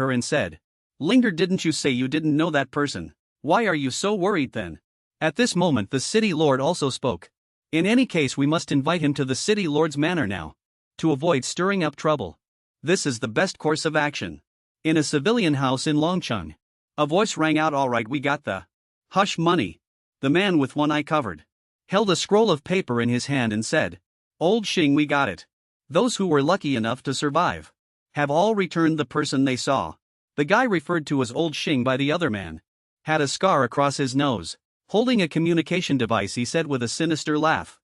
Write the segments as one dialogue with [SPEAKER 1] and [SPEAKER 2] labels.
[SPEAKER 1] her and said, "Linger, didn't you say you didn't know that person? Why are you so worried then?" At this moment the city lord also spoke. "In any case we must invite him to the city lord's manor now, to avoid stirring up trouble. This is the best course of action. In a civilian house in Longcheng." A voice rang out, "All right, we got the hush money." The man with one eye covered held a scroll of paper in his hand and said, "Old Xing, we got it. Those who were lucky enough to survive have all returned the person they saw." The guy referred to as Old Xing by the other man had a scar across his nose. Holding a communication device, he said with a sinister laugh,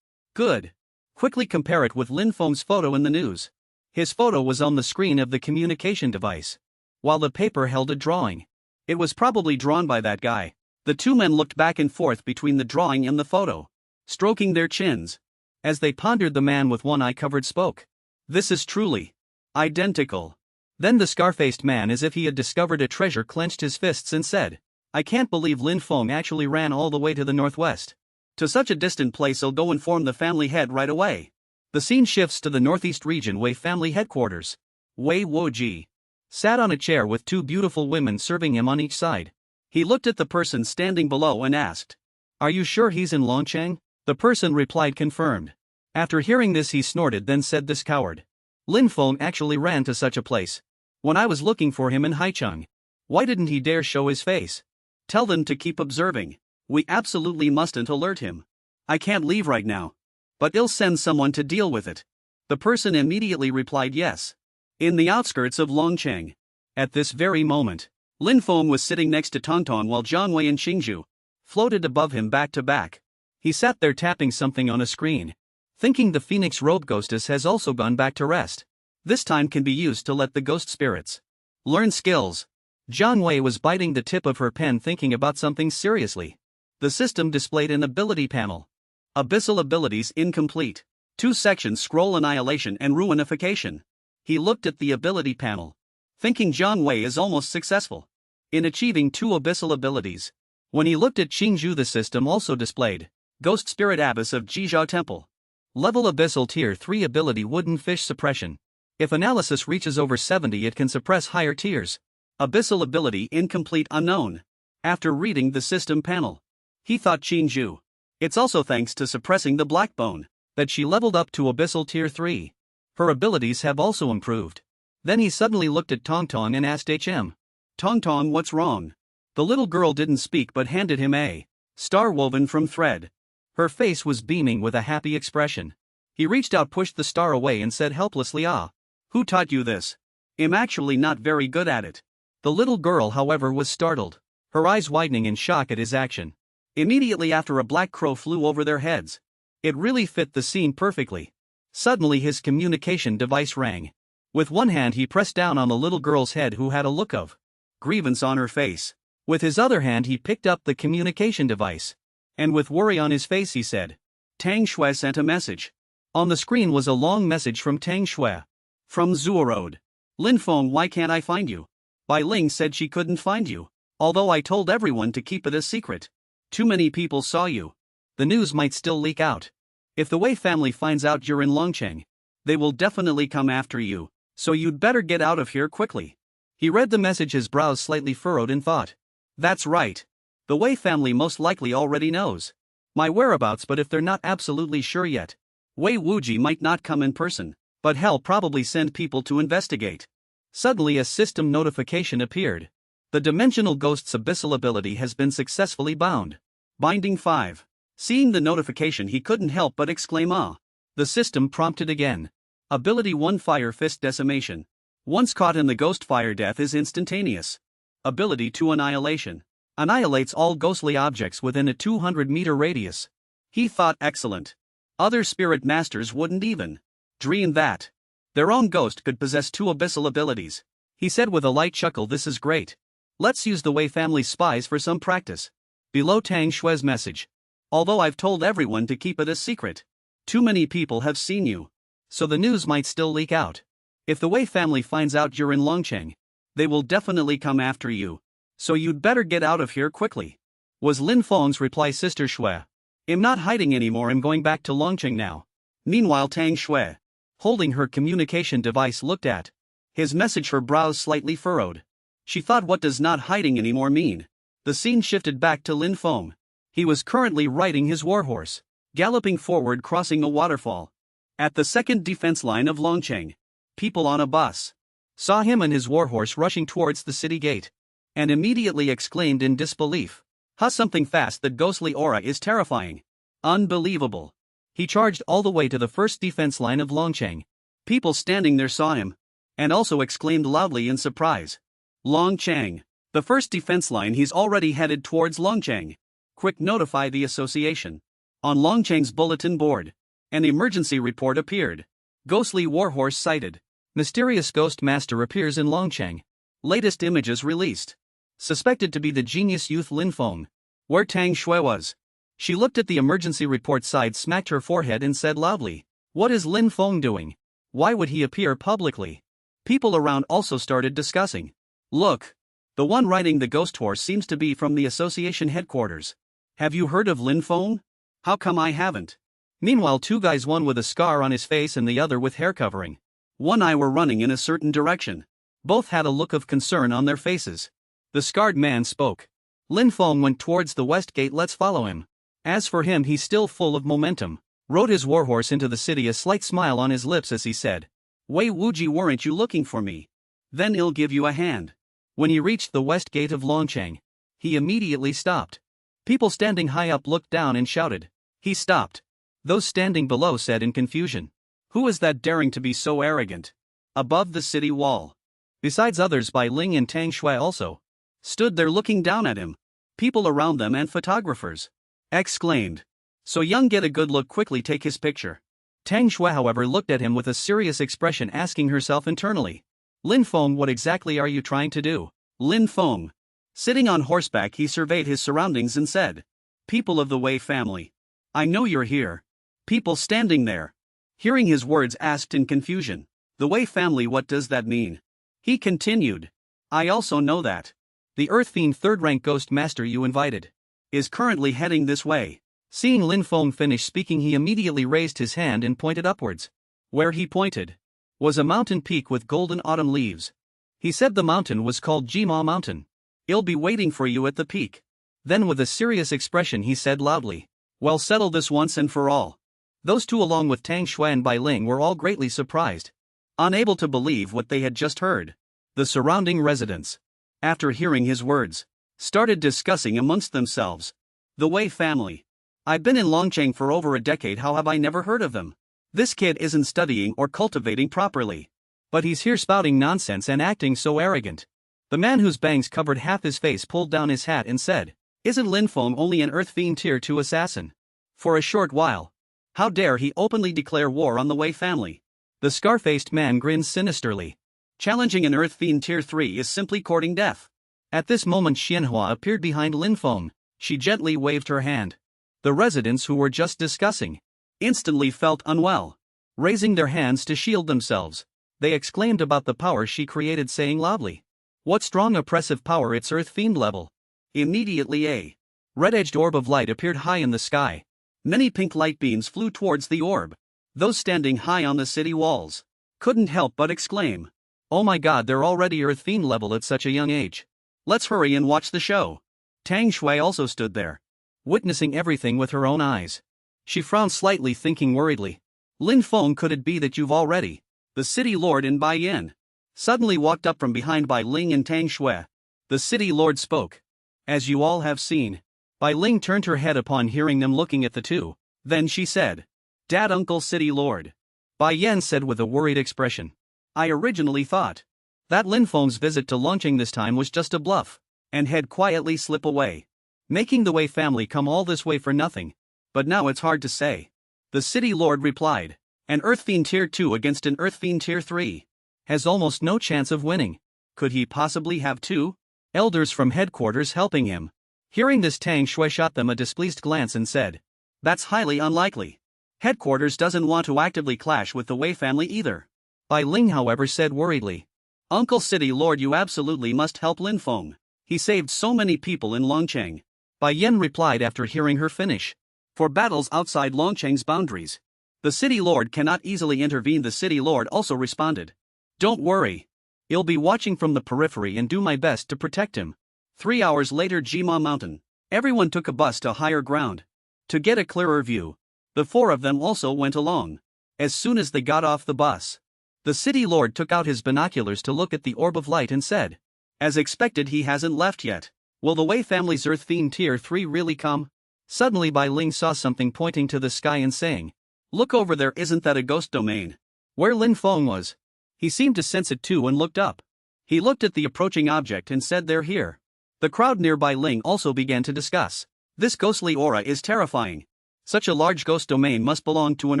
[SPEAKER 1] "Good. Quickly compare it with Lin Feng's photo in the news." His photo was on the screen of the communication device, while the paper held a drawing. It was probably drawn by that guy. The two men looked back and forth between the drawing and the photo, stroking their chins. As they pondered, the man with one eye covered spoke. "This is truly identical." Then the scar-faced man, as if he had discovered a treasure, clenched his fists and said, "I can't believe Lin Feng actually ran all the way to the northwest. To such a distant place. I'll go inform the family head right away." The scene shifts to the northeast region, Wei family headquarters. Wei Wuji sat on a chair with two beautiful women serving him on each side. He looked at the person standing below and asked, "Are you sure he's in Longcheng?" The person replied, "Confirmed." After hearing this he snorted, then said, "This coward. Lin Feng actually ran to such a place. When I was looking for him in Haicheng, why didn't he dare show his face? Tell them to keep observing. We absolutely mustn't alert him. I can't leave right now. But I'll send someone to deal with it." The person immediately replied, "Yes." In the outskirts of Longcheng, at this very moment, Lin Feng was sitting next to Tongtong while Jiang Wei and Xingzhu floated above him back to back. He sat there tapping something on a screen, thinking the Phoenix Robe Ghostess has also gone back to rest. This time can be used to let the ghost spirits learn skills. Jiang Wei was biting the tip of her pen, thinking about something seriously. The system displayed an ability panel. Abyssal abilities incomplete. 2 sections: Scroll Annihilation and Ruinification. He looked at the ability panel, thinking Jiang Wei is almost successful in achieving 2 abyssal abilities. When he looked at Xingzhu, the system also displayed Ghost Spirit Abyss of Jizhao Temple. Level Abyssal Tier 3 ability Wooden Fish Suppression. If analysis reaches over 70, it can suppress higher tiers. Abyssal ability incomplete, unknown. After reading the system panel, he thought Xingzhu. It's also thanks to suppressing the Black Bone that she leveled up to Abyssal Tier 3. Her abilities have also improved. Then he suddenly looked at Tongtong and asked HM, "Tongtong, what's wrong?" The little girl didn't speak but handed him a star woven from thread. Her face was beaming with a happy expression. He reached out, pushed the star away and said helplessly, "Ah, who taught you this? I'm actually not very good at it." The little girl, however, was startled, her eyes widening in shock at his action. Immediately after, a black crow flew over their heads. It really fit the scene perfectly. Suddenly his communication device rang. With one hand he pressed down on the little girl's head, who had a look of grievance on her face. With his other hand he picked up the communication device, and with worry on his face he said, "Tang Shui sent a message." On the screen was a long message from Tang Shui. "From Zuorode. Lin Feng, why can't I find you? Bai Ling said she couldn't find you, although I told everyone to keep it a secret. Too many people saw you. The news might still leak out. If the Wei family finds out you're in Longcheng, they will definitely come after you, so you'd better get out of here quickly." He read the message, his brows slightly furrowed, and thought, "That's right. The Wei family most likely already knows my whereabouts, but if they're not absolutely sure yet, Wei Wuji might not come in person, but he'll probably send people to investigate." Suddenly a system notification appeared. The Dimensional Ghost's abyssal ability has been successfully bound. Binding 5. Seeing the notification he couldn't help but exclaim, "Ah." The system prompted again. Ability 1, Fire Fist Decimation. Once caught in the ghost fire, death is instantaneous. Ability 2, Annihilation. Annihilates all ghostly objects within a 200-meter radius. He thought, excellent. Other spirit masters wouldn't even dream that their own ghost could possess 2 abyssal abilities. He said with a light chuckle, "This is great. Let's use the Wei family's spies for some practice." Below Tang Shui's message. "Although I've told everyone to keep it a secret, too many people have seen you, so the news might still leak out. If the Wei family finds out you're in Longcheng, they will definitely come after you, so you'd better get out of here quickly." Was Lin Feng's reply. "Sister Shui, I'm not hiding anymore, I'm going back to Longcheng now." Meanwhile Tang Shui, holding her communication device, looked at his message, her brows slightly furrowed. She thought, what does not hiding anymore mean? The scene shifted back to Lin Feng. He was currently riding his warhorse, galloping forward, crossing a waterfall. At the second defense line of Longcheng, people on a bus saw him and his warhorse rushing towards the city gate, and immediately exclaimed in disbelief, "Huh, something fast, that ghostly aura is terrifying. Unbelievable." He charged all the way to the first defense line of Longcheng. People standing there saw him, and also exclaimed loudly in surprise. Longcheng, the first defense line, he's already headed towards Longcheng. Quick, notify the association. On Longcheng's bulletin board, an emergency report appeared. Ghostly warhorse sighted. Mysterious ghost master appears in Longcheng. Latest images released. Suspected to be the genius youth Lin Feng. Where Tang Shui was. She looked at the emergency report side, smacked her forehead and said loudly, "What is Lin Feng doing? Why would he appear publicly?" People around also started discussing. "Look. The one riding the ghost horse seems to be from the association headquarters. Have you heard of Lin Feng? How come I haven't?" Meanwhile, two guys, one with a scar on his face and the other with hair covering one eye, were running in a certain direction. Both had a look of concern on their faces. The scarred man spoke. Lin Feng went towards the west gate. Let's follow him. As for him, he's still full of momentum. Rode his warhorse into the city, a slight smile on his lips as he said, "Wei Wuji, weren't you looking for me? Then I'll give you a hand." When he reached the west gate of Longcheng, he immediately stopped. People standing high up looked down and shouted. He stopped. Those standing below said in confusion, "Who is that daring to be so arrogant?" Above the city wall, besides others, Bai Ling and Tang Shui also stood there looking down at him. People around them and photographers exclaimed, "So young, get a good look, quickly take his picture." Tang Shui, however, looked at him with a serious expression, asking herself internally, "Lin Feng, what exactly are you trying to do?" Lin Feng, sitting on horseback, he surveyed his surroundings and said, "People of the Wei family, I know you're here." People standing there, hearing his words, asked in confusion, "The Wei family, what does that mean?" He continued, "I also know that. The Earth Fiend third-rank ghost master you invited is currently heading this way." Seeing Lin Feng finish speaking, he immediately raised his hand and pointed upwards. Where he pointed was a mountain peak with golden autumn leaves. He said the mountain was called Jima Mountain. "I'll be waiting for you at the peak." Then with a serious expression he said loudly, "Well, settle this once and for all." Those two, along with Tang Shui and Bai Ling, were all greatly surprised, unable to believe what they had just heard. The surrounding residents, after hearing his words, started discussing amongst themselves. The Wei family. I've been in Longcheng for over a decade, how have I never heard of them? This kid isn't studying or cultivating properly. But he's here spouting nonsense and acting so arrogant. The man whose bangs covered half his face pulled down his hat and said, "Isn't Lin Feng only an Earth Fiend Tier 2 assassin? For a short while, how dare he openly declare war on the Wei family?" The scar-faced man grinned sinisterly. "Challenging an Earth Fiend Tier 3 is simply courting death." At this moment Xianhua appeared behind Lin Feng. She gently waved her hand. The residents who were just discussing instantly felt unwell. Raising their hands to shield themselves, they exclaimed about the power she created, saying loudly, "What strong oppressive power, it's Earth Fiend level." Immediately a red-edged orb of light appeared high in the sky. Many pink light beams flew towards the orb. Those standing high on the city walls couldn't help but exclaim, "Oh my god, they're already Earth Fiend level at such a young age. Let's hurry and watch the show." Tang Shui also stood there, witnessing everything with her own eyes. She frowned slightly, thinking worriedly, "Lin Feng, could it be that you've already?" The city lord and Bai Yin suddenly walked up from behind Bai Ling and Tang Shui. The city lord spoke. "As you all have seen." Bai Ling turned her head upon hearing them looking at the two. Then she said, "Dad, Uncle City Lord." Bai Yin said with a worried expression, "I originally thought that Lin Feng's visit to Longcheng this time was just a bluff, and had quietly slip away, making the Wei family come all this way for nothing. But now it's hard to say." The city lord replied, "An Earth Fiend Tier 2 against an Earth Fiend Tier 3 has almost no chance of winning. Could he possibly have two elders from headquarters helping him?" Hearing this, Tang Shui shot them a displeased glance and said, "That's highly unlikely. Headquarters doesn't want to actively clash with the Wei family either." Bai Ling, however, said worriedly, "Uncle City Lord, you absolutely must help Lin Feng. He saved so many people in Longcheng." Bai Yin replied after hearing her finish, "For battles outside Longcheng's boundaries, the city lord cannot easily intervene." The city lord also responded, "Don't worry. I'll be watching from the periphery and do my best to protect him. 3 hours later, Jima Mountain. Everyone took a bus to higher ground. To get a clearer view, the four of them also went along. As soon as they got off the bus, the city lord took out his binoculars to look at the orb of light and said, "As expected, he hasn't left yet. Will the Wei family's Earth-themed Tier 3 really come?" Suddenly Bai Ling saw something pointing to the sky and saying, "Look over there, isn't that a ghost domain?" Where Lin Feng was. He seemed to sense it too and looked up. He looked at the approaching object and said, "They're here." The crowd near Bai Ling also began to discuss. This ghostly aura is terrifying. Such a large ghost domain must belong to an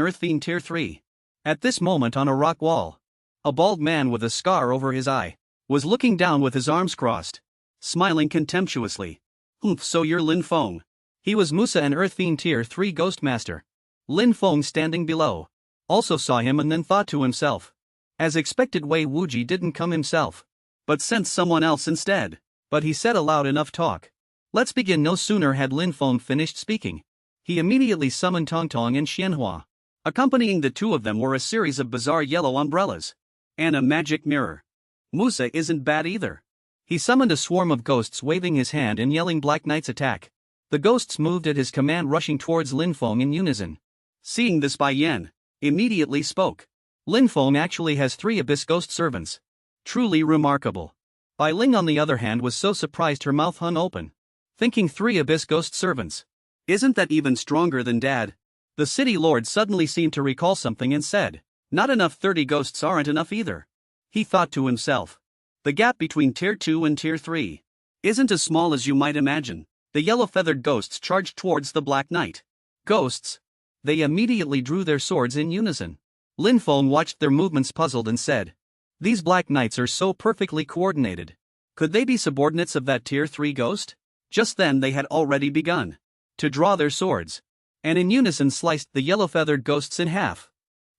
[SPEAKER 1] Earth-themed Tier 3. At this moment on a rock wall, a bald man with a scar over his eye was looking down with his arms crossed, smiling contemptuously. So you're Lin Feng." He was Musa, an Earth-themed Tier 3 ghost master. Lin Feng, standing below, also saw him and then thought to himself. As expected, Wei Wuji didn't come himself, but sent someone else instead. But he said aloud, "Enough talk. Let's begin." No sooner had Lin Feng finished speaking, he immediately summoned Tong Tong and Xianhua. Accompanying the two of them were a series of bizarre yellow umbrellas and a magic mirror. Musa isn't bad either. He summoned a swarm of ghosts, waving his hand and yelling, "Black Knight's attack." The ghosts moved at his command, rushing towards Lin Feng in unison. Seeing this, Bai Yan immediately spoke. "Lin Feng actually has 3 abyss ghost servants. Truly remarkable." Bai Ling, on the other hand, was so surprised her mouth hung open, thinking 3 abyss ghost servants. Isn't that even stronger than Dad? The city lord suddenly seemed to recall something and said, "Not enough, 30 ghosts aren't enough either." He thought to himself. The gap between Tier 2 and Tier 3 isn't as small as you might imagine. The yellow-feathered ghosts charged towards the Black Knight. Ghosts? They immediately drew their swords in unison. Lin Feng watched their movements puzzled and said, "These Black Knights are so perfectly coordinated. Could they be subordinates of that Tier 3 ghost?" Just then they had already begun to draw their swords, and in unison sliced the yellow-feathered ghosts in half.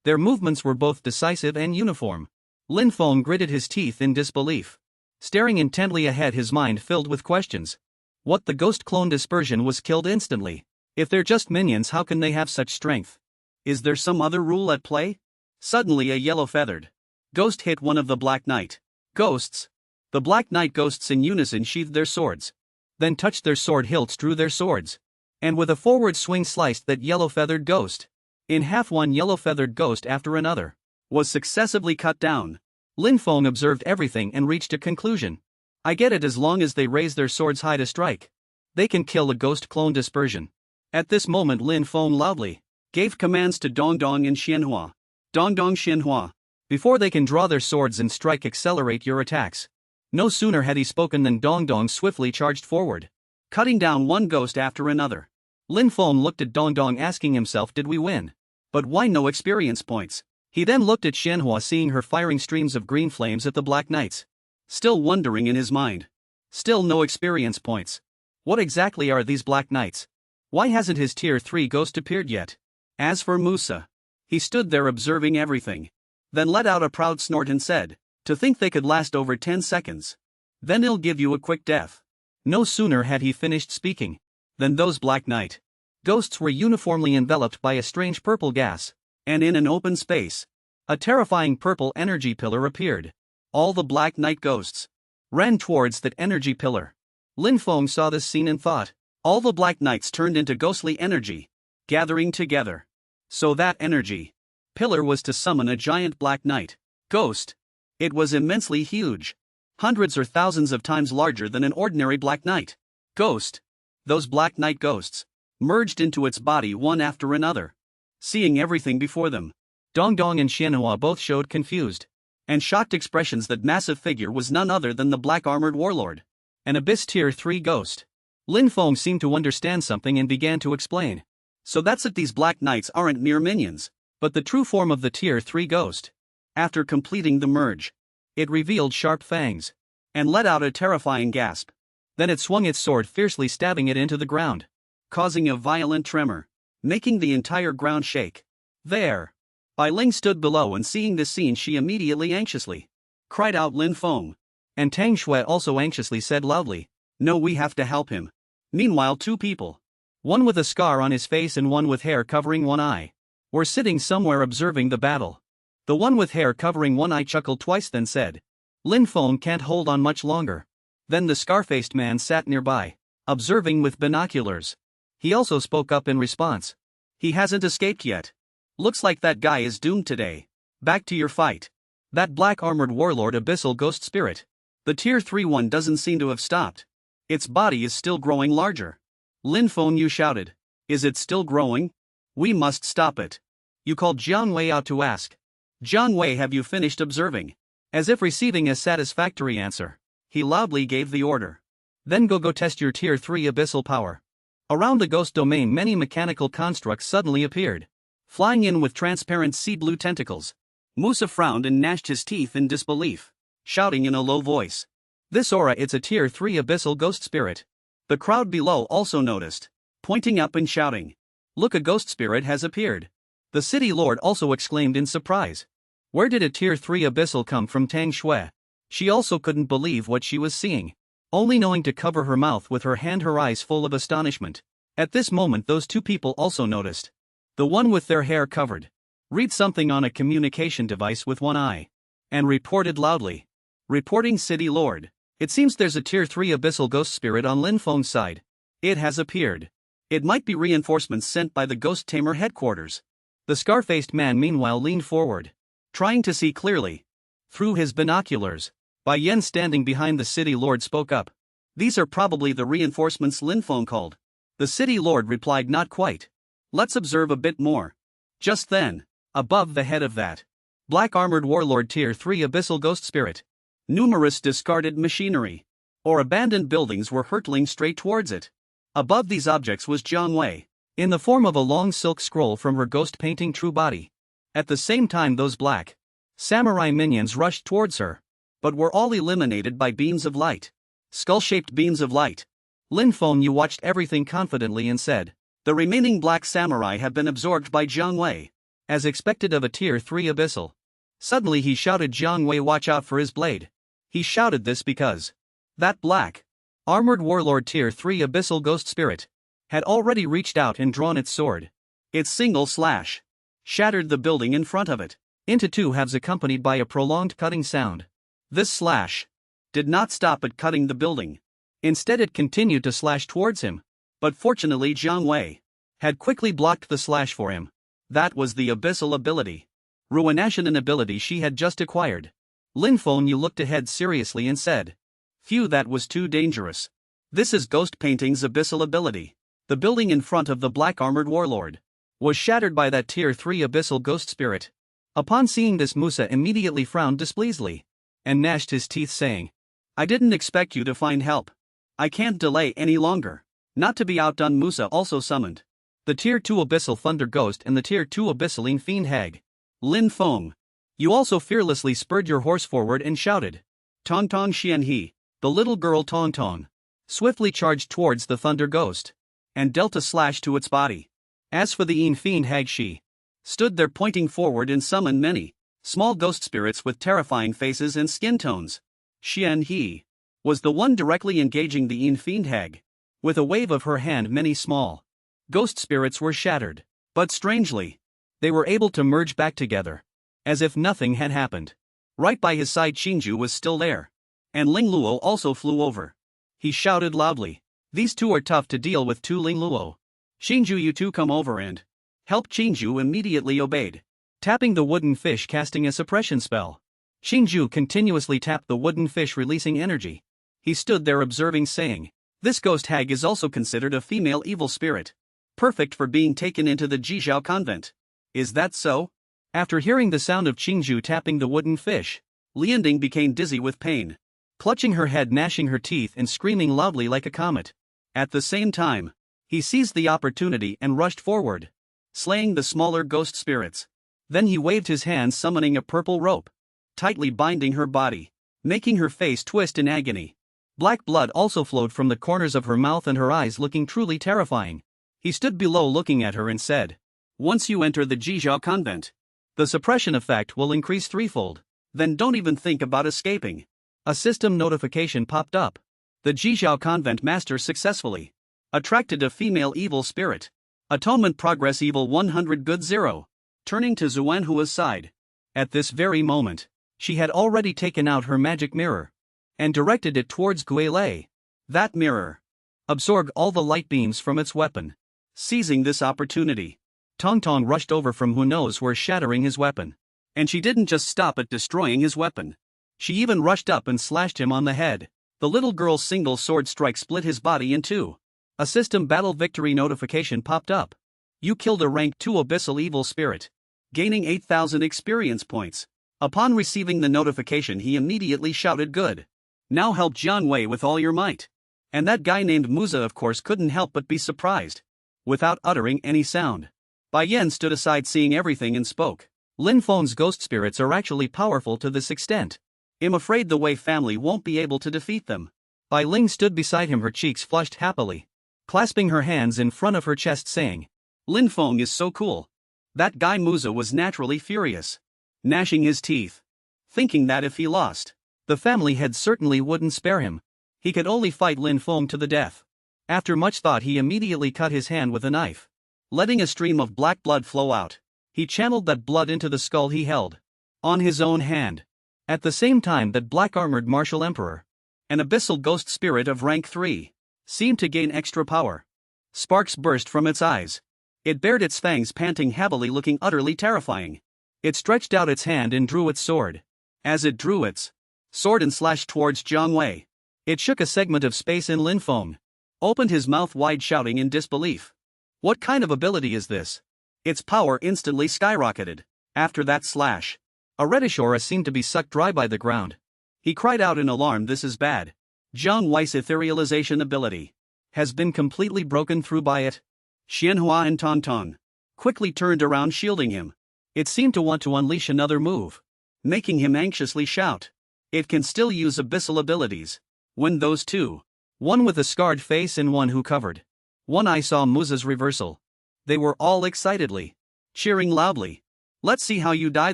[SPEAKER 1] Their movements were both decisive and uniform. Lin Feng gritted his teeth in disbelief, staring intently ahead, his mind filled with questions. What, the ghost clone dispersion was killed instantly? If they're just minions, how can they have such strength? Is there some other rule at play? Suddenly a yellow-feathered ghost hit one of the Black Knight ghosts. The Black Knight ghosts in unison sheathed their swords, then touched their sword hilts, drew their swords, and with a forward swing sliced that yellow-feathered ghost in half. One yellow-feathered ghost after another was successively cut down. Lin Feng observed everything and reached a conclusion. I get it, as long as they raise their swords high to strike, they can kill a ghost clone dispersion. At this moment Lin Feng loudly gave commands to Dong Dong and Xianhua. Dong Dong, Xianhua. Before they can draw their swords and strike, accelerate your attacks. No sooner had he spoken than Dong Dong swiftly charged forward, cutting down one ghost after another. Lin Feng looked at Dong Dong, asking himself, did we win? But why no experience points? He then looked at Xianhua, seeing her firing streams of green flames at the Black Knights. Still wondering in his mind. Still no experience points. What exactly are these Black Knights? Why hasn't his Tier 3 ghost appeared yet? As for Musa, he stood there observing everything, then let out a proud snort and said, "To think they could last over 10 seconds. Then he'll give you a quick death." No sooner had he finished speaking than those Black Knight ghosts were uniformly enveloped by a strange purple gas, and in an open space, a terrifying purple energy pillar appeared. All the Black Knight ghosts ran towards that energy pillar. Lin Feng saw this scene and thought, all the Black Knights turned into ghostly energy, gathering together. So that energy pillar was to summon a giant Black Knight ghost. It was immensely huge, hundreds or thousands of times larger than an ordinary Black Knight ghost. Those Black Knight ghosts merged into its body one after another. Seeing everything before them, Dong Dong and Xianhua both showed confused and shocked expressions. That massive figure was none other than the Black Armored Warlord, an Abyss Tier 3 ghost. Lin Feng seemed to understand something and began to explain. So that's it, these Black Knights aren't mere minions, but the true form of the Tier 3 ghost. After completing the merge, it revealed sharp fangs and let out a terrifying gasp. Then it swung its sword, fiercely stabbing it into the ground, causing a violent tremor, making the entire ground shake. There! Bai Ling stood below, and seeing this scene she immediately anxiously cried out, "Lin Feng!" And Tang Shui also anxiously said loudly, "No, we have to help him." Meanwhile 2 people, one with a scar on his face and one with hair covering one eye, were sitting somewhere observing the battle. The one with hair covering one eye chuckled twice, then said, Lin Feng can't hold on much longer. Then the scar-faced man sat nearby, observing with binoculars. He also spoke up in response. He hasn't escaped yet. Looks like that guy is doomed today. Back to your fight. That black-armored warlord abyssal ghost spirit. The tier 3 one doesn't seem to have stopped. Its body is still growing larger. Lin Feng Yu shouted. Is it still growing? We must stop it. You called Jiang Wei out to ask. Jiang Wei, have you finished observing? As if receiving a satisfactory answer, he loudly gave the order. Then go test your tier 3 abyssal power. Around the ghost domain many mechanical constructs suddenly appeared, flying in with transparent sea blue tentacles. Musa frowned and gnashed his teeth in disbelief, shouting in a low voice. This aura, it's a tier 3 abyssal ghost spirit. The crowd below also noticed, pointing up and shouting. Look, a ghost spirit has appeared. The city lord also exclaimed in surprise. Where did a tier 3 abyssal come from? Tang Shui. She also couldn't believe what she was seeing, only knowing to cover her mouth with her hand, her eyes full of astonishment. At this moment those two people also noticed. The one with their hair covered read something on a communication device with one eye, and reported loudly. Reporting city lord. It seems there's a tier 3 abyssal ghost spirit on Lin Feng's side. It has appeared. It might be reinforcements sent by the ghost tamer headquarters. The scar-faced man meanwhile leaned forward, trying to see clearly through his binoculars. Bai Yen, standing behind the city lord, spoke up. These are probably the reinforcements Lin Feng called. The city lord replied, not quite. Let's observe a bit more. Just then, above the head of that black-armored warlord tier 3 abyssal ghost spirit, numerous discarded machinery or abandoned buildings were hurtling straight towards it. Above these objects was Jiang Wei, in the form of a long silk scroll from her ghost painting true body. At the same time those black samurai minions rushed towards her, but were all eliminated by beams of light. Skull-shaped beams of light. Lin Feng Yu watched everything confidently and said, the remaining black samurai have been absorbed by Jiang Wei, as expected of a tier 3 abyssal. Suddenly he shouted, Jiang Wei, watch out for his blade. He shouted this because that black armored warlord tier 3 abyssal ghost spirit had already reached out and drawn its sword. Its single slash shattered the building in front of it into two halves, accompanied by a prolonged cutting sound. This slash did not stop at cutting the building. Instead it continued to slash towards him. But fortunately Jiang Wei had quickly blocked the slash for him. That was the abyssal ability. Ruination, an ability she had just acquired. Lin Feng Yu looked ahead seriously and said, phew, that was too dangerous. This is ghost painting's abyssal ability. The building in front of the black-armored warlord was shattered by that tier 3 abyssal ghost spirit. Upon seeing this, Musa immediately frowned displeasantly and gnashed his teeth, saying, I didn't expect you to find help. I can't delay any longer. Not to be outdone, Musa also summoned the tier 2 abyssal thunder ghost and the tier 2 abyssaline fiend hag. Lin Feng, you also fearlessly spurred your horse forward and shouted, Tong Tong Xian He. The little girl Tong Tong swiftly charged towards the thunder ghost and dealt a slash to its body. As for the fiend hag, she stood there pointing forward and summoned many small ghost spirits with terrifying faces and skin tones. Xian He was the one directly engaging the fiend hag. With a wave of her hand many small ghost spirits were shattered, but strangely, they were able to merge back together, as if nothing had happened. Right by his side Qingju was still there, and Ling Luo also flew over. He shouted loudly, these two are tough to deal with too, Ling Luo. Qingju, you two come over and help. Qingju immediately obeyed, tapping the wooden fish, casting a suppression spell. Qingju continuously tapped the wooden fish, releasing energy. He stood there observing, saying, this ghost hag is also considered a female evil spirit, perfect for being taken into the Jizhao convent. Is that so? After hearing the sound of Qingju tapping the wooden fish, Lianding became dizzy with pain, clutching her head, gnashing her teeth and screaming loudly like a comet. At the same time, he seized the opportunity and rushed forward, slaying the smaller ghost spirits. Then he waved his hand, summoning a purple rope, tightly binding her body, making her face twist in agony. Black blood also flowed from the corners of her mouth and her eyes, looking truly terrifying. He stood below looking at her and said, once you enter the Jizhao convent, the suppression effect will increase threefold. Then don't even think about escaping. A system notification popped up. The Jizhao convent master successfully attracted a female evil spirit. Atonement progress evil 100 good 0. Turning to Zuanhua's side. At this very moment, She had already taken out her magic mirror and directed it towards Guilei. That mirror absorbed all the light beams from its weapon. Seizing this opportunity, Tong Tong rushed over from who knows where, shattering his weapon. And she didn't just stop at destroying his weapon. She even rushed up and slashed him on the head. The little girl's single sword strike split his body in two. A system battle victory notification popped up. You killed a rank 2 abyssal evil spirit, gaining 8,000 experience points. Upon receiving the notification, he immediately shouted, "Good. Now help Jiang Wei with all your might." And that guy named Musa of course couldn't help but be surprised. Without uttering any sound, Bai Yan stood aside seeing everything and spoke. Lin Feng's ghost spirits are actually powerful to this extent. I'm afraid the Wei family won't be able to defeat them. Bai Ling stood beside him, her cheeks flushed happily, clasping her hands in front of her chest saying, "Lin Feng is so cool." That guy Musa was naturally furious, gnashing his teeth, thinking that if he lost, the family head certainly wouldn't spare him. He could only fight Lin Feng to the death. After much thought, he immediately cut his hand with a knife, letting a stream of black blood flow out. He channeled that blood into the skull he held on his own hand. At the same time, that black-armored martial emperor, an abyssal ghost spirit of rank 3, seemed to gain extra power. Sparks burst from its eyes. It bared its fangs, panting heavily, looking utterly terrifying. It stretched out its hand and drew its sword. As it drew its sword and slashed towards Jiang Wei, it shook a segment of space, and Lin Feng opened his mouth wide, shouting in disbelief. What kind of ability is this? Its power instantly skyrocketed. After that slash, a reddish aura seemed to be sucked dry by the ground. He cried out in alarm, "This is bad. Jiang Wei's etherealization ability has been completely broken through by it." Xianhua and Tong Tong quickly turned around, shielding him. It seemed to want to unleash another move, making him anxiously shout, "It can still use abyssal abilities." When those two, one with a scarred face and one who covered one eye, saw Musa's reversal, they were all excitedly cheering loudly. "Let's see how you die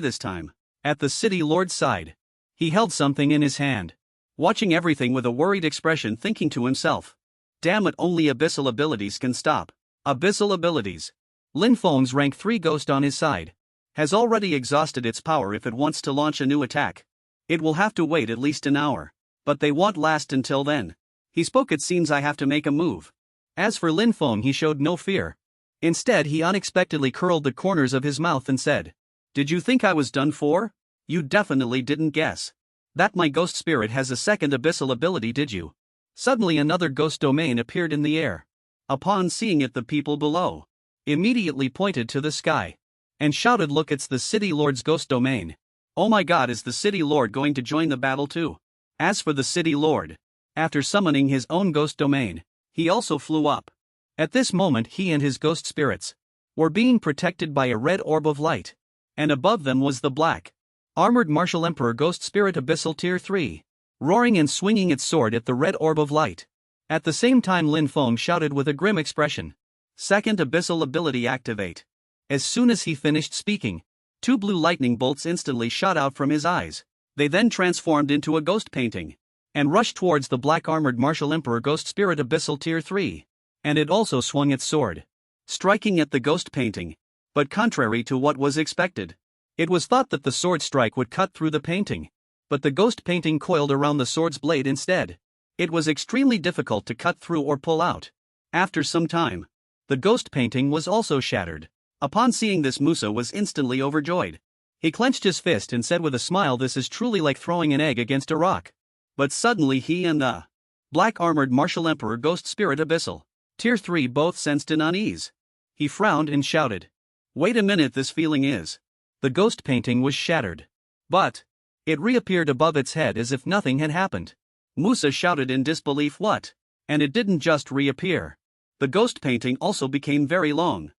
[SPEAKER 1] this time." At the city lord's side, he held something in his hand, watching everything with a worried expression, thinking to himself, "Damn it, only abyssal abilities can stop." Abyssal abilities. Lin Feng's rank 3 ghost on his side has already exhausted its power. If it wants to launch a new attack, it will have to wait at least an hour. But they won't last until then. He spoke, "It seems I have to make a move." As for Lin Feng, he showed no fear. Instead, he unexpectedly curled the corners of his mouth and said, "Did you think I was done for? You definitely didn't guess that my ghost spirit has a second abyssal ability, did you?" Suddenly another ghost domain appeared in the air. Upon seeing it, the people below immediately pointed to the sky and shouted, "Look, it's the city lord's ghost domain." Oh my god, is the city lord going to join the battle too? As for the city lord, after summoning his own ghost domain, he also flew up. At this moment, he and his ghost spirits were being protected by a red orb of light, and above them was the black armored martial emperor ghost spirit abyssal tier 3, roaring and swinging its sword at the red orb of light. At the same time, Lin Feng shouted with a grim expression, "Second abyssal ability activate." As soon as he finished speaking, 2 blue lightning bolts instantly shot out from his eyes. They then transformed into a ghost painting and rushed towards the black armored martial emperor ghost spirit abyssal tier 3. And it also swung its sword, striking at the ghost painting. But contrary to what was expected, it was thought that the sword strike would cut through the painting, but the ghost painting coiled around the sword's blade instead. It was extremely difficult to cut through or pull out. After some time, the ghost painting was also shattered. Upon seeing this, Musa was instantly overjoyed. He clenched his fist and said with a smile, "This is truly like throwing an egg against a rock." But suddenly he and the black armored martial emperor ghost spirit abyssal tier 3 both sensed an unease. He frowned and shouted, "Wait a minute, this feeling is..." The ghost painting was shattered, but it reappeared above its head as if nothing had happened. Musa shouted in disbelief, "What?" And it didn't just reappear. The ghost painting also became very long,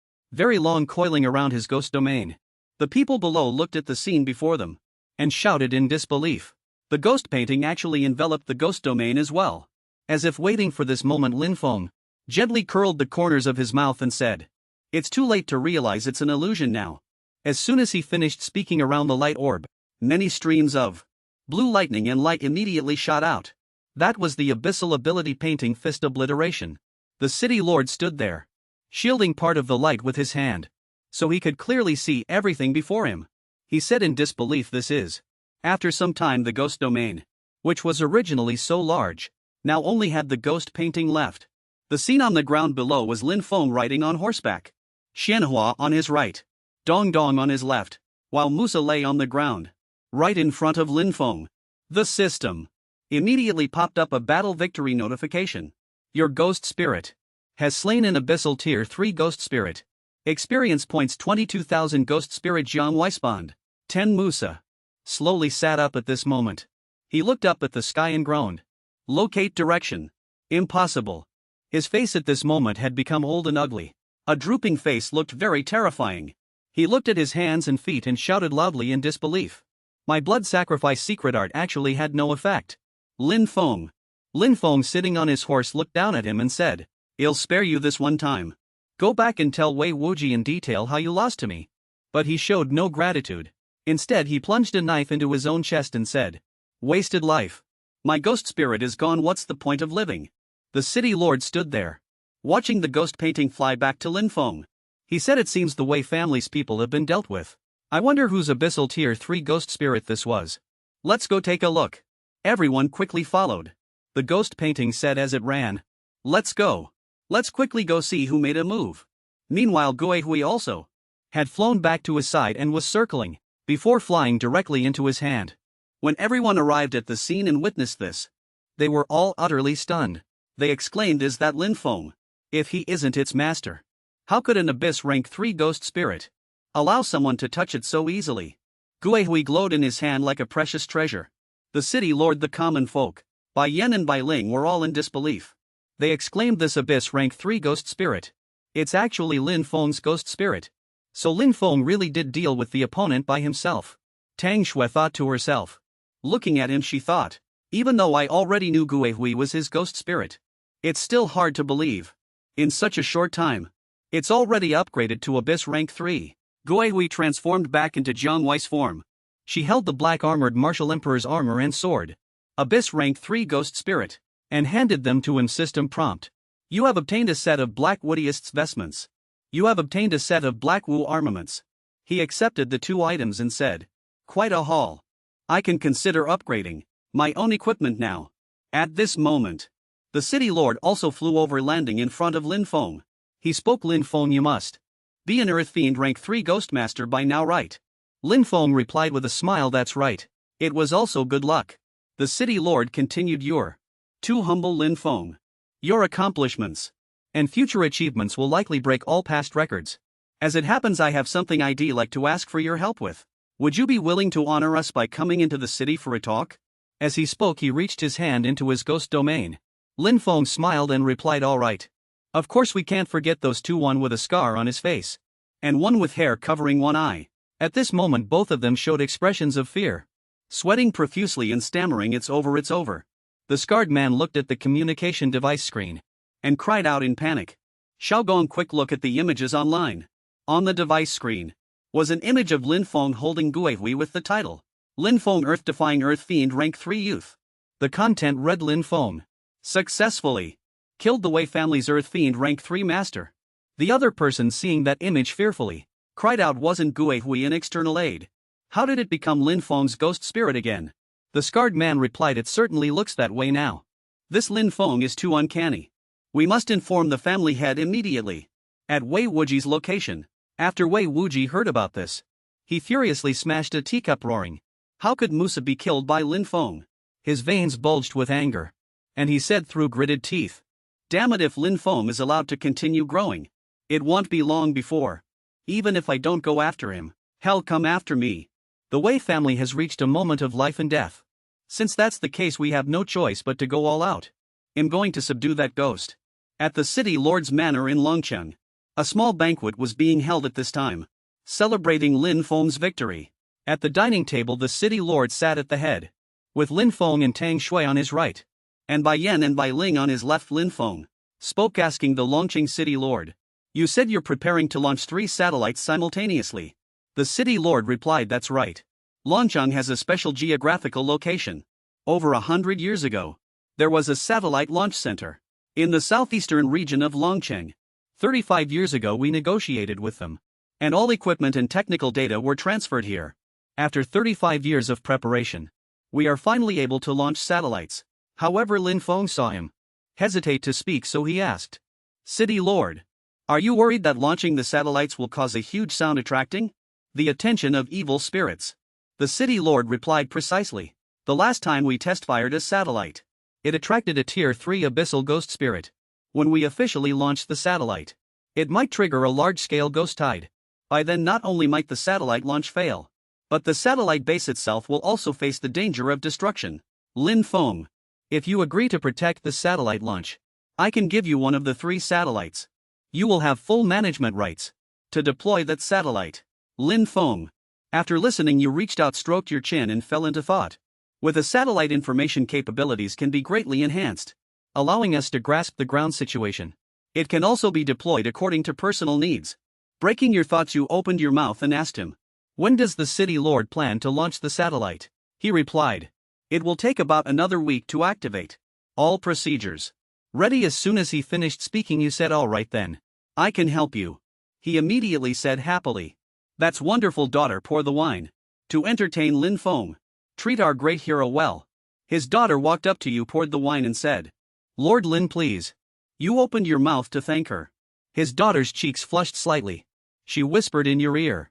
[SPEAKER 1] coiling around his ghost domain. The people below looked at the scene before them and shouted in disbelief. The ghost painting actually enveloped the ghost domain as well. As if waiting for this moment, Lin Feng gently curled the corners of his mouth and said, "It's too late to realize it's an illusion now." As soon as he finished speaking, around the light orb, many streams of blue lightning and light immediately shot out. That was the abyssal ability painting fist obliteration. The city lord stood there, shielding part of the light with his hand, so he could clearly see everything before him. He said in disbelief, "This is After some time the ghost domain, which was originally so large, now only had the ghost painting left. The scene on the ground below was Lin Feng riding on horseback, Xianhua on his right, Dong Dong on his left, while Musa lay on the ground, right in front of Lin Feng. The system immediately popped up a battle victory notification. Your ghost spirit has slain an abyssal tier 3 ghost spirit. Experience points 22,000 ghost spirit. Jiang Weisbond, 10 Musa, slowly sat up at this moment. He looked up at the sky and groaned. Locate direction. Impossible. His face at this moment had become old and ugly. A drooping face looked very terrifying. He looked at his hands and feet and shouted loudly in disbelief. My blood sacrifice secret art actually had no effect. Lin Feng. Lin Feng, sitting on his horse, looked down at him and said, I'll spare you this one time. Go back and tell Wei Wuji in detail how you lost to me. But he showed no gratitude. Instead he plunged a knife into his own chest and said, Wasted life. My ghost spirit is gone, what's the point of living? The city lord stood there, watching the ghost painting fly back to Lin Feng. He said, it seems the Wei family's people have been dealt with. I wonder whose abyssal tier 3 ghost spirit this was. Let's go take a look. Everyone quickly followed. The ghost painting said as it ran, Let's go. Let's quickly go see who made a move. Meanwhile Guihui also had flown back to his side and was circling, before flying directly into his hand. When everyone arrived at the scene and witnessed this, they were all utterly stunned. They exclaimed, is that Lin Feng? If he isn't its master, how could an abyss rank 3 ghost spirit allow someone to touch it so easily? Guihui glowed in his hand like a precious treasure. The city lord, the common folk, Bai Yan and Bai Ling were all in disbelief. They exclaimed, this abyss rank 3 ghost spirit. It's actually Lin Feng's ghost spirit. So Lin Feng really did deal with the opponent by himself. Tang Shui thought to herself. Looking at him she thought, even though I already knew Guihui was his ghost spirit, it's still hard to believe. In such a short time, it's already upgraded to abyss rank 3. Guihui transformed back into Jiang Wei's form. She held the black armored martial emperor's armor and sword, abyss rank 3 ghost spirit, and handed them to him. System prompt. You have obtained a set of black woodiest's vestments. You have obtained a set of black wu armaments. He accepted the 2 items and said, quite a haul. I can consider upgrading my own equipment now. At this moment, the city lord also flew over, landing in front of Lin Feng. He spoke, Lin Feng, you must be an earth fiend rank 3 ghost master by now, right? Lin Feng replied with a smile, that's right. It was also good luck. The city lord continued, you're too humble, Lin Feng. Your accomplishments and future achievements will likely break all past records. As it happens, I have something I'd like to ask for your help with. Would you be willing to honor us by coming into the city for a talk? As he spoke, he reached his hand into his ghost domain. Lin Feng smiled and replied, all right. Of course, we can't forget those 2, one with a scar on his face, and one with hair covering one eye. At this moment both of them showed expressions of fear, sweating profusely and stammering, it's over, it's over. The scarred man looked at the communication device screen and cried out in panic. Xiaogong, quick look at the images online. On the device screen was an image of Lin Feng holding Guihui with the title, Lin Feng Earth-defying Earth Fiend rank 3 youth. The content read, Lin Feng successfully killed the Wei family's Earth Fiend rank 3 master. The other person, seeing that image, fearfully cried out, wasn't Guihui an external aid? How did it become Lin Feng's ghost spirit again? The scarred man replied, it certainly looks that way now. This Lin Feng is too uncanny. We must inform the family head immediately. At Wei Wuji's location. After Wei Wuji heard about this, he furiously smashed a teacup, roaring, how could Musa be killed by Lin Feng? His veins bulged with anger, and he said through gritted teeth, damn it, if Lin Feng is allowed to continue growing, it won't be long before, even if I don't go after him, hell come after me. The Wei family has reached a moment of life and death. Since that's the case, we have no choice but to go all out. I'm going to subdue that ghost. At the city lord's manor in Longcheng, a small banquet was being held at this time, celebrating Lin Feng's victory. At the dining table the city lord sat at the head, with Lin Feng and Tang Shui on his right, and Bai Yan and Bai Ling on his left. Lin Feng spoke, asking the Longcheng city lord, you said you're preparing to launch 3 satellites simultaneously. The city lord replied, that's right. Longcheng has a special geographical location. Over 100 years ago, there was a satellite launch center in the southeastern region of Longcheng. 35 years ago we negotiated with them, and all equipment and technical data were transferred here. After 35 years of preparation, we are finally able to launch satellites. However, Lin Feng saw him hesitate to speak, so he asked, City Lord, are you worried that launching the satellites will cause a huge sound attracting the attention of evil spirits? The City Lord replied precisely. The last time we test-fired a satellite, it attracted a Tier 3 abyssal ghost spirit. When we officially launched the satellite, it might trigger a large-scale ghost tide. By then not only might the satellite launch fail, but the satellite base itself will also face the danger of destruction. Lin Feng, if you agree to protect the satellite launch, I can give you one of the 3 satellites. You will have full management rights to deploy that satellite. Lin Feng, after listening, you reached out, stroked your chin, and fell into thought. With a satellite, information capabilities can be greatly enhanced, allowing us to grasp the ground situation. It can also be deployed according to personal needs. Breaking your thoughts, you opened your mouth and asked him, when does the City Lord plan to launch the satellite? He replied, it will take about another week to activate all procedures ready. As soon as he finished speaking, you said, all right then, I can help you. He immediately said happily, that's wonderful, daughter, pour the wine. To entertain Lin Feng, treat our great hero well. His daughter walked up to you, poured the wine, and said, Lord Lin, please. You opened your mouth to thank her. His daughter's cheeks flushed slightly. She whispered in your ear,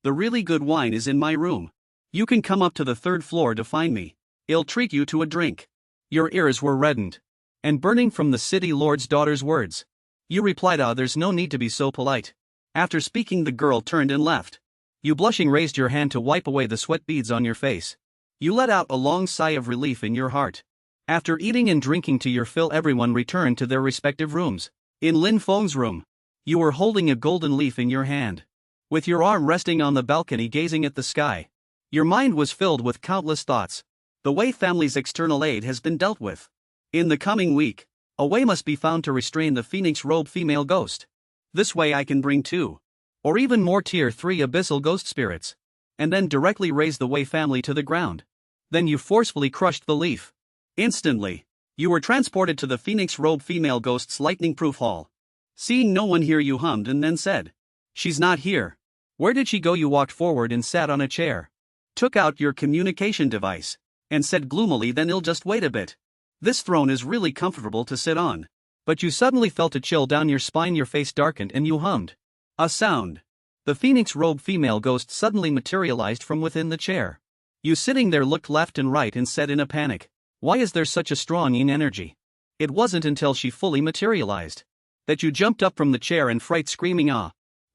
[SPEAKER 1] the really good wine is in my room. You can come up to the 3rd floor to find me. I'll treat you to a drink. Your ears were reddened and burning from the City Lord's daughter's words. You replied, there's no need to be so polite. After speaking, the girl turned and left. You, blushing, raised your hand to wipe away the sweat beads on your face. You let out a long sigh of relief in your heart. After eating and drinking to your fill, everyone returned to their respective rooms. In Lin Feng's room, you were holding a golden leaf in your hand, with your arm resting on the balcony, gazing at the sky. Your mind was filled with countless thoughts. The Wei family's external aid has been dealt with. In the coming week, a way must be found to restrain the phoenix robe female ghost. This way I can bring 2 or even more Tier 3 abyssal ghost spirits, and then directly raise the Wei family to the ground. Then you forcefully crushed the leaf. Instantly, you were transported to the phoenix robe female ghost's lightning-proof hall. Seeing no one here, you hummed and then said, she's not here. Where did she go? You walked forward and sat on a chair, took out your communication device, and said gloomily, then I'll just wait a bit. This throne is really comfortable to sit on. But you suddenly felt a chill down your spine, your face darkened, and you hummed a sound. The phoenix robe female ghost suddenly materialized from within the chair. You, sitting there, looked left and right and said in a panic, why is there such a strong yin energy? It wasn't until she fully materialized that you jumped up from the chair in fright, screaming,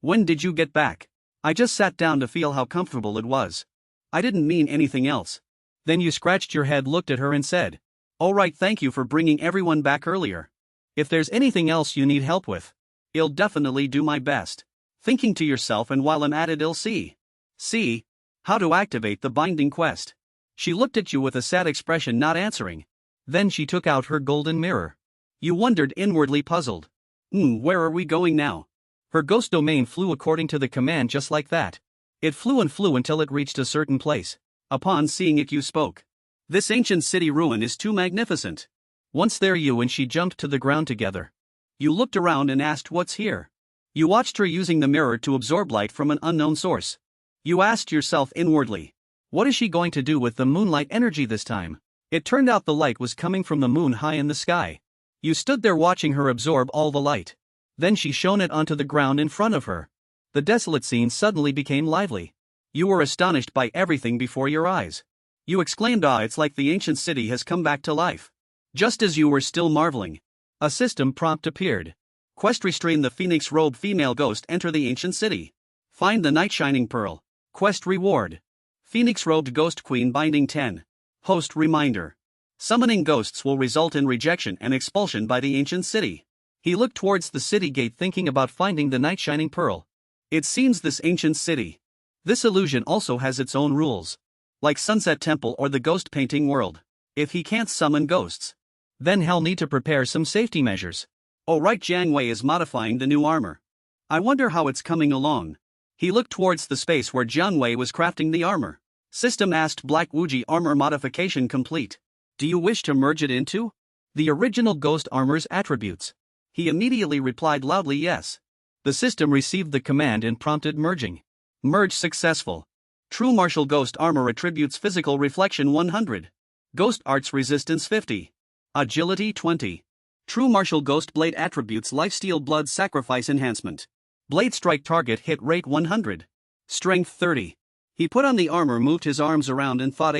[SPEAKER 1] when did you get back? I just sat down to feel how comfortable it was. I didn't mean anything else. Then you scratched your head, looked at her and said, all right, thank you for bringing everyone back earlier. If there's anything else you need help with, I'll definitely do my best. Thinking to yourself, and while I'm at it, I'll see how to activate the binding quest. She looked at you with a sad expression, not answering. Then she took out her golden mirror. You wondered, inwardly puzzled. Where are we going now? Her ghost domain flew according to the command, just like that. It flew and flew until it reached a certain place. Upon seeing it, you spoke. This ancient city ruin is too magnificent. Once there, you and she jumped to the ground together. You looked around and asked, what's here? You watched her using the mirror to absorb light from an unknown source. You asked yourself inwardly, what is she going to do with the moonlight energy this time? It turned out the light was coming from the moon high in the sky. You stood there watching her absorb all the light. Then she shone it onto the ground in front of her. The desolate scene suddenly became lively. You were astonished by everything before your eyes. You exclaimed, it's like the ancient city has come back to life. Just as you were still marveling, a system prompt appeared. Quest: restrain the phoenix robe female ghost, enter the ancient city. Find the night shining pearl. Quest reward: phoenix robed ghost queen binding 10. Host reminder: summoning ghosts will result in rejection and expulsion by the ancient city. He looked towards the city gate, thinking about finding the night shining pearl. It seems this ancient city, this illusion, also has its own rules. Like Sunset Temple or the ghost painting world. If he can't summon ghosts, then he'll need to prepare some safety measures. Oh right, Jiang Wei is modifying the new armor. I wonder how it's coming along. He looked towards the space where Jiang Wei was crafting the armor. System asked, Black Wuji armor modification complete. Do you wish to merge it into the original ghost armor's attributes? He immediately replied loudly, yes. The system received the command and prompted merging. Merge successful. True Martial Ghost Armor Attributes Physical Reflection 100. Ghost Arts Resistance 50. Agility 20. True Martial Ghost Blade Attributes Lifesteal Blood Sacrifice Enhancement. Blade Strike Target Hit Rate 100. Strength 30. He put on the armor, moved his arms around and thought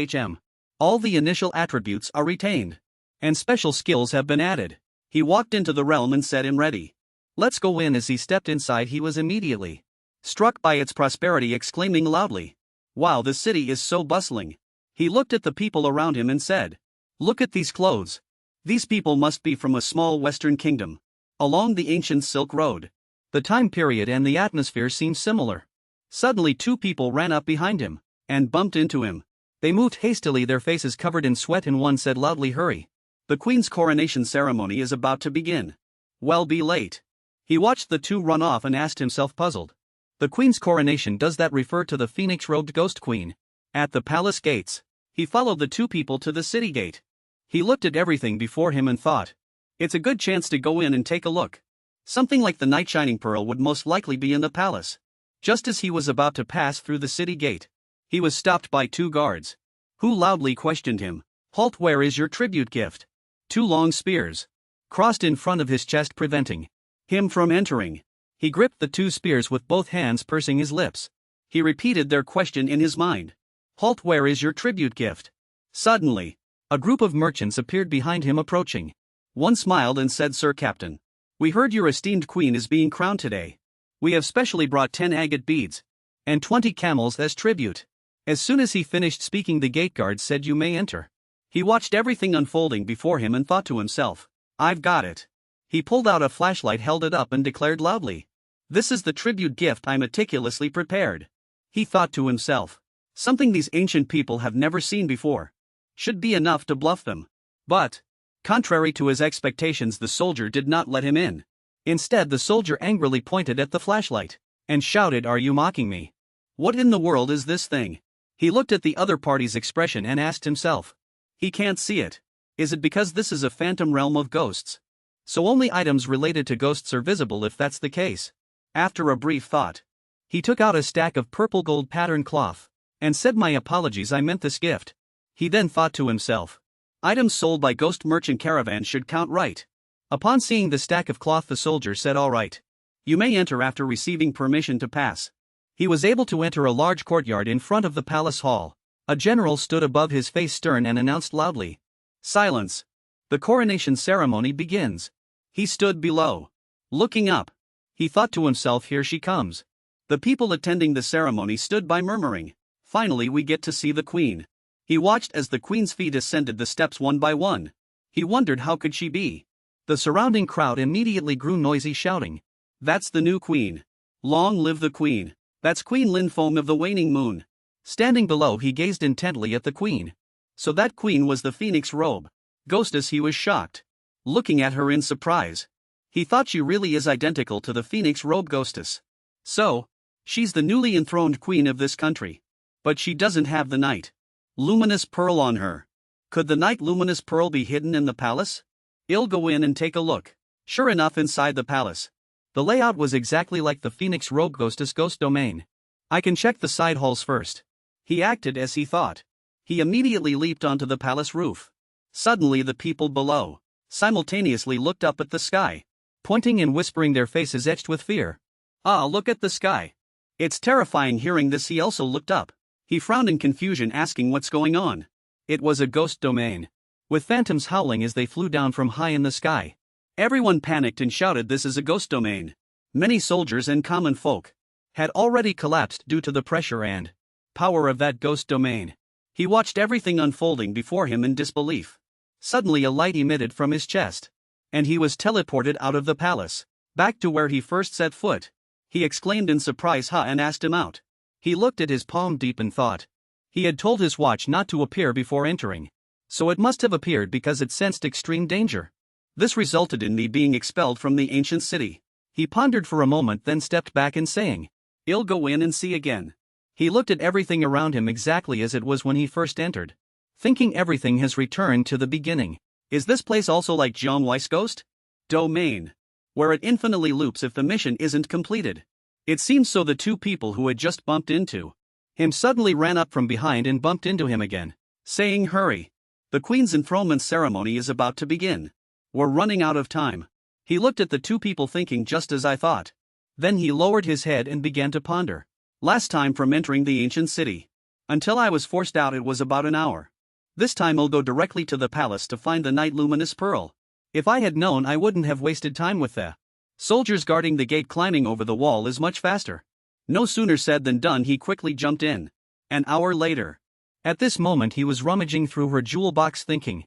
[SPEAKER 1] all the initial attributes are retained. And special skills have been added. He walked into the realm and said ready. Let's go in. As he stepped inside he was immediately struck by its prosperity, exclaiming loudly, "Wow, the city is so bustling." He looked at the people around him and said, "Look at these clothes. These people must be from a small western kingdom. Along the ancient Silk Road. The time period and the atmosphere seem similar." Suddenly 2 people ran up behind him and bumped into him. They moved hastily, their faces covered in sweat, and one said loudly, "Hurry. The Queen's coronation ceremony is about to begin. We'll be late." He watched the 2 run off and asked himself, puzzled. The Queen's coronation, does that refer to the phoenix-robed Ghost Queen? At the palace gates, he followed the 2 people to the city gate. He looked at everything before him and thought, it's a good chance to go in and take a look. Something like the Night Shining Pearl would most likely be in the palace. Just as he was about to pass through the city gate, he was stopped by 2 guards, who loudly questioned him. "Halt, where is your tribute gift?" 2 long spears crossed in front of his chest, preventing him from entering. He gripped the 2 spears with both hands, pursing his lips. He repeated their question in his mind. "Halt, where is your tribute gift?" Suddenly, a group of merchants appeared behind him, approaching. One smiled and said, "Sir Captain, we heard your esteemed queen is being crowned today. We have specially brought 10 agate beads and 20 camels as tribute." As soon as he finished speaking, the gate guard said, "You may enter." He watched everything unfolding before him and thought to himself, "I've got it." He pulled out a flashlight, held it up, and declared loudly, "This is the tribute gift I meticulously prepared." He thought to himself, something these ancient people have never seen before. Should be enough to bluff them. But, contrary to his expectations, the soldier did not let him in. Instead, the soldier angrily pointed at the flashlight and shouted, "Are you mocking me? What in the world is this thing?" He looked at the other party's expression and asked himself, he can't see it. Is it because this is a phantom realm of ghosts? So only items related to ghosts are visible? If that's the case. After a brief thought, he took out a stack of purple gold pattern cloth and said, "My apologies, I meant this gift." He then thought to himself, items sold by ghost merchant caravans should count, right? Upon seeing the stack of cloth, the soldier said, "All right. You may enter." After receiving permission to pass, he was able to enter a large courtyard in front of the palace hall. A general stood above, his face stern, and announced loudly, "Silence. The coronation ceremony begins." He stood below, looking up. He thought to himself, "Here she comes." The people attending the ceremony stood by, murmuring, "Finally we get to see the queen." He watched as the queen's feet ascended the steps one by one. He wondered, how could she be? The surrounding crowd immediately grew noisy, shouting, "That's the new queen. Long live the queen. That's Queen Linfoam of the Waning Moon." Standing below, he gazed intently at the queen. So that queen was the phoenix robe ghostess. He was shocked, looking at her in surprise. He thought she really is identical to the phoenix robe ghostess. So, she's the newly enthroned queen of this country. But she doesn't have the night luminous pearl on her. Could the night luminous pearl be hidden in the palace? I'll go in and take a look. Sure enough, inside the palace, the layout was exactly like the phoenix robe ghostess ghost domain. I can check the side halls first. He acted as he thought. He immediately leaped onto the palace roof. Suddenly the people below simultaneously looked up at the sky, pointing and whispering, their faces etched with fear. "Ah, look at the sky. It's terrifying." Hearing this, he also looked up. He frowned in confusion, asking what's going on. It was a ghost domain, with phantoms howling as they flew down from high in the sky. Everyone panicked and shouted, "This is a ghost domain." Many soldiers and common folk had already collapsed due to the pressure and power of that ghost domain. He watched everything unfolding before him in disbelief. Suddenly a light emitted from his chest, and he was teleported out of the palace, back to where he first set foot. He exclaimed in surprise, "Ha!" and asked him out. He looked at his palm deep in thought. He had told his watch not to appear before entering, so it must have appeared because it sensed extreme danger. This resulted in me being expelled from the ancient city. He pondered for a moment, then stepped back and saying, "I'll go in and see again." He looked at everything around him exactly as it was when he first entered, thinking everything has returned to the beginning. Is this place also like John Weiss Ghost Domain, where it infinitely loops if the mission isn't completed? It seems so. The 2 people who had just bumped into Him suddenly ran up from behind and bumped into him again, saying, "Hurry. The queen's enthronement ceremony is about to begin. We're running out of time." He looked at the two people thinking just as I thought. Then he lowered his head and began to ponder. Last time from entering the ancient city. Until I was forced out it was about an hour. This time I'll go directly to the palace to find the Night Luminous Pearl. If I had known I wouldn't have wasted time with the soldiers guarding the gate. Climbing over the wall is much faster. No sooner said than done, he quickly jumped in. An hour later. At this moment he was rummaging through her jewel box thinking,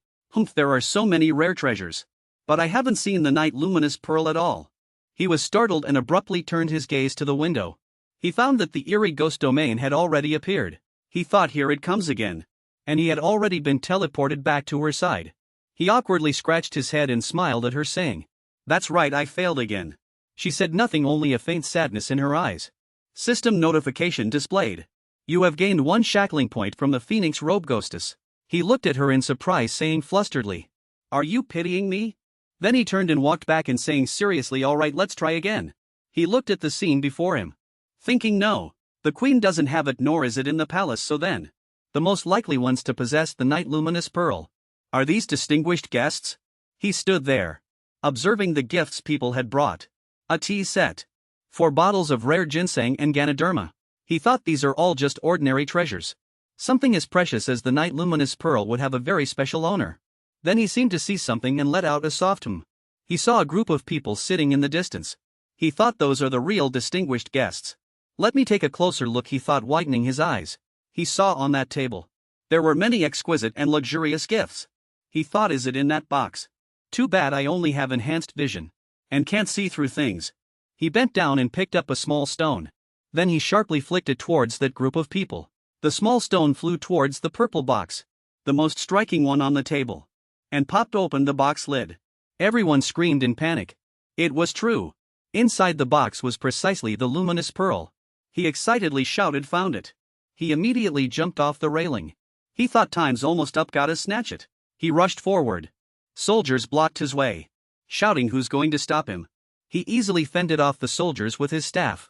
[SPEAKER 1] there are so many rare treasures. But I haven't seen the Night Luminous Pearl at all. He was startled and abruptly turned his gaze to the window. He found that the eerie ghost domain had already appeared. He thought, here it comes again. And he had already been teleported back to her side. He awkwardly scratched his head and smiled at her, saying, "That's right, I failed again." She said nothing, only a faint sadness in her eyes. System notification displayed. "You have gained 1 shackling point from the Phoenix Robe Ghostess." He looked at her in surprise, saying flusteredly, "Are you pitying me?" Then he turned and walked back and saying seriously, "All right, let's try again." He looked at the scene before him, thinking, no, the queen doesn't have it, nor is it in the palace, so then the most likely ones to possess the Night Luminous Pearl are these distinguished guests. He stood there, observing the gifts people had brought. A tea set, 4 bottles of rare ginseng and ganoderma. He thought these are all just ordinary treasures. Something as precious as the Night Luminous Pearl would have a very special owner. Then he seemed to see something and let out a soft hum. He saw a group of people sitting in the distance. He thought, those are the real distinguished guests. Let me take a closer look, he thought, widening his eyes. He saw on that table there were many exquisite and luxurious gifts. He thought, is it in that box? Too bad I only have enhanced vision and can't see through things. He bent down and picked up a small stone. Then he sharply flicked it towards that group of people. The small stone flew towards the purple box, the most striking one on the table, and popped open the box lid. Everyone screamed in panic. It was true. Inside the box was precisely the luminous pearl. He excitedly shouted, "Found it!" He immediately jumped off the railing. He thought, time's almost up, gotta snatch it. He rushed forward. Soldiers blocked his way, shouting, "Who's going to stop him?" He easily fended off the soldiers with his staff.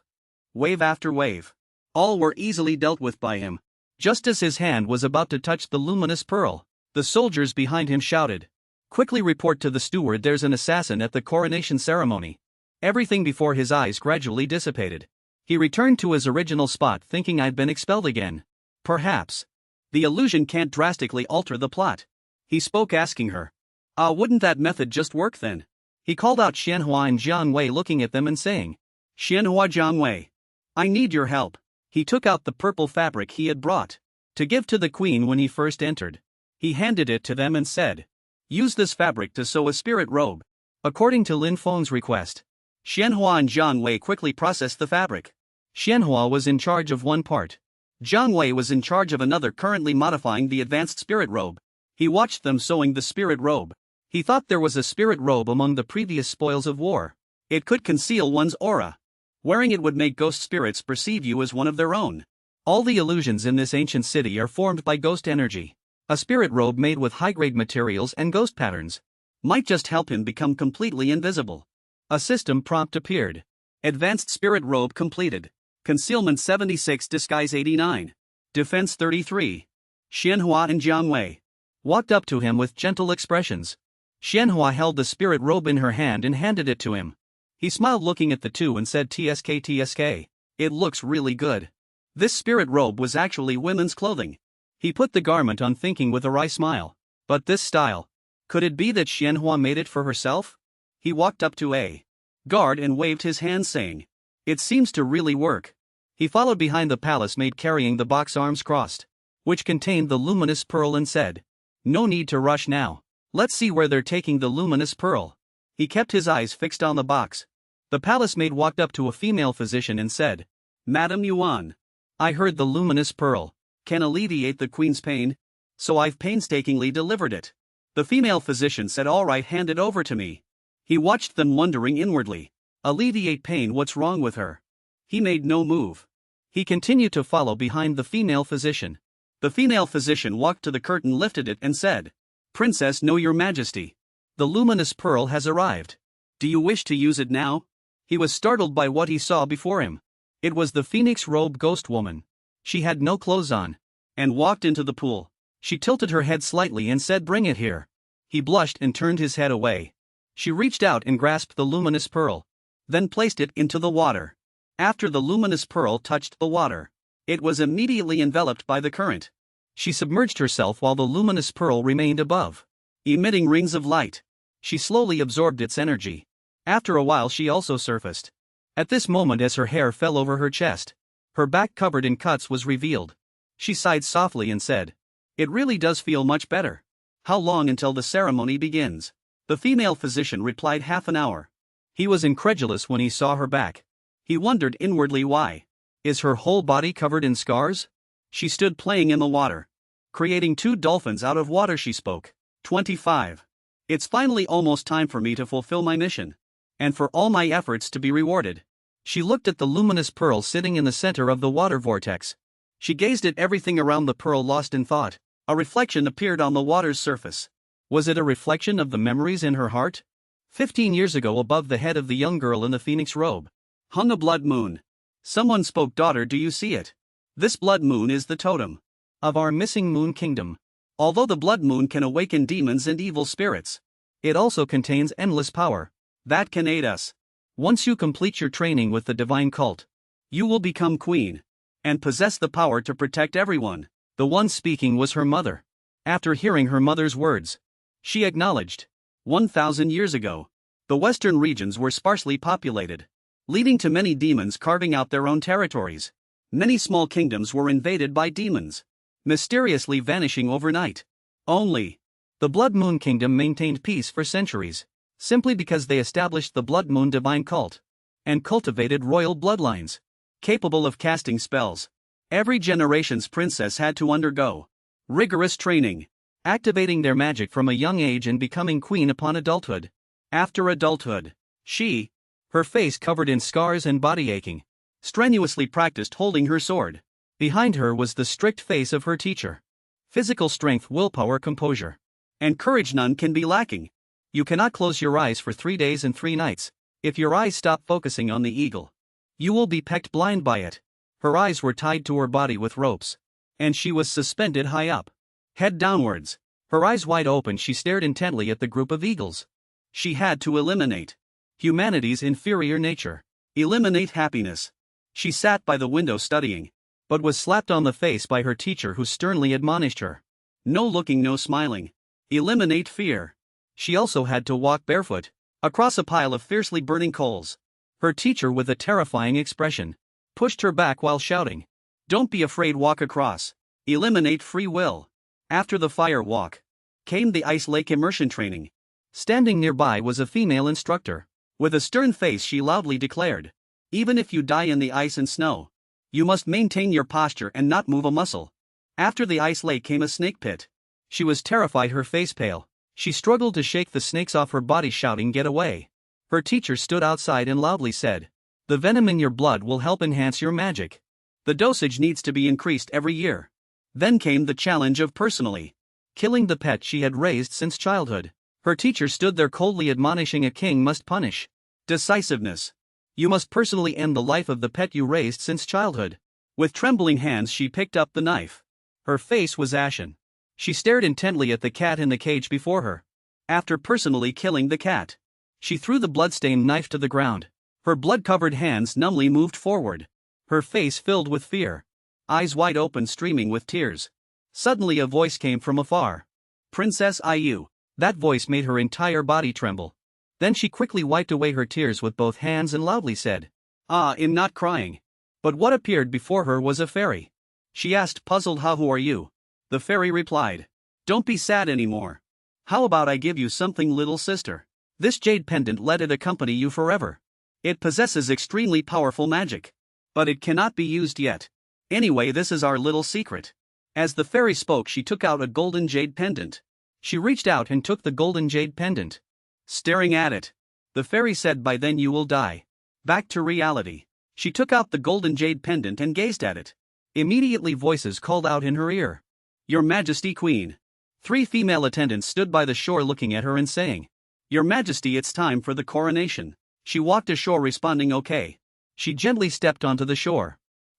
[SPEAKER 1] Wave after wave. All were easily dealt with by him. Just as his hand was about to touch the luminous pearl, the soldiers behind him shouted, "Quickly report to the steward, there's an assassin at the coronation ceremony." Everything before his eyes gradually dissipated. He returned to his original spot, thinking, I'd been expelled again. Perhaps the illusion can't drastically alter the plot. He spoke, asking her, wouldn't that method just work then? He called out Xianhua and Jiang Wei, looking at them and saying, "Xianhua, Jiang Wei, I need your help." He took out the purple fabric he had brought to give to the queen when he first entered. He handed it to them and said, "Use this fabric to sew a spirit robe, according to Lin Feng's request." Xianhua and Jiang Wei quickly processed the fabric. Xianhua was in charge of one part. Jiang Wei was in charge of another, currently modifying the advanced spirit robe. He watched them sewing the spirit robe. He thought there was a spirit robe among the previous spoils of war. It could conceal one's aura. Wearing it would make ghost spirits perceive you as one of their own. All the illusions in this ancient city are formed by ghost energy. A spirit robe made with high-grade materials and ghost patterns might just help him become completely invisible. A system prompt appeared. Advanced spirit robe completed. Concealment 76, disguise 89. Defense 33. Xianhua and Jiang Wei walked up to him with gentle expressions. Xianhua held the spirit robe in her hand and handed it to him. He smiled, looking at the two, and said, "TSK, TSK. It looks really good." This spirit robe was actually women's clothing. He put the garment on, thinking with a wry smile, but this style, could it be that Xianhua made it for herself? He walked up to a guard and waved his hand, saying, "It seems to really work." He followed behind the palace maid carrying the box, arms crossed, which contained the luminous pearl, and said, "No need to rush now. Let's see where they're taking the luminous pearl." He kept his eyes fixed on the box. The palace maid walked up to a female physician and said, "Madam Yuan, I heard the luminous pearl can alleviate the queen's pain, so I've painstakingly delivered it." The female physician said, "All right, hand it over to me." He watched them, wondering inwardly, alleviate pain, what's wrong with her? He made no move. He continued to follow behind the female physician. The female physician walked to the curtain, lifted it, and said, "Princess, no, your majesty. The luminous pearl has arrived. Do you wish to use it now?" He was startled by what he saw before him. It was the Phoenix Robe ghost woman. She had no clothes on. And walked into the pool. She tilted her head slightly and said, "Bring it here." He blushed and turned his head away. She reached out and grasped the luminous pearl. Then placed it into the water. After the luminous pearl touched the water, it was immediately enveloped by the current. She submerged herself while the luminous pearl remained above, emitting rings of light. She slowly absorbed its energy. After a while she also surfaced. At this moment, as her hair fell over her chest, her back covered in cuts was revealed. She sighed softly and said, "It really does feel much better. How long until the ceremony begins?" The female physician replied, "Half an hour." He was incredulous when he saw her back. He wondered inwardly why. Is her whole body covered in scars? She stood playing in the water. "Creating 2 dolphins out of water," she spoke. 25. "It's finally almost time for me to fulfill my mission. And for all my efforts to be rewarded." She looked at the luminous pearl sitting in the center of the water vortex. She gazed at everything around the pearl, lost in thought. A reflection appeared on the water's surface. Was it a reflection of the memories in her heart? 15 years ago, above the head of the young girl in the phoenix robe, hung a blood moon. Someone spoke, "Daughter, do you see it? This blood moon is the totem of our missing moon kingdom. Although the blood moon can awaken demons and evil spirits, it also contains endless power that can aid us. Once you complete your training with the divine cult, you will become queen and possess the power to protect everyone." The one speaking was her mother. After hearing her mother's words, she acknowledged. 1,000 years ago, the western regions were sparsely populated, leading to many demons carving out their own territories. Many small kingdoms were invaded by demons, mysteriously vanishing overnight. Only the Blood Moon Kingdom maintained peace for centuries, simply because they established the Blood Moon divine cult and cultivated royal bloodlines capable of casting spells. Every generation's princess had to undergo rigorous training, activating their magic from a young age and becoming queen upon adulthood. After adulthood, she, her face covered in scars and body aching, strenuously practiced holding her sword. Behind her was the strict face of her teacher. Physical strength, willpower, composure, and courage none can be lacking. You cannot close your eyes for 3 days and 3 nights. If your eyes stop focusing on the eagle, you will be pecked blind by it. Her eyes were tied to her body with ropes, and she was suspended high up, head downwards. Her eyes wide open, she stared intently at the group of eagles. She had to eliminate humanity's inferior nature, eliminate happiness. She sat by the window studying, but was slapped on the face by her teacher, who sternly admonished her. No looking, no smiling. Eliminate fear. She also had to walk barefoot across a pile of fiercely burning coals. Her teacher, with a terrifying expression, pushed her back while shouting, "Don't be afraid, walk across. Eliminate free will." After the fire walk came the ice lake immersion training. Standing nearby was a female instructor. With a stern face, she loudly declared, "Even if you die in the ice and snow, you must maintain your posture and not move a muscle." After the ice lake came a snake pit. She was terrified, her face pale. She struggled to shake the snakes off her body, shouting, "Get away." Her teacher stood outside and loudly said, "The venom in your blood will help enhance your magic. The dosage needs to be increased every year." Then came the challenge of personally killing the pet she had raised since childhood. Her teacher stood there coldly admonishing, "A king must punish decisiveness. You must personally end the life of the pet you raised since childhood." With trembling hands she picked up the knife. Her face was ashen. She stared intently at the cat in the cage before her. After personally killing the cat, she threw the bloodstained knife to the ground. Her blood-covered hands numbly moved forward, her face filled with fear, eyes wide open, streaming with tears. Suddenly a voice came from afar. "Princess Iu." That voice made her entire body tremble. Then she quickly wiped away her tears with both hands and loudly said, "I'm not crying." But what appeared before her was a fairy. She asked, puzzled, "Who are you?" The fairy replied, "Don't be sad anymore. How about I give you something, little sister? This jade pendant, let it accompany you forever. It possesses extremely powerful magic, but it cannot be used yet. Anyway, this is our little secret." As the fairy spoke, she took out a golden jade pendant. She reached out and took the golden jade pendant. Staring at it, the fairy said, "By then you will die." Back to reality. She took out the golden jade pendant and gazed at it. Immediately voices called out in her ear, "Your Majesty, Queen." 3 female attendants stood by the shore looking at her and saying, "Your Majesty, it's time for the coronation." She walked ashore responding, "Okay." She gently stepped onto the shore.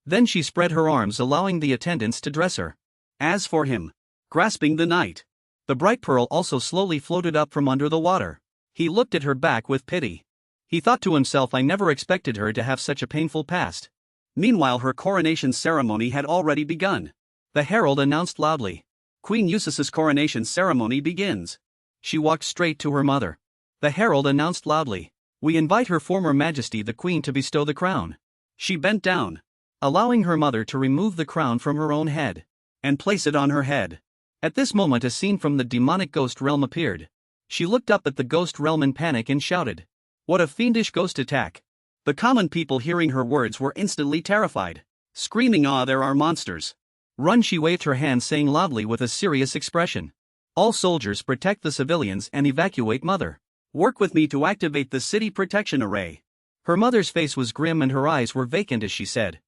[SPEAKER 1] Then she spread her arms, allowing the attendants to dress her. As for him, grasping the knight, the bright pearl also slowly floated up from under the water. He looked at her back with pity. He thought to himself, I never expected her to have such a painful past. Meanwhile, her coronation ceremony had already begun. The herald announced loudly, Queen Eustace's coronation ceremony begins. She walked straight to her mother. The herald announced loudly, we invite Her Former Majesty the Queen to bestow the crown. She bent down, allowing her mother to remove the crown from her own head and place it on her head. At this moment a scene from the demonic ghost realm appeared. She looked up at the ghost realm in panic and shouted, what a fiendish ghost attack! The common people hearing her words were instantly terrified, screaming, ah, there are monsters! Run! She waved her hand, saying loudly with a serious expression, all soldiers protect the civilians and evacuate mother. Work with me to activate the city protection array. Her mother's face was grim and her eyes were vacant as she said,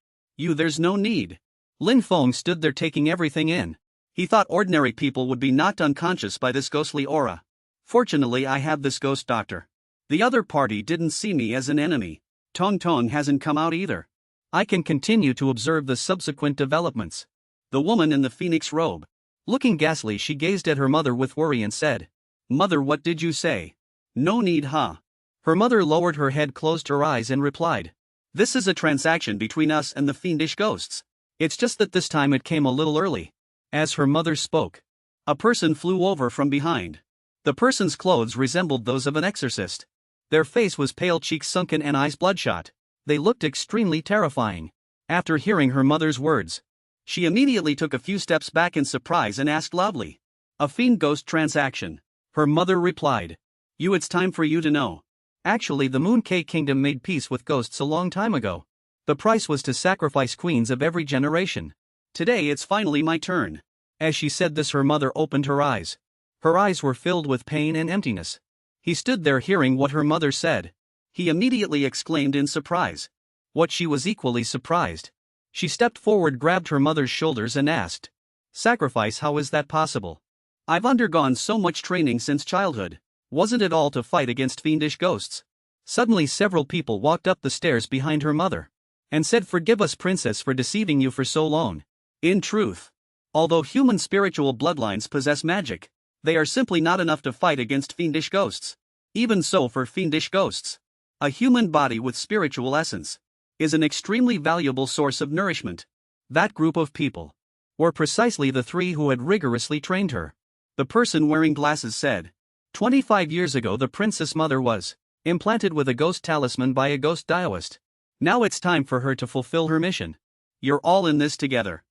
[SPEAKER 1] there's no need. Lin Feng stood there taking everything in. He thought ordinary people would be knocked unconscious by this ghostly aura. Fortunately, I have this ghost doctor. The other party didn't see me as an enemy. Tong Tong hasn't come out either. I can continue to observe the subsequent developments. The woman in the phoenix robe, looking ghastly, she gazed at her mother with worry and said, Mother, what did you say? No need, huh? Her mother lowered her head, closed her eyes and replied, this is a transaction between us and the fiendish ghosts. It's just that this time it came a little early. As her mother spoke, a person flew over from behind. The person's clothes resembled those of an exorcist. Their face was pale, cheeks sunken and eyes bloodshot. They looked extremely terrifying. After hearing her mother's words, she immediately took a few steps back in surprise and asked loudly, a fiend ghost transaction? Her mother replied, it's time for you to know. Actually, the Moon K Kingdom made peace with ghosts a long time ago. The price was to sacrifice queens of every generation. Today it's finally my turn. As she said this, her mother opened her eyes. Her eyes were filled with pain and emptiness. He stood there hearing what her mother said. He immediately exclaimed in surprise. What? She was equally surprised. She stepped forward, grabbed her mother's shoulders and asked, sacrifice? How is that possible? I've undergone so much training since childhood. Wasn't it all to fight against fiendish ghosts? Suddenly several people walked up the stairs behind her mother and said, forgive us, princess, for deceiving you for so long. In truth, although human spiritual bloodlines possess magic, they are simply not enough to fight against fiendish ghosts. Even so, for fiendish ghosts, a human body with spiritual essence is an extremely valuable source of nourishment. That group of people were precisely the three who had rigorously trained her. The person wearing glasses said, 25 years ago the princess mother was implanted with a ghost talisman by a ghost Taoist. Now it's time for her to fulfill her mission. You're all in this together.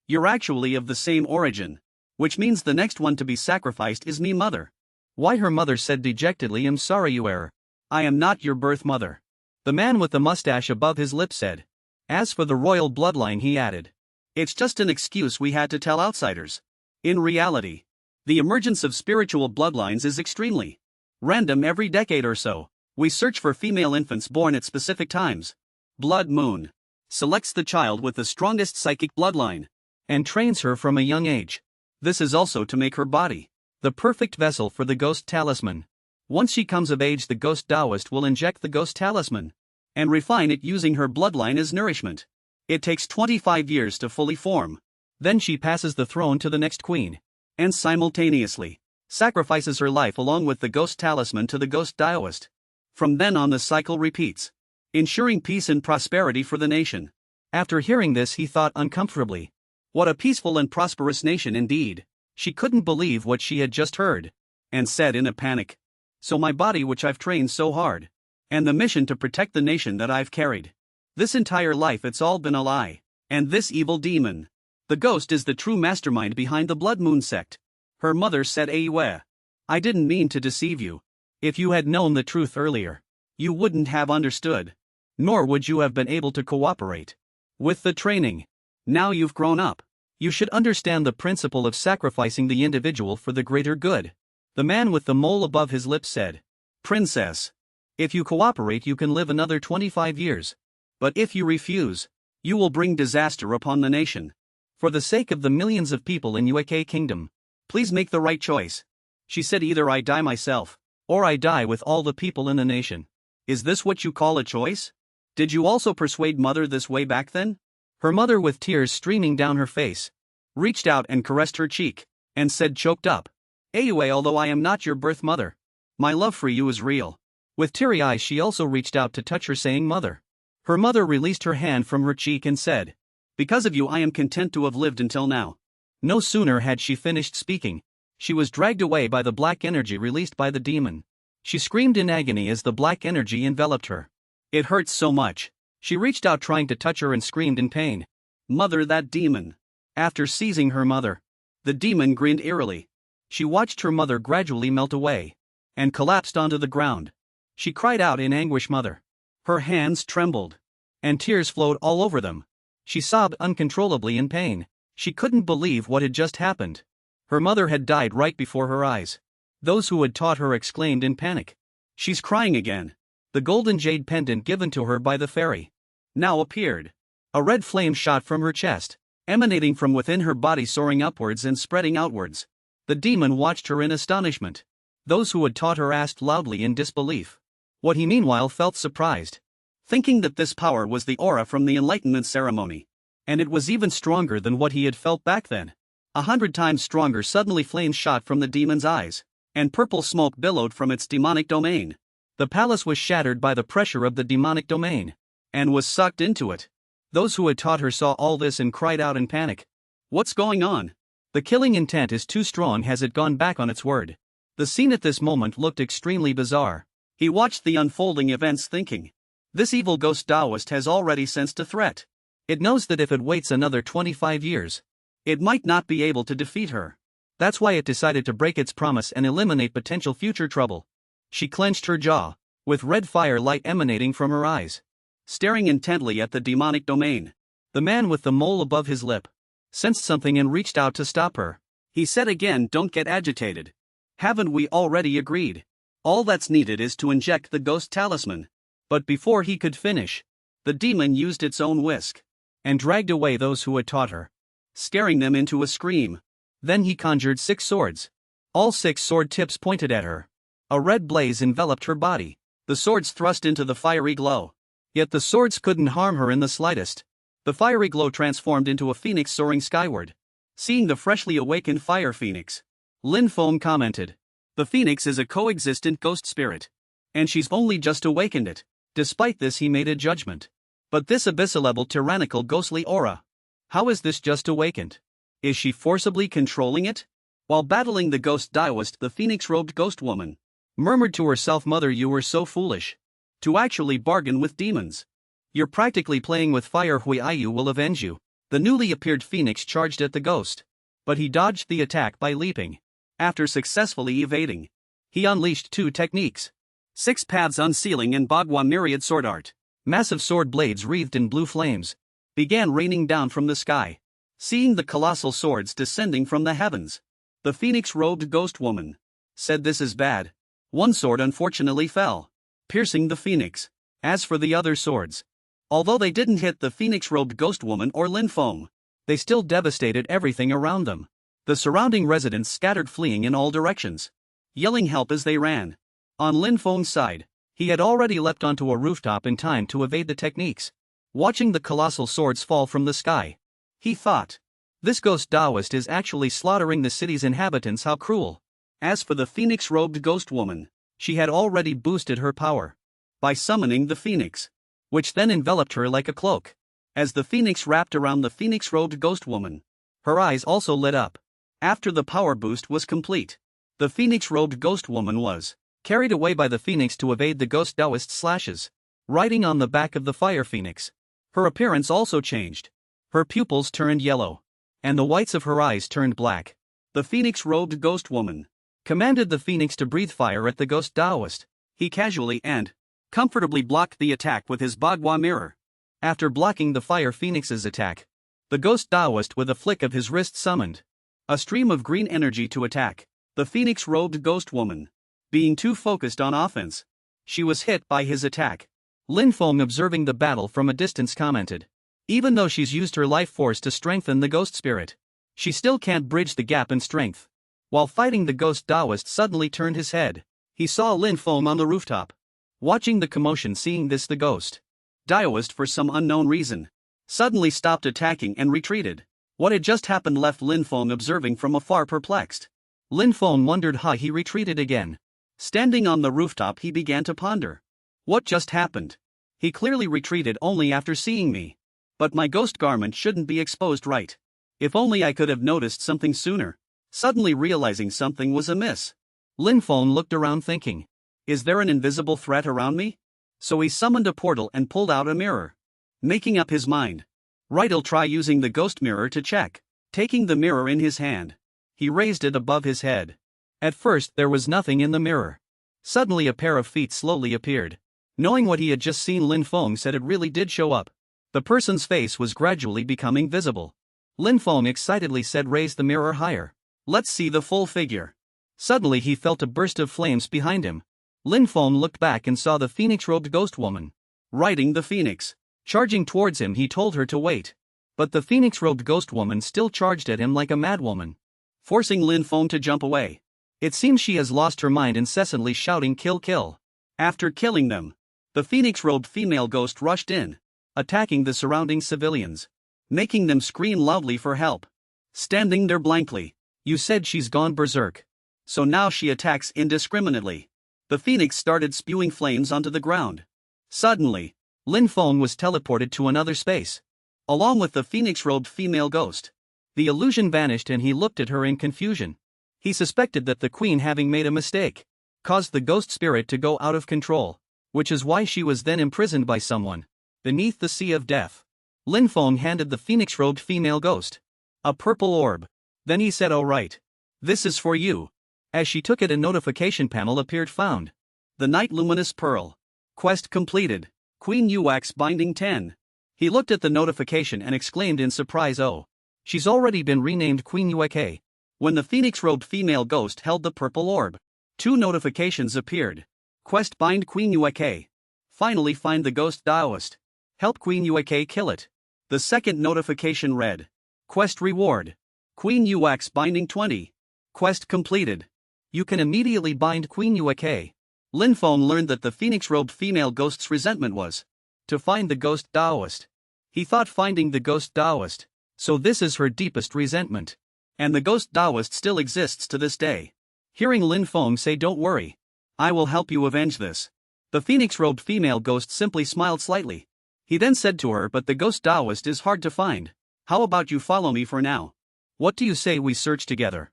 [SPEAKER 1] You're actually of the same origin, which means the next one to be sacrificed is me, mother. Why? Her mother said dejectedly, I'm sorry, you err. I am not your birth mother. The man with the mustache above his lips said. As for the royal bloodline, he added, it's just an excuse we had to tell outsiders. In reality, the emergence of spiritual bloodlines is extremely random. Every decade or so, we search for female infants born at specific times. Blood Moon selects the child with the strongest psychic bloodline and trains her from a young age. This is also to make her body the perfect vessel for the ghost talisman. Once she comes of age, the ghost Taoist will inject the ghost talisman and refine it using her bloodline as nourishment. It takes 25 years to fully form. Then she passes the throne to the next queen and simultaneously sacrifices her life along with the ghost talisman to the ghost Taoist. From then on the cycle repeats, ensuring peace and prosperity for the nation. After hearing this, he thought uncomfortably, what a peaceful and prosperous nation indeed. She couldn't believe what she had just heard, and said in a panic, so my body, which I've trained so hard, and the mission to protect the nation that I've carried, this entire life, it's all been a lie. And this evil demon, the ghost, is the true mastermind behind the Blood Moon sect. Her mother said, Ayue, I didn't mean to deceive you. If you had known the truth earlier, you wouldn't have understood, nor would you have been able to cooperate with the training. Now you've grown up. You should understand the principle of sacrificing the individual for the greater good. The man with the mole above his lips said, Princess, if you cooperate, you can live another 25 years. But if you refuse, you will bring disaster upon the nation. For the sake of the millions of people in UAK Kingdom, please make the right choice. She said, either I die myself, or I die with all the people in the nation. Is this what you call a choice? Did you also persuade mother this way back then? Her mother, with tears streaming down her face, reached out and caressed her cheek, and said, choked up, "Ayue, although I am not your birth mother, my love for you is real." With teary eyes she also reached out to touch her, saying, "Mother." Her mother released her hand from her cheek and said, "Because of you I am content to have lived until now." No sooner had she finished speaking, she was dragged away by the black energy released by the demon. She screamed in agony as the black energy enveloped her. It hurt so much. She reached out trying to touch her and screamed in pain. "Mother, that demon." After seizing her mother, the demon grinned eerily. She watched her mother gradually melt away and collapsed onto the ground. She cried out in anguish, "Mother." Her hands trembled, and tears flowed all over them. She sobbed uncontrollably in pain. She couldn't believe what had just happened. Her mother had died right before her eyes. Those who had taught her exclaimed in panic, "She's crying again." The golden jade pendant given to her by the fairy now appeared. A red flame shot from her chest, emanating from within her body, soaring upwards and spreading outwards. The demon watched her in astonishment. Those who had taught her asked loudly in disbelief. What he meanwhile felt surprised, thinking that this power was the aura from the enlightenment ceremony. And it was even stronger than what he had felt back then. 100 times stronger. Suddenly flames shot from the demon's eyes, and purple smoke billowed from its demonic domain. The palace was shattered by the pressure of the demonic domain, and was sucked into it. Those who had taught her saw all this and cried out in panic, "What's going on? The killing intent is too strong. Has it gone back on its word?" The scene at this moment looked extremely bizarre. He watched the unfolding events thinking, this evil ghost Taoist has already sensed a threat. It knows that if it waits another 25 years, it might not be able to defeat her. That's why it decided to break its promise and eliminate potential future trouble. She clenched her jaw, with red fire light emanating from her eyes, staring intently at the demonic domain. The man with the mole above his lip sensed something and reached out to stop her. He said again, "Don't get agitated. Haven't we already agreed? All that's needed is to inject the ghost talisman." But before he could finish, the demon used its own whisk and dragged away those who had taught her, scaring them into a scream. Then he conjured 6 swords. All 6 sword tips pointed at her. A red blaze enveloped her body. The swords thrust into the fiery glow. Yet the swords couldn't harm her in the slightest. The fiery glow transformed into a phoenix soaring skyward. Seeing the freshly awakened fire phoenix, Lin Feng commented, "The phoenix is a coexistent ghost spirit, and she's only just awakened it." Despite this, he made a judgment. But this abyssal-level tyrannical ghostly aura, how is this just awakened? Is she forcibly controlling it? While battling the ghost Taoist, the phoenix-robed ghost woman murmured to herself, "Mother, you were so foolish to actually bargain with demons. You're practically playing with fire. Huiyu will avenge you." The newly appeared phoenix charged at the ghost, but he dodged the attack by leaping. After successfully evading, he unleashed 2 techniques: 6 paths unsealing and Bagua myriad sword art. Massive sword blades wreathed in blue flames began raining down from the sky. Seeing the colossal swords descending from the heavens, the phoenix-robed ghost woman said, "This is bad." One sword unfortunately fell, piercing the phoenix. As for the other swords, although they didn't hit the phoenix-robed ghost woman or Lin Feng, they still devastated everything around them. The surrounding residents scattered, fleeing in all directions, yelling help as they ran. On Lin Feng's side, he had already leapt onto a rooftop in time to evade the techniques. Watching the colossal swords fall from the sky, he thought, this ghost Taoist is actually slaughtering the city's inhabitants. How cruel. As for the phoenix-robed ghost woman, she had already boosted her power by summoning the phoenix, which then enveloped her like a cloak. As the phoenix wrapped around the phoenix-robed ghost woman, her eyes also lit up. After the power boost was complete, the phoenix-robed ghost woman was carried away by the phoenix to evade the ghost Taoist slashes, riding on the back of the fire phoenix. Her appearance also changed. Her pupils turned yellow, and the whites of her eyes turned black. The phoenix-robed ghost woman commanded the phoenix to breathe fire at the ghost Taoist. He casually and comfortably blocked the attack with his Bagua mirror. After blocking the fire phoenix's attack, the ghost Taoist with a flick of his wrist summoned a stream of green energy to attack the phoenix-robed ghost woman. Being too focused on offense, she was hit by his attack. Lin Feng, observing the battle from a distance, commented, "Even though she's used her life force to strengthen the ghost spirit, she still can't bridge the gap in strength." While fighting, the ghost Taoist suddenly turned his head. He saw Lin Feng on the rooftop, watching the commotion. Seeing this, the ghost Taoist, for some unknown reason, suddenly stopped attacking and retreated. What had just happened left Lin Feng observing from afar, perplexed. Lin Feng wondered how he retreated again. Standing on the rooftop, he began to ponder. What just happened? He clearly retreated only after seeing me. But my ghost garment shouldn't be exposed, right? If only I could have noticed something sooner. Suddenly realizing something was amiss, Lin Feng looked around thinking, is there an invisible threat around me? So he summoned a portal and pulled out a mirror. Making up his mind. Right, I'll try using the ghost mirror to check. Taking the mirror in his hand, he raised it above his head. At first there was nothing in the mirror. Suddenly a pair of feet slowly appeared. Knowing what he had just seen, Lin Feng said it really did show up. The person's face was gradually becoming visible. Lin Feng excitedly said, raise the mirror higher. Let's see the full figure. Suddenly he felt a burst of flames behind him. Lin Feng looked back and saw the phoenix-robed ghost woman riding the phoenix. Charging towards him, he told her to wait. But the phoenix-robed ghost woman still charged at him like a madwoman, forcing Lin Feng to jump away. It seems she has lost her mind, incessantly shouting kill kill. After killing them, the phoenix-robed female ghost rushed in, attacking the surrounding civilians, making them scream loudly for help. Standing there blankly, you said she's gone berserk. So now she attacks indiscriminately. The phoenix started spewing flames onto the ground. Suddenly, Lin Feng was teleported to another space, along with the phoenix-robed female ghost. The illusion vanished and he looked at her in confusion. He suspected that the queen, having made a mistake, caused the ghost spirit to go out of control, which is why she was then imprisoned by someone beneath the sea of death. Lin Feng handed the phoenix-robed female ghost a purple orb. Then he said, "Oh right. This is for you." As she took it, a notification panel appeared. Found. The Night Luminous Pearl. Quest completed. Queen Yuax binding 10. He looked at the notification and exclaimed in surprise, oh. She's already been renamed Queen Yuax. When the phoenix-robed female ghost held the purple orb, 2 notifications appeared. Quest bind Queen Yuax. Finally find the ghost Taoist. Help Queen Yuax kill it. The second notification read. Quest reward. Queen Yuax binding 20. Quest completed. You can immediately bind Queen Yuax. Lin Feng learned that the phoenix-robed female ghost's resentment was to find the ghost Taoist. He thought finding the ghost Taoist, so this is her deepest resentment. And the ghost Taoist still exists to this day. Hearing Lin Feng say, don't worry, I will help you avenge this, the phoenix-robed female ghost simply smiled slightly. He then said to her, but the ghost Taoist is hard to find. How about you follow me for now? What do you say we search together?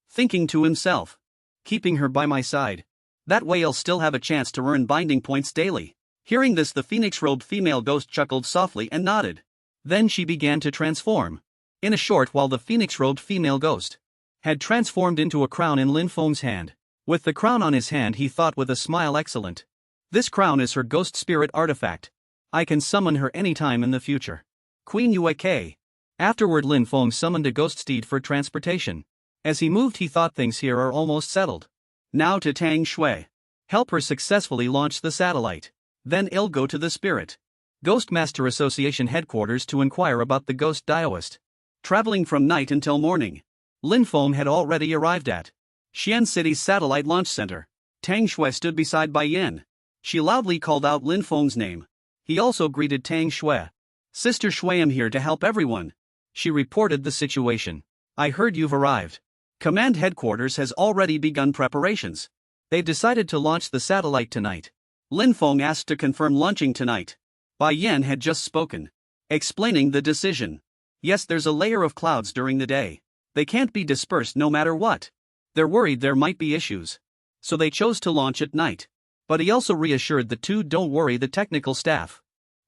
[SPEAKER 1] Thinking to himself, keeping her by my side. That way I'll still have a chance to earn binding points daily. Hearing this, the phoenix-robed female ghost chuckled softly and nodded. Then she began to transform. In a short while, the phoenix-robed female ghost had transformed into a crown in Lin Feng's hand. With the crown on his hand, he thought with a smile, excellent. This crown is her ghost spirit artifact. I can summon her anytime in the future. Queen Yuax. Afterward, Lin Feng summoned a ghost steed for transportation. As he moved, he thought things here are almost settled. Now to Tang Shui. Help her successfully launch the satellite. Then I'll go to the Spirit Ghostmaster Association headquarters to inquire about the ghost Taoist. Traveling from night until morning, Lin Feng had already arrived at Xian City's satellite launch center. Tang Shui stood beside Bai Yan. She loudly called out Lin Feng's name. He also greeted Tang Shui. Sister Shui, I'm here to help everyone. She reported the situation. I heard you've arrived. Command headquarters has already begun preparations. They've decided to launch the satellite tonight. Lin Feng asked to confirm launching tonight. Bai Yan had just spoken, explaining the decision. Yes, there's a layer of clouds during the day. They can't be dispersed no matter what. They're worried there might be issues, so they chose to launch at night. But he also reassured the two, don't worry, the technical staff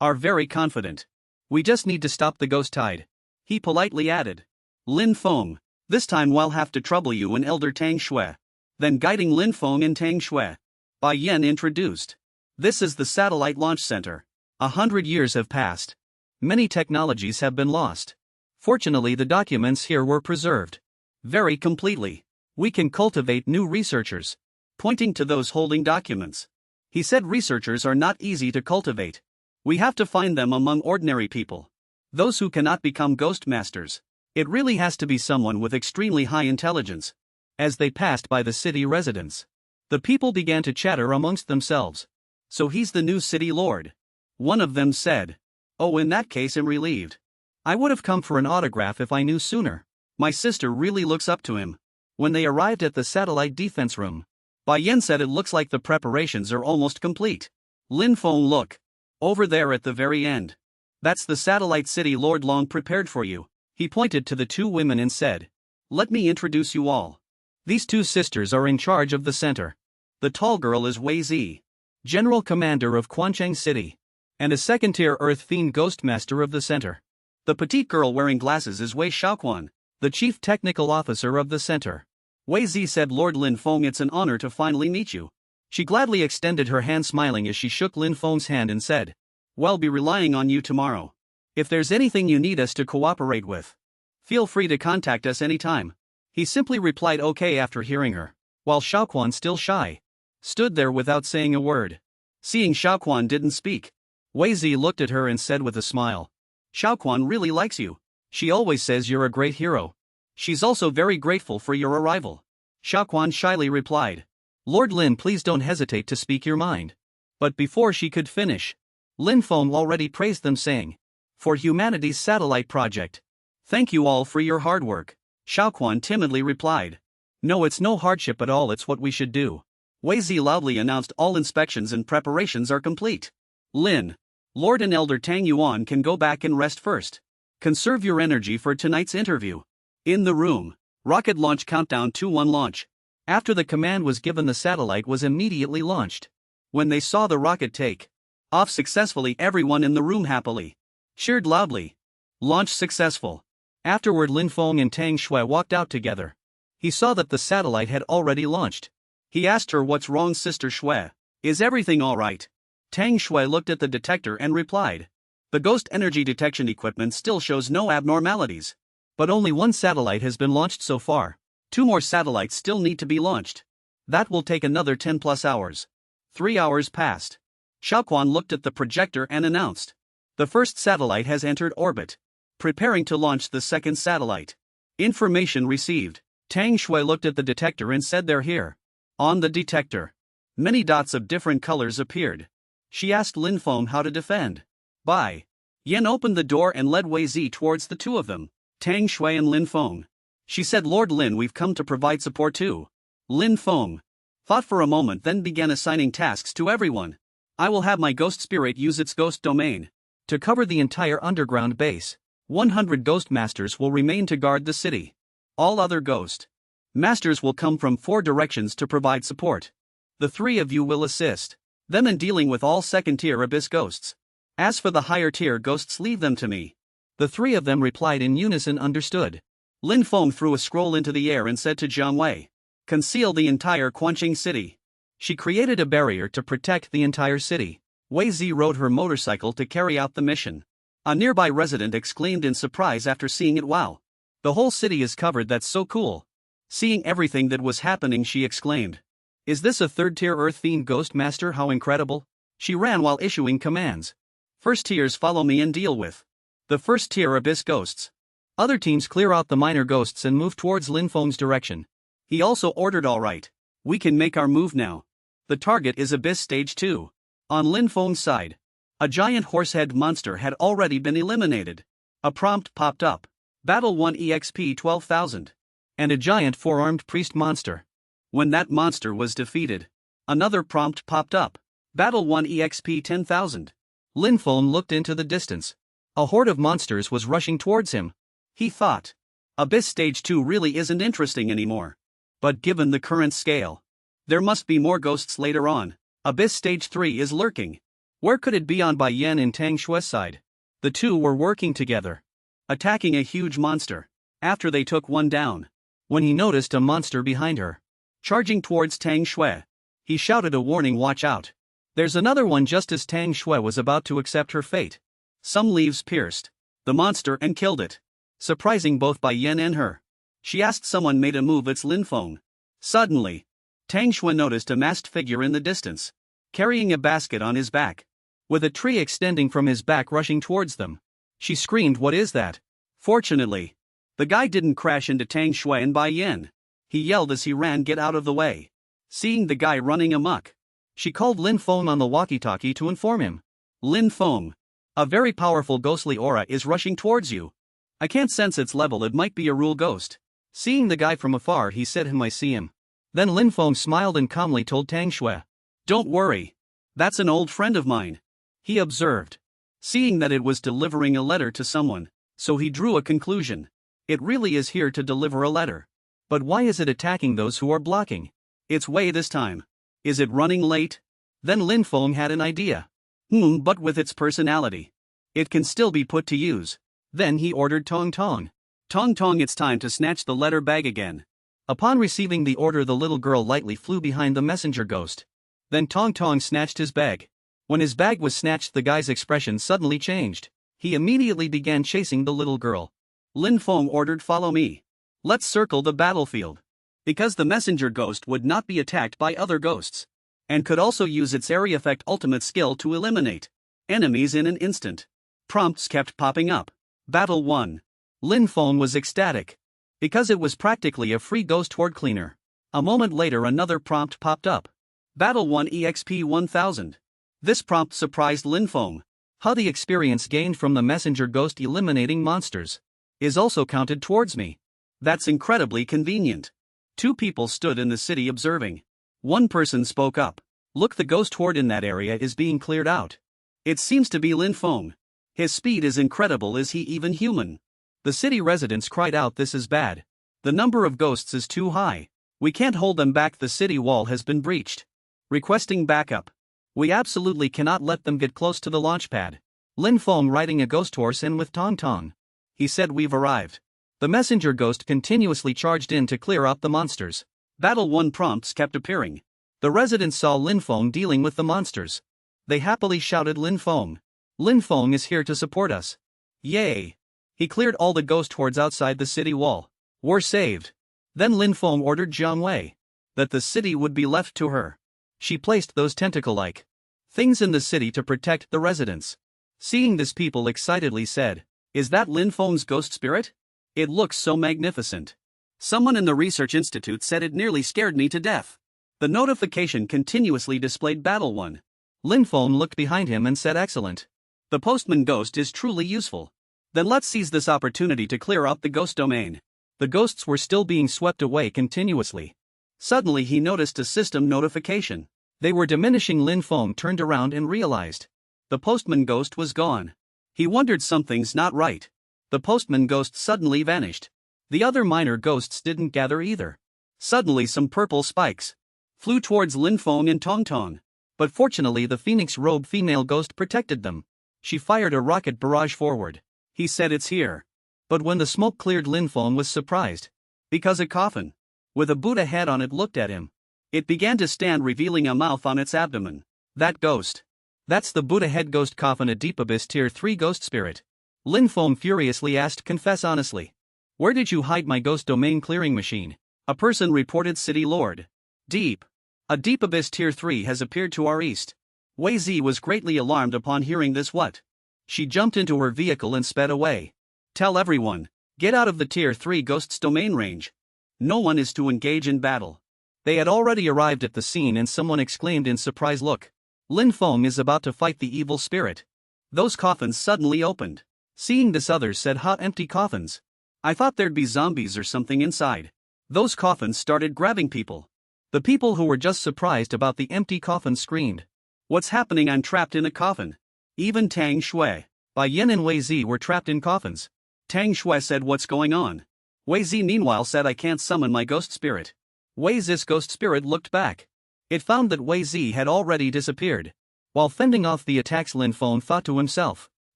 [SPEAKER 1] are very confident. We just need to stop the ghost tide. He politely added. Lin Feng, this time we'll have to trouble you and Elder Tang Shui. Then guiding Lin Feng and Tang Shui, Bai Yan introduced. This is the satellite launch center. 100 years have passed. Many technologies have been lost. Fortunately, the documents here were preserved very completely. We can cultivate new researchers. Pointing to those holding documents, he said, researchers are not easy to cultivate. We have to find them among ordinary people, those who cannot become ghost masters. It really has to be someone with extremely high intelligence. As they passed by the city residence, the people began to chatter amongst themselves. So he's the new city lord. One of them said. Oh, in that case I'm relieved. I would have come for an autograph if I knew sooner. My sister really looks up to him. When they arrived at the satellite defense room, Bai Yan said it looks like the preparations are almost complete. Lin Feng, look. Over there at the very end. That's the satellite city Lord Long prepared for you. He pointed to the two women and said, let me introduce you all. These two sisters are in charge of the center. The tall girl is Wei Zi, General Commander of Quancheng City, and a second-tier Earth Fiend Ghostmaster of the center. The petite girl wearing glasses is Wei Shaoquan, the Chief Technical Officer of the center. Wei Zi said, Lord Lin Feng, it's an honor to finally meet you. She gladly extended her hand, smiling as she shook Lin Feng's hand and said, we'll be relying on you tomorrow. If there's anything you need us to cooperate with, feel free to contact us anytime. He simply replied okay after hearing her, while Shaoquan, still shy, stood there without saying a word. Seeing Shaoquan didn't speak, Wei Zi looked at her and said with a smile, Shaoquan really likes you. She always says you're a great hero. She's also very grateful for your arrival. Shaoquan shyly replied, Lord Lin, please don't hesitate to speak your mind. But before she could finish, Lin Feng already praised them, saying, for humanity's satellite project. Thank you all for your hard work. Shaoquan timidly replied, no, it's no hardship at all, it's what we should do. Wei Zi loudly announced all inspections and preparations are complete. Lin, Lord and Elder Tang Yuan can go back and rest first. Conserve your energy for tonight's interview. In the room, rocket launch countdown 2-1 launch. After the command was given, the satellite was immediately launched. When they saw the rocket take off successfully, everyone in the room happily cheered loudly. Launch successful. Afterward, Lin Feng and Tang Shui walked out together. He saw that the satellite had already launched. He asked her, what's wrong, Sister Shui? Is everything alright? Tang Shui looked at the detector and replied, the ghost energy detection equipment still shows no abnormalities. But only one satellite has been launched so far. 2 more satellites still need to be launched. That will take another 10+ hours. 3 hours passed. Shaoquan looked at the projector and announced, the first satellite has entered orbit. Preparing to launch the second satellite. Information received. Tang Shui looked at the detector and said, they're here. On the detector, many dots of different colors appeared. She asked Lin Feng how to defend. Bai Yan opened the door and led Wei Zi towards the two of them, Tang Shui and Lin Feng. She said, Lord Lin, we've come to provide support too. Lin Feng thought for a moment, then began assigning tasks to everyone. I will have my ghost spirit use its ghost domain to cover the entire underground base. 100 ghost masters will remain to guard the city. All other ghost masters will come from 4 directions to provide support. The 3 of you will assist them in dealing with all second-tier abyss ghosts. As for the higher-tier ghosts, leave them to me. The 3 of them replied in unison, understood. Lin Feng threw a scroll into the air and said to Jiang Wei, conceal the entire Quancheng city. She created a barrier to protect the entire city. Wei Zi rode her motorcycle to carry out the mission. A nearby resident exclaimed in surprise after seeing it, wow. The whole city is covered, that's so cool. Seeing everything that was happening, she exclaimed, is this a 3rd-tier Earth Fiend Ghost Master? How incredible. She ran while issuing commands. First tiers, follow me and deal with the first-tier Abyss Ghosts. Other teams clear out the minor ghosts and move towards Lin Feng's direction. He also ordered, alright. We can make our move now. The target is Abyss Stage 2. On Lin Feng's side, a giant horse-head monster had already been eliminated. A prompt popped up. Battle 1 EXP 12,000. And a giant 4-armed priest monster. When that monster was defeated, another prompt popped up. Battle 1 EXP 10,000. Lin Feng looked into the distance. A horde of monsters was rushing towards him. He thought, Abyss Stage 2 really isn't interesting anymore. But given the current scale, there must be more ghosts later on. Abyss Stage 3 is lurking. Where could it be? On Bai Yan and Tang Shui's side. The two were working together, attacking a huge monster. After they took one down, when he noticed a monster behind her, charging towards Tang Shui, he shouted a warning, watch out. There's another one. Just as Tang Shui was about to accept her fate, some leaves pierced the monster and killed it, surprising both Bai Yan and her. She asked, someone made a move, it's Lin Feng. Suddenly, Tang Shui noticed a masked figure in the distance, carrying a basket on his back, with a tree extending from his back rushing towards them. She screamed, what is that? Fortunately, the guy didn't crash into Tang Shui and Bai Yan. He yelled as he ran, get out of the way. Seeing the guy running amok, she called Lin Feng on the walkie-talkie to inform him. Lin Feng A very powerful ghostly aura is rushing towards you. I can't sense its level, it might be a rule ghost. Seeing the guy from afar, he said I see him. Then Lin Feng smiled and calmly told Tang Shui. Don't worry. That's an old friend of mine. He observed. Seeing that it was delivering a letter to someone, so he drew a conclusion. It really is here to deliver a letter. But why is it attacking those who are blocking? Its way this time. Is it running late? Then Lin Feng had an idea. But with its personality, it can still be put to use. Then he ordered Tong Tong. Tong Tong, it's time to snatch the letter bag again. Upon receiving the order, the little girl lightly flew behind the messenger ghost. Then Tong Tong snatched his bag. When his bag was snatched, the guy's expression suddenly changed. He immediately began chasing the little girl. Lin Feng ordered, follow me. Let's circle the battlefield. Because the messenger ghost would not be attacked by other ghosts, and could also use its area effect ultimate skill to eliminate enemies in an instant. Prompts kept popping up. Battle 1. Lin Feng was ecstatic. Because it was practically a free ghost horde cleaner. A moment later, another prompt popped up. Battle 1 EXP 1000. This prompt surprised Lin Feng. How the experience gained from the messenger ghost eliminating monsters is also counted towards me. That's incredibly convenient. Two people stood in the city observing. One person spoke up. Look, the ghost horde in that area is being cleared out. It seems to be Lin Feng. His speed is incredible. Is he even human? The city residents cried out, this is bad. The number of ghosts is too high. We can't hold them back. The city wall has been breached. Requesting backup. We absolutely cannot let them get close to the launch pad. Lin Feng riding a ghost horse in with Tong Tong. He said, we've arrived. The messenger ghost continuously charged in to clear out the monsters. Battle 1 prompts kept appearing. The residents saw Lin Feng dealing with the monsters. They happily shouted, Lin Feng. Lin Feng is here to support us. Yay! He cleared all the ghost hordes outside the city wall. We're saved. Then Lin Feng ordered Jiang Wei that the city would be left to her. She placed those tentacle-like things in the city to protect the residents. Seeing this, people excitedly said, is that Lin Feng's ghost spirit? It looks so magnificent. Someone in the research institute said it nearly scared me to death. The notification continuously displayed Battle 1. Lin Feng looked behind him and said, excellent. The postman ghost is truly useful. Then let's seize this opportunity to clear out the ghost domain. The ghosts were still being swept away continuously. Suddenly he noticed a system notification. They were diminishing. Lin Feng turned around and realized the postman ghost was gone. He wondered, something's not right. The postman ghost suddenly vanished. The other minor ghosts didn't gather either. Suddenly some purple spikes flew towards Lin Feng and Tong Tong. But fortunately the phoenix-robed female ghost protected them. She fired a rocket barrage forward. He said, it's here. But when the smoke cleared, Lin Feng was surprised. Because a coffin with a Buddha head on it looked at him. It began to stand, revealing a mouth on its abdomen. That ghost. That's the Buddha head ghost coffin, a deep abyss tier 3 ghost spirit. Lin Feng furiously asked, confess honestly. Where did you hide my ghost domain clearing machine? A person reported, City Lord. Deep. A deep abyss tier 3 has appeared to our east. Wei Zi was greatly alarmed upon hearing this. What? She jumped into her vehicle and sped away. Tell everyone, get out of the tier 3 ghost's domain range. No one is to engage in battle. They had already arrived at the scene and someone exclaimed in surprise, look. Lin Feng is about to fight the evil spirit. Those coffins suddenly opened. Seeing this, others said, hot empty coffins. I thought there'd be zombies or something inside. Those coffins started grabbing people. The people who were just surprised about the empty coffin screamed. What's happening? I'm trapped in a coffin. Even Tang Shui, Bai Yin and Wei Zi were trapped in coffins. Tang Shui said, what's going on? Wei Zi meanwhile said, I can't summon my ghost spirit. Wei Zi's ghost spirit looked back. It found that Wei Zi had already disappeared. While fending off the attacks, Lin Feng thought to himself,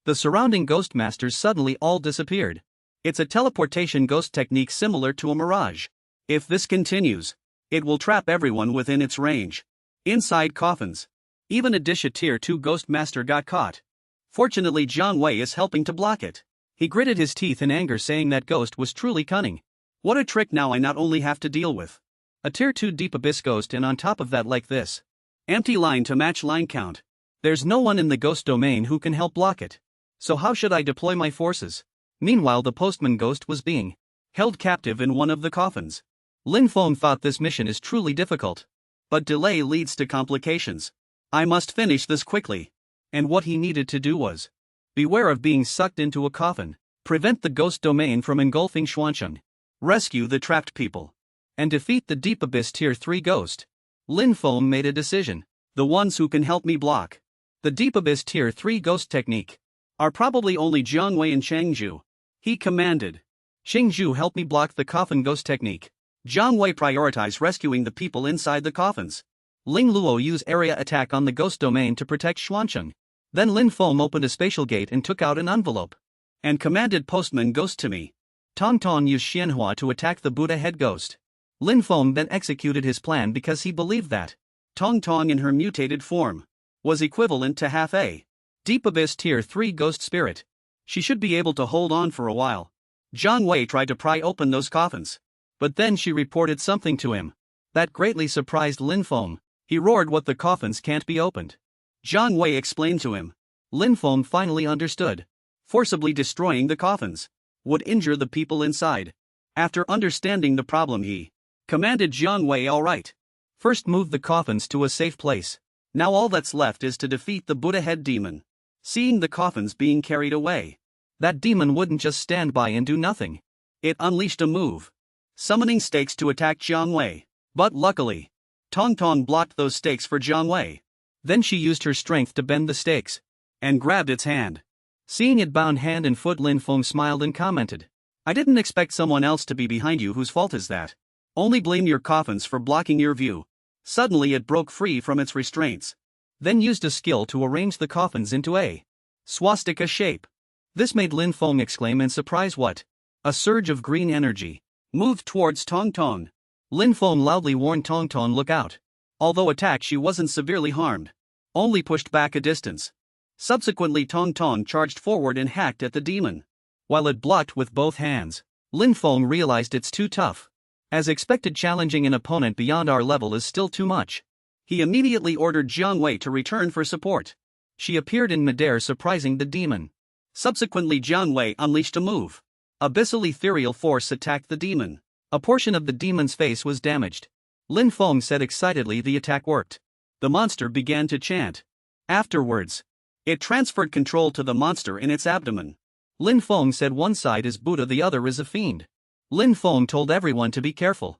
[SPEAKER 1] the surrounding ghost masters suddenly all disappeared. It's a teleportation ghost technique similar to a mirage. If this continues, it will trap everyone within its range. Inside coffins. Even a Disha tier 2 ghost master got caught. Fortunately, Jiang Wei is helping to block it. He gritted his teeth in anger, saying that ghost was truly cunning. What a trick! Now I not only have to deal with a tier 2 deep abyss ghost, and on top of that, like this empty line to match line count. There's no one in the ghost domain who can help block it. So how should I deploy my forces? Meanwhile, the postman ghost was being held captive in one of the coffins. Lin Feng thought this mission is truly difficult. But delay leads to complications. I must finish this quickly. And what he needed to do was Beware of being sucked into a coffin. Prevent the ghost domain from engulfing Xuancheng. Rescue the trapped people. And defeat the Deep Abyss Tier 3 ghost. Lin Feng made a decision. The ones who can help me block the Deep Abyss Tier 3 ghost technique are probably only Jiang Wei and Changzhu. He commanded. Changzhu help me block the coffin ghost technique. Jiang Wei prioritize rescuing the people inside the coffins. Ling Luo use area attack on the ghost domain to protect Xuancheng. Then Lin Feng opened a spatial gate and took out an envelope. And commanded postman ghost to me. Tong Tong used Xianhua to attack the Buddha head ghost. Lin Feng then executed his plan because he believed that Tong Tong in her mutated form was equivalent to half a Deep Abyss Tier 3 ghost spirit. She should be able to hold on for a while. Jiang Wei tried to pry open those coffins. But then she reported something to him that greatly surprised Lin Feng. He roared what the coffins can't be opened. Jiang Wei explained to him. Lin Feng finally understood. Forcibly destroying the coffins would injure the people inside. After understanding the problem, he commanded Jiang Wei, alright. First move the coffins to a safe place. Now all that's left is to defeat the Buddha head demon. Seeing the coffins being carried away, that demon wouldn't just stand by and do nothing. It unleashed a move, summoning stakes to attack Jiang Wei. But luckily, Tong Tong blocked those stakes for Jiang Wei. Then she used her strength to bend the stakes and grabbed its hand. Seeing it bound hand and foot, Lin Feng smiled and commented, I didn't expect someone else to be behind you. Whose fault is that? Only blame your coffins for blocking your view. Suddenly it broke free from its restraints. Then used a skill to arrange the coffins into a swastika shape. This made Lin Feng exclaim in surprise. What? A surge of green energy moved towards Tong Tong. Lin Feng loudly warned Tong Tong, look out. Although attacked, she wasn't severely harmed, only pushed back a distance. Subsequently, Tong Tong charged forward and hacked at the demon. While it blocked with both hands, Lin Feng realized it's too tough. As expected, challenging an opponent beyond our level is still too much. He immediately ordered Jiang Wei to return for support. She appeared in midair, surprising the demon. Subsequently, Jiang Wei unleashed a move. Abyssal ethereal force attacked the demon. A portion of the demon's face was damaged. Lin Feng said excitedly the attack worked. The monster began to chant. Afterwards, it transferred control to the monster in its abdomen. Lin Feng said one side is Buddha, the other is a fiend. Lin Feng told everyone to be careful,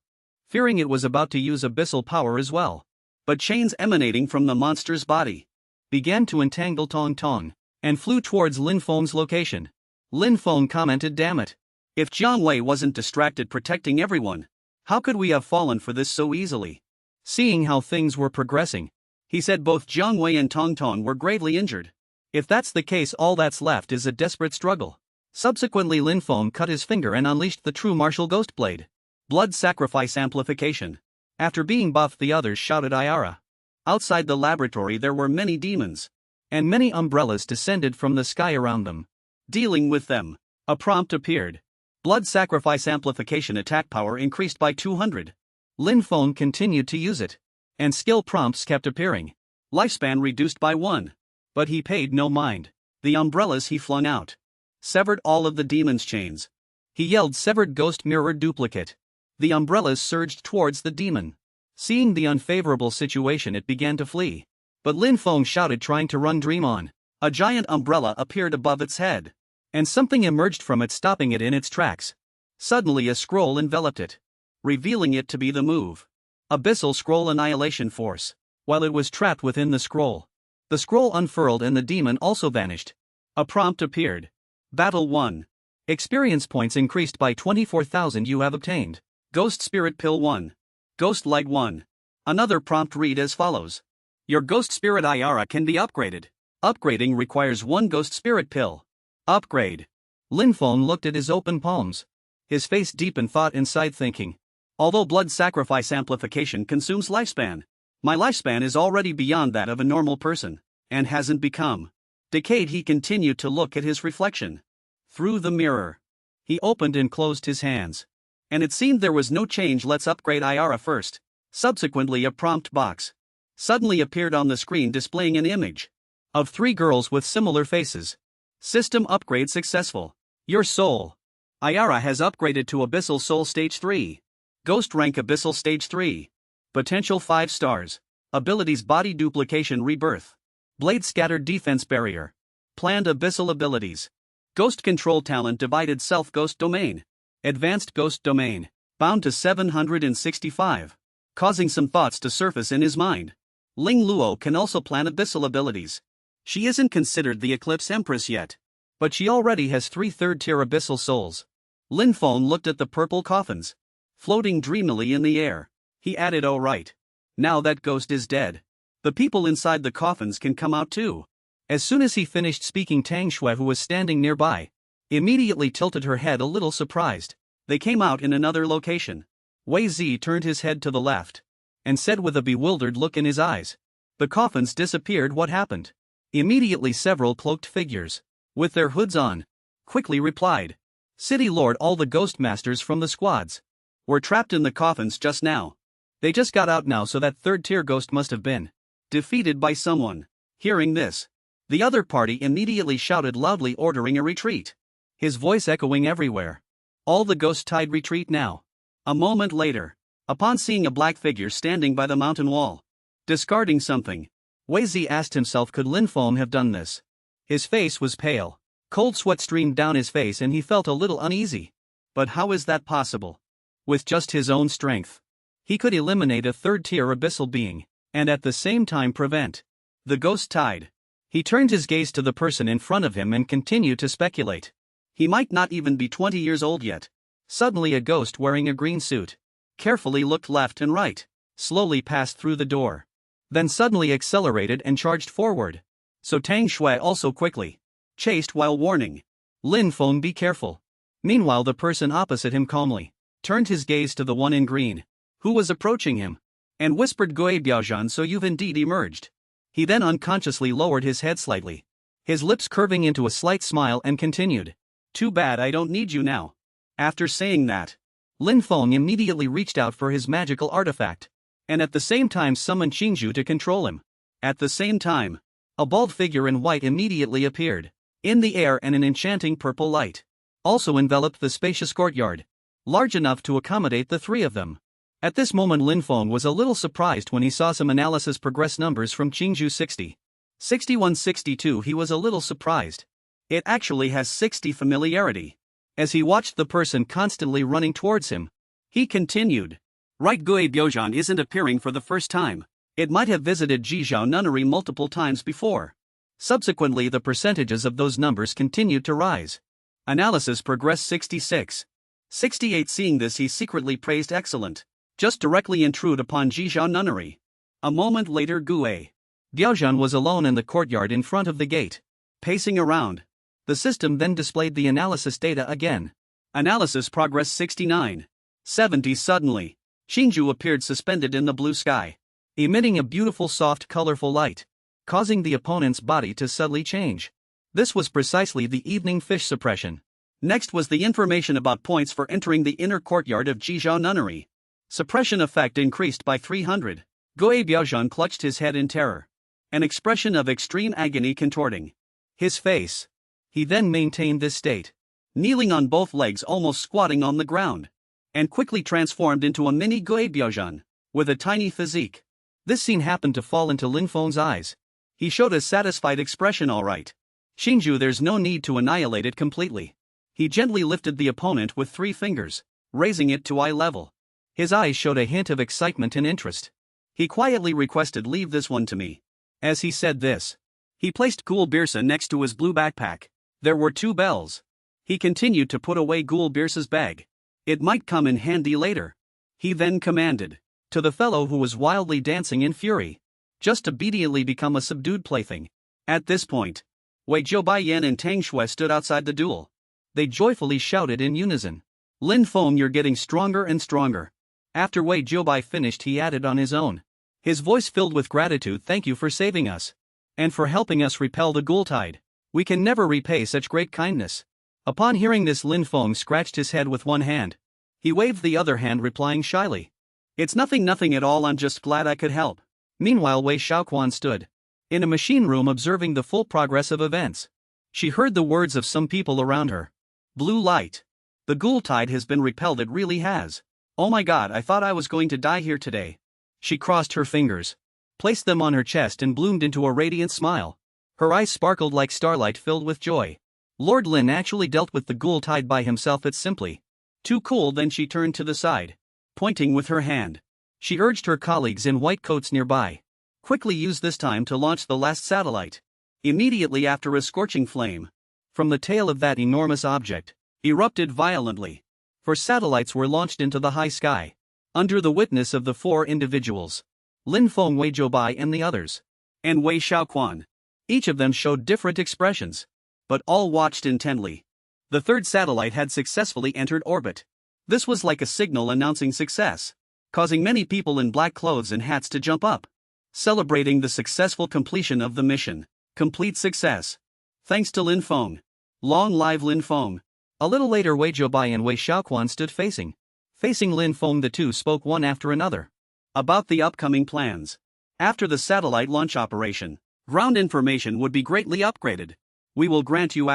[SPEAKER 1] fearing it was about to use abyssal power as well. But chains emanating from the monster's body began to entangle Tong Tong and flew towards Lin Feng's location. Lin Feng commented, damn it. If Jiang Wei wasn't distracted protecting everyone, how could we have fallen for this so easily? Seeing how things were progressing, he said both Jiang Wei and Tong Tong were gravely injured. If that's the case, all that's left is a desperate struggle. Subsequently, Lin Feng cut his finger and unleashed the true martial ghost blade. Blood sacrifice amplification. After being buffed, the others shouted Ayara. Outside the laboratory there were many demons, and many umbrellas descended from the sky around them. Dealing with them, a prompt appeared. Blood sacrifice amplification attack power increased by 200. Lin Feng continued to use it, and skill prompts kept appearing. Lifespan reduced by 1. But he paid no mind. The umbrellas he flung out severed all of the demon's chains. He yelled, severed ghost mirror duplicate. The umbrellas surged towards the demon. Seeing the unfavorable situation, it began to flee. But Lin Feng shouted, trying to run, dream on. A giant umbrella appeared above its head, and something emerged from it, stopping it in its tracks. Suddenly a scroll enveloped it, revealing it to be the move Abyssal Scroll Annihilation Force. While it was trapped within the scroll unfurled and the demon also vanished. A prompt appeared. Battle 1. Experience points increased by 24,000 you have obtained. Ghost Spirit Pill 1. Ghost Light 1. Another prompt read as follows. Your Ghost Spirit Ayara can be upgraded. Upgrading requires 1 Ghost Spirit Pill. Upgrade. Lin Feng looked at his open palms. His face deep in thought inside, thinking. Although blood sacrifice amplification consumes lifespan, my lifespan is already beyond that of a normal person, and hasn't become decayed. He continued to look at his reflection through the mirror. He opened and closed his hands, and it seemed there was no change. Let's upgrade Ayara first. Subsequently, a prompt box suddenly appeared on the screen, displaying an image of 3 girls with similar faces. System upgrade successful. Your soul Ayara has upgraded to Abyssal Soul Stage 3. Ghost rank Abyssal Stage 3. Potential 5 stars. Abilities: Body Duplication Rebirth. Blade Scattered Defense Barrier. Planned abyssal abilities. Ghost control talent divided self ghost domain. Advanced ghost domain. Bound to 765. Causing some thoughts to surface in his mind. Ling Luo can also plan abyssal abilities. She isn't considered the Eclipse Empress yet, but she already has 3 third-tier abyssal souls. Lin Feng looked at the purple coffins, floating dreamily in the air. He added, "Oh right. Now that ghost is dead. The people inside the coffins can come out too." As soon as he finished speaking, Tang Shui, who was standing nearby, immediately tilted her head a little surprised. They came out in another location. Wei Zi turned his head to the left and said with a bewildered look in his eyes, "The coffins disappeared, what happened?" Immediately several cloaked figures, with their hoods on, quickly replied, "City Lord, all the ghost masters from the squads were trapped in the coffins just now. They just got out now, so that third-tier ghost must have been defeated by someone." Hearing this, the other party immediately shouted loudly, ordering a retreat, his voice echoing everywhere. All the ghosts tied retreat now. A moment later, upon seeing a black figure standing by the mountain wall, discarding something, Wei Zi asked himself, could Lin Feng have done this? His face was pale. Cold sweat streamed down his face and he felt a little uneasy. But how is that possible? With just his own strength, he could eliminate a third-tier abyssal being, and at the same time prevent the ghost tide. He turned his gaze to the person in front of him and continued to speculate. He might not even be 20 years old yet. Suddenly a ghost wearing a green suit carefully looked left and right, slowly passed through the door, then suddenly accelerated and charged forward. So Tang Shui also quickly chased while warning Lin Feng, "Be careful." Meanwhile, the person opposite him calmly turned his gaze to the one in green, who was approaching him, and whispered, "Gui Biaozhan, so you've indeed emerged." He then unconsciously lowered his head slightly, his lips curving into a slight smile, and continued, "Too bad I don't need you now." After saying that, Lin Feng immediately reached out for his magical artifact, and at the same time summoned Qingju to control him. At the same time, a bald figure in white immediately appeared in the air, and an enchanting purple light also enveloped the spacious courtyard, large enough to accommodate the 3 of them. At this moment, Lin Feng was a little surprised when he saw some analysis progress numbers from Qingju 60. 61, 62. He was a little surprised. It actually has 60 familiarity. As he watched the person constantly running towards him, he continued, "Right, Gui Biaozhan isn't appearing for the first time. It might have visited Jizhao Nunnery multiple times before." Subsequently, the percentages of those numbers continued to rise. Analysis progress 66. 68. Seeing this, he secretly praised, "Excellent. Just directly intrude upon Jizhao Nunnery." A moment later, Gui Biaozhan was alone in the courtyard in front of the gate, pacing around. The system then displayed the analysis data again. Analysis progress 69. 70. Suddenly, Qingju appeared suspended in the blue sky, emitting a beautiful soft colorful light, causing the opponent's body to subtly change. This was precisely the evening fish suppression. Next was the information about points for entering the inner courtyard of Jizhao Nunnery. Suppression effect increased by 300. Gui Biaozhan clutched his head in terror, an expression of extreme agony contorting his face. He then maintained this state, kneeling on both legs, almost squatting on the ground, and quickly transformed into a mini Gui Biaozhan, with a tiny physique. This scene happened to fall into Lin Feng's eyes. He showed a satisfied expression. "All right, Qingju, there's no need to annihilate it completely." He gently lifted the opponent with 3 fingers, raising it to eye level. His eyes showed a hint of excitement and interest. He quietly requested, "Leave this one to me." As he said this, he placed Ghoul Birsa next to his blue backpack. There were 2 bells. He continued to put away Ghoul Birsa's bag. It might come in handy later. He then commanded to the fellow who was wildly dancing in fury, just obediently become a subdued plaything. At this point, Wei Jiubai and Tang Shui stood outside the duel. They joyfully shouted in unison, "Lin Feng, you're getting stronger and stronger." After Wei Jiubai finished, he added on his own, his voice filled with gratitude, "Thank you for saving us, and for helping us repel the ghoul tide. We can never repay such great kindness." Upon hearing this, Lin Feng scratched his head with one hand. He waved the other hand, replying shyly, "It's nothing at all, I'm just glad I could help." Meanwhile, Wei Xiaoquan stood in a machine room observing the full progress of events. She heard the words of some people around her. "Blue light. The ghoul tide has been repelled, it really has. Oh my god, I thought I was going to die here today." She crossed her fingers, placed them on her chest, and bloomed into a radiant smile. Her eyes sparkled like starlight filled with joy. Lord Lin actually dealt with the ghoul tied by himself. It's simply too cool. Then she turned to the side, pointing with her hand. She urged her colleagues in white coats nearby. Quickly use this time to launch the last satellite. Immediately after, a scorching flame from the tail of that enormous object erupted violently. 4 satellites were launched into the high sky, under the witness of the 4 individuals: Lin Feng, Wei Zhoubai and the others, and Wei Xiaoquan. Each of them showed different expressions, but all watched intently. The 3rd satellite had successfully entered orbit. This was like a signal announcing success, causing many people in black clothes and hats to jump up, celebrating the successful completion of the mission. Complete success. Thanks to Lin Feng. Long live Lin Feng. A little later, Wei Zhoubai and Wei Xiaoquan stood facing Lin Feng. The two spoke one after another about the upcoming plans. After the satellite launch operation, ground information would be greatly upgraded. We will grant you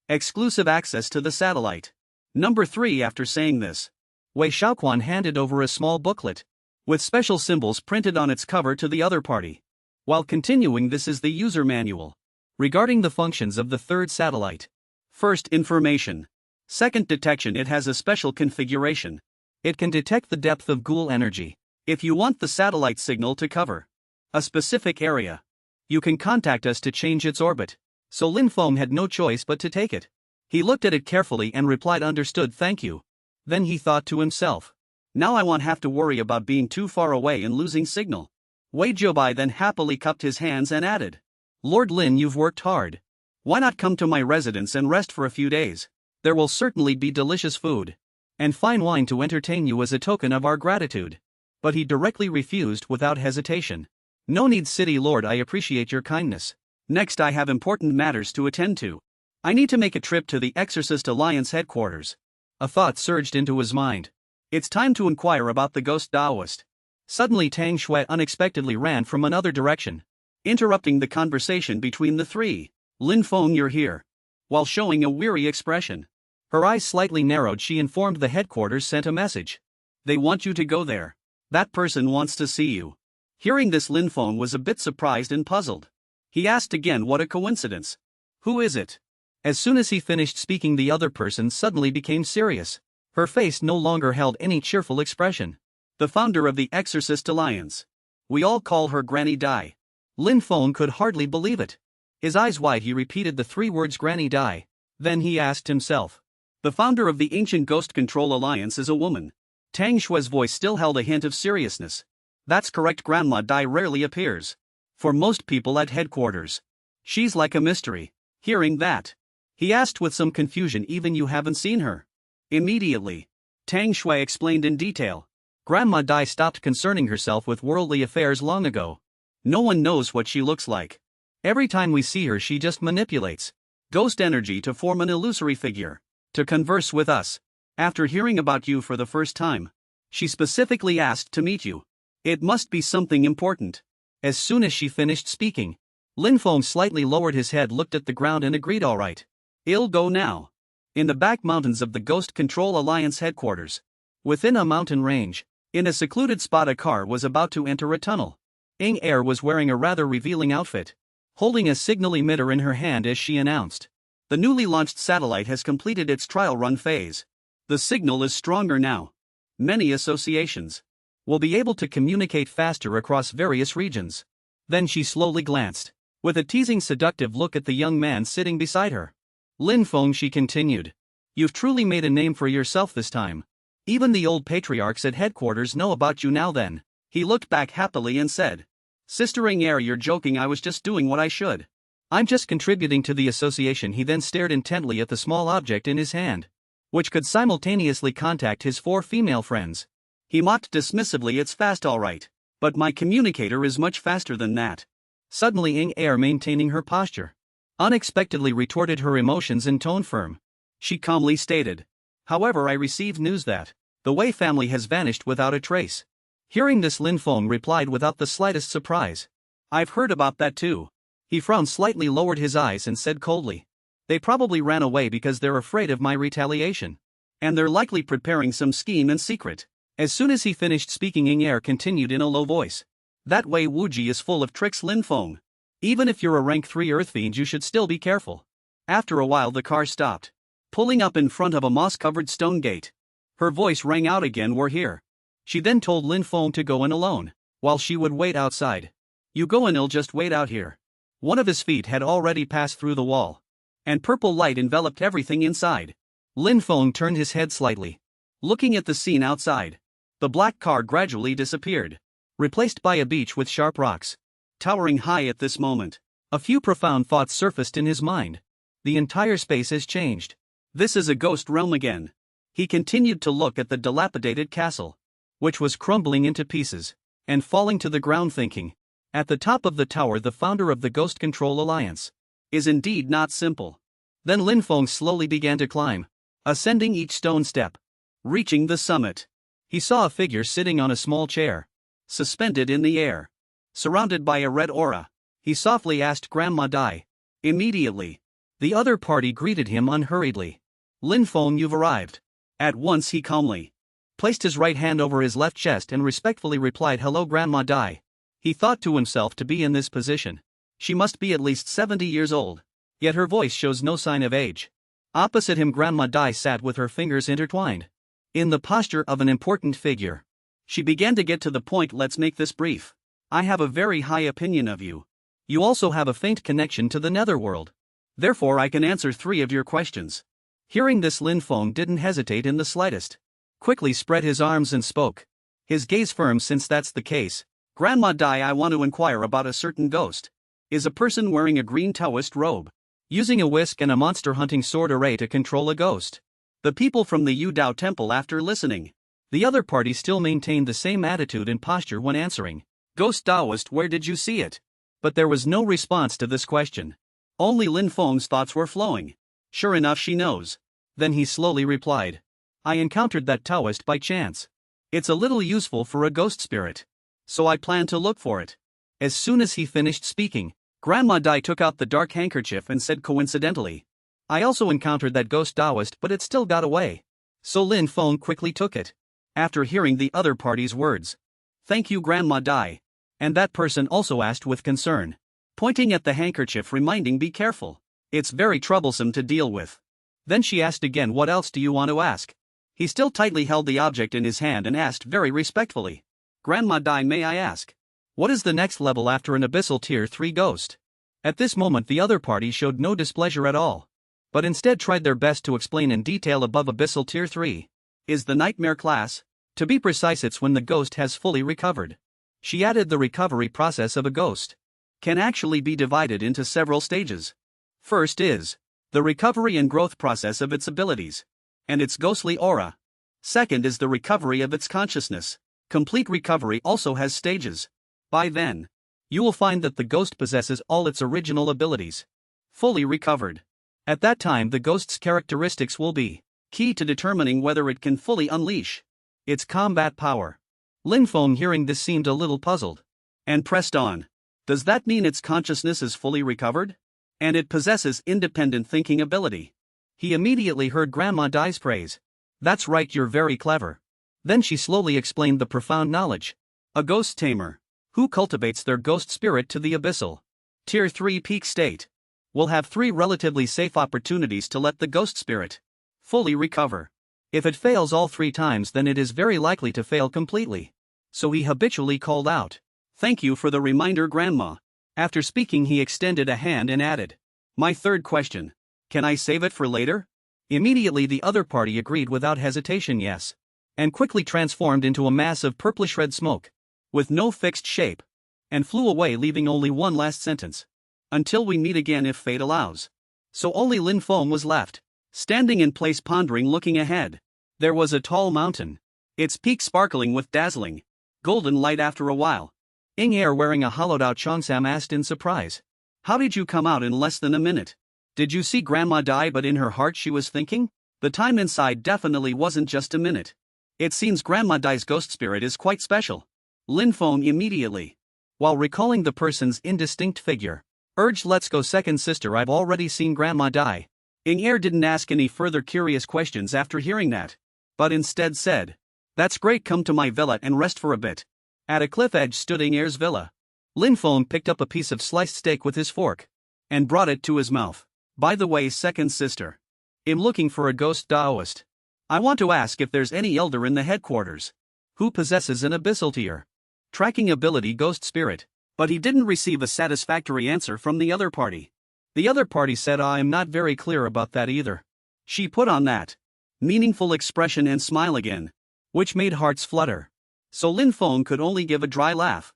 [SPEAKER 1] exclusive access to the satellite. Number 3. After saying this, Wei Xiaoquan handed over a small booklet with special symbols printed on its cover to the other party. While continuing, this is the user manual regarding the functions of the 3rd satellite. First, information. Second, detection. It has a special configuration. It can detect the depth of ghoul energy. If you want the satellite signal to cover a specific area, you can contact us to change its orbit. So Lin Feng had no choice but to take it. He looked at it carefully and replied, understood, thank you. Then he thought to himself, now I won't have to worry about being too far away and losing signal. Wei Zhoubai then happily cupped his hands and added, Lord Lin, you've worked hard. Why not come to my residence and rest for a few days? There will certainly be delicious food and fine wine to entertain you as a token of our gratitude. But he directly refused without hesitation. No need, City Lord, I appreciate your kindness. Next, I have important matters to attend to. I need to make a trip to the Exorcist Alliance headquarters. A thought surged into his mind. It's time to inquire about the ghost Taoist. Suddenly Tang Shui unexpectedly ran from another direction, interrupting the conversation between the 3. Lin Feng, you're here. While showing a weary expression, her eyes slightly narrowed, she informed the headquarters sent a message. They want you to go there. That person wants to see you. Hearing this, Lin Feng was a bit surprised and puzzled. He asked again, what a coincidence. Who is it? As soon as he finished speaking, the other person suddenly became serious. Her face no longer held any cheerful expression. The founder of the Exorcist Alliance. We all call her Granny Dai. Lin Feng could hardly believe it. His eyes wide, he repeated the 3 words Granny Dai. Then he asked himself. The founder of the ancient Ghost Control Alliance is a woman. Tang Shui's voice still held a hint of seriousness. That's correct, Grandma Dai rarely appears. For most people at headquarters, she's like a mystery. Hearing that, he asked with some confusion, even you haven't seen her? Immediately, Tang Shui explained in detail. Grandma Dai stopped concerning herself with worldly affairs long ago. No one knows what she looks like. Every time we see her, she just manipulates ghost energy to form an illusory figure, to converse with us. After hearing about you for the first time, she specifically asked to meet you. It must be something important. As soon as she finished speaking, Lin Feng slightly lowered his head, looked at the ground and agreed, all right. I'll go now. In the back mountains of the Ghost Control Alliance headquarters, within a mountain range, in a secluded spot, a car was about to enter a tunnel. Ing Er was wearing a rather revealing outfit, holding a signal emitter in her hand as she announced. The newly launched satellite has completed its trial run phase. The signal is stronger now. Many associations will be able to communicate faster across various regions. Then she slowly glanced, with a teasing, seductive look, at the young man sitting beside her. Lin Feng, she continued. You've truly made a name for yourself this time. Even the old patriarchs at headquarters know about you now. Then he looked back happily and said, Sister Ing Er, you're joking, I was just doing what I should. I'm just contributing to the association. He then stared intently at the small object in his hand, which could simultaneously contact his 4 female friends. He mocked dismissively, it's fast all right, but my communicator is much faster than that. Suddenly Ing Er, maintaining her posture, unexpectedly retorted, her emotions in tone firm. She calmly stated, however, I received news that the Wei family has vanished without a trace. Hearing this, Lin Feng replied without the slightest surprise. I've heard about that too. He frowned slightly, lowered his eyes and said coldly, they probably ran away because they're afraid of my retaliation. And they're likely preparing some scheme in secret. As soon as he finished speaking, Ing Er continued in a low voice. That Wei Wuji is full of tricks, Lin Feng. Even if you're a rank 3 Earth Fiend, you should still be careful. After a while, the car stopped, pulling up in front of a moss-covered stone gate. Her voice rang out again, "We're here." She then told Lin Feng to go in alone, while she would wait outside. "You go and I'll just wait out here." One of his feet had already passed through the wall, and purple light enveloped everything inside. Lin Feng turned his head slightly, looking at the scene outside. The black car gradually disappeared, replaced by a beach with sharp rocks, towering high at this moment. A few profound thoughts surfaced in his mind. The entire space has changed. This is a ghost realm again. He continued to look at the dilapidated castle, which was crumbling into pieces and falling to the ground, thinking, at the top of the tower, the founder of the Ghost Control Alliance is indeed not simple. Then Lin Feng slowly began to climb, ascending each stone step. Reaching the summit, he saw a figure sitting on a small chair, suspended in the air, surrounded by a red aura. He softly asked, "Grandma Dai." Immediately, the other party greeted him unhurriedly. "Lin Feng, you've arrived." At once he calmly placed his right hand over his left chest and respectfully replied, "Hello, Grandma Dai." He thought to himself, to be in this position, she must be at least 70 years old, yet her voice shows no sign of age. Opposite him, Grandma Dai sat with her fingers intertwined, in the posture of an important figure. She began to get to the point. "Let's make this brief. I have a very high opinion of you. You also have a faint connection to the netherworld. Therefore I can answer 3 of your questions." Hearing this, Lin Feng didn't hesitate in the slightest. Quickly spread his arms and spoke, his gaze firm. "Since that's the case, Grandma Dai, I want to inquire about a certain ghost. Is a person wearing a green Taoist robe, using a whisk and a monster-hunting sword array to control a ghost." The people from the Yu Dao temple, after listening, the other party still maintained the same attitude and posture when answering. "Ghost Taoist, where did you see it?" But there was no response to this question. Only Lin Feng's thoughts were flowing. "Sure enough, she knows." Then he slowly replied, "I encountered that Taoist by chance. It's a little useful for a ghost spirit, so I plan to look for it." As soon as he finished speaking, Grandma Dai took out the dark handkerchief and said, "Coincidentally, I also encountered that ghost Taoist, but it still got away." So Lin Feng quickly took it, after hearing the other party's words. "Thank you, Grandma Dai." And that person also asked with concern, pointing at the handkerchief, reminding, "Be careful. It's very troublesome to deal with." Then she asked again, "What else do you want to ask?" He still tightly held the object in his hand and asked very respectfully, "Grandma Dai, may I ask, what is the next level after an abyssal tier 3 ghost?" At this moment the other party showed no displeasure at all, but instead tried their best to explain in detail. "Above abyssal tier 3 is the nightmare class. To be precise, it's when the ghost has fully recovered." She added, "The recovery process of a ghost can actually be divided into several stages. First is the recovery and growth process of its abilities and its ghostly aura. Second is the recovery of its consciousness. Complete recovery also has stages. By then, you will find that the ghost possesses all its original abilities, fully recovered. At that time, the ghost's characteristics will be key to determining whether it can fully unleash its combat power." Lin Feng, hearing this, seemed a little puzzled, and pressed on. "Does that mean its consciousness is fully recovered? And it possesses independent thinking ability?" He immediately heard Grandma Dai's praise. "That's right, you're very clever." Then she slowly explained the profound knowledge. A ghost tamer, who cultivates their ghost spirit to the abyssal tier 3 peak state, will have 3 relatively safe opportunities to let the ghost spirit fully recover. If it fails all 3 times, then it is very likely to fail completely. So he habitually called out, "Thank you for the reminder, Grandma." After speaking, he extended a hand and added, "My third question. Can I save it for later?" Immediately the other party agreed without hesitation, yes, and quickly transformed into a mass of purplish red smoke, with no fixed shape, and flew away, leaving only one last sentence. "Until we meet again, if fate allows." So only Lin Feng was left, standing in place, pondering, looking ahead. There was a tall mountain, its peak sparkling with dazzling golden light. After a while, Ing Er, wearing a hollowed out cheongsam, asked in surprise, "How did you come out in less than a minute? Did you see Grandma Dai?" But in her heart she was thinking, the time inside definitely wasn't just a minute. It seems Grandma Dai's ghost spirit is quite special. Lin Feng immediately, while recalling the person's indistinct figure, urged, "Let's go, second sister, I've already seen Grandma Dai." Ing Er didn't ask any further curious questions after hearing that, but instead said, "That's great, come to my villa and rest for a bit." At a cliff edge stood Ing Er's villa. Lin Feng picked up a piece of sliced steak with his fork and brought it to his mouth. By the way, second sister, I'm looking for a ghost Taoist. I want to ask if there's any elder in the headquarters who possesses an abyssal tier tracking ability ghost spirit. But he didn't receive a satisfactory answer from the other party. The other party said, I'm not very clear about that either. She put on that meaningful expression and smile again, which made hearts flutter. So Lin Feng could only give a dry laugh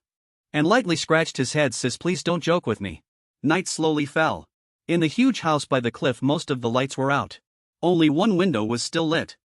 [SPEAKER 1] and lightly scratched his head. Sis, please don't joke with me. Night slowly fell. In the huge house by the cliff, most of the lights were out. Only one window was still lit.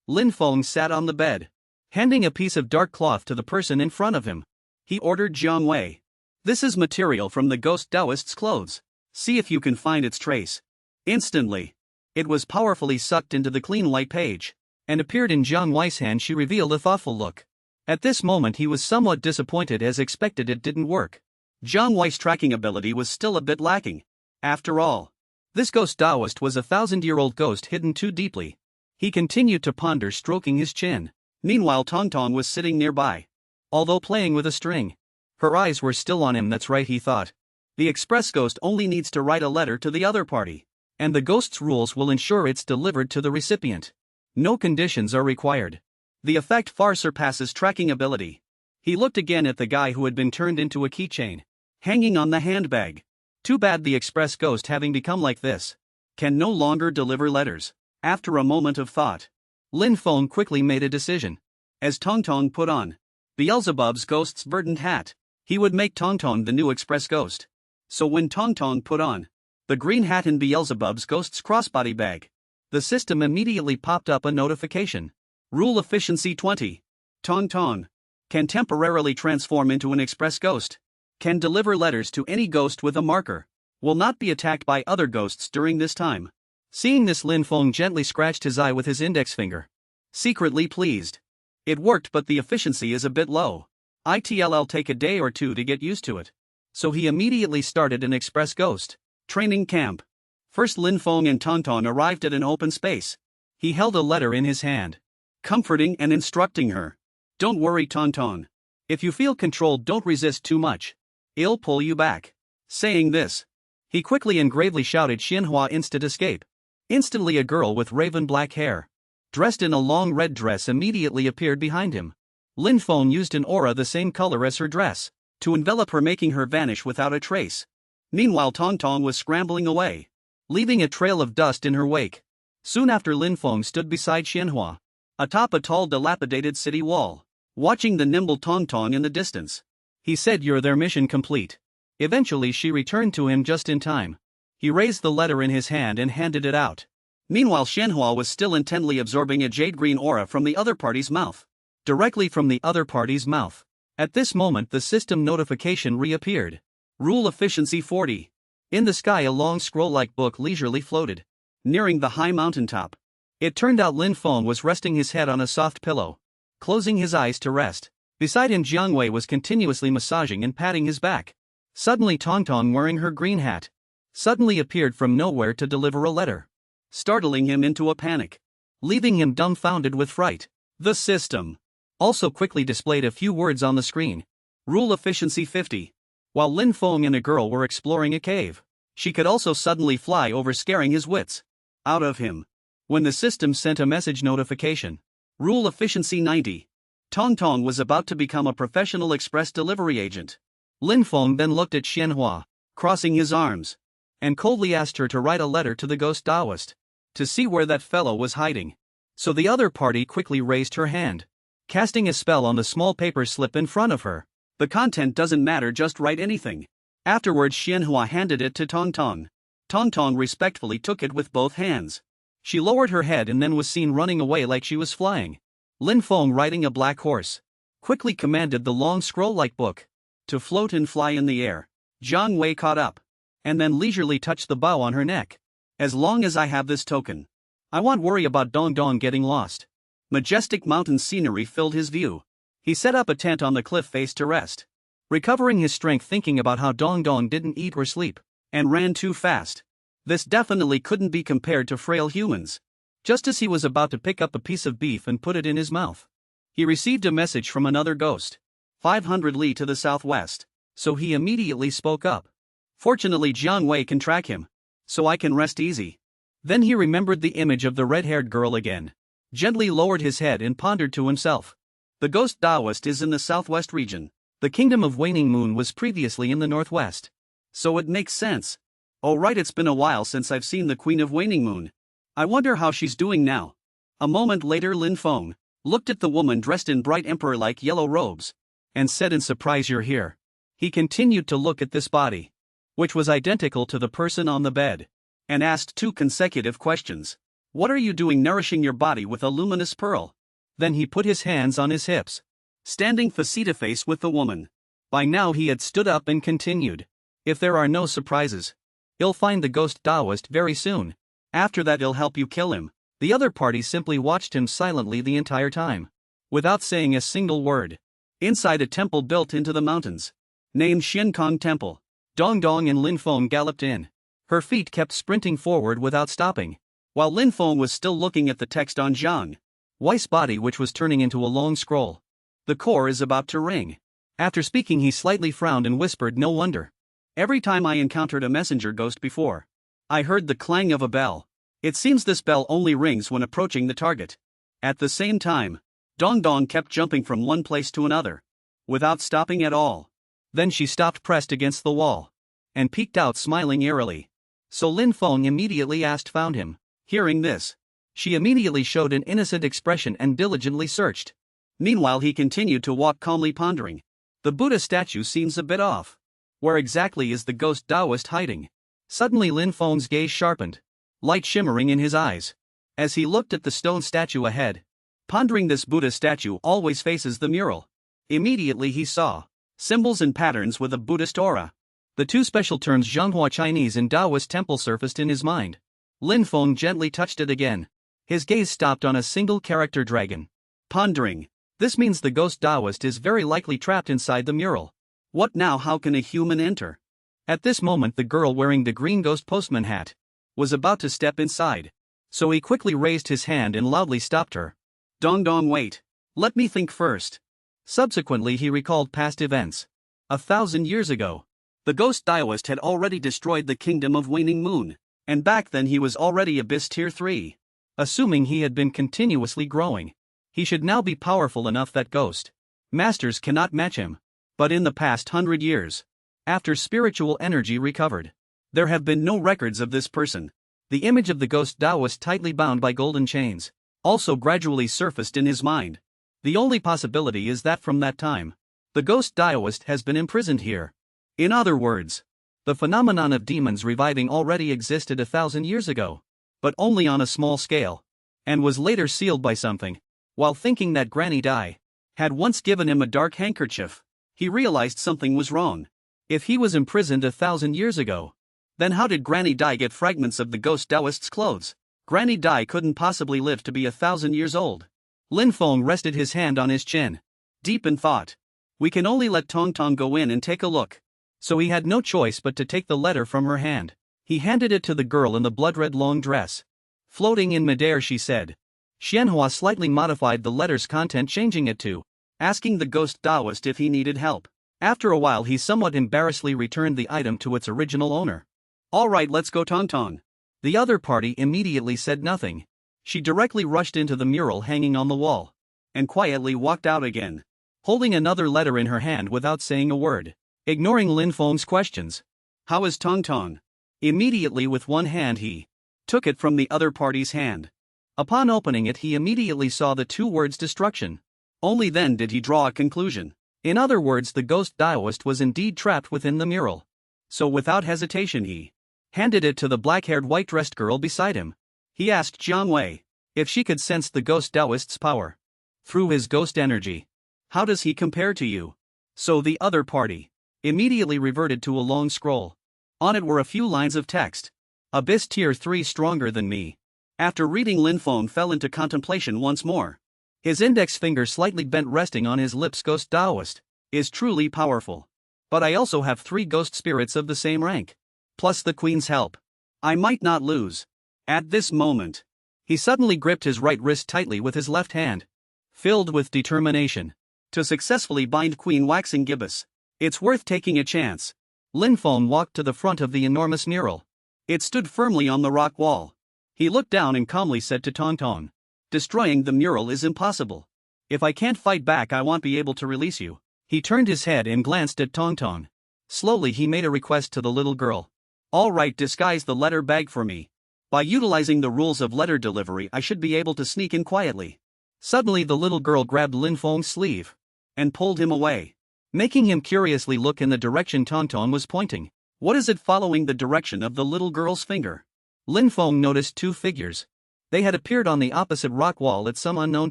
[SPEAKER 1] Lin Feng sat on the bed, handing a piece of dark cloth to the person in front of him. He ordered Jiang Wei. This is material from the ghost Taoist's clothes. See if you can find its trace. Instantly, it was powerfully sucked into the clean white page and appeared in Jiang Wei's hand. She revealed a thoughtful look. At this moment he was somewhat disappointed. As expected, it didn't work. Jiang Wei's tracking ability was still a bit lacking. After all, this ghost Taoist was a 1,000-year-old ghost hidden too deeply. He continued to ponder, stroking his chin. Meanwhile, Tong Tong was sitting nearby, although playing with a string. Her eyes were still on him. That's right, he thought. The express ghost only needs to write a letter to the other party, and the ghost's rules will ensure it's delivered to the recipient. No conditions are required. The effect far surpasses tracking ability. He looked again at the guy who had been turned into a keychain, hanging on the handbag. Too bad the express ghost, having become like this, can no longer deliver letters. After a moment of thought, Lin Feng quickly made a decision. As Tong Tong put on Beelzebub's ghost's verdant hat, he would make Tong Tong the new express ghost. So when Tong Tong put on the green hat in Beelzebub's ghost's crossbody bag, the system immediately popped up a notification. Rule efficiency 20. Tong Tong can temporarily transform into an express ghost. Can deliver letters to any ghost with a marker. Will not be attacked by other ghosts during this time. Seeing this, Lin Feng gently scratched his eye with his index finger, secretly pleased. It worked, but the efficiency is a bit low. It'll take a day or two to get used to it. So he immediately started an express ghost training camp. First, Lin Feng and Tong Tong arrived at an open space. He held a letter in his hand, comforting and instructing her. Don't worry, Tong Tong. If you feel controlled, don't resist too much. I'll pull you back. Saying this, he quickly and gravely shouted Xianhua instant escape. Instantly a girl with raven black hair, dressed in a long red dress, immediately appeared behind him. Lin Feng used an aura the same color as her dress to envelop her, making her vanish without a trace. Meanwhile, Tong Tong was scrambling away, leaving a trail of dust in her wake. Soon after, Lin Feng stood beside Xianhua, atop a tall dilapidated city wall, watching the nimble Tong Tong in the distance. He said, "You're their mission complete." Eventually she returned to him just in time. He raised the letter in his hand and handed it out. Meanwhile, Xianhua was still intently absorbing a jade-green aura from the other party's mouth. Directly from the other party's mouth. At this moment the system notification reappeared. Rule efficiency 40. In the sky a long scroll-like book leisurely floated, nearing the high mountaintop. It turned out Lin Feng was resting his head on a soft pillow, closing his eyes to rest. Beside him, Jiang Wei was continuously massaging and patting his back. Suddenly Tong Tong, wearing her green hat, suddenly appeared from nowhere to deliver a letter, startling him into a panic, leaving him dumbfounded with fright. The system also quickly displayed a few words on the screen. Rule efficiency 50. While Lin Feng and a girl were exploring a cave, she could also suddenly fly over, scaring his wits out of him. When the system sent a message notification. Rule efficiency 90. Tong Tong was about to become a professional express delivery agent. Lin Feng then looked at Xianhua, crossing his arms, and coldly asked her to write a letter to the ghost Taoist, to see where that fellow was hiding. So the other party quickly raised her hand, casting a spell on the small paper slip in front of her. The content doesn't matter, just write anything. Afterwards Xianhua handed it to Tong Tong. Tong Tong respectfully took it with both hands. She lowered her head and then was seen running away like she was flying. Lin Feng, riding a black horse, quickly commanded the long scroll-like book to float and fly in the air. Jiang Wei caught up, and then leisurely touched the bow on her neck. As long as I have this token, I won't worry about Dong Dong getting lost. Majestic mountain scenery filled his view. He set up a tent on the cliff face to rest, recovering his strength, thinking about how Dong Dong didn't eat or sleep, and ran too fast. This definitely couldn't be compared to frail humans. Just as he was about to pick up a piece of beef and put it in his mouth, he received a message from another ghost. 500 li to the southwest. So he immediately spoke up. Fortunately Jiang Wei can track him. So I can rest easy. Then he remembered the image of the red-haired girl again. Gently lowered his head and pondered to himself. The ghost Taoist is in the southwest region. The kingdom of Waning Moon was previously in the northwest. So it makes sense. Oh right, it's been a while since I've seen the Queen of Waning Moon. I wonder how she's doing now. A moment later Lin Feng looked at the woman dressed in bright emperor-like yellow robes and said in surprise, "You're here." He continued to look at this body, which was identical to the person on the bed, and asked 2 consecutive questions. "What are you doing nourishing your body with a luminous pearl?" Then he put his hands on his hips, standing face-to-face with the woman. By now he had stood up and continued. "If there are no surprises, you'll find the ghost Taoist very soon. After that he'll help you kill him." The other party simply watched him silently the entire time, without saying a single word. Inside a temple built into the mountains, named Xiankong Temple, Dong Dong and Lin Feng galloped in. Her feet kept sprinting forward without stopping, while Lin Feng was still looking at the text on Jiang Wei's body, which was turning into a long scroll. "The core is about to ring." After speaking he slightly frowned and whispered, "No wonder. Every time I encountered a messenger ghost before, I heard the clang of a bell. It seems this bell only rings when approaching the target." At the same time, Dong Dong kept jumping from one place to another, without stopping at all. Then she stopped pressed against the wall, and peeked out smiling eerily. So Lin Feng immediately asked, "Found him?" Hearing this, she immediately showed an innocent expression and diligently searched. Meanwhile he continued to walk calmly pondering. The Buddha statue seems a bit off. Where exactly is the ghost Taoist hiding? Suddenly Lin Feng's gaze sharpened, light shimmering in his eyes, as he looked at the stone statue ahead. Pondering, this Buddha statue always faces the mural. Immediately he saw symbols and patterns with a Buddhist aura. The 2 special terms Zhonghua Chinese and Taoist temple surfaced in his mind. Lin Feng gently touched it again. His gaze stopped on a single character dragon. Pondering, this means the ghost Taoist is very likely trapped inside the mural. What now? How can a human enter? At this moment the girl wearing the green ghost postman hat was about to step inside. So he quickly raised his hand and loudly stopped her. "Dong Dong, wait. Let me think first." Subsequently he recalled past events. 1,000 years ago, the ghost Taoist had already destroyed the kingdom of Waning Moon, and back then he was already Abyss Tier 3. Assuming he had been continuously growing, he should now be powerful enough that ghost masters cannot match him. But in the past 100 years, after spiritual energy recovered, there have been no records of this person. The image of the ghost Taoist tightly bound by golden chains also gradually surfaced in his mind. The only possibility is that from that time, the ghost Taoist has been imprisoned here. In other words, the phenomenon of demons reviving already existed 1,000 years ago, but only on a small scale, and was later sealed by something. While thinking that Granny Dai had once given him a dark handkerchief, he realized something was wrong. If he was imprisoned 1,000 years ago, then how did Granny Dai get fragments of the ghost Taoist's clothes? Granny Dai couldn't possibly live to be 1,000 years old. Lin Feng rested his hand on his chin, deep in thought. We can only let Tong Tong go in and take a look. So he had no choice but to take the letter from her hand. He handed it to the girl in the blood-red long dress. Floating in midair, she said. Xianhua slightly modified the letter's content, changing it to asking the ghost Taoist if he needed help. After a while he somewhat embarrassedly returned the item to its original owner. "All right, let's go, Tong Tong." The other party immediately said nothing. She directly rushed into the mural hanging on the wall, and quietly walked out again, holding another letter in her hand without saying a word, ignoring Lin Feng's questions. "How is Tong Tong?" Immediately with one hand he took it from the other party's hand. Upon opening it he immediately saw the 2 words destruction. Only then did he draw a conclusion. In other words, the ghost Taoist was indeed trapped within the mural. So without hesitation he handed it to the black-haired white-dressed girl beside him. He asked Jiang Wei if she could sense the ghost Taoist's power through his ghost energy. "How does he compare to you?" So the other party immediately reverted to a long scroll. On it were a few lines of text. "Abyss Tier 3 stronger than me." After reading, Lin Feng fell into contemplation once more. His index finger slightly bent, resting on his lips. "Ghost Taoist is truly powerful. But I also have 3 ghost spirits of the same rank, plus the Queen's help. I might not lose." At this moment, he suddenly gripped his right wrist tightly with his left hand, filled with determination. to successfully bind Queen Waxing Gibbous. It's worth taking a chance. Lin Feng walked to the front of the enormous mural. It stood firmly on the rock wall. He looked down and calmly said to Tong Tong, "Destroying the mural is impossible. If I can't fight back, I won't be able to release you." He turned his head and glanced at Tong Tong. Slowly he made a request to the little girl. "All right, disguise the letter bag for me. By utilizing the rules of letter delivery, I should be able to sneak in quietly." Suddenly the little girl grabbed Lin Feng's sleeve and pulled him away, making him curiously look in the direction Tong Tong was pointing. What is it following the direction of the little girl's finger? Lin Feng noticed two figures. They had appeared on the opposite rock wall at some unknown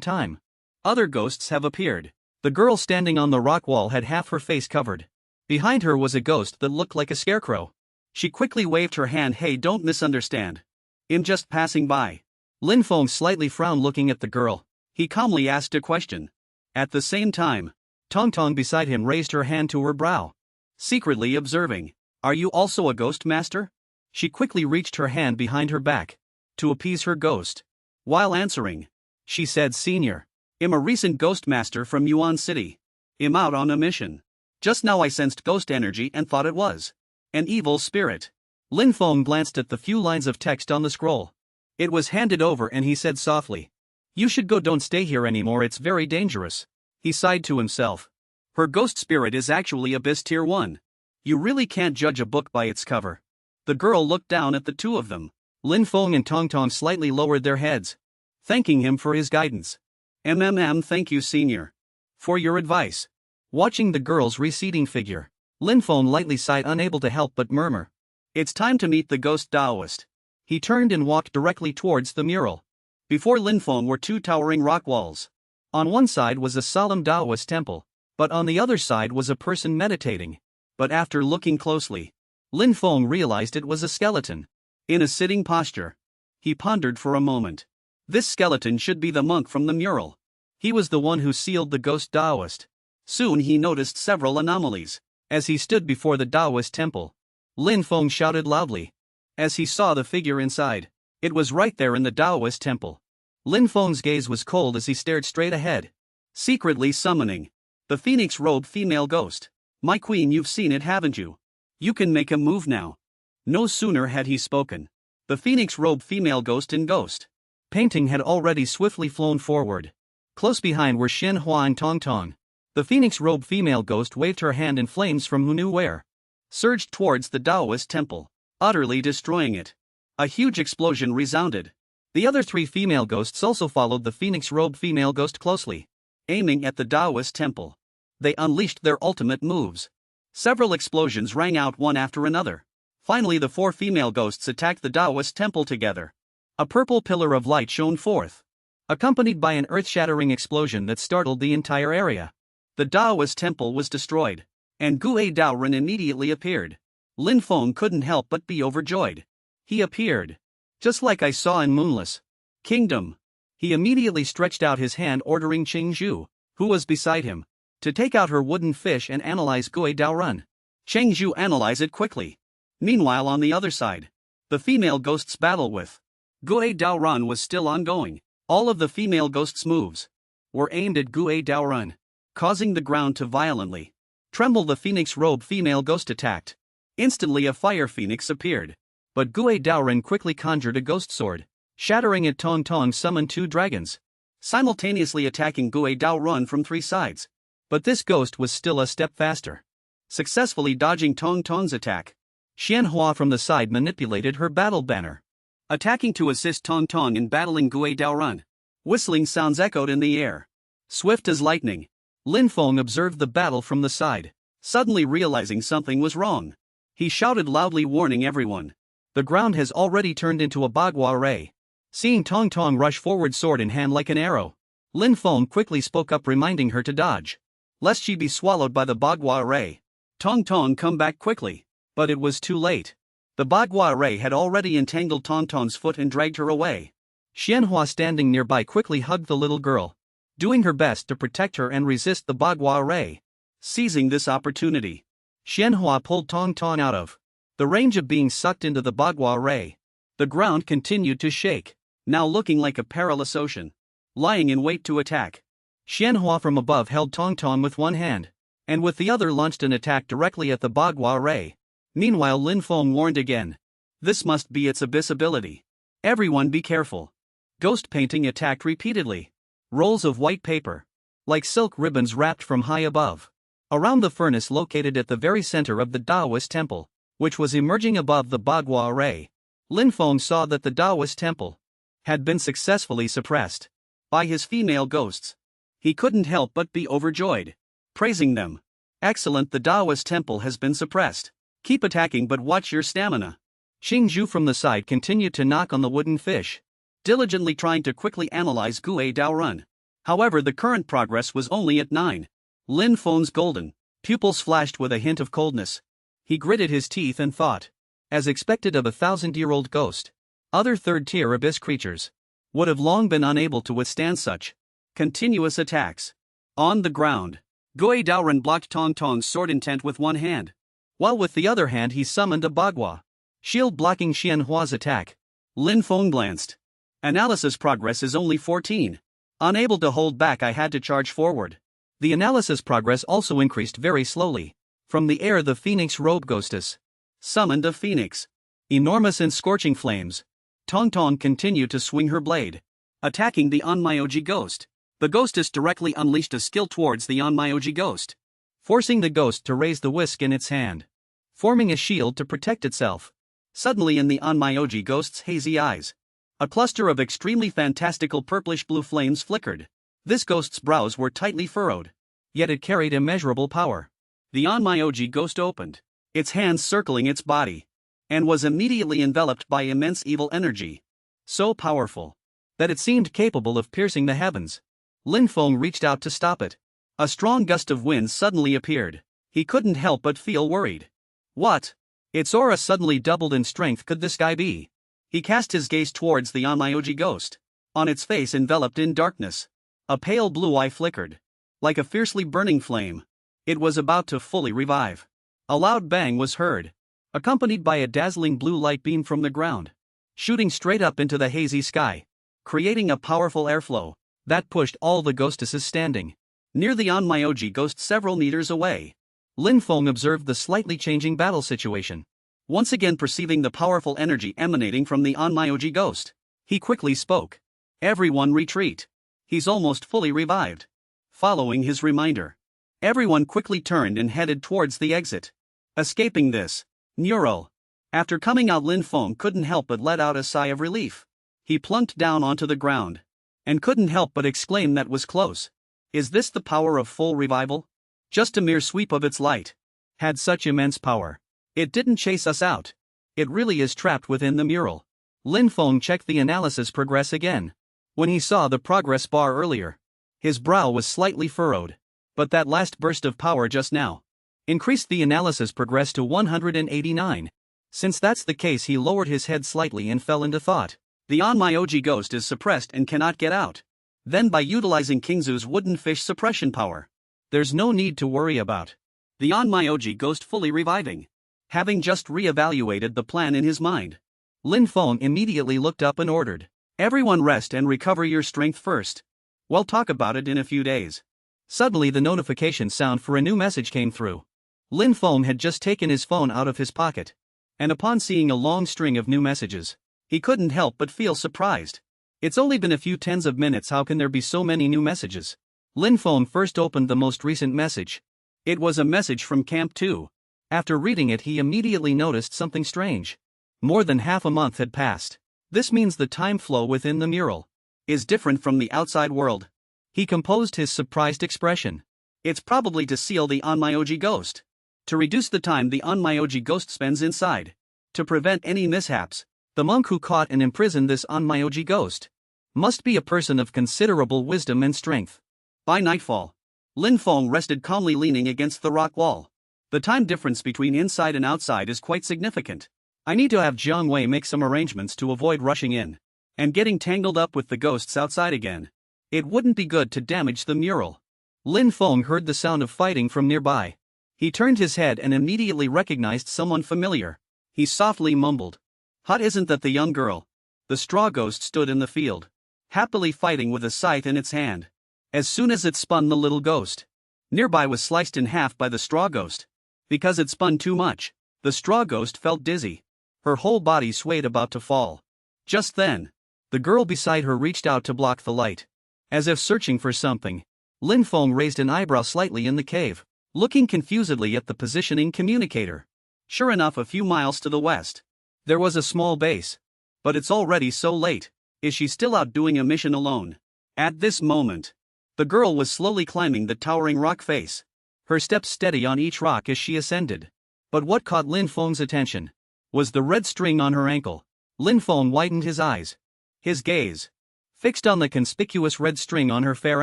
[SPEAKER 1] time. Other ghosts have appeared. The girl standing on the rock wall had half her face covered. Behind her was a ghost that looked like a scarecrow. She quickly waved her hand. "Hey, don't misunderstand. I'm just passing by." Lin Feng slightly frowned looking at the girl. He calmly asked a question. At the same time, Tong Tong beside him raised her hand to her brow, secretly observing. "Are you also a ghost master?" She quickly reached her hand behind her back to appease her ghost. While answering, she said, "Senior, I'm a recent ghost master from Yuan City. I'm out on a mission. Just now I sensed ghost energy and thought it was an evil spirit." Lin Feng glanced at the few lines of text on the scroll. It was handed over and he said softly, "You should go, don't stay here anymore, it's very dangerous." He sighed to himself. Her ghost spirit is actually Abyss Tier 1. You really can't judge a book by its cover. The girl looked down at the two of them. Lin Feng and Tong Tong slightly lowered their heads, thanking him for his guidance. Thank you, Senior, for your advice." Watching the girl's receding figure, Lin Feng lightly sighed, unable to help but murmur, "It's time to meet the ghost Taoist." He turned and walked directly towards the mural. Before Lin Feng were two towering rock walls. On one side was a solemn Taoist temple, but on the other side was a person meditating. But after looking closely, Lin Feng realized it was a skeleton, in a sitting posture. He pondered for a moment. This skeleton should be the monk from the mural. He was the one who sealed the ghost Taoist. Soon he noticed several anomalies. As he stood before the Taoist temple, Lin Feng shouted loudly. As he saw the figure inside, it was right there in the Taoist temple. Lin Feng's gaze was cold as he stared straight ahead, secretly summoning the phoenix-robed female ghost. "My queen, you've seen it, haven't you? You can make a move now." No sooner had he spoken, the phoenix-robed female ghost in ghost painting had already swiftly flown forward. Close behind were Manhua and Tong Tong. The phoenix-robed female ghost waved her hand, and flames from who knew where surged towards the Taoist temple, utterly destroying it. A huge explosion resounded. The other three female ghosts also followed the phoenix-robed female ghost closely, aiming at the Taoist temple. They unleashed their ultimate moves. Several explosions rang out one after another. Finally, the four female ghosts attacked the Taoist temple together. A purple pillar of light shone forth, accompanied by an earth-shattering explosion that startled the entire area. The Taoist temple was destroyed, and Gue Daoren immediately appeared. Lin Feng couldn't help but be overjoyed. He appeared just like I saw in Moonless Kingdom. He immediately stretched out his hand, ordering Qing Zhu, who was beside him, to take out her wooden fish and analyze Gue Daoren. Qing Zhu analyzed it quickly. Meanwhile, on the other side, the female ghost's battle with Gue Daoren was still ongoing. All of the female ghost's moves were aimed at Gue Daoren, causing the ground to violently tremble. The phoenix-robed female ghost attacked. Instantly a fire phoenix appeared, but Gue Daoren quickly conjured a ghost sword. Shattering it, Tong Tong summoned two dragons, simultaneously attacking Gue Daoren from three sides. But this ghost was still a step faster, successfully dodging Tong Tong's attack. Xianhua from the side manipulated her battle banner, attacking to assist Tong Tong in battling Gue Daoren. Whistling sounds echoed in the air. Swift as lightning, Lin Feng observed the battle from the side. Suddenly realizing something was wrong, he shouted loudly, warning everyone. The ground has already turned into a Bagua Ray. Seeing Tong Tong rush forward, sword in hand like an arrow, Lin Feng quickly spoke up, reminding her to dodge, lest she be swallowed by the Bagua Ray. Tong Tong, come back quickly. But it was too late. The Bagua Ray had already entangled Tong Tong's foot and dragged her away. Xianhua, standing nearby, quickly hugged the little girl, doing her best to protect her and resist the Bagua Ray. Seizing this opportunity, Xianhua pulled Tong Tong out of the range of being sucked into the Bagua Ray. The ground continued to shake, now looking like a perilous ocean, lying in wait to attack. Xianhua from above held Tong Tong with one hand, and with the other launched an attack directly at the Bagua ray. Meanwhile Lin Feng warned again. This must be its abyss ability. Everyone be careful. Ghost painting attacked repeatedly. Rolls of white paper, like silk ribbons wrapped from high above, around the furnace located at the very center of the Taoist temple, which was emerging above the Bagua ray. Lin Feng saw that the Taoist temple had been successfully suppressed by his female ghosts. He couldn't help but be overjoyed, praising them. Excellent, the Taoist temple has been suppressed. Keep attacking but watch your stamina. Xingzhu from the side continued to knock on the wooden fish, diligently trying to quickly analyze Gui Daorun. However, the current progress was only at 9. Lin Feng's golden pupils flashed with a hint of coldness. He gritted his teeth and thought. As expected of a 1,000-year-old ghost, other third-tier abyss creatures would have long been unable to withstand such continuous attacks. On the ground, Gui Daorun blocked Tong Tong's sword intent with one hand, while with the other hand he summoned a Bagua shield blocking Xianhua's attack. Lin Feng glanced. Analysis progress is only 14. Unable to hold back, I had to charge forward. The analysis progress also increased very slowly. From the air the Phoenix Robe Ghostess summoned a phoenix, enormous in scorching flames. Tong Tong continued to swing her blade, attacking the Onmyoji ghost. The ghostess directly unleashed a skill towards the Onmyoji ghost, forcing the ghost to raise the whisk in its hand, forming a shield to protect itself. Suddenly in the Onmyoji ghost's hazy eyes, a cluster of extremely fantastical purplish-blue flames flickered. This ghost's brows were tightly furrowed, yet it carried immeasurable power. The Onmyoji ghost opened its hands circling its body, and was immediately enveloped by immense evil energy, so powerful that it seemed capable of piercing the heavens. Lin Feng reached out to stop it. A strong gust of wind suddenly appeared. He couldn't help but feel worried. What? Its aura suddenly doubled in strength. Could this guy be? He cast his gaze towards the Onmyoji ghost. On its face, enveloped in darkness, a pale blue eye flickered, like a fiercely burning flame. It was about to fully revive. A loud bang was heard, accompanied by a dazzling blue light beam from the ground, shooting straight up into the hazy sky, creating a powerful airflow that pushed all the ghostesses standing near the Onmyoji ghost several meters away. Lin Feng observed the slightly changing battle situation. Once again perceiving the powerful energy emanating from the Onmyoji ghost, he quickly spoke. Everyone retreat. He's almost fully revived. Following his reminder, everyone quickly turned and headed towards the exit. Escaping this neural. After coming out, Lin Feng couldn't help but let out a sigh of relief. He plunked down onto the ground, and couldn't help but exclaim, that was close. Is this the power of full revival? Just a mere sweep of its light had such immense power. It didn't chase us out. It really is trapped within the mural. Lin Feng checked the analysis progress again. When he saw the progress bar earlier, his brow was slightly furrowed. But that last burst of power just now increased the analysis progress to 189. Since that's the case, he lowered his head slightly and fell into thought. The Onmyoji ghost is suppressed and cannot get out. Then by utilizing Kingzu's wooden fish suppression power, there's no need to worry about the Onmyoji ghost fully reviving. Having just re-evaluated the plan in his mind, Lin Feng immediately looked up and ordered, everyone rest and recover your strength first. We'll talk about it in a few days. Suddenly the notification sound for a new message came through. Lin Feng had just taken his phone out of his pocket, and upon seeing a long string of new messages, he couldn't help but feel surprised. It's only been a few tens of minutes, how can there be so many new messages? Lin Feng first opened the most recent message. It was a message from Camp 2. After reading it, he immediately noticed something strange. More than half a month had passed. This means the time flow within the mural is different from the outside world. He composed his surprised expression. It's probably to seal the Onmyoji ghost, to reduce the time the Onmyoji ghost spends inside, to prevent any mishaps. The monk who caught and imprisoned this Onmyoji ghost must be a person of considerable wisdom and strength. By nightfall, Lin Feng rested calmly leaning against the rock wall. The time difference between inside and outside is quite significant. I need to have Jiang Wei make some arrangements to avoid rushing in and getting tangled up with the ghosts outside again. It wouldn't be good to damage the mural. Lin Feng heard the sound of fighting from nearby. He turned his head and immediately recognized someone familiar. He softly mumbled, "Hot, isn't that the young girl?" The straw ghost stood in the field, happily fighting with a scythe in its hand. as soon as it spun the little ghost. Nearby was sliced in half by the straw ghost. Because it spun too much, the straw ghost felt dizzy. Her whole body swayed about to fall. Just then, the girl beside her reached out to block the light. As if searching for something, Lin Feng raised an eyebrow slightly in the cave, looking confusedly at the positioning communicator. Sure enough, a few miles to the west, there was a small base. But it's already so late. Is she still out doing a mission alone? At this moment, the girl was slowly climbing the towering rock face, her steps steady on each rock as she ascended. But what caught Lin Feng's attention was the red string on her ankle. Lin Feng widened his eyes, his gaze fixed on the conspicuous red string on her fair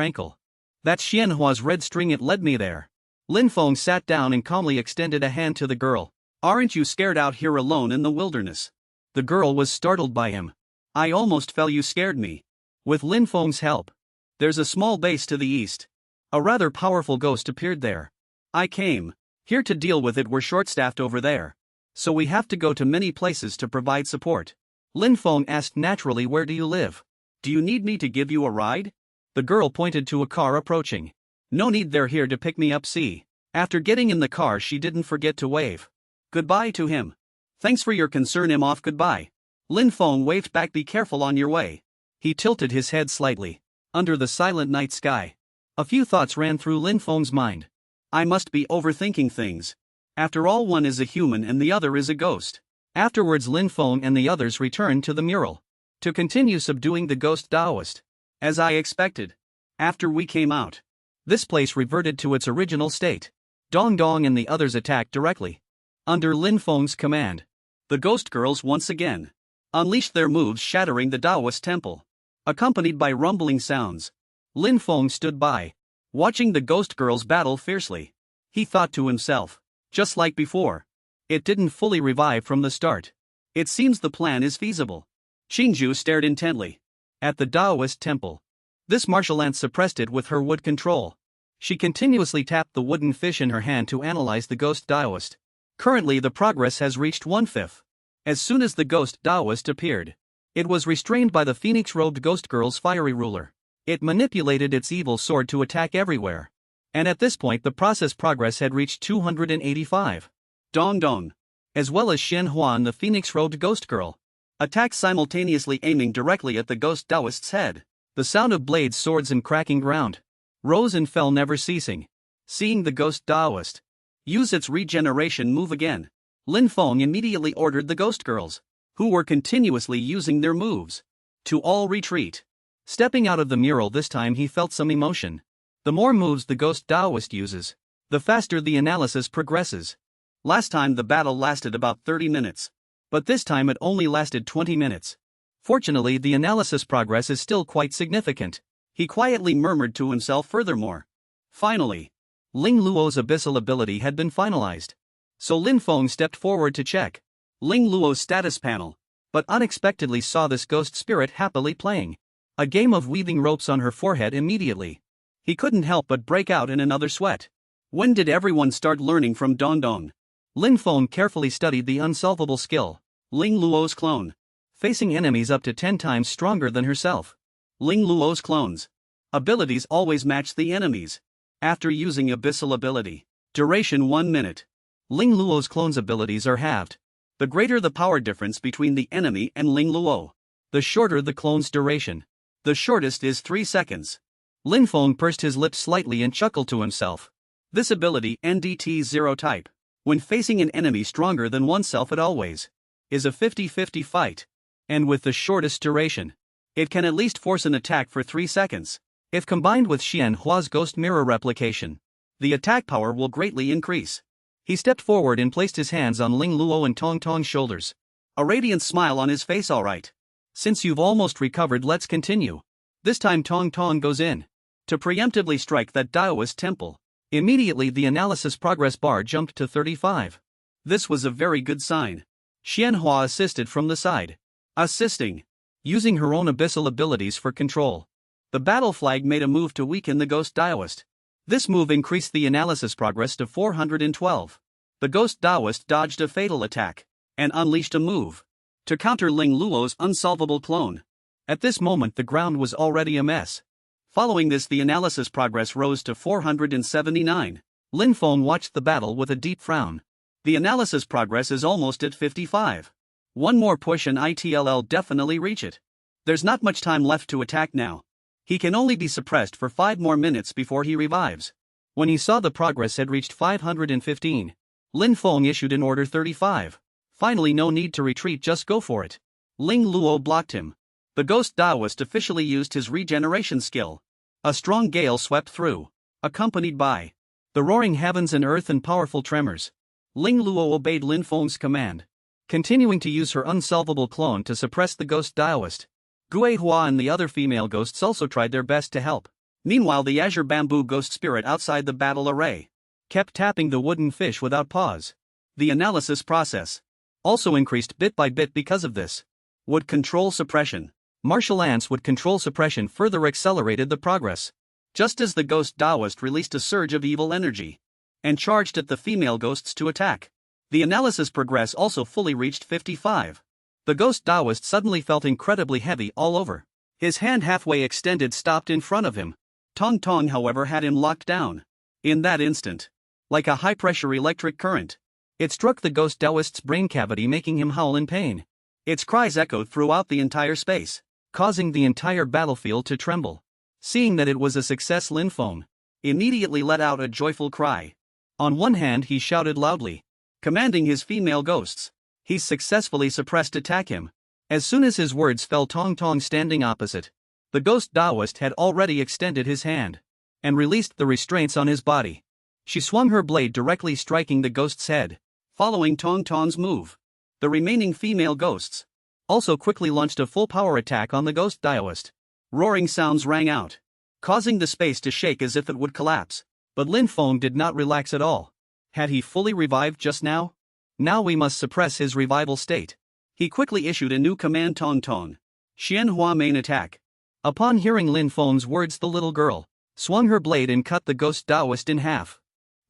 [SPEAKER 1] ankle. That's Xianhua's red string, it led me there. Lin Feng sat down and calmly extended a hand to the girl. Aren't you scared out here alone in the wilderness? The girl was startled by him. I almost fell, you scared me. With Lin Feng's help, there's a small base to the east. A rather powerful ghost appeared there. I came here to deal with it. We're short-staffed over there, so we have to go to many places to provide support. Lin Feng asked naturally, where do you live? Do you need me to give you a ride? The girl pointed to a car approaching. No need, they're here to pick me up. See. After getting in the car, she didn't forget to wave goodbye to him. Thanks for your concern, I'm off, goodbye. Lin Feng waved back, be careful on your way. He tilted his head slightly. Under the silent night sky, a few thoughts ran through Lin Feng's mind. I must be overthinking things. After all, one is a human and the other is a ghost. Afterwards, Lin Feng and the others returned to the mural to continue subduing the ghost Taoist. As I expected, after we came out, this place reverted to its original state. Dong Dong and the others attacked directly under Lin Feng's command. The ghost girls once again unleashed their moves, shattering the Taoist temple. Accompanied by rumbling sounds, Lin Feng stood by, watching the ghost girls battle fiercely. He thought to himself, just like before, it didn't fully revive from the start. It seems the plan is feasible. Qingju stared intently at the Taoist temple. This martial ant suppressed it with her wood control. She continuously tapped the wooden fish in her hand to analyze the ghost Taoist. Currently, the progress has reached 1/5. As soon as the ghost Taoist appeared, it was restrained by the phoenix-robed ghost girl's fiery ruler. It manipulated its evil sword to attack everywhere. And at this point, the process progress had reached 285. Dong Dong, as well as Xianhua and the phoenix-robed ghost girl, attacked simultaneously, aiming directly at the ghost Taoist's head. The sound of blades, swords, and cracking ground rose and fell, never ceasing. Seeing the ghost Taoist use its regeneration move again, Lin Feng immediately ordered the ghost girls, who were continuously using their moves, to all retreat. Stepping out of the mural this time, he felt some emotion. The more moves the ghost Taoist uses, the faster the analysis progresses. Last time the battle lasted about 30 minutes, but this time it only lasted 20 minutes. Fortunately, the analysis progress is still quite significant. He quietly murmured to himself. Furthermore, finally, Ling Luo's abyssal ability had been finalized. So Lin Feng stepped forward to check Ling Luo's status panel, but unexpectedly saw this ghost spirit happily playing a game of weaving ropes on her forehead. Immediately, he couldn't help but break out in another sweat. When did everyone start learning from Dong Dong? Lin Feng carefully studied the unsolvable skill, Ling Luo's clone, facing enemies up to 10 times stronger than herself. Ling Luo's clones' abilities always match the enemies. After using abyssal ability, duration 1 minute. Ling Luo's clones' abilities are halved. The greater the power difference between the enemy and Ling Luo, the shorter the clone's duration. The shortest is 3 seconds. Lin Feng pursed his lips slightly and chuckled to himself. This ability, NDT-0 type, when facing an enemy stronger than oneself, it always is a 50-50 fight. And with the shortest duration, it can at least force an attack for 3 seconds. If combined with Xianhua's ghost mirror replication, the attack power will greatly increase. He stepped forward and placed his hands on Ling Luo and Tong Tong's shoulders, a radiant smile on his face. All right. Since you've almost recovered, let's continue. This time Tong Tong goes in to preemptively strike that Taoist temple. Immediately the analysis progress bar jumped to 35. This was a very good sign. Xianhua assisted from the side, assisting, using her own abyssal abilities for control. The battle flag made a move to weaken the ghost Taoist. This move increased the analysis progress to 412. The ghost Taoist dodged a fatal attack and unleashed a move to counter Ling Luo's unsolvable clone. At this moment the ground was already a mess. Following this, the analysis progress rose to 479. Lin Feng watched the battle with a deep frown. The analysis progress is almost at 55. One more push and it'll definitely reach it. There's not much time left to attack now. He can only be suppressed for 5 more minutes before he revives. When he saw the progress had reached 515, Lin Feng issued an order 35. Finally, no need to retreat, just go for it. Ling Luo blocked him. The Ghost Taoist officially used his regeneration skill. A strong gale swept through, accompanied by the roaring heavens and earth and powerful tremors. Ling Luo obeyed Lin Feng's command, continuing to use her unsolvable clone to suppress the Ghost Taoist. Gui Hua and the other female ghosts also tried their best to help. Meanwhile, the Azure Bamboo Ghost Spirit outside the battle array kept tapping the wooden fish without pause. The analysis process also increased bit by bit because of this. Would control suppression. Martial Ants would control suppression further accelerated the progress. Just as the Ghost Taoist released a surge of evil energy and charged at the female ghosts to attack, the analysis progress also fully reached 55. The Ghost Taoist suddenly felt incredibly heavy all over. His hand, halfway extended, stopped in front of him. Tong Tong, however, had him locked down. In that instant, like a high-pressure electric current, it struck the Ghost Taoist's brain cavity, making him howl in pain. Its cries echoed throughout the entire space, causing the entire battlefield to tremble. Seeing that it was a success, Lin Feng immediately let out a joyful cry. On one hand, he shouted loudly, commanding his female ghosts. He successfully suppressed attack him. As soon as his words fell, Tong Tong, standing opposite the Ghost Taoist, had already extended his hand and released the restraints on his body. She swung her blade, directly striking the ghost's head. Following Tong Tong's move, the remaining female ghosts also quickly launched a full power attack on the Ghost Taoist. Roaring sounds rang out, causing the space to shake as if it would collapse. But Lin Feng did not relax at all. Had he fully revived just now? Now we must suppress his revival state. He quickly issued a new command: Tong Tong, Xianhua main attack. Upon hearing Lin Feng's words, the little girl swung her blade and cut the Ghost Taoist in half.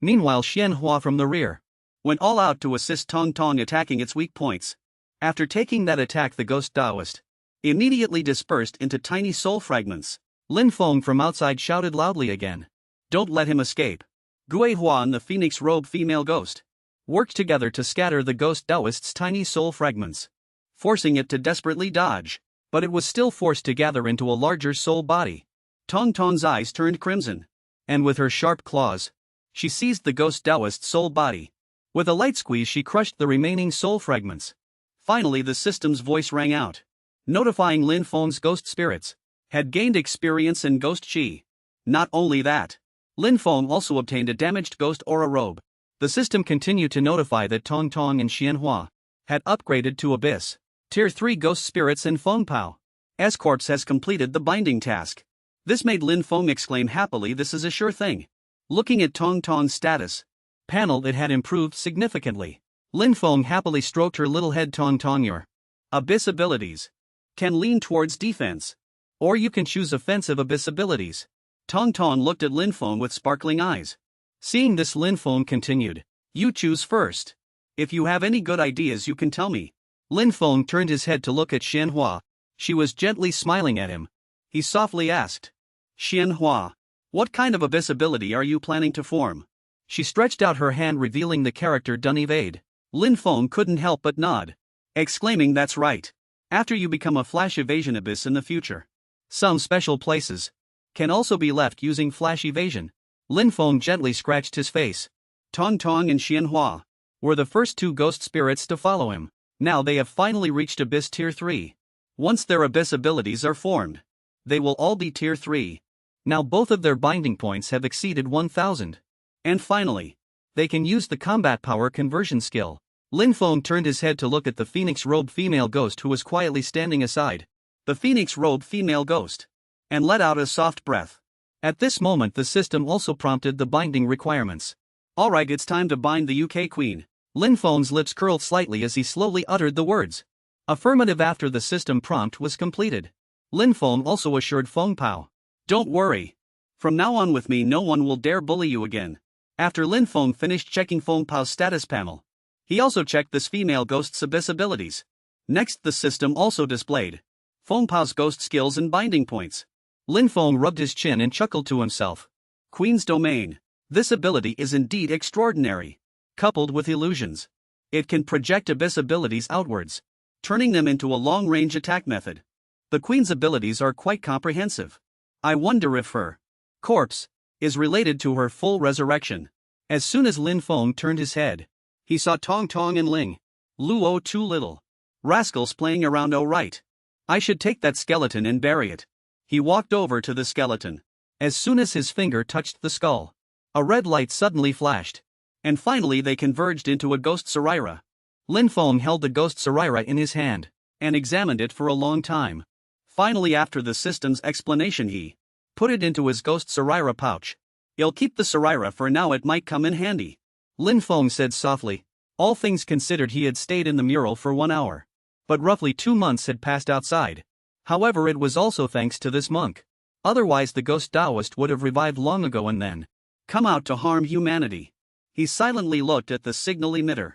[SPEAKER 1] Meanwhile, Xianhua from the rear went all out to assist Tong Tong, attacking its weak points. After taking that attack, the Ghost Taoist immediately dispersed into tiny soul fragments. Lin Feng from outside shouted loudly again, "Don't let him escape." Gui Hua and the Phoenix Robe female ghost worked together to scatter the Ghost Taoist's tiny soul fragments, forcing it to desperately dodge, but it was still forced to gather into a larger soul body. Tong Tong's eyes turned crimson, and with her sharp claws, she seized the Ghost Taoist's soul body. With a light squeeze, she crushed the remaining soul fragments. Finally, the system's voice rang out, notifying Lin Feng's ghost spirits had gained experience in Ghost Chi. Not only that, Lin Feng also obtained a damaged Ghost Aura robe. The system continued to notify that Tong Tong and Xianhua had upgraded to Abyss Tier 3 Ghost Spirits, and Feng Pao S-Corps has completed the binding task. This made Lin Feng exclaim happily, "This is a sure thing." Looking at Tong Tong's status panel, it had improved significantly. Lin Feng happily stroked her little head. Tong Tong, your Abyss abilities can lean towards defense, or you can choose offensive Abyss abilities. Tong Tong looked at Lin Feng with sparkling eyes. Seeing this, Lin Feng continued, "You choose first. If you have any good ideas, you can tell me." Lin Feng turned his head to look at Xianhua. She was gently smiling at him. He softly asked, "Xianhua, what kind of Abyss ability are you planning to form?" She stretched out her hand, revealing the character Dun Evade. Lin Feng couldn't help but nod, exclaiming, "That's right. After you become a Flash Evasion Abyss in the future, some special places can also be left using Flash Evasion." Lin Feng gently scratched his face. Tong Tong and Xianhua were the first two ghost spirits to follow him. Now they have finally reached Abyss Tier 3. Once their Abyss abilities are formed, they will all be Tier 3. Now both of their binding points have exceeded 1,000. And finally, they can use the combat power conversion skill. Lin Feng turned his head to look at the Phoenix Robe female ghost, who was quietly standing aside. The Phoenix Robe female ghost and let out a soft breath. At this moment, the system also prompted the binding requirements. "Alright, it's time to bind the UK Queen." Lin Feng's lips curled slightly as he slowly uttered the words affirmative after the system prompt was completed. Lin Feng also assured Feng Pao, "Don't worry. From now on, with me, no one will dare bully you again." After Lin Feng finished checking Feng Pao's status panel, he also checked this female ghost's Abyss abilities. Next, the system also displayed Feng Pao's ghost skills and binding points. Lin Feng rubbed his chin and chuckled to himself. Queen's Domain. This ability is indeed extraordinary. Coupled with illusions, it can project abyss abilities outwards, turning them into a long-range attack method. The Queen's abilities are quite comprehensive. I wonder if her corpse is related to her full resurrection. As soon as Lin Feng turned his head, he saw Tong Tong and Ling Luo, two little rascals playing around. Oh right. I should take that skeleton and bury it. He walked over to the skeleton. As soon as his finger touched the skull, a red light suddenly flashed. And finally they converged into a ghost Sarira. Lin Feng held the ghost Sarira in his hand and examined it for a long time. Finally, after the system's explanation, he put it into his ghost Sarira pouch. I'll keep the Sarira for now, it might come in handy. Lin Feng said softly. All things considered, he had stayed in the mural for 1 hour. But roughly 2 months had passed outside. However, it was also thanks to this monk. Otherwise the ghost Taoist would have revived long ago and then come out to harm humanity. He silently looked at the signal emitter.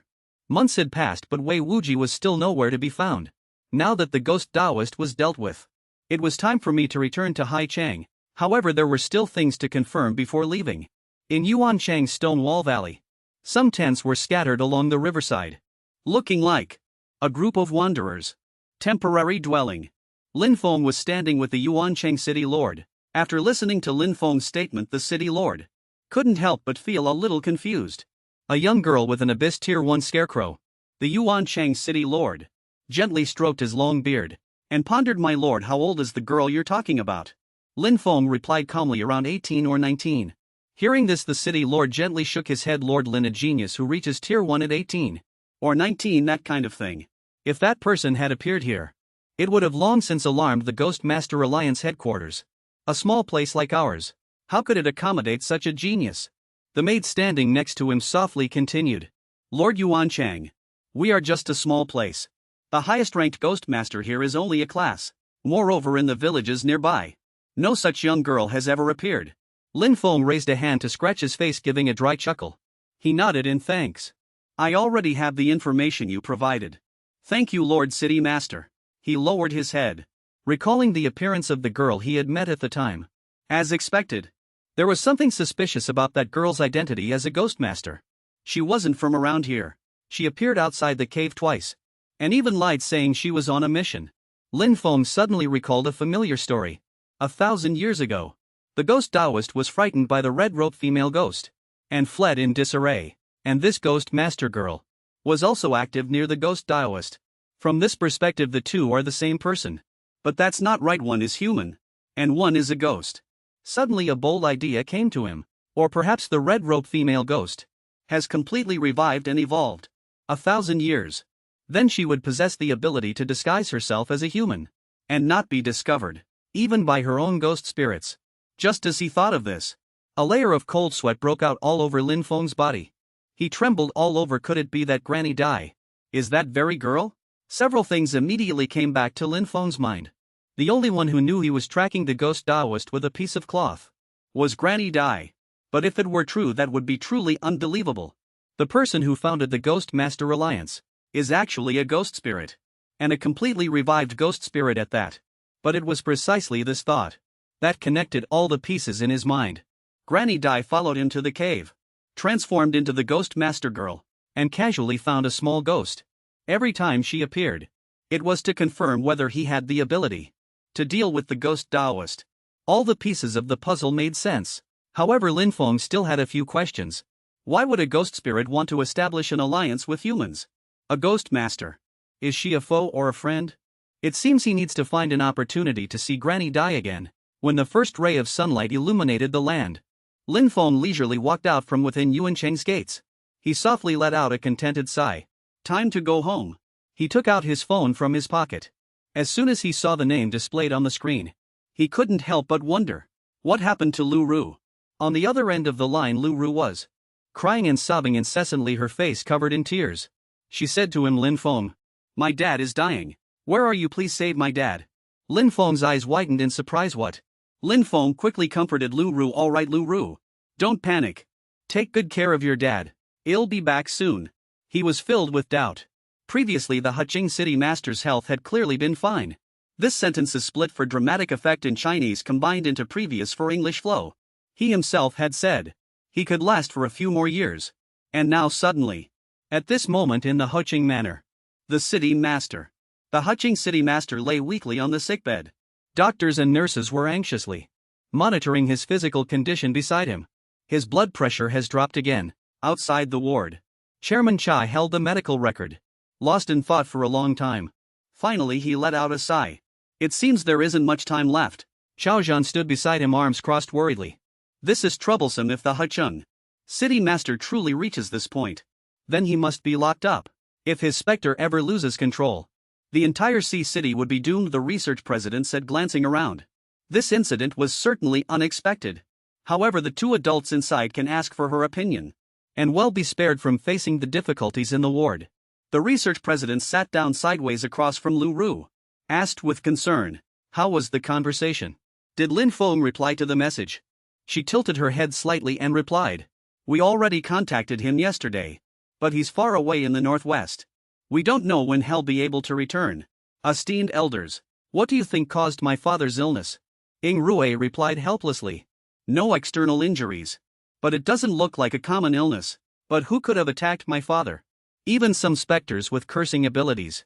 [SPEAKER 1] Months had passed, but Wei Wuji was still nowhere to be found. Now that the ghost Taoist was dealt with, it was time for me to return to Haichang. However, there were still things to confirm before leaving. In Yuanchang's Stone Wall Valley, some tents were scattered along the riverside, looking like a group of wanderers. Temporary dwelling. Lin Feng was standing with the Yuanchang city lord. After listening to Lin Feng's statement, the city lord couldn't help but feel a little confused. A young girl with an Abyss Tier 1 scarecrow. The Yuanchang city lord gently stroked his long beard and pondered. My lord, how old is the girl you're talking about? Lin Feng replied calmly, around 18 or 19. Hearing this, the city lord gently shook his head. Lord Lin, a genius who reaches Tier 1 at 18 or 19, that kind of thing. If that person had appeared here, it would have long since alarmed the Ghost Master Alliance headquarters. A small place like ours, how could it accommodate such a genius? The maid standing next to him softly continued. Lord Yuanchang, we are just a small place. The highest ranked Ghost Master here is only a class. Moreover, in the villages nearby, no such young girl has ever appeared. Lin Feng raised a hand to scratch his face, giving a dry chuckle. He nodded in thanks. I already have the information you provided. Thank you, Lord City Master. He lowered his head, recalling the appearance of the girl he had met at the time. As expected, there was something suspicious about that girl's identity as a Ghost Master. She wasn't from around here. She appeared outside the cave twice, and even lied, saying she was on a mission. Lin Feng suddenly recalled a familiar story. 1,000 years ago, the Ghost Taoist was frightened by the red-robed female ghost and fled in disarray. And this Ghost Master girl was also active near the Ghost Taoist. From this perspective, the two are the same person. But that's not right. One is human, and one is a ghost. Suddenly a bold idea came to him. Or perhaps the red-robed female ghost has completely revived and evolved. 1,000 years. Then she would possess the ability to disguise herself as a human and not be discovered, even by her own ghost spirits. Just as he thought of this, a layer of cold sweat broke out all over Lin Feng's body. He trembled all over. Could it be that Granny Dai is that very girl? Several things immediately came back to Lin Feng's mind. The only one who knew he was tracking the Ghost Taoist with a piece of cloth was Granny Dai. But if it were true, that would be truly unbelievable. The person who founded the Ghost Master Alliance is actually a ghost spirit, and a completely revived ghost spirit at that. But it was precisely this thought that connected all the pieces in his mind. Granny Dai followed him to the cave, transformed into the Ghost Master girl, and casually found a small ghost. Every time she appeared, it was to confirm whether he had the ability to deal with the Ghost Taoist. All the pieces of the puzzle made sense. However, Lin Feng still had a few questions. Why would a ghost spirit want to establish an alliance with humans? A Ghost Master. Is she a foe or a friend? It seems he needs to find an opportunity to see Granny Dai again. When the first ray of sunlight illuminated the land, Lin Feng leisurely walked out from within Yuanchang's gates. He softly let out a contented sigh. Time to go home. He took out his phone from his pocket. As soon as he saw the name displayed on the screen, he couldn't help but wonder. What happened to Lu Ru? On the other end of the line, Lu Ru was crying and sobbing incessantly, her face covered in tears. She said to him, Lin Feng, my dad is dying. Where are you? Please save my dad. Lin Feng's eyes widened in surprise. What? Lin Feng quickly comforted Lu Ru. All right, Lu Ru. Don't panic. Take good care of your dad. I'll be back soon. He was filled with doubt. Previously, the Haching City Master's health had clearly been fine. This sentence is split for dramatic effect in Chinese combined into previous for English flow. He himself had said he could last for a few more years. And now suddenly, at this moment in the Huqing manor, the city master. The Huqing city master lay weakly on the sickbed. Doctors and nurses were anxiously monitoring his physical condition beside him. His blood pressure has dropped again. Outside the ward, Chairman Chai held the medical record. Lost in thought for a long time. Finally he let out a sigh. It seems there isn't much time left. Xiao Zhan stood beside him, arms crossed worriedly. This is troublesome. If the Huqing city master truly reaches this point, then he must be locked up. If his specter ever loses control, the entire Sea City would be doomed, the research president said, glancing around. This incident was certainly unexpected. However, the two adults inside can ask for her opinion, and well be spared from facing the difficulties in the ward. The research president sat down sideways across from Lu Ru. Asked with concern, how was the conversation? Did Lin Feng reply to the message? She tilted her head slightly and replied, we already contacted him yesterday, but he's far away in the northwest. We don't know when he'll be able to return. Esteemed elders, what do you think caused my father's illness? Ying Rui replied helplessly. No external injuries. But it doesn't look like a common illness. But who could have attacked my father? Even some specters with cursing abilities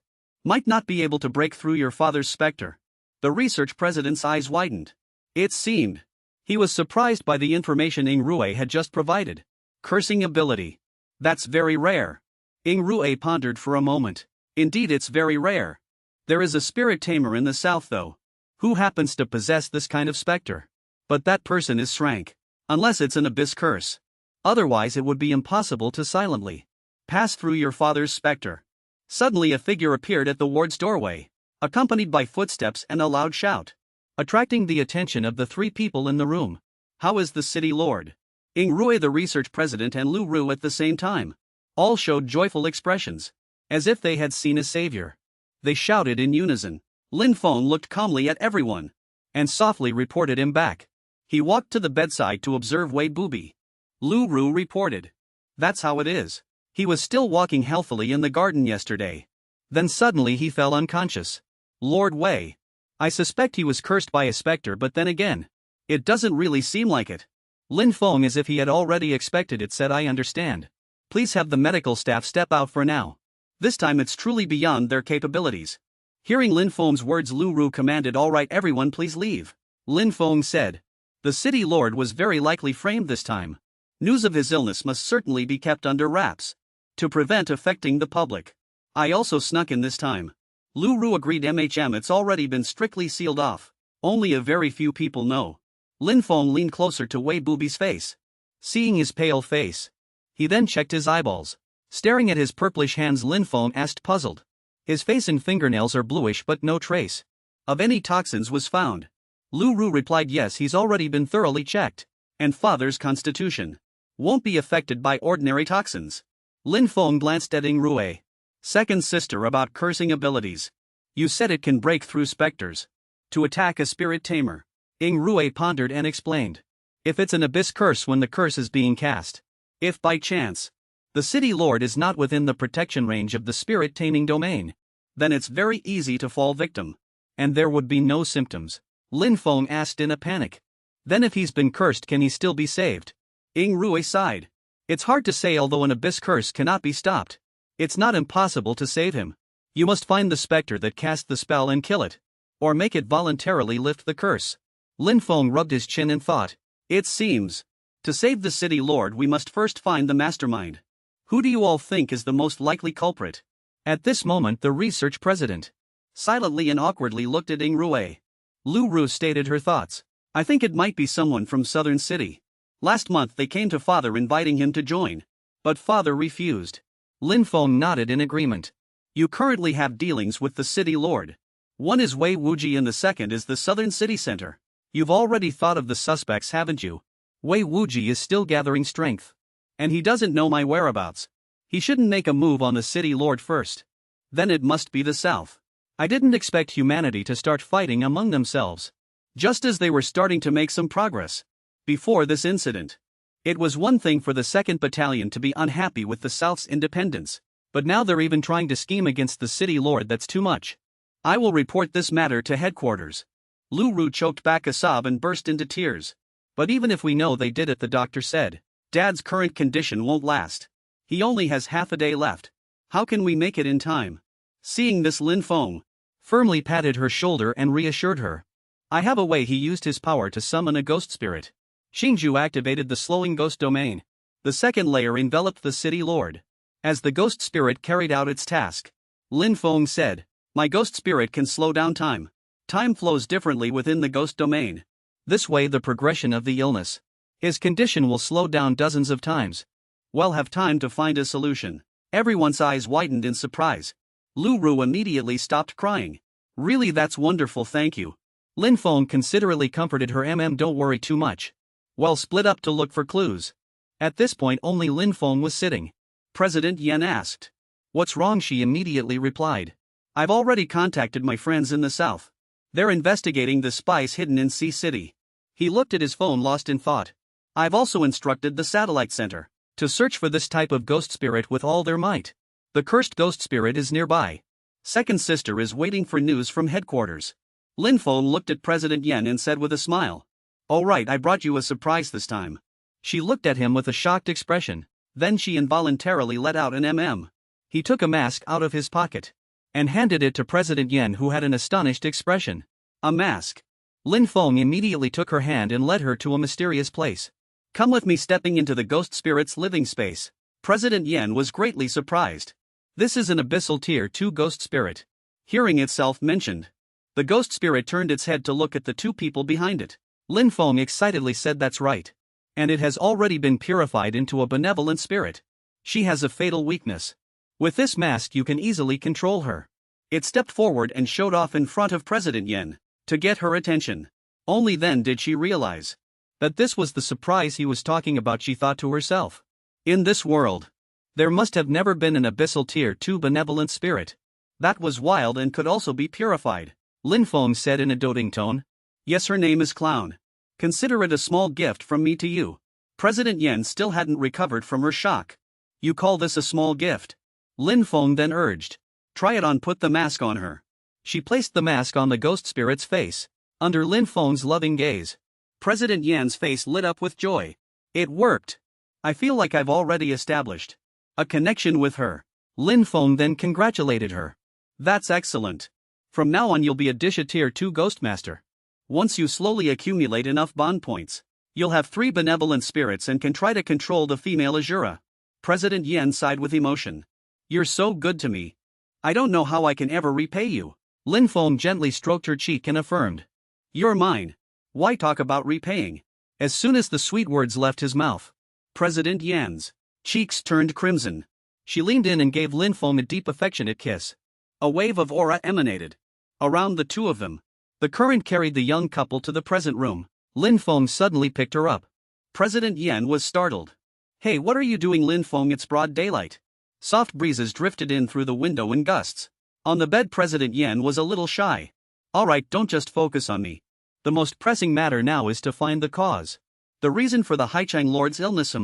[SPEAKER 1] might not be able to break through your father's specter. The research president's eyes widened. It seemed he was surprised by the information Ying Rui had just provided. Cursing ability. That's very rare. Ying Rui pondered for a moment. Indeed, it's very rare. There is a spirit tamer in the south, though, who happens to possess this kind of specter. But that person is Shrank. Unless it's an abyss curse. Otherwise it would be impossible to silently pass through your father's specter. Suddenly a figure appeared at the ward's doorway, accompanied by footsteps and a loud shout, attracting the attention of the three people in the room. How is the city lord? Ying Rui, the research president, and Lu Ru at the same time. All showed joyful expressions, as if they had seen a savior. They shouted in unison. Lin Feng looked calmly at everyone, and softly reported him back. He walked to the bedside to observe Wei Bubi. Lu Ru reported. That's how it is. He was still walking healthily in the garden yesterday. Then suddenly he fell unconscious. Lord Wei. I suspect he was cursed by a specter, but then again, it doesn't really seem like it. Lin Feng, as if he had already expected it, said, I understand. Please have the medical staff step out for now. This time it's truly beyond their capabilities. Hearing Lin Feng's words, Lu Ru commanded, all right everyone, please leave. Lin Feng said. The city lord was very likely framed this time. News of his illness must certainly be kept under wraps, to prevent affecting the public. I also snuck in this time. Lu Ru agreed. It's already been strictly sealed off. Only a very few people know. Lin Feng leaned closer to Wei Bubi's face. Seeing his pale face, he then checked his eyeballs. Staring at his purplish hands, Lin Feng asked, puzzled. His face and fingernails are bluish, but no trace of any toxins was found. Lu Ru replied, yes, he's already been thoroughly checked, and father's constitution won't be affected by ordinary toxins. Lin Feng glanced at Ying Rui, second sister, about cursing abilities. You said it can break through specters to attack a spirit tamer. Ying Rui pondered and explained. If it's an abyss curse when the curse is being cast. If by chance the city lord is not within the protection range of the spirit taming domain, then it's very easy to fall victim. And there would be no symptoms. Lin Feng asked in a panic. Then if he's been cursed, can he still be saved? Ying Rui sighed. It's hard to say. Although an abyss curse cannot be stopped, it's not impossible to save him. You must find the specter that cast the spell and kill it, or make it voluntarily lift the curse. Lin Feng rubbed his chin and thought. It seems, to save the city lord we must first find the mastermind. Who do you all think is the most likely culprit? At this moment the research president silently and awkwardly looked at Ying Rui. Lu Ru stated her thoughts. I think it might be someone from Southern City. Last month they came to father inviting him to join, but father refused. Lin Feng nodded in agreement. You currently have dealings with the city lord. One is Wei Wuji and the second is the Southern City Center. You've already thought of the suspects, haven't you? Wei Wuji is still gathering strength, and he doesn't know my whereabouts. He shouldn't make a move on the city lord first. Then it must be the South. I didn't expect humanity to start fighting among themselves, just as they were starting to make some progress. Before this incident, it was one thing for the 2nd Battalion to be unhappy with the South's independence, but now they're even trying to scheme against the city lord. That's too much. I will report this matter to headquarters. Lu Ru choked back a sob and burst into tears. But even if we know they did it, the doctor said, Dad's current condition won't last. He only has half a day left. How can we make it in time? Seeing this, Lin Feng firmly patted her shoulder and reassured her. I have a way. He used his power to summon a ghost spirit. Xingju activated the slowing ghost domain. The second layer enveloped the city lord. As the ghost spirit carried out its task, Lin Feng said, My ghost spirit can slow down time. Time flows differently within the ghost domain. This way the progression of the illness. His condition will slow down dozens of times. We'll have time to find a solution. Everyone's eyes widened in surprise. Lu Ru immediately stopped crying. Really, that's wonderful, thank you. Lin Feng considerately comforted her. Don't worry too much. We'll split up to look for clues. At this point only Lin Feng was sitting. President Yan asked. What's wrong? She immediately replied. I've already contacted my friends in the south. They're investigating the spies hidden in Sea City. He looked at his phone, lost in thought. I've also instructed the satellite center to search for this type of ghost spirit with all their might. The cursed ghost spirit is nearby. Second sister is waiting for news from headquarters. Lin Feng looked at President Yan and said with a smile. Oh right, I brought you a surprise this time. She looked at him with a shocked expression. Then she involuntarily let out an He took a mask out of his pocket and handed it to President Yan, who had an astonished expression. A mask. Lin Feng immediately took her hand and led her to a mysterious place. Come with me. Stepping into the ghost spirit's living space, President Yan was greatly surprised. This is an abyssal tier 2 ghost spirit. Hearing itself mentioned, the ghost spirit turned its head to look at the two people behind it. Lin Feng excitedly said, That's right. And it has already been purified into a benevolent spirit. She has a fatal weakness. With this mask you can easily control her. It stepped forward and showed off in front of President Yan to get her attention. Only then did she realize that this was the surprise he was talking about. She thought to herself, in this world, there must have never been an abyssal tier 2 benevolent spirit that was wild and could also be purified. Lin Feng said in a doting tone. Yes, her name is Clown. Consider it a small gift from me to you. President Yan still hadn't recovered from her shock. You call this a small gift? Lin Feng then urged. Try it on. Put the mask on her. She placed the mask on the ghost spirit's face. Under Lin Feng's loving gaze, President Yan's face lit up with joy. It worked. I feel like I've already established a connection with her. Lin Feng then congratulated her. That's excellent. From now on you'll be a Disha tier 2 ghost master. Once you slowly accumulate enough bond points, you'll have 3 benevolent spirits and can try to control the female Azura. President Yan sighed with emotion. You're so good to me. I don't know how I can ever repay you. Lin Feng gently stroked her cheek and affirmed. You're mine. Why talk about repaying? As soon as the sweet words left his mouth, President Yan's cheeks turned crimson. She leaned in and gave Lin Feng a deep affectionate kiss. A wave of aura emanated around the two of them. The current carried the young couple to the present room. Lin Feng suddenly picked her up. President Yan was startled. Hey, what are you doing, Lin Feng? It's broad daylight. Soft breezes drifted in through the window in gusts. On the bed, President Yan was a little shy. Alright, don't just focus on me. The most pressing matter now is to find the cause. The reason for the Haichang Lord's illness.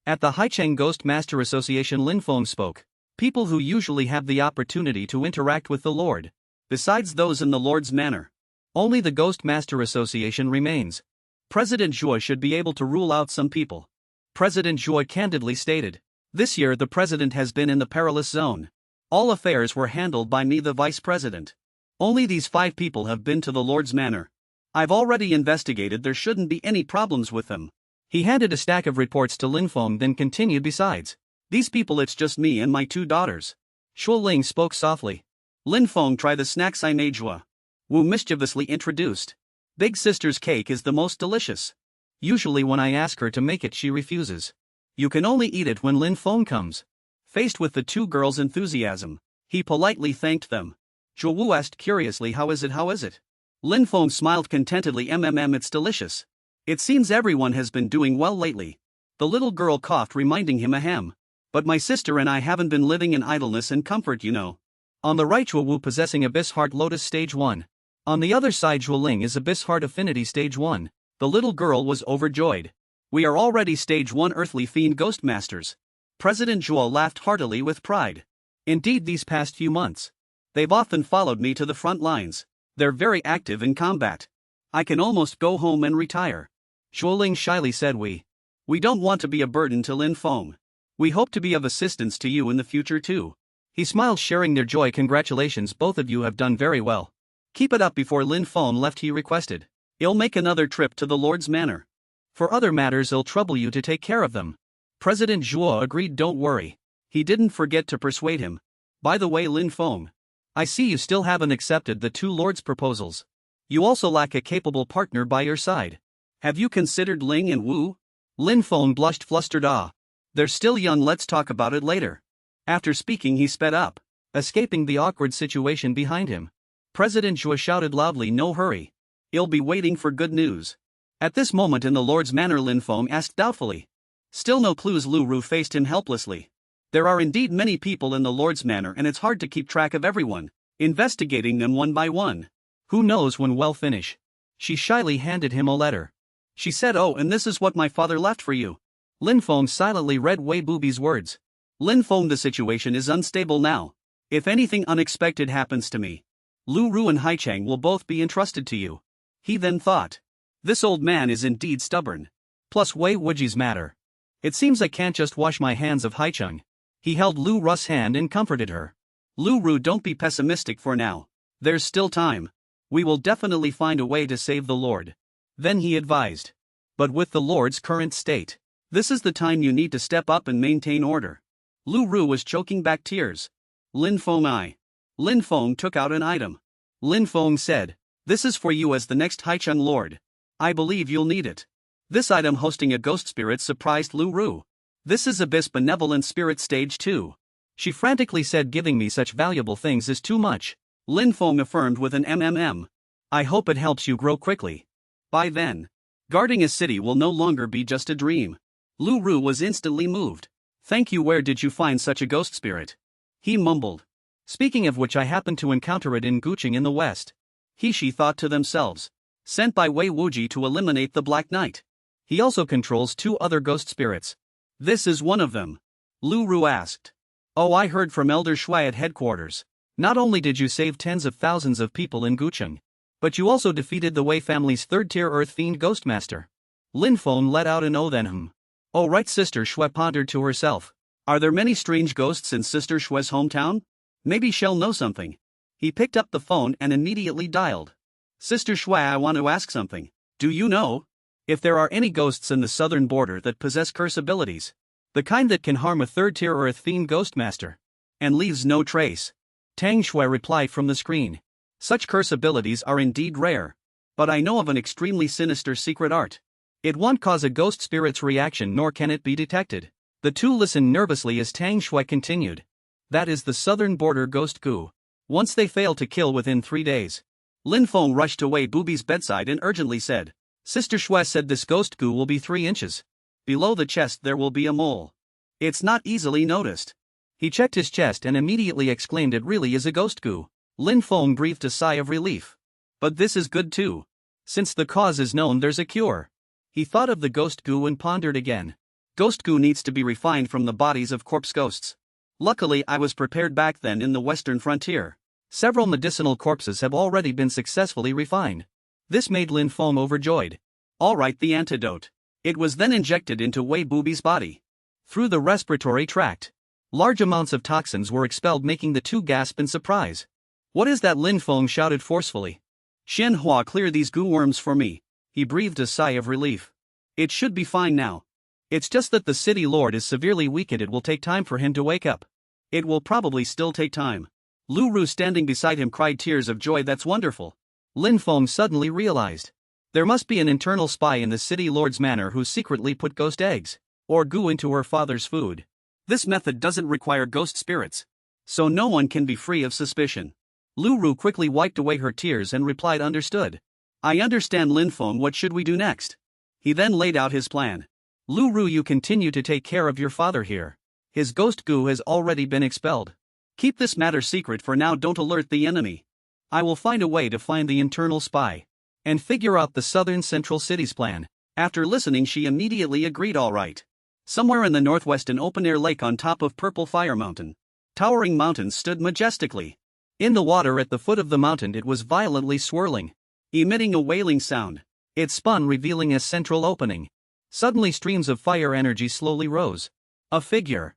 [SPEAKER 1] At the Haichang Ghost Master Association, Lin Feng spoke. People who usually have the opportunity to interact with the Lord, besides those in the Lord's manor, only the Ghost Master Association remains. President Zhuo should be able to rule out some people. President Zhuo candidly stated. This year the president has been in the perilous zone. All affairs were handled by me, the vice president. Only these 5 people have been to the Lord's manor. I've already investigated, there shouldn't be any problems with them. He handed a stack of reports to Lin Feng, then continued, besides these people it's just me and my 2 daughters. Shuo Ling spoke softly. Lin Feng, try the snacks I made. Wu mischievously introduced. Big sister's cake is the most delicious. Usually when I ask her to make it she refuses. You can only eat it when Lin Feng comes. Faced with the 2 girls' enthusiasm, he politely thanked them. Zhuo Wu asked curiously, How is it? Lin Feng smiled contentedly. It's delicious. It seems everyone has been doing well lately. The little girl coughed, reminding him ahem. But my sister and I haven't been living in idleness and comfort, you know. On the right, Zhuo Wu possessing Abyss Heart Lotus Stage 1. On the other side, Zhuo Ling is Abyss Heart Affinity Stage 1. The little girl was overjoyed. We are already Stage 1 Earthly Fiend Ghost Masters. President Zhuo laughed heartily with pride. Indeed, these past few months, They've often followed me to the front lines. They're very active in combat. I can almost go home and retire. Shuoling shyly said we don't want to be a burden to Lin Feng. We hope to be of assistance to you in the future too. He smiled, sharing their joy. Congratulations, both of you have done very well. Keep it up. Before Lin Feng left, he requested, I'll make another trip to the Lord's Manor. For other matters I'll trouble you to take care of them. President Zhuo agreed. Don't worry. He didn't forget to persuade him. By the way, Lin Feng, I see you still haven't accepted the two lords' proposals. You also lack a capable partner by your side. Have you considered Ling and Wu? Lin Feng blushed, flustered. They're still young, let's talk about it later. After speaking, he sped up, escaping the awkward situation behind him. President Zhuo shouted loudly, no hurry. I'll be waiting for good news. At this moment in the Lord's Manor, Lin Feng asked doubtfully. Still no clues. Lu Ru faced him helplessly. There are indeed many people in the Lord's Manor and it's hard to keep track of everyone, investigating them one by one. Who knows when we'll finish? She shyly handed him a letter. She said, oh, and this is what my father left for you. Lin Feng silently read Wei Bubi's words. Lin Feng, the situation is unstable now. If anything unexpected happens to me, Lu Ru and Haichang will both be entrusted to you. He then thought. This old man is indeed stubborn. Plus Wei Wuji's matter. It seems I can't just wash my hands of Haicheng. He held Lu Ru's hand and comforted her. Lu Ru, don't be pessimistic for now. There's still time. We will definitely find a way to save the Lord. Then he advised. But with the Lord's current state, this is the time you need to step up and maintain order. Lu Ru was choking back tears. Lin Feng took out an item. Lin Feng said, this is for you as the next Haicheng Lord. I believe you'll need it. This item, hosting a ghost spirit, surprised Lu Ru. This is Abyss Benevolent Spirit Stage 2. She frantically said, giving me such valuable things is too much. Lin Feng affirmed with an MMM. I hope it helps you grow quickly. By then, guarding a city will no longer be just a dream. Lu Ru was instantly moved. Thank you. Where did you find such a ghost spirit? He mumbled. Speaking of which, I happened to encounter it in Guqing in the west. She thought to themselves. Sent by Wei Wuji to eliminate the Black Knight. He also controls two other ghost spirits. This is one of them. Lu Ru asked. Oh, I heard from Elder Shui at headquarters. Not only did you save tens of thousands of people in Guqing, but you also defeated the Wei family's third-tier Earth Fiend Ghostmaster. Lin Feng let out an oh then. Oh right, Sister Shui pondered to herself. Are there many strange ghosts in Sister Shui's hometown? Maybe she'll know something. He picked up the phone and immediately dialed. Sister Shui, I want to ask something. Do you know if there are any ghosts in the southern border that possess curse abilities? The kind that can harm a third-tier Earth Fiend Ghostmaster and leaves no trace. Tang Shui replied from the screen. Such curse abilities are indeed rare. But I know of an extremely sinister secret art. It won't cause a ghost spirit's reaction, nor can it be detected. The two listened nervously as Tang Shui continued. That is the southern border ghost goo. Once they fail to kill within 3 days. Lin Feng rushed to Wei Bubi's bedside and urgently said. Sister Shui said this ghost goo will be 3 inches. Below the chest there will be a mole. It's not easily noticed. He checked his chest and immediately exclaimed, it really is a ghost goo. Lin Feng breathed a sigh of relief. But this is good too. Since the cause is known, there's a cure. He thought of the ghost goo and pondered again. Ghost goo needs to be refined from the bodies of corpse ghosts. Luckily, I was prepared back then in the western frontier. Several medicinal corpses have already been successfully refined. This made Lin Feng overjoyed. All right, the antidote. It was then injected into Wei Bubi's body. Through the respiratory tract, large amounts of toxins were expelled, making the two gasp in surprise. What is that? Lin Feng shouted forcefully. Shen Hua, clear these goo worms for me. He breathed a sigh of relief. It should be fine now. It's just that the city lord is severely weakened. It will take time for him to wake up. It will probably still take time. Lu Ru, standing beside him, cried tears of joy. That's wonderful. Lin Feng suddenly realized. There must be an internal spy in the city lord's manor who secretly put ghost eggs or goo into her father's food. This method doesn't require ghost spirits, so no one can be free of suspicion. Lu Ru quickly wiped away her tears and replied, understood. I understand, Lin Feng. What should we do next? He then laid out his plan. Lu Ru, you continue to take care of your father here. His ghost goo has already been expelled. Keep this matter secret for now, don't alert the enemy. I will find a way to find the internal spy and figure out the southern central city's plan. After listening, she immediately agreed. All right. Somewhere in the northwest, an open-air lake on top of Purple Fire Mountain. Towering mountains stood majestically. In the water at the foot of the mountain it was violently swirling, emitting a wailing sound. It spun, revealing a central opening. Suddenly streams of fire energy slowly rose. A figure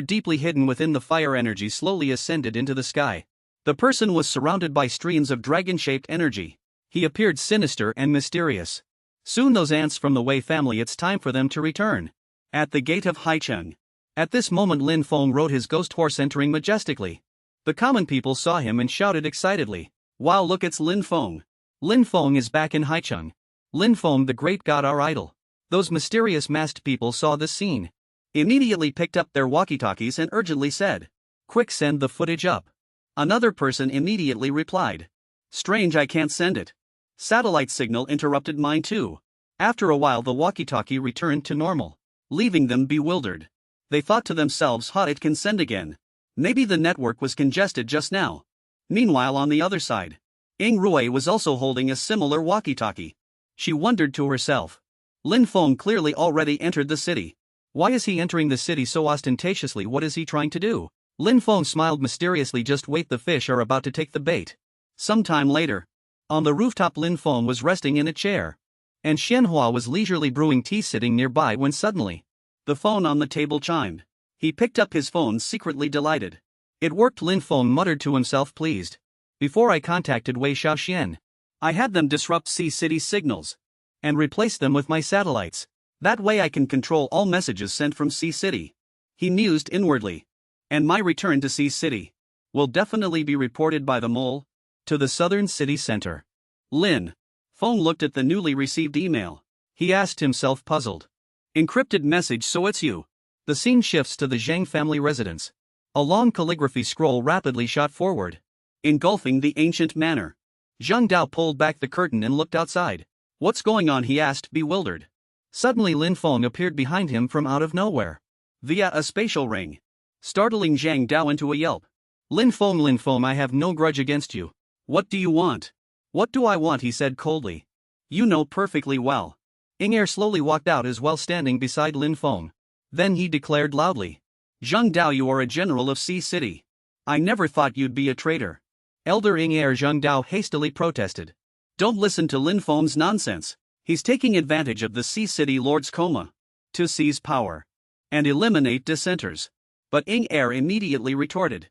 [SPEAKER 1] deeply hidden within the fire energy slowly ascended into the sky. The person was surrounded by streams of dragon-shaped energy. He appeared sinister and mysterious. Soon those ants from the Wei family, it's time for them to return. At the gate of Haicheng. At this moment Lin Feng rode his ghost horse entering majestically. The common people saw him and shouted excitedly, "Wow, look, it's Lin Feng! Lin Feng is back in Haicheng! Lin Feng, the great god, our idol!" Those mysterious masked people saw this scene. Immediately picked up their walkie-talkies and urgently said, "Quick, send the footage up." Another person immediately replied, "Strange, I can't send it. Satellite signal interrupted mine too." After a while the walkie-talkie returned to normal, leaving them bewildered. They thought to themselves, it can send again. Maybe the network was congested just now. Meanwhile on the other side, Ying Rui was also holding a similar walkie-talkie. She wondered to herself, Lin Feng clearly already entered the city. Why is he entering the city so ostentatiously? What is he trying to do? Lin Feng smiled mysteriously. Just wait, the fish are about to take the bait. Sometime later, on the rooftop Lin Feng was resting in a chair, and Xianhua was leisurely brewing tea sitting nearby when suddenly, the phone on the table chimed. He picked up his phone, secretly delighted. It worked. Lin Feng muttered to himself, pleased. Before I contacted Wei Xiaoxian, I had them disrupt Sea City's signals and replace them with my satellites. That way I can control all messages sent from Sea City. He mused inwardly. And my return to Sea City will definitely be reported by the mole to the southern city center. Lin Feng looked at the newly received email. He asked himself, puzzled. Encrypted message, so it's you. The scene shifts to the Zhang family residence. A long calligraphy scroll rapidly shot forward, engulfing the ancient manor. Zhang Dao pulled back the curtain and looked outside. What's going on? He asked, bewildered. Suddenly Lin Feng appeared behind him from out of nowhere, via a spatial ring, startling Zhang Dao into a yelp. Lin Feng, I have no grudge against you. What do you want? What do I want? He said coldly. You know perfectly well. Ying Er slowly walked out as well, standing beside Lin Feng. Then he declared loudly, Zhang Dao, you are a general of Sea City. I never thought you'd be a traitor. Elder Ying Er, Zhang Dao hastily protested. Don't listen to Lin Feng's nonsense. He's taking advantage of the Sea City Lord's coma to seize power and eliminate dissenters. But Ying Er immediately retorted,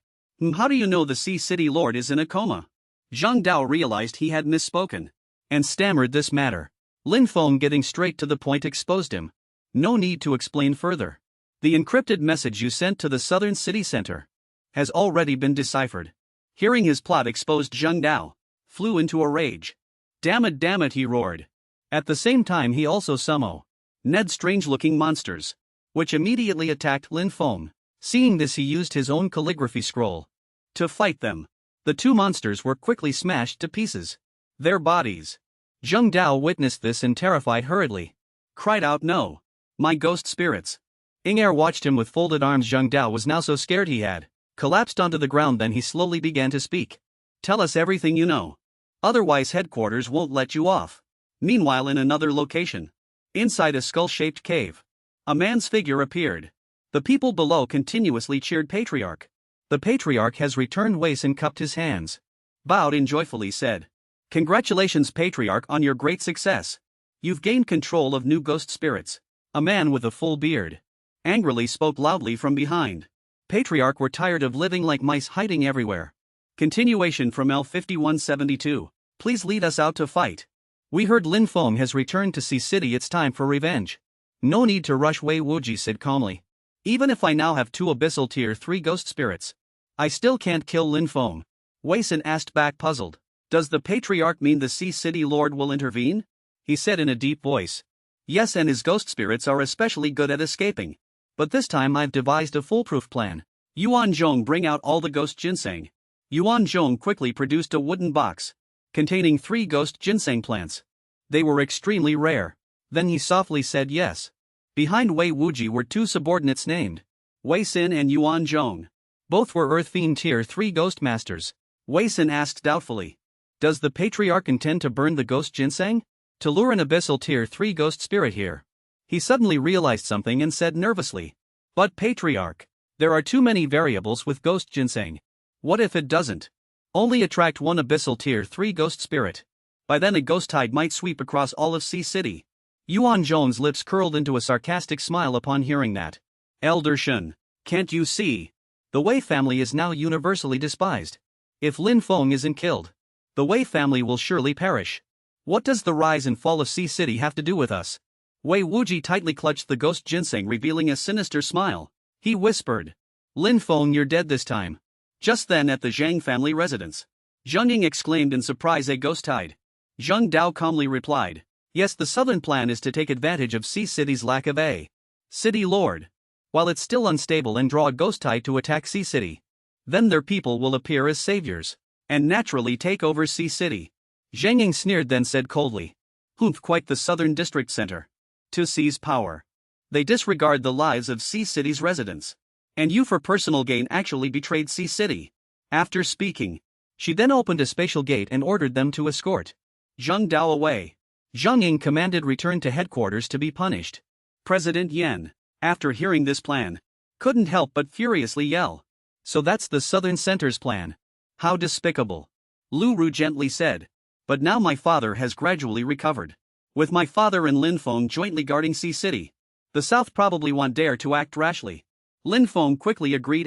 [SPEAKER 1] how do you know the Sea City Lord is in a coma? Zhang Dao realized he had misspoken and stammered this matter. Lin Feng, getting straight to the point, exposed him. No need to explain further. The encrypted message you sent to the southern city center has already been deciphered. Hearing his plot exposed, Zhang Dao flew into a rage. Damn it, he roared. At the same time he also summoned Ned strange-looking monsters, which immediately attacked Lin Feng. Seeing this, he used his own calligraphy scroll to fight them. The two monsters were quickly smashed to pieces. Their bodies. Zhang Dao witnessed this and, terrified, hurriedly cried out, no. My ghost spirits. Ying Er watched him with folded arms. Zhang Dao was now so scared he had collapsed onto the ground. Then he slowly began to speak. Tell us everything you know. Otherwise headquarters won't let you off. Meanwhile, in another location, inside a skull-shaped cave, a man's figure appeared. The people below continuously cheered. Patriarch. The Patriarch has returned. Wei Sin cupped his hands, bowed and joyfully said, Congratulations, Patriarch, on your great success. You've gained control of new ghost spirits. A man with a full beard angrily spoke loudly from behind. Patriarch, we're tired of living like mice, hiding everywhere. Continuation from L5172. Please lead us out to fight. We heard Lin Feng has returned to Sea City. It's time for revenge. No need to rush, Wei Wuji said calmly. Even if I now have 2 abyssal tier 3 ghost spirits, I still can't kill Lin Feng. Wei Sin asked back, puzzled. Does the Patriarch mean the Sea City Lord will intervene? He said in a deep voice. Yes, and his ghost spirits are especially good at escaping. But this time I've devised a foolproof plan. Yuan Zhong, bring out all the ghost ginseng. Yuan Zhong quickly produced a wooden box containing 3 ghost ginseng plants. They were extremely rare. Then he softly said yes. Behind Wei Wuji were 2 subordinates named Wei Sin and Yuan Zhong. Both were Earth Fiend Tier 3 Ghost Masters. Wei Sin asked doubtfully, does the Patriarch intend to burn the ghost ginseng? To lure an abyssal Tier 3 ghost spirit here? He suddenly realized something and said nervously, but Patriarch, there are too many variables with ghost ginseng. What if it doesn't? Only attract one abyssal tier 3 ghost spirit. By then a ghost tide might sweep across all of Sea City. Yuan Zhong's lips curled into a sarcastic smile upon hearing that. Elder Shen, can't you see? The Wei family is now universally despised. If Lin Feng isn't killed, the Wei family will surely perish. What does the rise and fall of Sea City have to do with us? Wei Wuji tightly clutched the ghost ginseng, revealing a sinister smile. He whispered, Lin Feng, you're dead this time. Just then at the Zhang family residence, Zheng Ying exclaimed in surprise, a ghost tide. Zheng Dao calmly replied, yes, the southern plan is to take advantage of Sea City's lack of a city lord. While it's still unstable, and draw a ghost tide to attack Sea City. Then their people will appear as saviors, and naturally take over Sea City. Zheng Ying sneered, then said coldly, Humph, quite the southern district center. To seize power. They disregard the lives of Sea City's residents. And you for personal gain actually betrayed Sea City. After speaking, she then opened a spatial gate and ordered them to escort Zheng Dao away. Zheng Ying commanded return to headquarters to be punished. President Yan, after hearing this plan, couldn't help but furiously yell. So that's the Southern Center's plan. How despicable. Lu Ru gently said. But now my father has gradually recovered. With my father and Lin Feng jointly guarding Sea City, the South probably won't dare to act rashly. Lin Feng quickly agreed.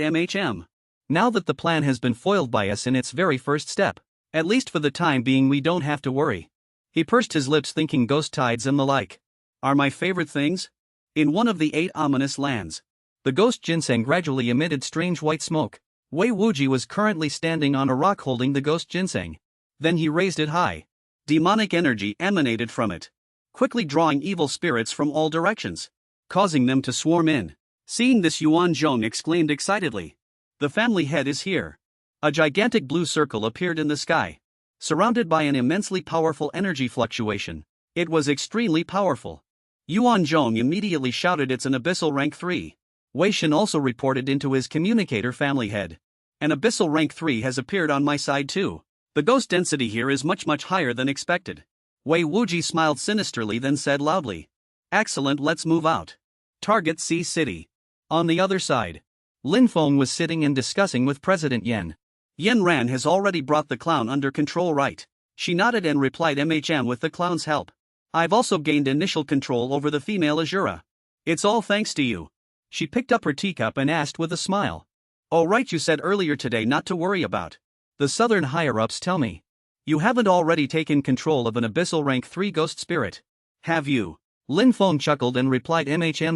[SPEAKER 1] Now that the plan has been foiled by us in its very first step, at least for the time being we don't have to worry. He pursed his lips, thinking ghost tides and the like are my favorite things. In one of the 8 ominous lands, the ghost ginseng gradually emitted strange white smoke. Wei Wuji was currently standing on a rock holding the ghost ginseng. Then he raised it high. Demonic energy emanated from it, quickly drawing evil spirits from all directions, causing them to swarm in. Seeing this, Yuan Zhong exclaimed excitedly, the family head is here. A gigantic blue circle appeared in the sky, surrounded by an immensely powerful energy fluctuation. It was extremely powerful. Yuan Zhong immediately shouted, it's an abyssal rank 3. Wei Shen also reported into his communicator, family head. An abyssal rank 3 has appeared on my side too. The ghost density here is much higher than expected. Wei Wuji smiled sinisterly, then said loudly, excellent, let's move out. Target Sea City. On the other side, Lin Feng was sitting and discussing with President Yan. Yan Ran has already brought the clown under control, right? She nodded and replied, with the clown's help. I've also gained initial control over the female Azura. It's all thanks to you. She picked up her teacup and asked with a smile. Oh right, you said earlier today not to worry about the southern higher-ups. Tell me, you haven't already taken control of an abyssal rank 3 ghost spirit, have you? Lin Feng chuckled and replied,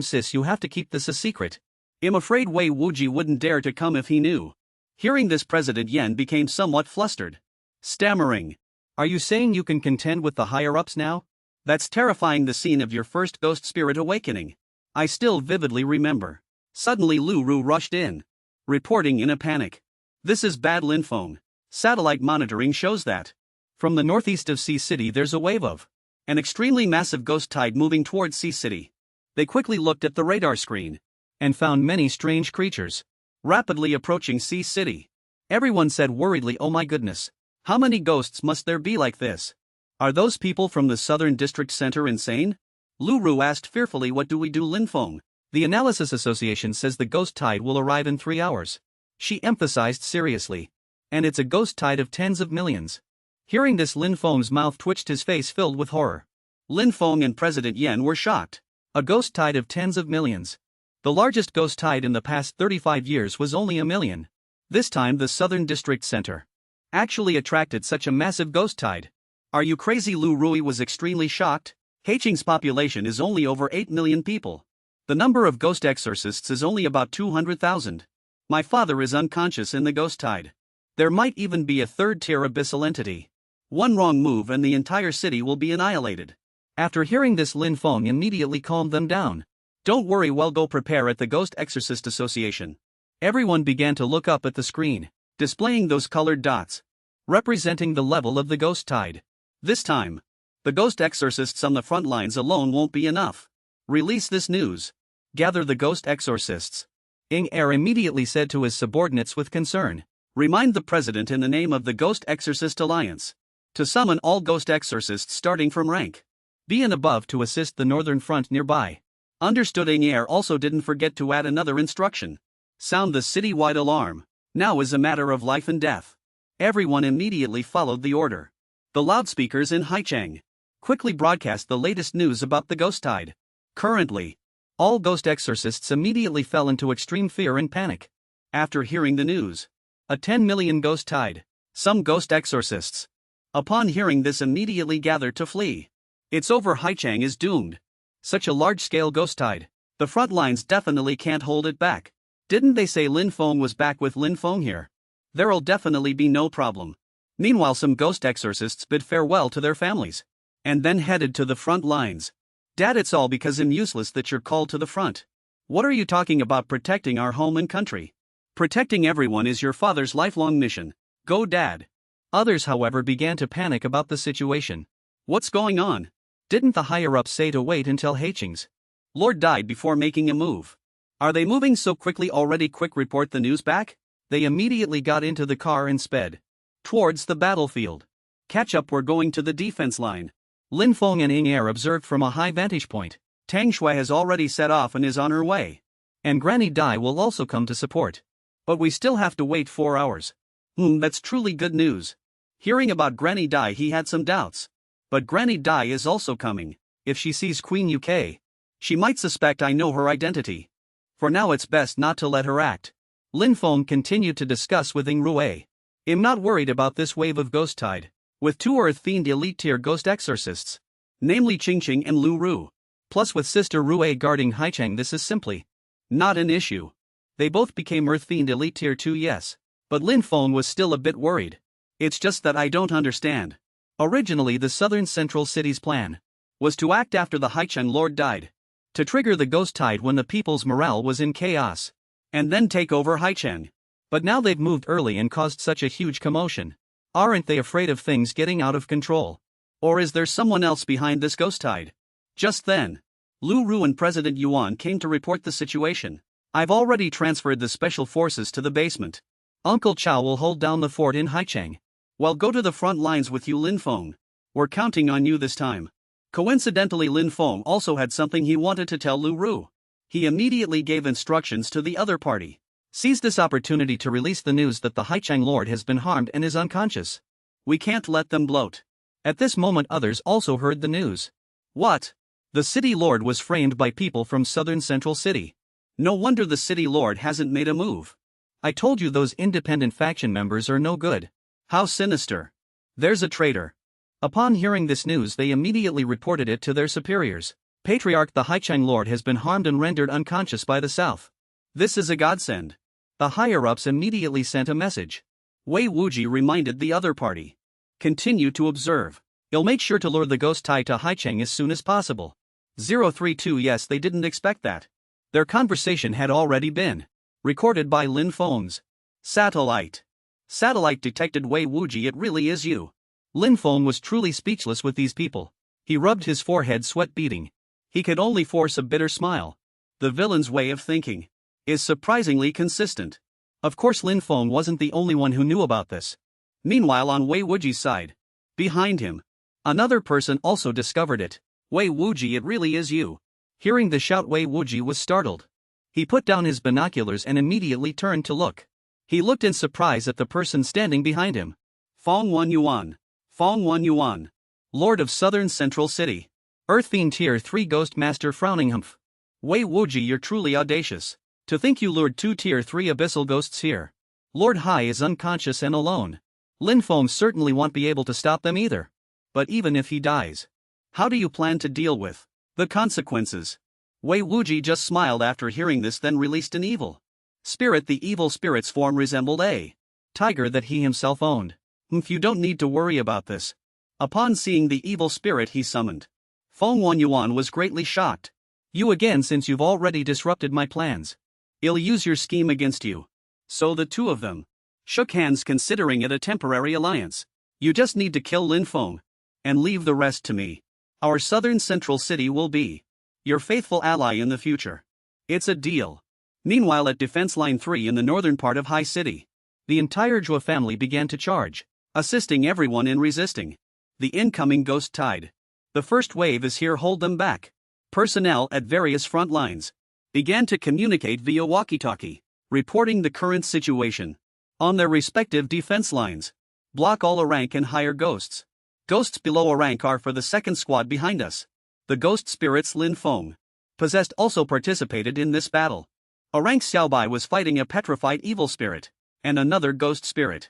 [SPEAKER 1] sis, you have to keep this a secret. I'm afraid Wei Wuji wouldn't dare to come if he knew. Hearing this, President Yan became somewhat flustered. Stammering, are you saying you can contend with the higher-ups now? That's terrifying. The scene of your first ghost spirit awakening, I still vividly remember. Suddenly Lu Ru rushed in, reporting in a panic. This is bad, Lin Feng. Satellite monitoring shows that from the northeast of Sea City there's a wave of an extremely massive ghost tide moving towards Sea City. They quickly looked at the radar screen and found many strange creatures rapidly approaching Sea City. Everyone said worriedly, oh my goodness, how many ghosts must there be like this? Are those people from the Southern District Center insane? Lu Ru asked fearfully, what do we do, Lin Feng? The Analysis Association says the ghost tide will arrive in 3 hours. She emphasized seriously. And it's a ghost tide of tens of millions. Hearing this, Lin Feng's mouth twitched, his face filled with horror. Lin Feng and President Yan were shocked. A ghost tide of tens of millions. The largest ghost tide in the past 35 years was only 1 million. This time the Southern District Center actually attracted such a massive ghost tide. Are you crazy? Lu Rui was extremely shocked. Haiching's population is only over 8 million people. The number of ghost exorcists is only about 200,000. My father is unconscious in the ghost tide. There might even be a 3rd-tier abyssal entity. One wrong move and the entire city will be annihilated. After hearing this, Lin Feng immediately calmed them down. Don't worry, we'll go prepare at the Ghost Exorcist Association. Everyone began to look up at the screen, displaying those colored dots, representing the level of the ghost tide. This time, the ghost exorcists on the front lines alone won't be enough. Release this news. Gather the ghost exorcists. Ing Er immediately said to his subordinates with concern. Remind the president in the name of the Ghost Exorcist Alliance to summon all ghost exorcists starting from rank B and above to assist the northern front nearby. Understood. Ing Er also didn't forget to add another instruction. Sound the city-wide alarm. Now is a matter of life and death. Everyone immediately followed the order. The loudspeakers in Haicheng quickly broadcast the latest news about the ghost tide. Currently, all ghost exorcists immediately fell into extreme fear and panic. After hearing the news, a 10 million ghost tide, some ghost exorcists, upon hearing this, immediately gathered to flee. It's over, Haicheng is doomed. Such a large-scale ghost tide, the front lines definitely can't hold it back. Didn't they say Lin Feng was back? With Lin Feng here, there'll definitely be no problem. Meanwhile, some ghost exorcists bid farewell to their families and then headed to the front lines. Dad, it's all because I'm useless that you're called to the front. What are you talking about? Protecting our home and country? Protecting everyone is your father's lifelong mission. Go, Dad. Others, however, began to panic about the situation. What's going on? Didn't the higher-ups say to wait until Haicheng's Lord died before making a move? Are they moving so quickly already? Quick, report the news back. They immediately got into the car and sped towards the battlefield. Catch up, we're going to the defense line. Lin Feng and Ying Er observed from a high vantage point. Tang Shui has already set off and is on her way. And Granny Dai will also come to support. But we still have to wait 4 hours. That's truly good news. Hearing about Granny Dai, he had some doubts. But Granny Dai is also coming. If she sees Queen UK, she might suspect I know her identity. For now, it's best not to let her act. Lin Feng continued to discuss with Ying Rue. I'm not worried about this wave of ghost tide. With 2 Earth-themed elite-tier ghost exorcists, namely Qingqing and Lu Ru, plus with Sister Rue guarding Haicheng, this is simply not an issue. They both became Earth-themed elite tier 2, yes. But Lin Feng was still a bit worried. It's just that I don't understand. Originally, the southern central city's plan was to act after the Haicheng Lord died, to trigger the ghost tide when the people's morale was in chaos, and then take over Haicheng. But now they've moved early and caused such a huge commotion. Aren't they afraid of things getting out of control? Or is there someone else behind this ghost tide? Just then, Lu Ru and President Yuan came to report the situation. I've already transferred the special forces to the basement. Uncle Chao will hold down the fort in Haicheng. Well, go to the front lines with you, Lin Feng. We're counting on you this time. Coincidentally, Lin Feng also had something he wanted to tell Lu Ru. He immediately gave instructions to the other party. Seize this opportunity to release the news that the Haicheng Lord has been harmed and is unconscious. We can't let them bloat. At this moment, others also heard the news. What? The city lord was framed by people from southern central city. No wonder the city lord hasn't made a move. I told you those independent faction members are no good. How sinister. There's a traitor. Upon hearing this news, they immediately reported it to their superiors. Patriarch, the Haicheng Lord has been harmed and rendered unconscious by the south. This is a godsend. The higher-ups immediately sent a message. Wei Wuji reminded the other party. Continue to observe. You'll make sure to lure the ghost tide to Haicheng as soon as possible. 032. Yes, they didn't expect that. Their conversation had already been recorded by Lin Feng's satellite. Satellite detected Wei Wuji, it really is you. Lin Feng was truly speechless with these people. He rubbed his forehead, sweat beading. He could only force a bitter smile. The villain's way of thinking is surprisingly consistent. Of course, Lin Feng wasn't the only one who knew about this. Meanwhile, on Wei Wuji's side, behind him, another person also discovered it. Wei Wuji, it really is you. Hearing the shout, Wei Wuji was startled. He put down his binoculars and immediately turned to look. He looked in surprise at the person standing behind him. Feng Wan Yuan. Feng Wan Yuan. Lord of Southern Central City. Earth-themed Tier 3 Ghost Master frowning. Humph. Wei Wuji, you're truly audacious. To think you lured 2 Tier 3 abyssal ghosts here. Lord Hai is unconscious and alone. Lin Feng certainly won't be able to stop them either. But even if he dies, how do you plan to deal with the consequences? Wei Wuji just smiled after hearing this, then released an evil spirit. The evil spirit's form resembled a tiger that he himself owned. You don't need to worry about this. Upon seeing the evil spirit he summoned, Feng Wan Yuan was greatly shocked. You again, since you've already disrupted my plans. I'll use your scheme against you. So the two of them shook hands, considering it a temporary alliance. You just need to kill Lin Feng and leave the rest to me. Our southern central city will be your faithful ally in the future. It's a deal. Meanwhile, at Defense Line 3 in the northern part of Hai City, the entire Zhou family began to charge, assisting everyone in resisting the incoming ghost tide. The first wave is here, hold them back. Personnel at various front lines began to communicate via walkie-talkie, reporting the current situation on their respective defense lines. Block all a rank and higher ghosts. Ghosts below a rank are for the second squad behind us. The ghost spirits Lin Feng possessed also participated in this battle. A rank Xiaobai was fighting a petrified evil spirit, and another ghost spirit.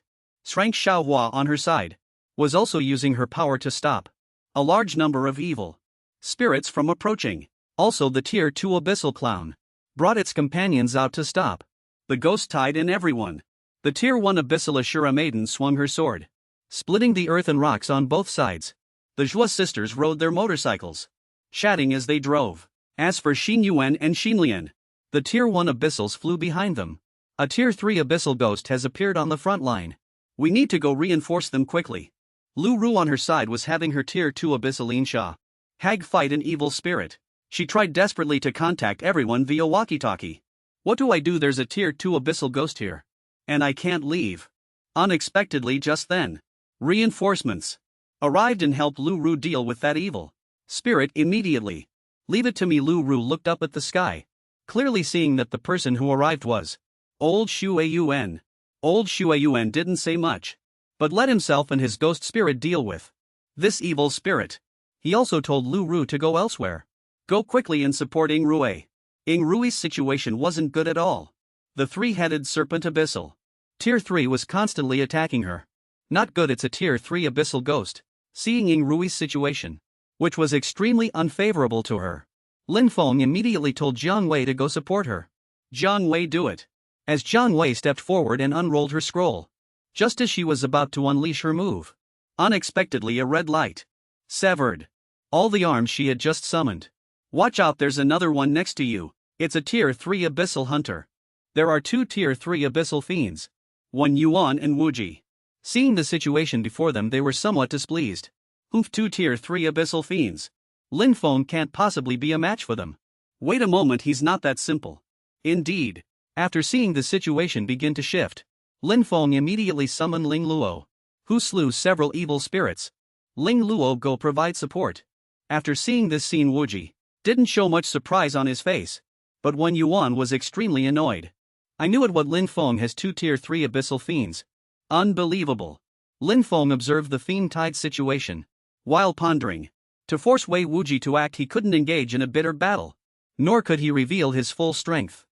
[SPEAKER 1] Rank Xiaohua on her side was also using her power to stop a large number of evil spirits from approaching. Also the Tier 2 Abyssal Clown brought its companions out to stop the ghost tide in everyone. The Tier 1 Abyssal Ashura Maiden swung her sword, splitting the earth and rocks on both sides. The Zhua sisters rode their motorcycles, chatting as they drove. As for Xin Yuan and Xin Lian, the Tier 1 Abyssals flew behind them. A Tier 3 Abyssal Ghost has appeared on the front line. We need to go reinforce them quickly. Lu Ru on her side was having her Tier 2 Abyssal Insha Hag fight an evil spirit. She tried desperately to contact everyone via walkie-talkie. What do I do? There's a Tier 2 Abyssal Ghost here, and I can't leave. Unexpectedly just then, reinforcements arrived and helped Lu Ru deal with that evil spirit immediately. Leave it to me. Lu Ru looked up at the sky, clearly seeing that the person who arrived was Old Shui Yuan. Old Shui Yuan didn't say much, but let himself and his ghost spirit deal with this evil spirit. He also told Lu Ru to go elsewhere. Go quickly and support Ing Rui. Ing Rui's situation wasn't good at all. The three-headed serpent Abyssal Tier 3 was constantly attacking her. Not good. It's a Tier 3 Abyssal Ghost. Seeing Ing Rui's situation, which was extremely unfavorable to her, Lin Feng immediately told Jiang Wei to go support her. Jiang Wei, do it. As Jiang Wei stepped forward and unrolled her scroll, just as she was about to unleash her move, unexpectedly a red light severed all the arms she had just summoned. Watch out, there's another one next to you. It's a Tier 3 Abyssal Hunter. There are two Tier 3 Abyssal Fiends, one Yuan and Wuji. Seeing the situation before them, they were somewhat displeased. Oof, two Tier 3 Abyssal Fiends. Lin Feng can't possibly be a match for them. Wait a moment, he's not that simple. Indeed. After seeing the situation begin to shift, Lin Feng immediately summoned Ling Luo, who slew several evil spirits. Ling Luo go provide support. After seeing this scene, Wuji didn't show much surprise on his face, but Wen Yuan was extremely annoyed. I knew it. What Lin Feng has two Tier 3 Abyssal Fiends. Unbelievable. Lin Feng observed the fiend tide situation while pondering. To force Wei Wuji to act, he couldn't engage in a bitter battle, nor could he reveal his full strength.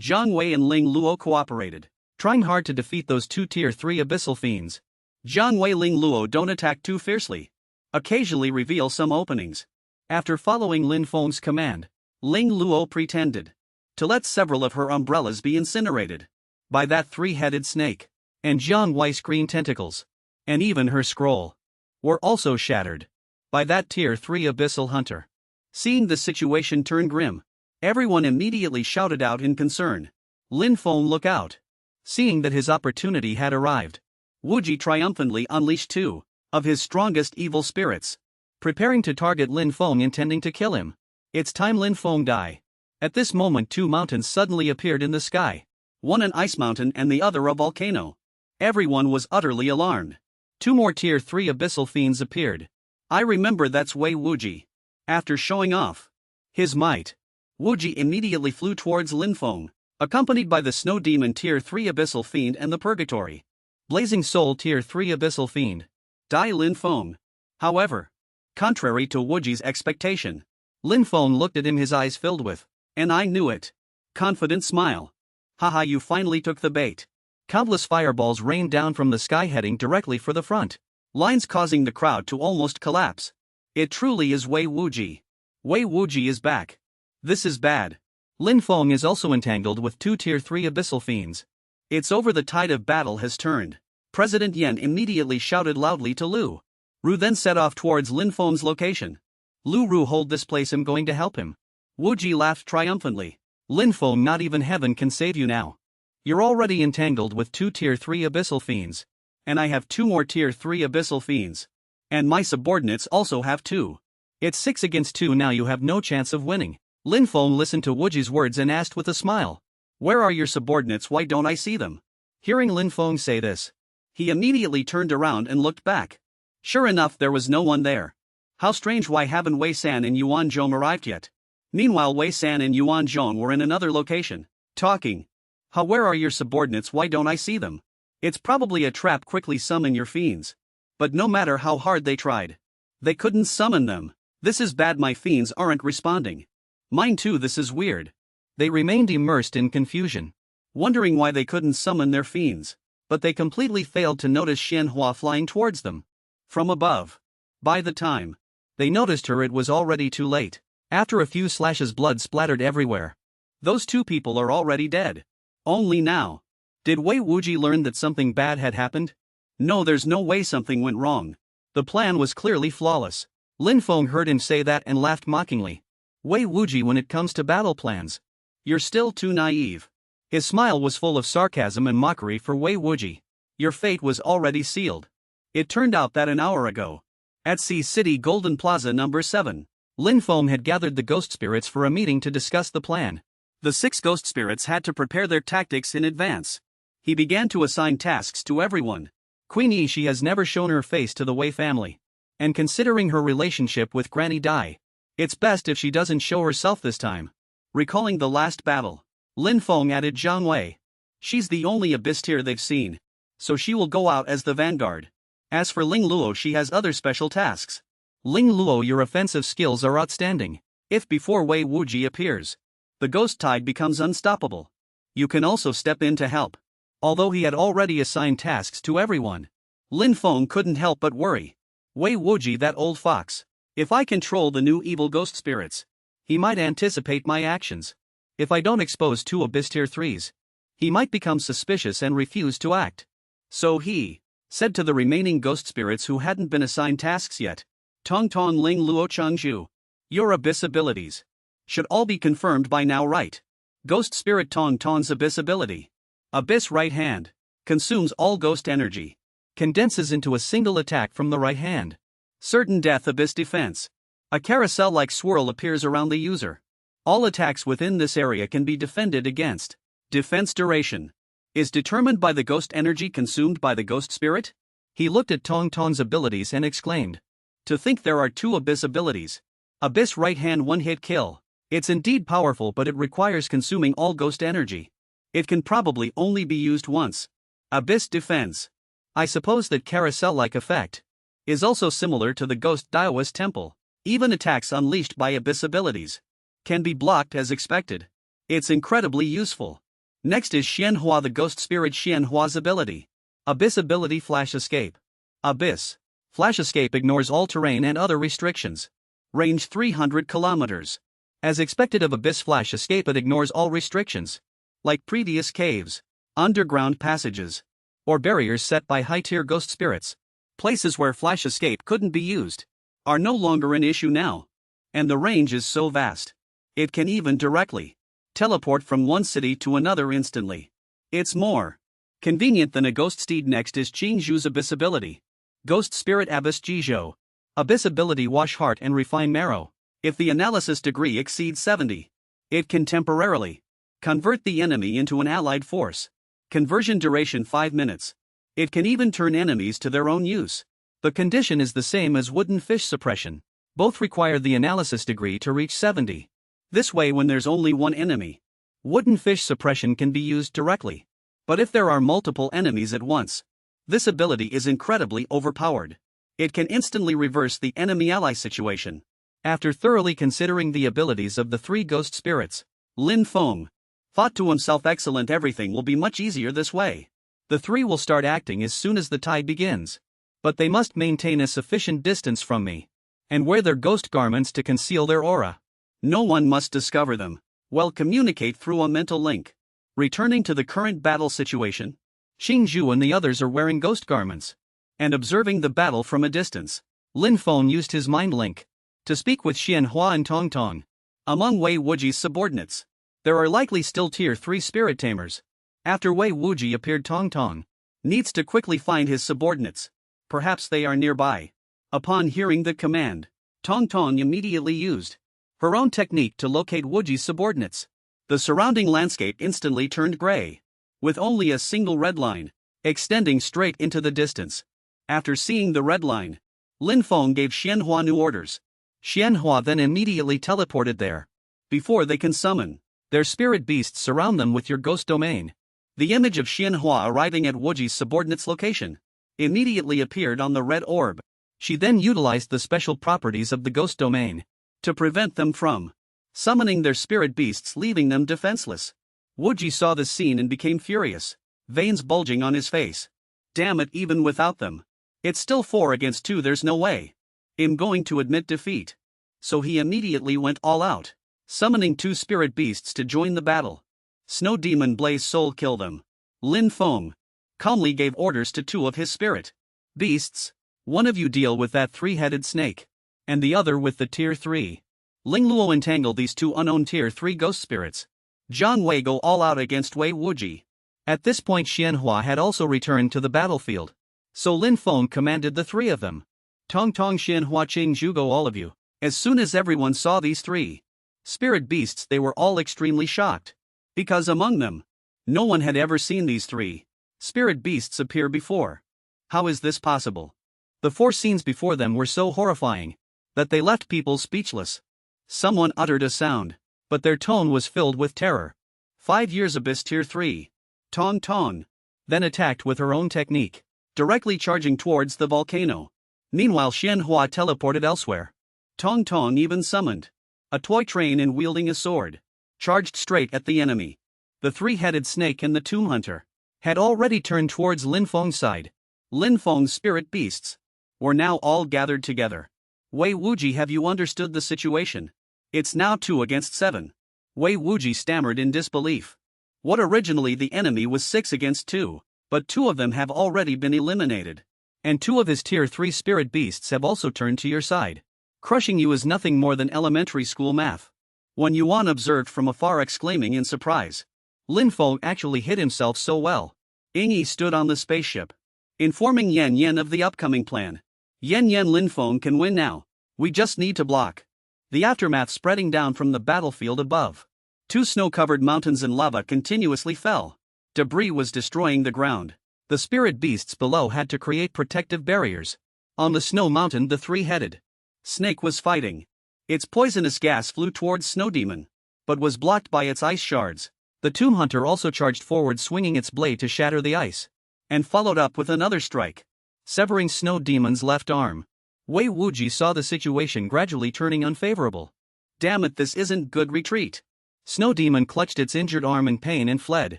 [SPEAKER 1] Jiang Wei and Ling Luo cooperated, trying hard to defeat those two Tier 3 Abyssal Fiends. Jiang Wei, Ling Luo don't attack too fiercely. Occasionally reveal some openings. After following Lin Feng's command, Ling Luo pretended to let several of her umbrellas be incinerated by that three-headed snake, and Jiang Wei's green tentacles, and even her scroll, were also shattered by that Tier 3 Abyssal Hunter. Seeing the situation turn grim, everyone immediately shouted out in concern. Lin Feng, look out! Seeing that his opportunity had arrived, Wuji triumphantly unleashed two of his strongest evil spirits, preparing to target Lin Feng, intending to kill him. It's time Lin Feng die. At this moment, two mountains suddenly appeared in the sky, one an ice mountain and the other a volcano. Everyone was utterly alarmed. Two more Tier 3 Abyssal Fiends appeared. I remember, that's Wei Wuji. After showing off his might, Wuji immediately flew towards Lin Feng, accompanied by the Snow Demon Tier 3 Abyssal Fiend and the Purgatory Blazing Soul Tier 3 Abyssal Fiend. Die Lin Feng. However, contrary to Wuji's expectation, Lin Feng looked at him, his eyes filled with, and I knew it, confident smile. Haha, you finally took the bait. Countless fireballs rained down from the sky, heading directly for the front lines, causing the crowd to almost collapse. It truly is Wei Wuji. Wei Wuji is back. This is bad. Lin Feng is also entangled with two Tier 3 Abyssal Fiends. It's over, the tide of battle has turned. President Yan immediately shouted loudly to Lu Ru, then set off towards Lin Feng's location. Lu Ru, hold this place, I'm going to help him. Wuji laughed triumphantly. Lin Feng, not even heaven can save you now. You're already entangled with two Tier 3 Abyssal Fiends. And I have two more Tier 3 Abyssal Fiends. And my subordinates also have two. It's 6 against 2 now, you have no chance of winning. Lin Feng listened to Wuji's words and asked with a smile, where are your subordinates? Why don't I see them? Hearing Lin Feng say this, he immediately turned around and looked back. Sure enough, there was no one there. How strange, why haven't Wei San and Yuan Zhong arrived yet? Meanwhile, Wei San and Yuan Zhong were in another location, talking. Where are your subordinates? Why don't I see them? It's probably a trap. Quickly summon your fiends. But no matter how hard they tried, they couldn't summon them. This is bad. My fiends aren't responding. Mine too. This is weird. They remained immersed in confusion, wondering why they couldn't summon their fiends. But they completely failed to notice Xianhua flying towards them from above. By the time they noticed her, it was already too late. After a few slashes, blood splattered everywhere. Those two people are already dead. Only now did Wei Wuji learn that something bad had happened? No, there's no way something went wrong. The plan was clearly flawless. Lin Feng heard him say that and laughed mockingly. Wei Wuji, when it comes to battle plans, you're still too naive. His smile was full of sarcasm and mockery for Wei Wuji. Your fate was already sealed. It turned out that an hour ago, at Sea City Golden Plaza number 7, Lin Feng had gathered the ghost spirits for a meeting to discuss the plan. The 6 ghost spirits had to prepare their tactics in advance. He began to assign tasks to everyone. Queen Yi, she has never shown her face to the Wei family. And considering her relationship with Granny Dai, it's best if she doesn't show herself this time. Recalling the last battle, Lin Feng added Zhang Wei. She's the only abyss tier they've seen, so she will go out as the vanguard. As for Ling Luo, she has other special tasks. Ling Luo, your offensive skills are outstanding. If before Wei Wuji appears, the ghost tide becomes unstoppable, you can also step in to help. Although he had already assigned tasks to everyone, Lin Feng couldn't help but worry. Wei Wuji, that old fox. If I control the new evil ghost spirits, he might anticipate my actions. If I don't expose 2 abyss tier 3s, he might become suspicious and refuse to act. So he said to the remaining ghost spirits who hadn't been assigned tasks yet, Tong Tong Ling Luo Changzhu, your abyss abilities should all be confirmed by now, right? Ghost Spirit Tong Tong's abyss ability. Abyss right hand. Consumes all ghost energy. Condenses into a single attack from the right hand. Certain death. Abyss defense. A carousel-like swirl appears around the user. All attacks within this area can be defended against. Defense duration is determined by the ghost energy consumed by the ghost spirit? He looked at Tong Tong's abilities and exclaimed. To think there are 2 abyss abilities. Abyss right hand one-hit kill. It's indeed powerful, but it requires consuming all ghost energy. It can probably only be used once. Abyss defense. I suppose that carousel-like effect is also similar to the ghost Daoist temple. Even attacks unleashed by abyss abilities can be blocked as expected. It's incredibly useful. Next is Xianhua, the ghost spirit. Xianhua's ability. Abyss ability Flash Escape. Abyss Flash Escape ignores all terrain and other restrictions. Range 300 kilometers. As expected of Abyss Flash Escape, it ignores all restrictions, like previous caves, underground passages, or barriers set by high-tier ghost spirits. Places where Flash Escape couldn't be used are no longer an issue now. And the range is so vast, it can even directly teleport from one city to another instantly. It's more convenient than a ghost steed. Next is Qingzhu's Abyss ability. Ghost Spirit Abyss Jizhou. Abyss ability Wash Heart and Refine Marrow. If the analysis degree exceeds 70, it can temporarily convert the enemy into an allied force. Conversion duration 5 minutes. It can even turn enemies to their own use. The condition is the same as Wooden Fish Suppression. Both require the analysis degree to reach 70. This way, when there's only one enemy, Wooden Fish Suppression can be used directly. But if there are multiple enemies at once, this ability is incredibly overpowered. It can instantly reverse the enemy-ally situation. After thoroughly considering the abilities of the 3 ghost spirits, Lin Feng thought to himself, excellent, everything will be much easier this way. The 3 will start acting as soon as the tide begins. But they must maintain a sufficient distance from me, and wear their ghost garments to conceal their aura. No one must discover them. Well, communicate through a mental link. Returning to the current battle situation, Qingzhu and the others are wearing ghost garments and observing the battle from a distance. Lin Feng used his mind link to speak with Xianhua and Tong Tong. Among Wei Wuji's subordinates, there are likely still tier 3 spirit tamers. After Wei Wuji appeared, Tong Tong needs to quickly find his subordinates. Perhaps they are nearby. Upon hearing the command, Tong Tong immediately used her own technique to locate Wuji's subordinates. The surrounding landscape instantly turned gray, with only a single red line extending straight into the distance. After seeing the red line, Lin Feng gave Xianhua new orders. Xianhua then immediately teleported there. Before they can summon their spirit beasts, surround them with your ghost domain. The image of Xianhua arriving at Wuji's subordinate's location immediately appeared on the red orb. She then utilized the special properties of the ghost domain to prevent them from summoning their spirit beasts, leaving them defenseless. Wuji saw the scene and became furious, veins bulging on his face. Damn it, even without them, it's still 4 against 2, there's no way I'm going to admit defeat. So he immediately went all out, summoning 2 spirit beasts to join the battle. Snow Demon Blaze Soul, kill them. Lin Feng calmly gave orders to 2 of his spirit beasts. One of you deal with that 3-headed snake, and the other with the tier 3. Ling Luo entangle these 2 unknown tier 3 ghost spirits. Jiang Wei go all out against Wei Wuji. At this point Xianhua had also returned to the battlefield, so Lin Feng commanded the 3 of them. Tong Tong Xianhua Qing Zhu, go all of you. As soon as everyone saw these 3 spirit beasts, they were all extremely shocked, because among them, no one had ever seen these 3 spirit beasts appear before. How is this possible? The 4 scenes before them were so horrifying that they left people speechless. Someone uttered a sound, but their tone was filled with terror. 5 years Abyss tier 3. Tong Tong then attacked with her own technique, directly charging towards the volcano. Meanwhile Xianhua teleported elsewhere. Tong Tong even summoned a toy train and, wielding a sword, charged straight at the enemy. The 3-headed snake and the Tomb Hunter had already turned towards Lin Feng's side. Lin Feng's spirit beasts were now all gathered together. Wei Wuji, have you understood the situation? It's now 2 against 7. Wei Wuji stammered in disbelief. What, originally the enemy was 6 against 2, but 2 of them have already been eliminated. And 2 of his tier 3 spirit beasts have also turned to your side. Crushing you is nothing more than elementary school math. Wen Yuan observed from afar, exclaiming in surprise. Lin Feng actually hit himself so well. Ying Yi stood on the spaceship, informing Yan Yan of the upcoming plan. Yan Yan, Lin Feng can win now. We just need to block the aftermath spreading down from the battlefield above. 2 snow-covered mountains and lava continuously fell. Debris was destroying the ground. The spirit beasts below had to create protective barriers. On the snow mountain, the 3-headed snake was fighting. Its poisonous gas flew towards Snow Demon, but was blocked by its ice shards. The Tomb Hunter also charged forward, swinging its blade to shatter the ice, and followed up with another strike, severing Snow Demon's left arm. Wei Wuji saw the situation gradually turning unfavorable. Damn it, this isn't good. Retreat. Snow Demon clutched its injured arm in pain and fled,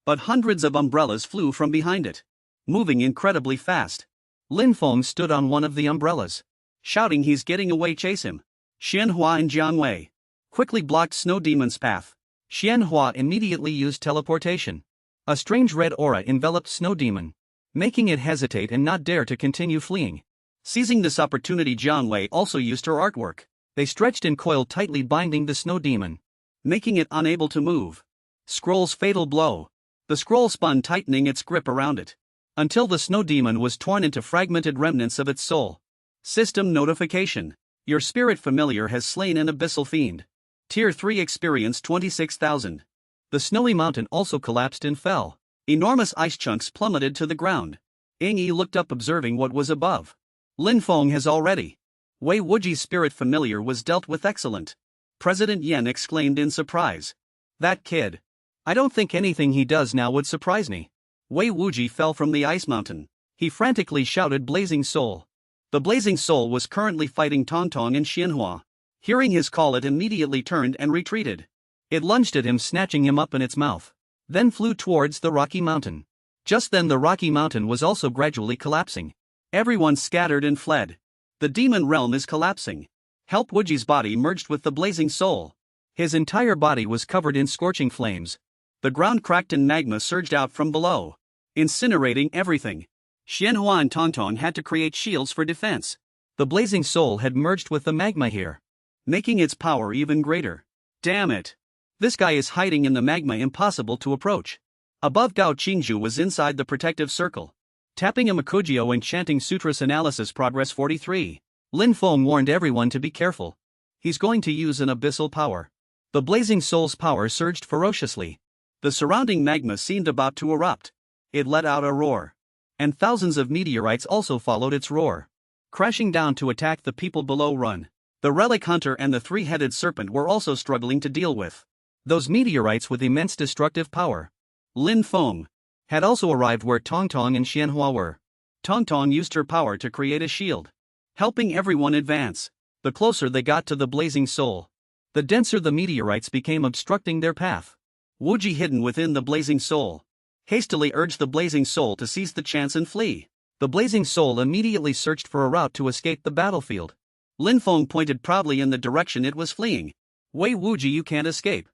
[SPEAKER 1] but hundreds of umbrellas flew from behind it, moving incredibly fast. Lin Feng stood on one of the umbrellas, shouting, he's getting away, chase him. Xianhua and Jiang Wei quickly blocked Snow Demon's path. Xianhua immediately used teleportation. A strange red aura enveloped Snow Demon, making it hesitate and not dare to continue fleeing. Seizing this opportunity, Jiang Wei also used her artwork. They stretched and coiled tightly, binding the Snow Demon, making it unable to move. Scroll's fatal blow. The scroll spun, tightening its grip around it, until the Snow Demon was torn into fragmented remnants of its soul. System notification. Your spirit familiar has slain an abyssal fiend. Tier 3 experience 26,000. The snowy mountain also collapsed and fell. Enormous ice chunks plummeted to the ground. Ying Yi looked up, observing what was above. Lin Feng has already. Wei Wuji's spirit familiar was dealt with. Excellent. President Yan exclaimed in surprise. That kid. I don't think anything he does now would surprise me. Wei Wuji fell from the ice mountain. He frantically shouted, Blazing Soul. The Blazing Soul was currently fighting Tong Tong and Xianhua. Hearing his call, it immediately turned and retreated. It lunged at him, snatching him up in its mouth, then flew towards the Rocky Mountain. Just then the Rocky Mountain was also gradually collapsing. Everyone scattered and fled. The demon realm is collapsing. Help! Wuji's body merged with the Blazing Soul. His entire body was covered in scorching flames. The ground cracked and magma surged out from below, incinerating everything. Xianhua and Tong Tong had to create shields for defense. The Blazing Soul had merged with the magma here, making its power even greater. Damn it! This guy is hiding in the magma, impossible to approach. Above, Gao Qingzhu was inside the protective circle, tapping a Makujio and chanting Sutras Analysis Progress 43. Lin Feng warned everyone to be careful. He's going to use an abyssal power. The Blazing Soul's power surged ferociously. The surrounding magma seemed about to erupt. It let out a roar, and thousands of meteorites also followed its roar, crashing down to attack the people below. Run. The Relic Hunter and the 3-headed serpent were also struggling to deal with those meteorites with immense destructive power. Lin Feng had also arrived where Tongtong and Xianhua were. Tongtong used her power to create a shield, helping everyone advance. The closer they got to the blazing soul, the denser the meteorites became, obstructing their path. Wuji, hidden within the blazing soul, hastily urged the blazing soul to seize the chance and flee. The blazing soul immediately searched for a route to escape the battlefield. Lin Feng pointed proudly in the direction it was fleeing. Wei Wuji, you can't escape.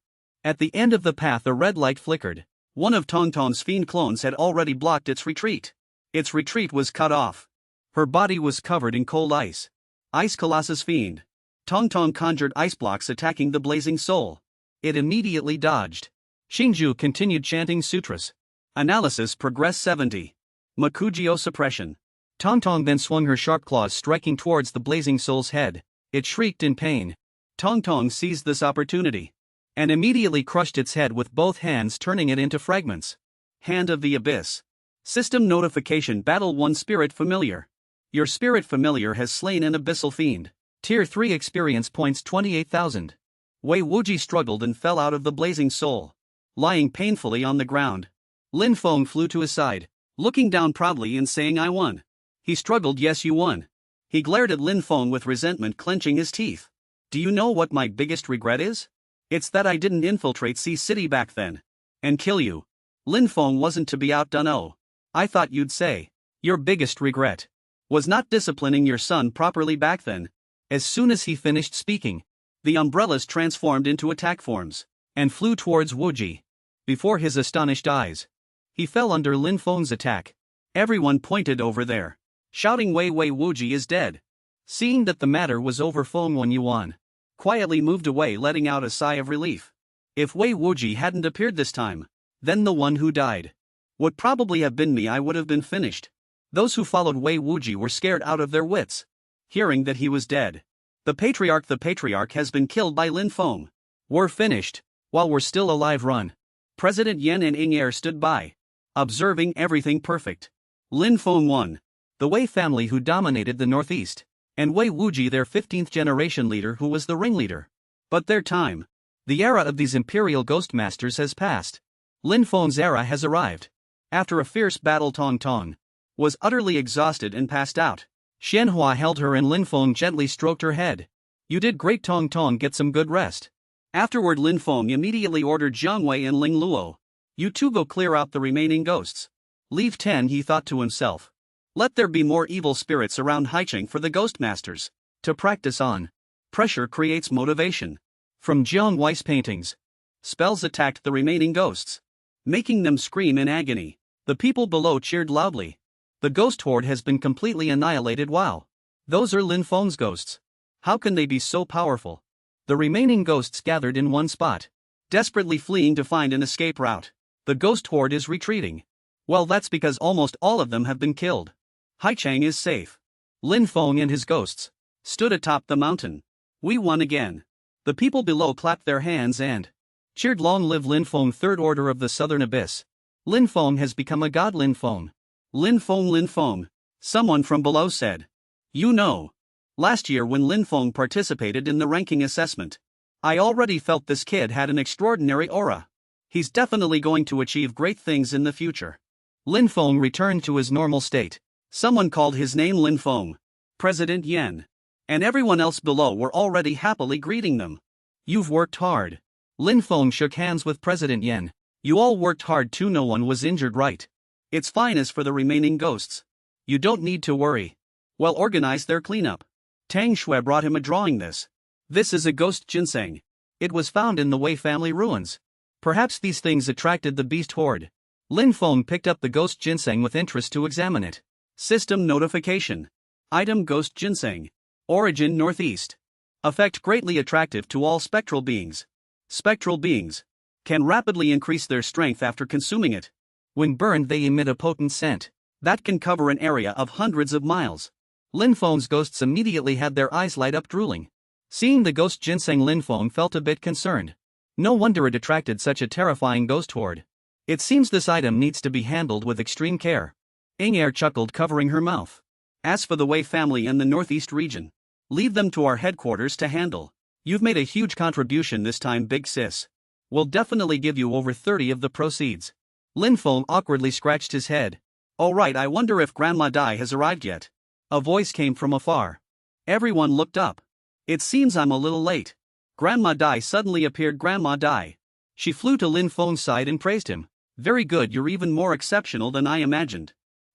[SPEAKER 1] At the end of the path a red light flickered. One of Tongtong's fiend clones had already blocked its retreat. Its retreat was cut off. Her body was covered in cold ice. Ice Colossus Fiend. Tongtong conjured ice blocks attacking the blazing soul. It immediately dodged. Xingju continued chanting sutras. Analysis progress 70. Makujio suppression. Tongtong then swung her sharp claws, striking towards the blazing soul's head. It shrieked in pain. Tongtong seized this opportunity and immediately crushed its head with both hands, turning it into fragments. Hand of the Abyss. System notification: Battle 1 Spirit Familiar. Your Spirit Familiar has slain an Abyssal Fiend. Tier 3 experience points 28,000. Wei Wuji struggled and fell out of the blazing soul, lying painfully on the ground. Lin Feng flew to his side, looking down proudly and saying, I won. He struggled. Yes, you won. He glared at Lin Feng with resentment, clenching his teeth. Do you know what my biggest regret is? It's that I didn't infiltrate Sea City back then and kill you. Lin Feng wasn't to be outdone. Oh, I thought you'd say your biggest regret was not disciplining your son properly back then. As soon as he finished speaking, the umbrellas transformed into attack forms and flew towards Wuji. Before his astonished eyes, he fell under Lin Feng's attack. Everyone pointed over there, shouting, Wei Wuji is dead. Seeing that the matter was over, Feng Yuan quietly moved away, letting out a sigh of relief. If Wei Wuji hadn't appeared this time, then the one who died would probably have been me. I would have been finished. Those who followed Wei Wuji were scared out of their wits, hearing that he was dead. The patriarch has been killed by Lin Feng. We're finished. While we're still alive, run. President Yan and Ing Er stood by, observing everything perfect. Lin Feng won. The Wei family, who dominated the northeast, and Wei Wuji, their 15th generation leader, who was the ringleader. But their time, the era of these imperial ghost masters, has passed. Lin Feng's era has arrived. After a fierce battle, Tongtong was utterly exhausted and passed out. Xianhua held her and Lin Feng gently stroked her head. You did great, Tongtong, get some good rest. Afterward, Lin Feng immediately ordered Jiang Wei and Ling Luo. You two go clear out the remaining ghosts. Leave 10, he thought to himself. Let there be more evil spirits around Haicheng for the ghost masters to practice on. Pressure creates motivation. From Jiang Wei's paintings, spells attacked the remaining ghosts, making them scream in agony. The people below cheered loudly. The ghost horde has been completely annihilated. Wow. Those are Lin Feng's ghosts. How can they be so powerful? The remaining ghosts gathered in one spot, desperately fleeing to find an escape route. The ghost horde is retreating. Well, that's because almost all of them have been killed. Haicheng is safe. Lin Feng and his ghosts stood atop the mountain. We won again. The people below clapped their hands and cheered. Long live Lin Feng, Third Order of the Southern Abyss. Lin Feng has become a god. Lin Feng. Lin Feng, Lin Feng. Someone from below said. You know, last year when Lin Feng participated in the ranking assessment, I already felt this kid had an extraordinary aura. He's definitely going to achieve great things in the future. Lin Feng returned to his normal state. Someone called his name Lin Feng. President Yan and everyone else below were already happily greeting them. You've worked hard. Lin Feng shook hands with President Yan. You all worked hard too. No one was injured, right? It's fine. As for the remaining ghosts, you don't need to worry. Well, organize their cleanup. Tang Shui brought him a drawing. This is a ghost ginseng. It was found in the Wei family ruins. Perhaps these things attracted the beast horde. Lin Feng picked up the ghost ginseng with interest to examine it. System notification. Item: Ghost Ginseng. Origin: Northeast. Effect: greatly attractive to all spectral beings. Spectral beings can rapidly increase their strength after consuming it. When burned, they emit a potent scent that can cover an area of hundreds of miles. Lin Feng's ghosts immediately had their eyes light up, drooling. Seeing the ghost ginseng, Lin Feng felt a bit concerned. No wonder it attracted such a terrifying ghost horde. It seems this item needs to be handled with extreme care. Ing Er chuckled, covering her mouth. As for the Wei family and the Northeast region, leave them to our headquarters to handle. You've made a huge contribution this time, big sis. We'll definitely give you over 30 of the proceeds. Lin Feng awkwardly scratched his head. "Oh right, I wonder if Grandma Dai has arrived yet." A voice came from afar. Everyone looked up. "It seems I'm a little late." Grandma Dai suddenly appeared. Grandma Dai. She flew to Lin Feng's side and praised him. "Very good, you're even more exceptional than I imagined."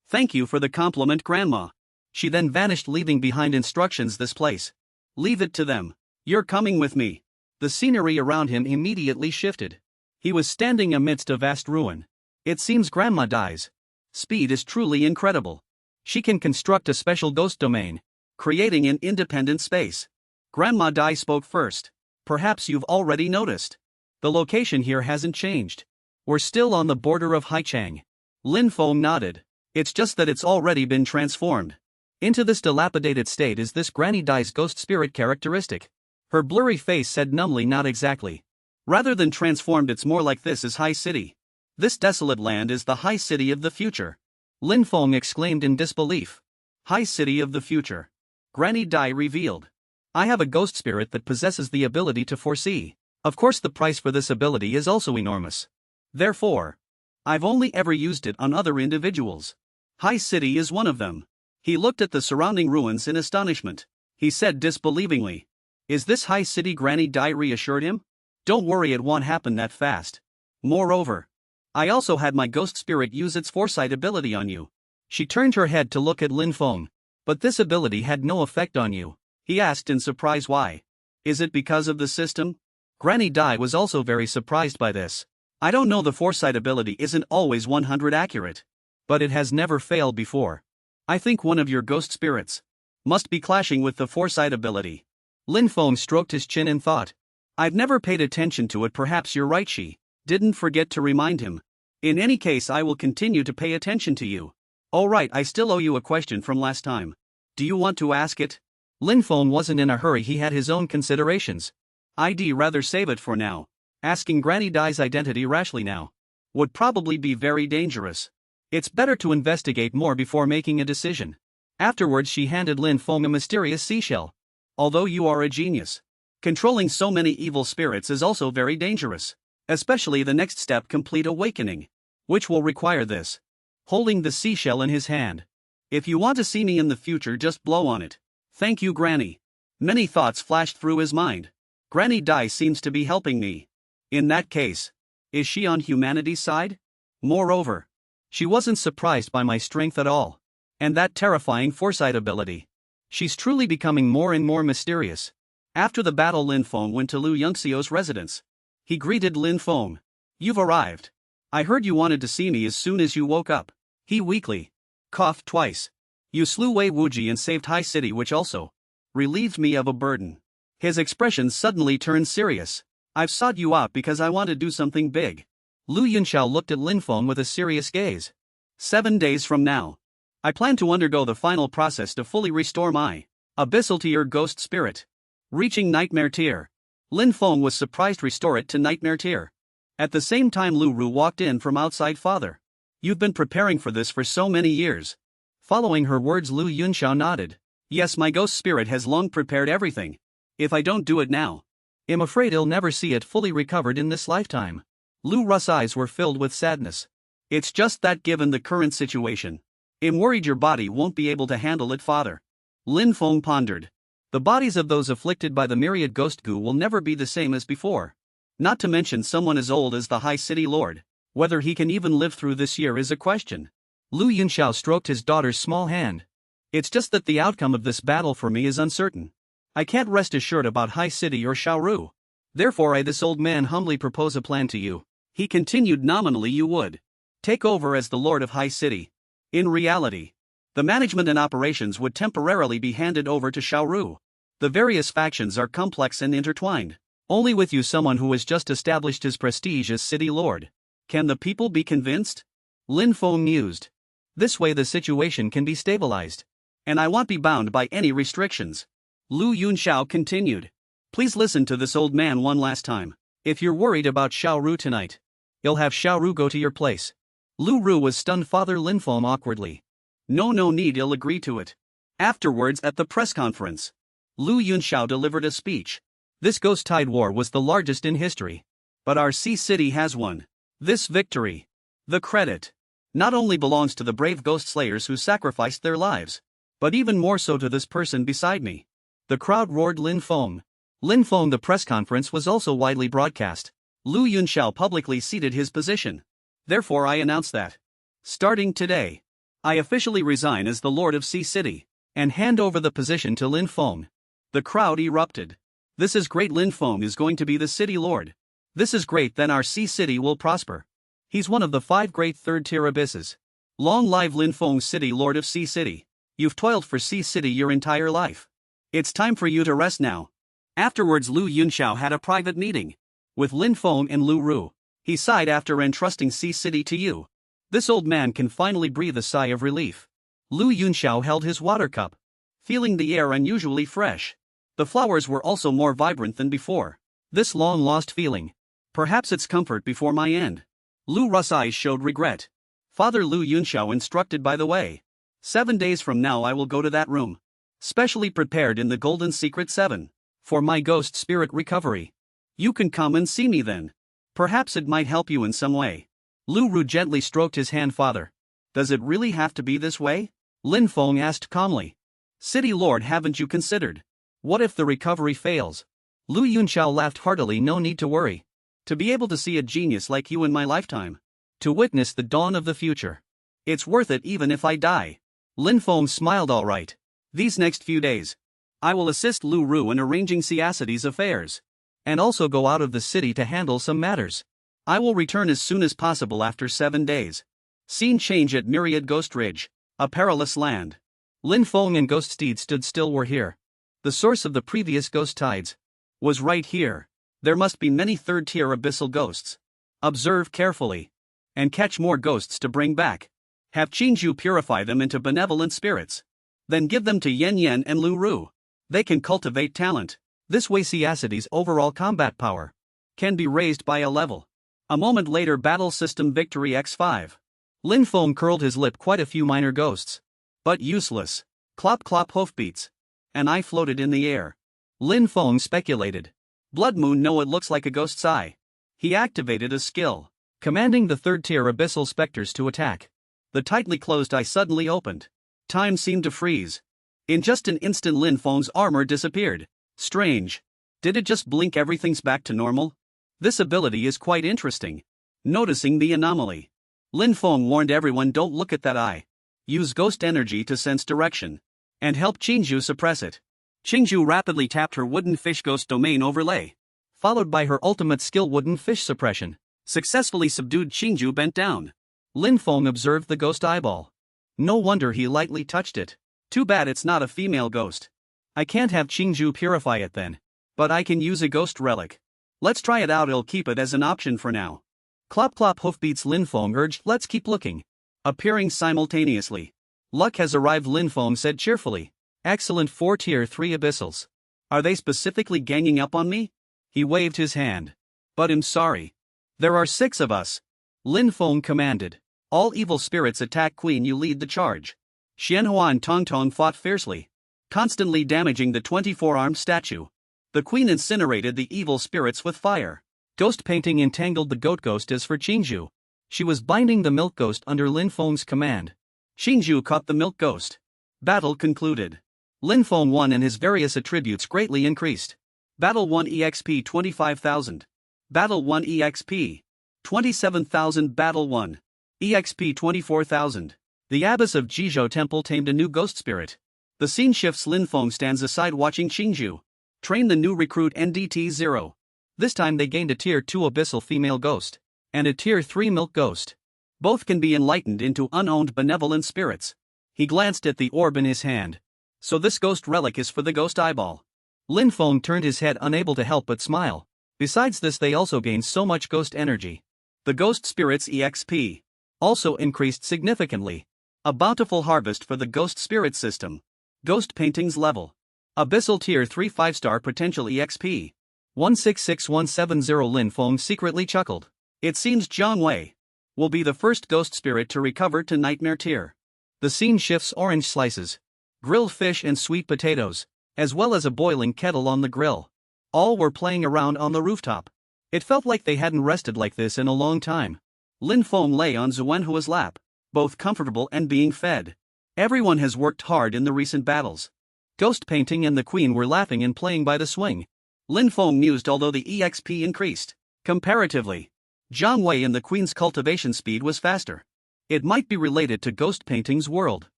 [SPEAKER 1] "Thank you for the compliment, Grandma." She then vanished, leaving behind instructions: "This place. Leave it to them. You're coming with me." The scenery around him immediately shifted. He was standing amidst a vast ruin. It seems Grandma Dai's speed is truly incredible. She can construct a special ghost domain, creating an independent space. Grandma Dai spoke first. "Perhaps you've already noticed. The location here hasn't changed. We're still on the border of Haichang." Lin Feng nodded. "It's just that it's already been transformed into this dilapidated state. Is this Granny Dai's ghost spirit characteristic?" Her blurry face said numbly, "Not exactly. Rather than transformed, it's more like this is High City. This desolate land is the High City of the future." Lin Feng exclaimed in disbelief. "High City of the future?" Granny Dai revealed. "I have a ghost spirit that possesses the ability to foresee. Of course, the price for this ability is also enormous. Therefore, I've only ever used it on other individuals. High City is one of them." He looked at the surrounding ruins in astonishment. He said disbelievingly, "Is this High City?" Granny Dai reassured him. "Don't worry, it won't happen that fast. Moreover, I also had my ghost spirit use its foresight ability on you." She turned her head to look at Lin Feng. "But this ability had no effect on you?" he asked in surprise. "Why? Is it because of the system?" Granny Dai was also very surprised by this. "I don't know, the foresight ability isn't always 100 accurate. But it has never failed before. I think one of your ghost spirits must be clashing with the foresight ability." Lin Feng stroked his chin and thought, "I've never paid attention to it. Perhaps you're right." She didn't forget to remind him. "In any case, I will continue to pay attention to you." "All right, I still owe you a question from last time. Do you want to ask it?" Lin Feng wasn't in a hurry, he had his own considerations. "I'd rather save it for now. Asking Granny Dai's identity rashly now would probably be very dangerous. It's better to investigate more before making a decision." Afterwards, she handed Lin Feng a mysterious seashell. "Although you are a genius, controlling so many evil spirits is also very dangerous. Especially the next step, complete awakening, which will require this." Holding the seashell in his hand. "If you want to see me in the future, just blow on it." "Thank you, Granny." Many thoughts flashed through his mind. Granny Dai seems to be helping me. In that case, is she on humanity's side? Moreover, she wasn't surprised by my strength at all. And that terrifying foresight ability. She's truly becoming more and more mysterious. After the battle, Lin Feng went to Lu Yongxiu's residence. He greeted Lin Feng. "You've arrived. I heard you wanted to see me as soon as you woke up." He weakly coughed twice. "You slew Wei Wuji and saved High City, which also relieved me of a burden." His expression suddenly turned serious. "I've sought you out because I want to do something big." Lu Yunxiao looked at Lin Feng with a serious gaze. 7 days from now, I plan to undergo the final process to fully restore my abyssal tier ghost spirit, reaching nightmare tier." Lin Feng was surprised. "Restore it to nightmare tier?" At the same time, Lu Ru walked in from outside. "Father, you've been preparing for this for so many years." Following her words, Lu Yunxiao nodded. "Yes, my ghost spirit has long prepared everything. If I don't do it now, I'm afraid he'll never see it fully recovered in this lifetime." Lu Ru's eyes were filled with sadness. "It's just that given the current situation, I'm worried your body won't be able to handle it, Father." Lin Feng pondered. The bodies of those afflicted by the myriad ghost goo will never be the same as before. Not to mention someone as old as the High City Lord. Whether he can even live through this year is a question. Lu Yunxiao stroked his daughter's small hand. "It's just that the outcome of this battle for me is uncertain. I can't rest assured about High City or Xiaoru. Therefore this old man humbly propose a plan to you." He continued. "Nominally you would take over as the Lord of High City. In reality, the management and operations would temporarily be handed over to Xiaoru. The various factions are complex and intertwined. Only with you, someone who has just established his prestige as City Lord, can the people be convinced." Lin Feng mused. "This way the situation can be stabilized. And I won't be bound by any restrictions." Lu Yunxiao continued. "Please listen to this old man one last time. If you're worried about Xiaoru tonight, you'll have Xiaoru go to your place." Lu Ru was stunned. Father, Lin Feng awkwardly. No need, he'll agree to it." Afterwards, at the press conference, Lu Yunxiao delivered a speech. "This Ghost Tide War was the largest in history. But our Sea City has won this victory. The credit not only belongs to the brave ghost slayers who sacrificed their lives, but even more so to this person beside me. The crowd roared Lin Feng. Lin Feng. The press conference was also widely broadcast. Lu Yunxiao publicly ceded his position. Therefore I announce that, starting today, I officially resign as the Lord of Sea City, and hand over the position to Lin Feng. The crowd erupted. This is great. Lin Feng is going to be the city lord. This is great, then our Sea City will prosper. He's one of the 5 great third-tier abysses. Long live Lin Feng, City Lord of Sea City. You've toiled for Sea City your entire life. It's time for you to rest now. Afterwards Lu Yunxiao had a private meeting with Lin Feng and Lu Ru. He sighed after entrusting Sea City to you. This old man can finally breathe a sigh of relief. Lu Yunxiao held his water cup, feeling the air unusually fresh. The flowers were also more vibrant than before. This long-lost feeling. Perhaps it's comfort before my end. Lu Ru's eyes showed regret. Father Lu Yunxiao instructed, by the way. 7 days from now I will go to that room, specially prepared in the Golden Secret 7, for my ghost spirit recovery. You can come and see me then. Perhaps it might help you in some way. Lu Ru gently stroked his hand. Father, does it really have to be this way? Lin Feng asked calmly. City Lord, haven't you considered? What if the recovery fails? Lu Yunxiao laughed heartily. No need to worry. To be able to see a genius like you in my lifetime, to witness the dawn of the future, it's worth it even if I die. Lin Feng smiled. All right. These next few days, I will assist Lu Ru in arranging Ciacity's affairs, and also go out of the city to handle some matters. I will return as soon as possible after 7 days. Scene change at Myriad Ghost Ridge, a perilous land. Lin Feng and Ghost Steed stood still. Were here. The source of the previous ghost tides was right here. There must be many third-tier abyssal ghosts. Observe carefully, and catch more ghosts to bring back. Have Qingju purify them into benevolent spirits. Then give them to Yen Yen and Lu Ru. They can cultivate talent. This way Ciacity's overall combat power can be raised by a level. A moment later, Battle System Victory X5. Lin Feng curled his lip. Quite a few minor ghosts, but useless. Clop clop hoofbeats. An eye floated in the air. Lin Feng speculated. Blood Moon. No, it looks like a ghost's eye. He activated a skill, commanding the third-tier abyssal specters to attack. The tightly closed eye suddenly opened. Time seemed to freeze. In just an instant Lin Feng's armor disappeared. Strange. Did it just blink? Everything's back to normal? This ability is quite interesting. Noticing the anomaly, Lin Feng warned everyone, don't look at that eye. Use ghost energy to sense direction, and help Qingju suppress it. Qingju rapidly tapped her wooden fish ghost domain overlay, followed by her ultimate skill wooden fish suppression. Successfully subdued. Qingju bent down. Lin Feng observed the ghost eyeball. No wonder he lightly touched it. Too bad it's not a female ghost. I can't have Qingju purify it then. But I can use a ghost relic. Let's try it out. I'll keep it as an option for now. Clop clop hoofbeats. Lin Feng urged. Let's keep looking. Appearing simultaneously. Luck has arrived, Lin Feng said cheerfully. Excellent. 4 tier 3 abyssals. Are they specifically ganging up on me? He waved his hand. But I'm sorry. There are 6 of us. Lin Feng commanded. All evil spirits attack. Queen, you lead the charge. Xianhua and Tongtong fought fiercely, constantly damaging the 24-armed statue. The queen incinerated the evil spirits with fire. Ghost painting entangled the goat ghost. As for Qingju, she was binding the milk ghost under Lin Feng's command. Qingju caught the milk ghost. Battle concluded. Lin Feng won and his various attributes greatly increased. Battle 1 EXP 25,000. Battle 1 EXP 27,000. Battle 1 EXP 24,000. The abbess of Jizhou Temple tamed a new ghost spirit. The scene shifts. Lin Feng stands aside watching Qingju train the new recruit NDT-0. This time they gained a tier 2 abyssal female ghost and a tier 3 milk ghost. Both can be enlightened into unowned benevolent spirits. He glanced at the orb in his hand. So this ghost relic is for the ghost eyeball. Lin Feng turned his head, unable to help but smile. Besides this, they also gained so much ghost energy. The ghost spirit's EXP also increased significantly. A bountiful harvest for the ghost spirit system. Ghost paintings level. Abyssal tier 3 5-star potential EXP 166170. Lin Feng secretly chuckled. It seems Jiang Wei will be the first ghost spirit to recover to nightmare tier. The scene shifts. Orange slices, grilled fish and sweet potatoes, as well as a boiling kettle on the grill. All were playing around on the rooftop. It felt like they hadn't rested like this in a long time. Lin Feng lay on Manhua's lap, both comfortable and being fed. Everyone has worked hard in the recent battles. Ghost Painting and the Queen were laughing and playing by the swing. Lin Feng mused although the EXP increased. Comparatively, Zhang Wei and the Queen's cultivation speed was faster. It might be related to Ghost Painting's world.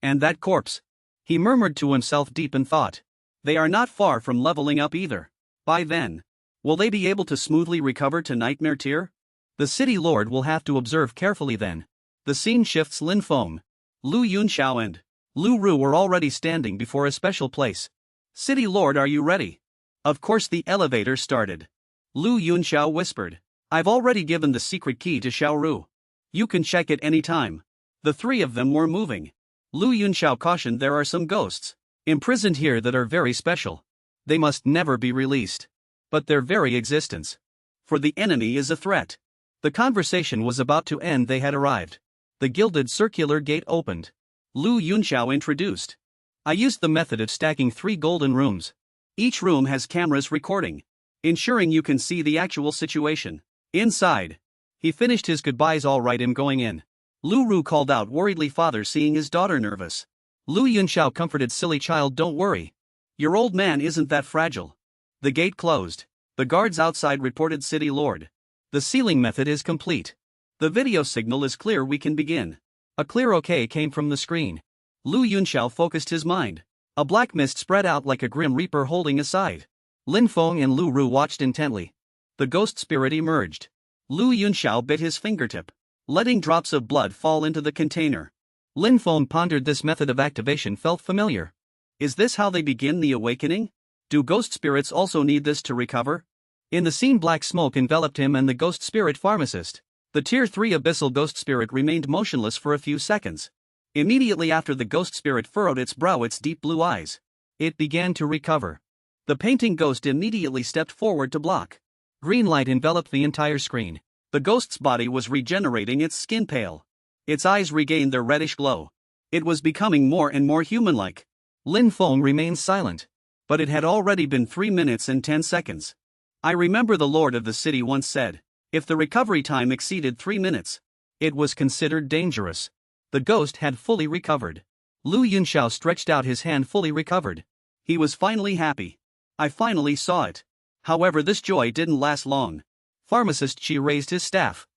[SPEAKER 1] And that corpse. He murmured to himself deep in thought. They are not far from leveling up either. By then, will they be able to smoothly recover to Nightmare Tier? The City Lord will have to observe carefully then. The scene shifts. Lin Feng, Lu Yunxiao and Lu Ru were already standing before a special place. City Lord, are you ready? Of course. The elevator started. Lu Yunxiao whispered. I've already given the secret key to Xiao Ru. You can check it any time. The three of them were moving. Lu Yunxiao cautioned there are some ghosts imprisoned here that are very special. They must never be released. But their very existence for the enemy is a threat. The conversation was about to end. They had arrived. The gilded circular gate opened. Lu Yunxiao introduced. I used the method of stacking 3 golden rooms. Each room has cameras recording, ensuring you can see the actual situation inside. He finished his goodbyes. All right, I'm going in. Lu Ru called out worriedly, father seeing his daughter nervous. Lu Yunxiao comforted, silly child, don't worry. Your old man isn't that fragile. The gate closed. The guards outside reported, City Lord. The sealing method is complete. The video signal is clear, we can begin. A clear okay came from the screen. Lu Yunxiao focused his mind. A black mist spread out like a grim reaper holding a scythe. Lin Feng and Lu Ru watched intently. The ghost spirit emerged. Lu Yunxiao bit his fingertip, letting drops of blood fall into the container. Lin Feng pondered. This method of activation felt familiar. Is this how they begin the awakening? Do ghost spirits also need this to recover? In the scene, black smoke enveloped him and the ghost spirit pharmacist. The Tier 3 abyssal ghost spirit remained motionless for a few seconds. Immediately after, the ghost spirit furrowed its brow, its deep blue eyes. It began to recover. The painting ghost immediately stepped forward to block. Green light enveloped the entire screen. The ghost's body was regenerating, its skin pale. Its eyes regained their reddish glow. It was becoming more and more human-like. Lin Feng remained silent. But it had already been 3 minutes and 10 seconds. I remember the Lord of the City once said, if the recovery time exceeded 3 minutes, it was considered dangerous. The ghost had fully recovered. Lu Yunxiao stretched out his hand. Fully recovered. He was finally happy. I finally saw it. However, this joy didn't last long. Pharmacist Qi raised his staff.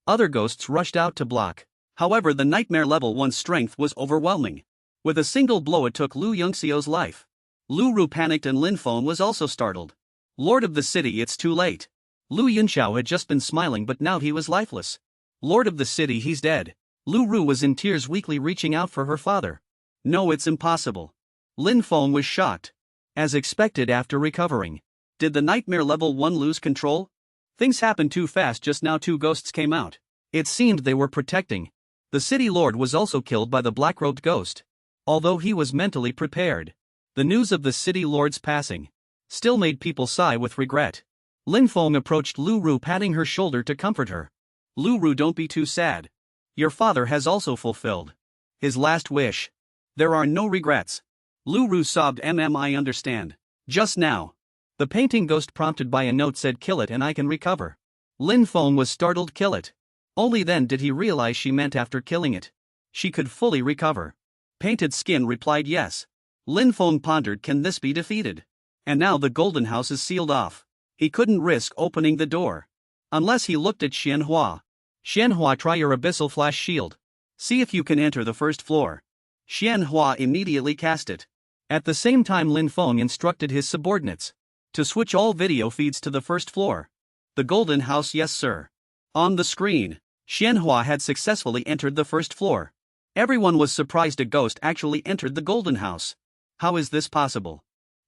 [SPEAKER 1] Other ghosts rushed out to block. However, the Nightmare Level 1's strength was overwhelming. With a single blow it took Lu Yunxiao's life. Lu Ru panicked and Lin Feng was also startled. Lord of the City, it's too late. Lu Yunxiao had just been smiling, but now he was lifeless. Lord of the City, he's dead. Lu Ru was in tears, weakly reaching out for her father. No, it's impossible. Lin Feng was shocked. As expected after recovering. Did the Nightmare Level 1 lose control? Things happened too fast. Just now 2 ghosts came out. It seemed they were protecting. The City Lord was also killed by the black-robed ghost. Although he was mentally prepared. The news of the City Lord's passing still made people sigh with regret. Lin Feng approached Lu Ru, patting her shoulder to comfort her. Lu Ru, don't be too sad. Your father has also fulfilled his last wish. There are no regrets. Lu Ru sobbed. I understand. Just now. The painting ghost, prompted by a note, said, kill it and I can recover. Lin Feng was startled. Kill it. Only then did he realize she meant after killing it, she could fully recover. Painted Skin replied yes. Lin Feng pondered, can this be defeated? And now the golden house is sealed off. He couldn't risk opening the door. Unless he looked at Xianhua. Xianhua, try your abyssal flash shield. See if you can enter the first floor. Xianhua immediately cast it. At the same time, Lin Feng instructed his subordinates to switch all video feeds to the first floor. The golden house, yes sir. On the screen, Xianhua had successfully entered the first floor. Everyone was surprised a ghost actually entered the golden house. How is this possible?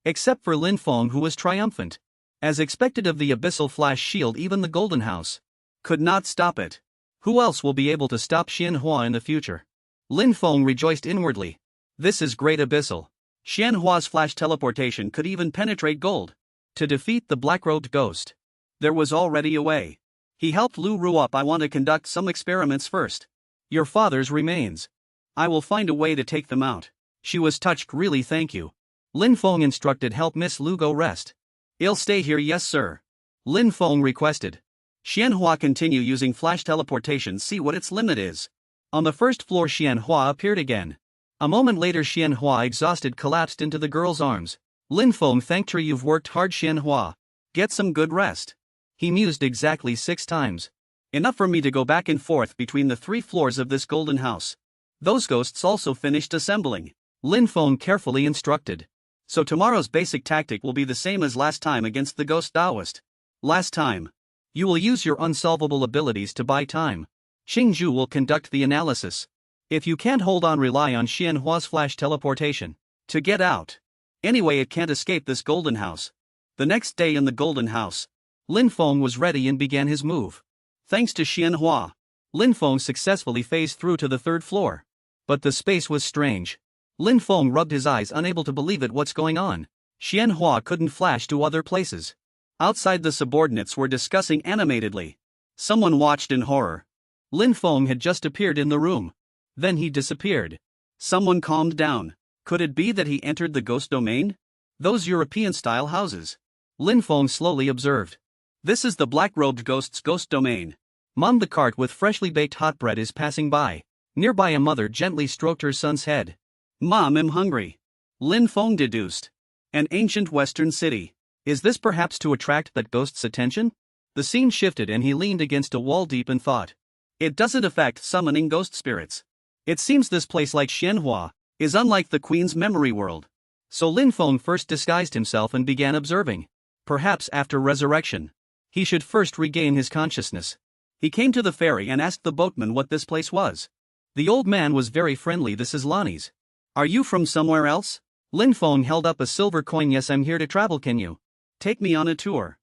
[SPEAKER 1] Except for Lin Feng, who was triumphant. As expected of the abyssal flash shield, even the golden house could not stop it. Who else will be able to stop Xianhua in the future? Lin Feng rejoiced inwardly. This is great. Abyssal Xianhua's flash teleportation could even penetrate gold. To defeat the black-robed ghost, there was already a way. He helped Lu Ru up. I want to conduct some experiments first. Your father's remains. I will find a way to take them out. She was touched. Really, thank you. Lin Feng instructed, help Miss Lu go rest. I'll stay here. Yes sir. Lin Feng requested. Xianhua continue using flash teleportation, see what its limit is. On the first floor Xianhua appeared again. A moment later Xianhua exhausted collapsed into the girl's arms. Lin Feng thanked her. You've worked hard Xianhua. Get some good rest. He mused exactly 6 times. Enough for me to go back and forth between the 3 floors of this golden house. Those ghosts also finished assembling. Lin Feng carefully instructed. So tomorrow's basic tactic will be the same as last time against the ghost Taoist. Last time. You will use your unsolvable abilities to buy time. Xingzhu will conduct the analysis. If you can't hold on, rely on Xianhua's flash teleportation to get out. Anyway, it can't escape this golden house. The next day in the golden house, Lin Feng was ready and began his move. Thanks to Xianhua, Lin Feng successfully phased through to the 3rd floor. But the space was strange. Lin Feng rubbed his eyes, unable to believe it. What's going on? Xianhua couldn't flash to other places. Outside, the subordinates were discussing animatedly. Someone watched in horror. Lin Feng had just appeared in the room. Then he disappeared. Someone calmed down. Could it be that he entered the ghost domain? Those European-style houses. Lin Feng slowly observed. This is the black-robed ghost's ghost domain. Mom, the cart with freshly baked hot bread is passing by. Nearby, a mother gently stroked her son's head. Mom, I'm hungry. Lin Feng deduced. An ancient western city. Is this perhaps to attract that ghost's attention? The scene shifted and he leaned against a wall deep in thought. It doesn't affect summoning ghost spirits. It seems this place, like Xianhua, is unlike the Queen's memory world. So Lin Feng first disguised himself and began observing. Perhaps after resurrection, he should first regain his consciousness. He came to the ferry and asked the boatman what this place was. The old man was very friendly. This is Lonnie's. Are you from somewhere else? Lin Feng held up a silver coin. Yes, I'm here to travel. Can you take me on a tour?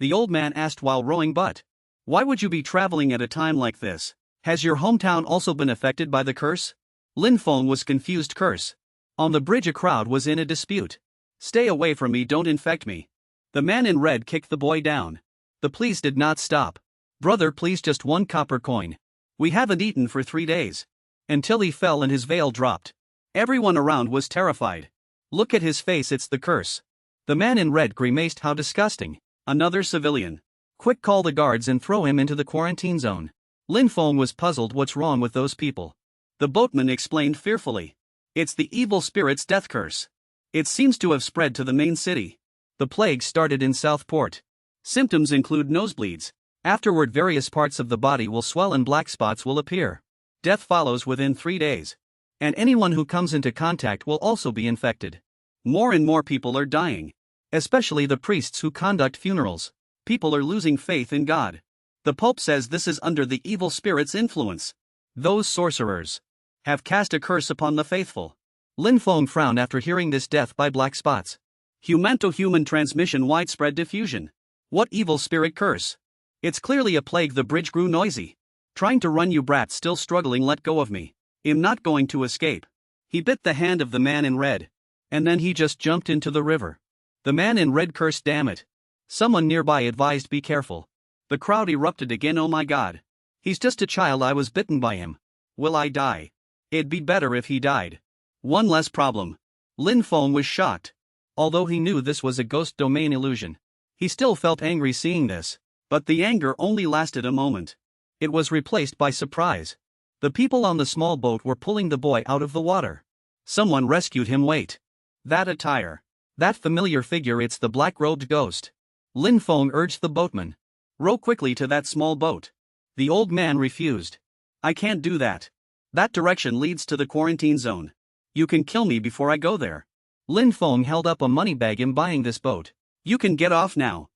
[SPEAKER 1] The old man asked while rowing. But why would you be traveling at a time like this? Has your hometown also been affected by the curse? Lin Feng was confused. Curse? On the bridge a crowd was in a dispute. Stay away from me, don't infect me. The man in red kicked the boy down. The pleas did not stop. Brother, please, just 1 copper coin. We haven't eaten for 3 days. Until he fell and his veil dropped. Everyone around was terrified. Look at his face, it's the curse. The man in red grimaced. How disgusting. Another civilian. Quick, call the guards and throw him into the quarantine zone. Lin Feng was puzzled. What's wrong with those people? The boatman explained fearfully. It's the evil spirit's death curse. It seems to have spread to the main city. The plague started in Southport. Symptoms include nosebleeds. Afterward, various parts of the body will swell and black spots will appear. Death follows within 3 days. And anyone who comes into contact will also be infected. More and more people are dying. Especially the priests who conduct funerals. People are losing faith in God. The Pope says this is under the evil spirit's influence. Those sorcerers have cast a curse upon the faithful. Lin Feng frowned after hearing this. Death by black spots. Human-to-human transmission, widespread diffusion. What evil spirit curse? It's clearly a plague. The bridge grew noisy. Trying to run, you brat, still struggling. Let go of me. I'm not going to escape. He bit the hand of the man in red. And then he just jumped into the river. The man in red cursed. Damn it. Someone nearby advised, be careful. The crowd erupted again. Oh my God. He's just a child. I was bitten by him. Will I die? It'd be better if he died. One less problem. Lin Feng was shocked. Although he knew this was a ghost domain illusion, he still felt angry seeing this. But the anger only lasted a moment. It was replaced by surprise. The people on the small boat were pulling the boy out of the water. Someone rescued him. Wait. That attire. That familiar figure, it's the black-robed ghost. Lin Feng urged the boatman. Row quickly to that small boat. The old man refused. I can't do that. That direction leads to the quarantine zone. You can kill me before I go there. Lin Feng held up a money bag. I'm buying this boat. You can get off now.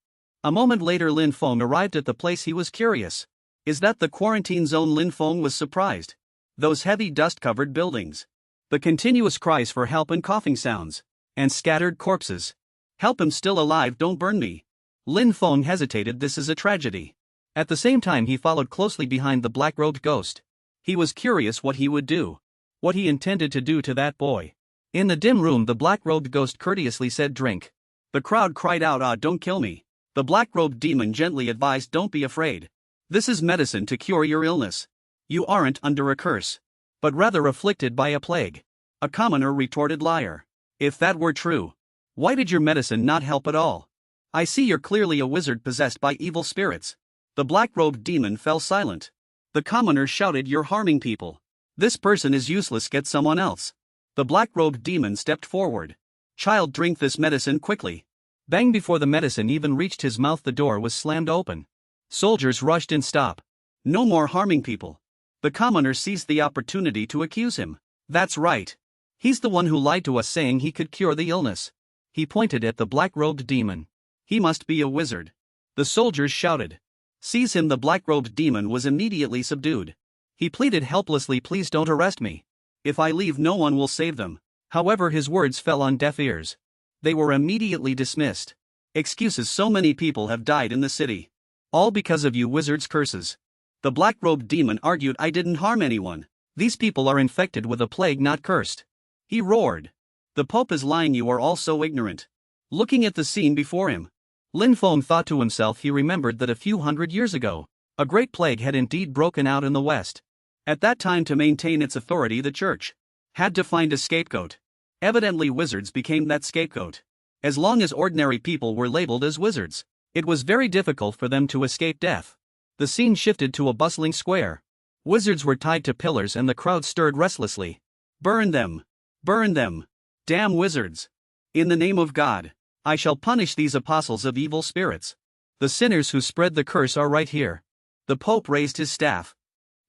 [SPEAKER 1] A moment later Lin Feng arrived at the place. He was curious. Is that the quarantine zone? Lin Feng was surprised. Those heavy dust-covered buildings. The continuous cries for help and coughing sounds. And scattered corpses. Help, I'm still alive, don't burn me. Lin Feng hesitated. This is a tragedy. At the same time he followed closely behind the black-robed ghost. He was curious what he would do. What he intended to do to that boy. In the dim room the black-robed ghost courteously said, drink. The crowd cried out, ah, don't kill me. The black-robed demon gently advised, don't be afraid. This is medicine to cure your illness. You aren't under a curse, but rather afflicted by a plague. A commoner retorted, liar. If that were true, why did your medicine not help at all? I see you're clearly a wizard possessed by evil spirits. The black-robed demon fell silent. The commoner shouted, "You're harming people. This person is useless, get someone else." The black-robed demon stepped forward. "Child, drink this medicine quickly." Bang! Before the medicine even reached his mouth, the door was slammed open. Soldiers rushed in. "Stop. No more harming people." The commoner seized the opportunity to accuse him. "That's right. He's the one who lied to us saying he could cure the illness." He pointed at the black-robed demon. "He must be a wizard." The soldiers shouted. "Seize him!" The black-robed demon was immediately subdued. He pleaded helplessly, "Please don't arrest me. If I leave, no one will save them." However, his words fell on deaf ears. They were immediately dismissed. "Excuses, so many people have died in the city. All because of you wizards' curses." The black-robed demon argued, "I didn't harm anyone. These people are infected with a plague, not cursed." He roared. "The Pope is lying, you are all so ignorant." Looking at the scene before him, Lin Feng thought to himself. He remembered that a few hundred years ago, a great plague had indeed broken out in the West. At that time, to maintain its authority, the church had to find a scapegoat. Evidently, wizards became that scapegoat. As long as ordinary people were labeled as wizards, it was very difficult for them to escape death. The scene shifted to a bustling square. Wizards were tied to pillars and the crowd stirred restlessly. "Burn them! Burn them! Damn wizards! In the name of God, I shall punish these apostles of evil spirits. The sinners who spread the curse are right here." The Pope raised his staff.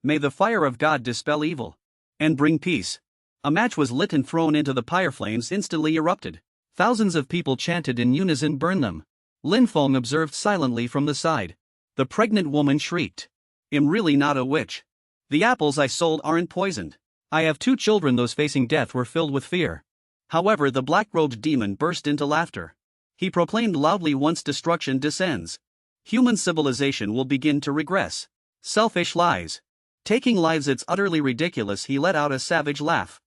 [SPEAKER 1] "May the fire of God dispel evil and bring peace." A match was lit and thrown into the pyre. Flames instantly erupted. Thousands of people chanted in unison, "Burn them." Lin Feng observed silently from the side. The pregnant woman shrieked, "I'm really not a witch. The apples I sold aren't poisoned. I have 2 children." Those facing death were filled with fear. However, the black-robed demon burst into laughter. He proclaimed loudly, "Once destruction descends, human civilization will begin to regress. Selfish lies. Taking lives, it's utterly ridiculous." He let out a savage laugh.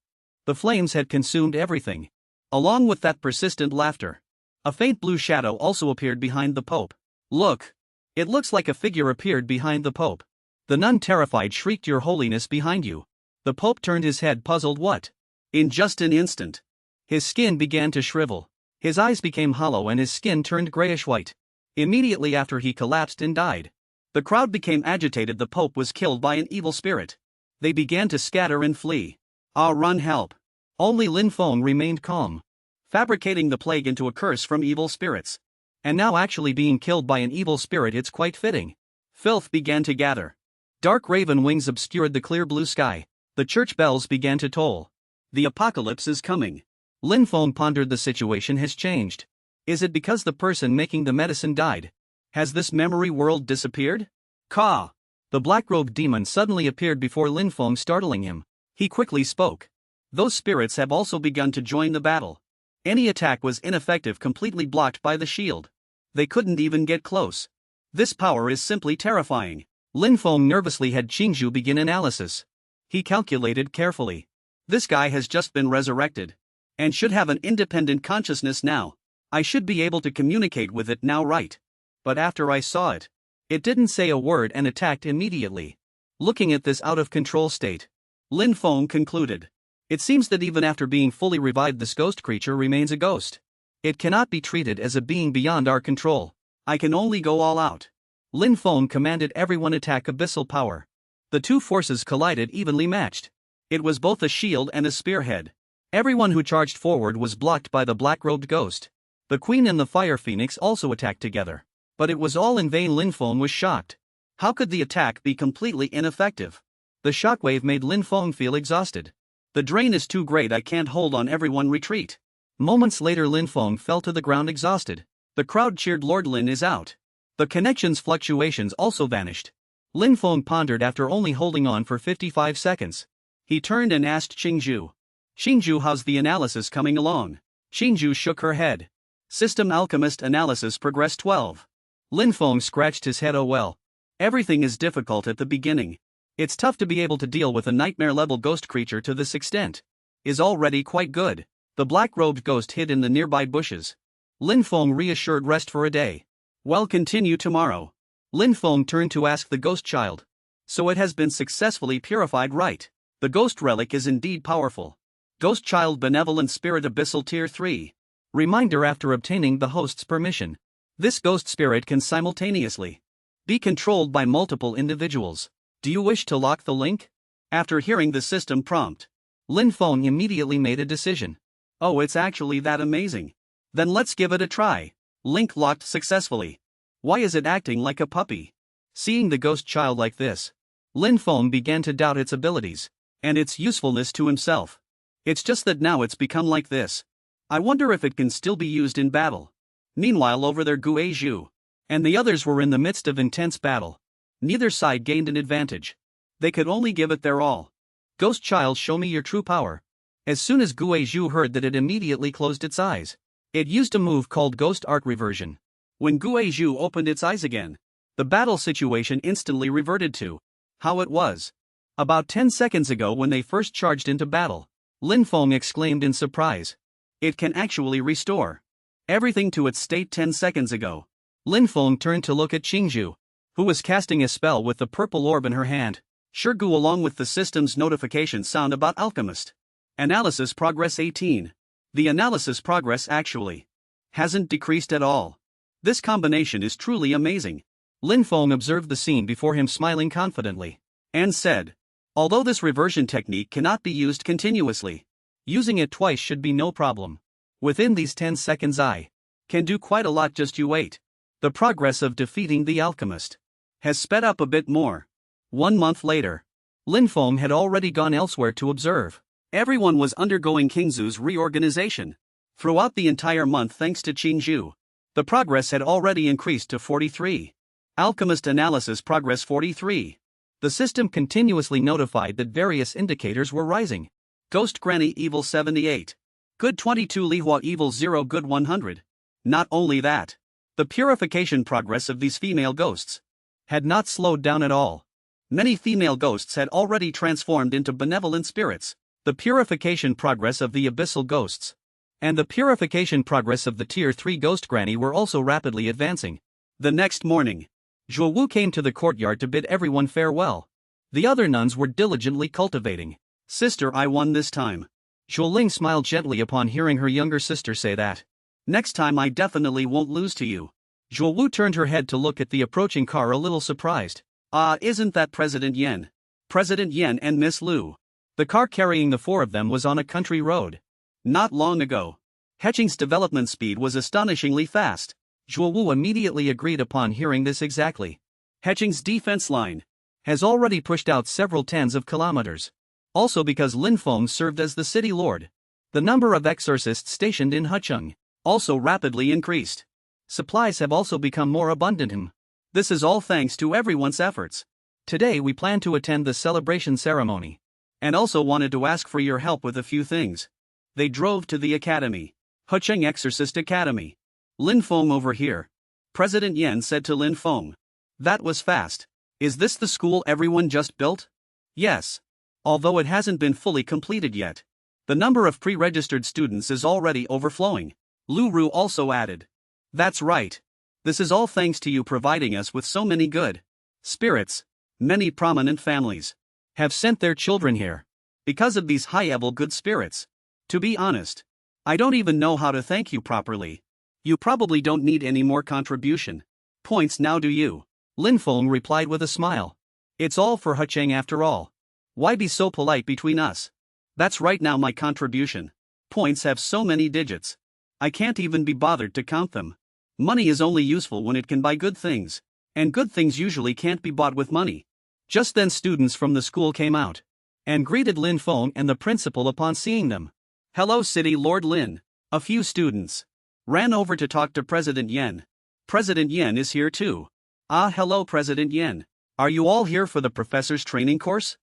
[SPEAKER 1] The flames had consumed everything. Along with that persistent laughter, a faint blue shadow also appeared behind the Pope. "Look! It looks like a figure appeared behind the Pope." The nun, terrified, shrieked, "Your Holiness, behind you." The Pope turned his head, puzzled. "What?" In just an instant, his skin began to shrivel. His eyes became hollow and his skin turned grayish-white. Immediately after, he collapsed and died. The crowd became agitated. The Pope was killed by an evil spirit. They began to scatter and flee. "Ah, run, help." Only Lin Feng remained calm. Fabricating the plague into a curse from evil spirits. And now actually being killed by an evil spirit, it's quite fitting. Filth began to gather. Dark raven wings obscured the clear blue sky. The church bells began to toll. The apocalypse is coming. Lin Feng pondered. The situation has changed. Is it because the person making the medicine died? Has this memory world disappeared? Ka! The black-robed demon suddenly appeared before Lin Feng, startling him. He quickly spoke. "Those spirits have also begun to join the battle. Any attack was ineffective, completely blocked by the shield. They couldn't even get close. This power is simply terrifying." Lin Feng nervously had Qingzhu begin analysis. He calculated carefully. "This guy has just been resurrected and should have an independent consciousness now. I should be able to communicate with it now, right? But after I saw it, it didn't say a word and attacked immediately." Looking at this out-of-control state, Lin Feng concluded, "It seems that even after being fully revived, this ghost creature remains a ghost. It cannot be treated as a being beyond our control. I can only go all out." Lin Feng commanded everyone, "Attack abyssal power." The two forces collided, evenly matched. It was both a shield and a spearhead. Everyone who charged forward was blocked by the black-robed ghost. The Queen and the Fire Phoenix also attacked together. But it was all in vain. Lin Feng was shocked. How could the attack be completely ineffective? The shockwave made Lin Feng feel exhausted. "The drain is too great, I can't hold on." "Everyone retreat." Moments later, Lin Feng fell to the ground exhausted. The crowd cheered, "Lord Lin is out." The connection's fluctuations also vanished. Lin Feng pondered after only holding on for 55 seconds. He turned and asked Qingzhu. "Qingzhu, how's the analysis coming along?" Qingzhu shook her head. "System Alchemist analysis progress 12. Lin Feng scratched his head. "Oh well. Everything is difficult at the beginning. It's tough to be able to deal with a nightmare-level ghost creature to this extent. Is already quite good." The black-robed ghost hid in the nearby bushes. Lin Feng reassured, "Rest for a day. Well, continue tomorrow." Lin Feng turned to ask the ghost child. "So it has been successfully purified, right? The ghost relic is indeed powerful." Ghost child, Benevolent Spirit, Abyssal Tier 3. Reminder: after obtaining the host's permission, this ghost spirit can simultaneously Be controlled by multiple individuals. Do you wish to lock the link? After hearing the system prompt, Lin Feng immediately made a decision. Oh, it's actually that amazing. Then let's give it a try. Link locked successfully. Why is it acting like a puppy? Seeing the ghost child like this, Lin Feng began to doubt its abilities and its usefulness to himself. It's just that now it's become like this. I wonder if it can still be used in battle. Meanwhile, over there, Guai Zhu and the others were in the midst of intense battle. Neither side gained an advantage. They could only give it their all. Ghost child, show me your true power. As soon as Guai Zhu heard that, it immediately closed its eyes. It used a move called Ghost Arc Reversion. When Guai Zhu opened its eyes again, the battle situation instantly reverted to how it was about 10 seconds ago when they first charged into battle. Lin Feng exclaimed in surprise. It can actually restore everything to its state 10 seconds ago. Lin Feng turned to look at Qingzhu, who was casting a spell with the purple orb in her hand. Shirgu, along with the system's notification sound about Alchemist. Analysis progress 18. The analysis progress actually hasn't decreased at all. This combination is truly amazing. Lin Feng observed the scene before him, smiling confidently, and said, although this reversion technique cannot be used continuously, using it twice should be no problem. Within these 10 seconds I can do quite a lot, just you wait. The progress of defeating the alchemist has sped up a bit more. 1 month later, Lin Feng had already gone elsewhere to observe. Everyone was undergoing Qingzhu's reorganization. Throughout the entire month, thanks to Qingzhu, the progress had already increased to 43. Alchemist analysis progress 43. The system continuously notified that various indicators were rising. Ghost Granny evil 78. Good 22. Lihua evil 0. Good 100. Not only that, the purification progress of these female ghosts had not slowed down at all. Many female ghosts had already transformed into benevolent spirits. The purification progress of the abyssal ghosts and the purification progress of the Tier 3 Ghost Granny were also rapidly advancing. The next morning, Zhuo Wu came to the courtyard to bid everyone farewell. The other nuns were diligently cultivating. Sister, I won this time. Zhuo Ling smiled gently upon hearing her younger sister say that. Next time I definitely won't lose to you. Zhuo Wu turned her head to look at the approaching car, a little surprised. Isn't that President Yen? President Yen and Miss Lu. The car carrying the four of them was on a country road. Not long ago, Heching's development speed was astonishingly fast. Zhuo Wu immediately agreed upon hearing this. Exactly. Heching's defense line has already pushed out several tens of kilometers. Also, because Lin Feng served as the city lord, the number of exorcists stationed in Heching also rapidly increased. Supplies have also become more abundant. This is all thanks to everyone's efforts. Today we plan to attend the celebration ceremony, and also wanted to ask for your help with a few things. They drove to the academy. Heching Exorcist Academy. Lin Feng over here. President Yen said to Lin Feng. That was fast. Is this the school everyone just built? Yes. Although it hasn't been fully completed yet. The number of pre-registered students is already overflowing. Lu Ru also added. That's right. This is all thanks to you providing us with so many good spirits. Many prominent families have sent their children here because of these high-level good spirits. To be honest, I don't even know how to thank you properly. You probably don't need any more contribution points now, do you? Lin Feng replied with a smile. It's all for Heching after all. Why be so polite between us? That's right, now my contribution points have so many digits. I can't even be bothered to count them. Money is only useful when it can buy good things, and good things usually can't be bought with money. Just then students from the school came out and greeted Lin Feng and the principal upon seeing them. Hello, City Lord Lin. A few students ran over to talk to President Yen. President Yen is here too. Hello President Yen. Are you all here for the professor's training course?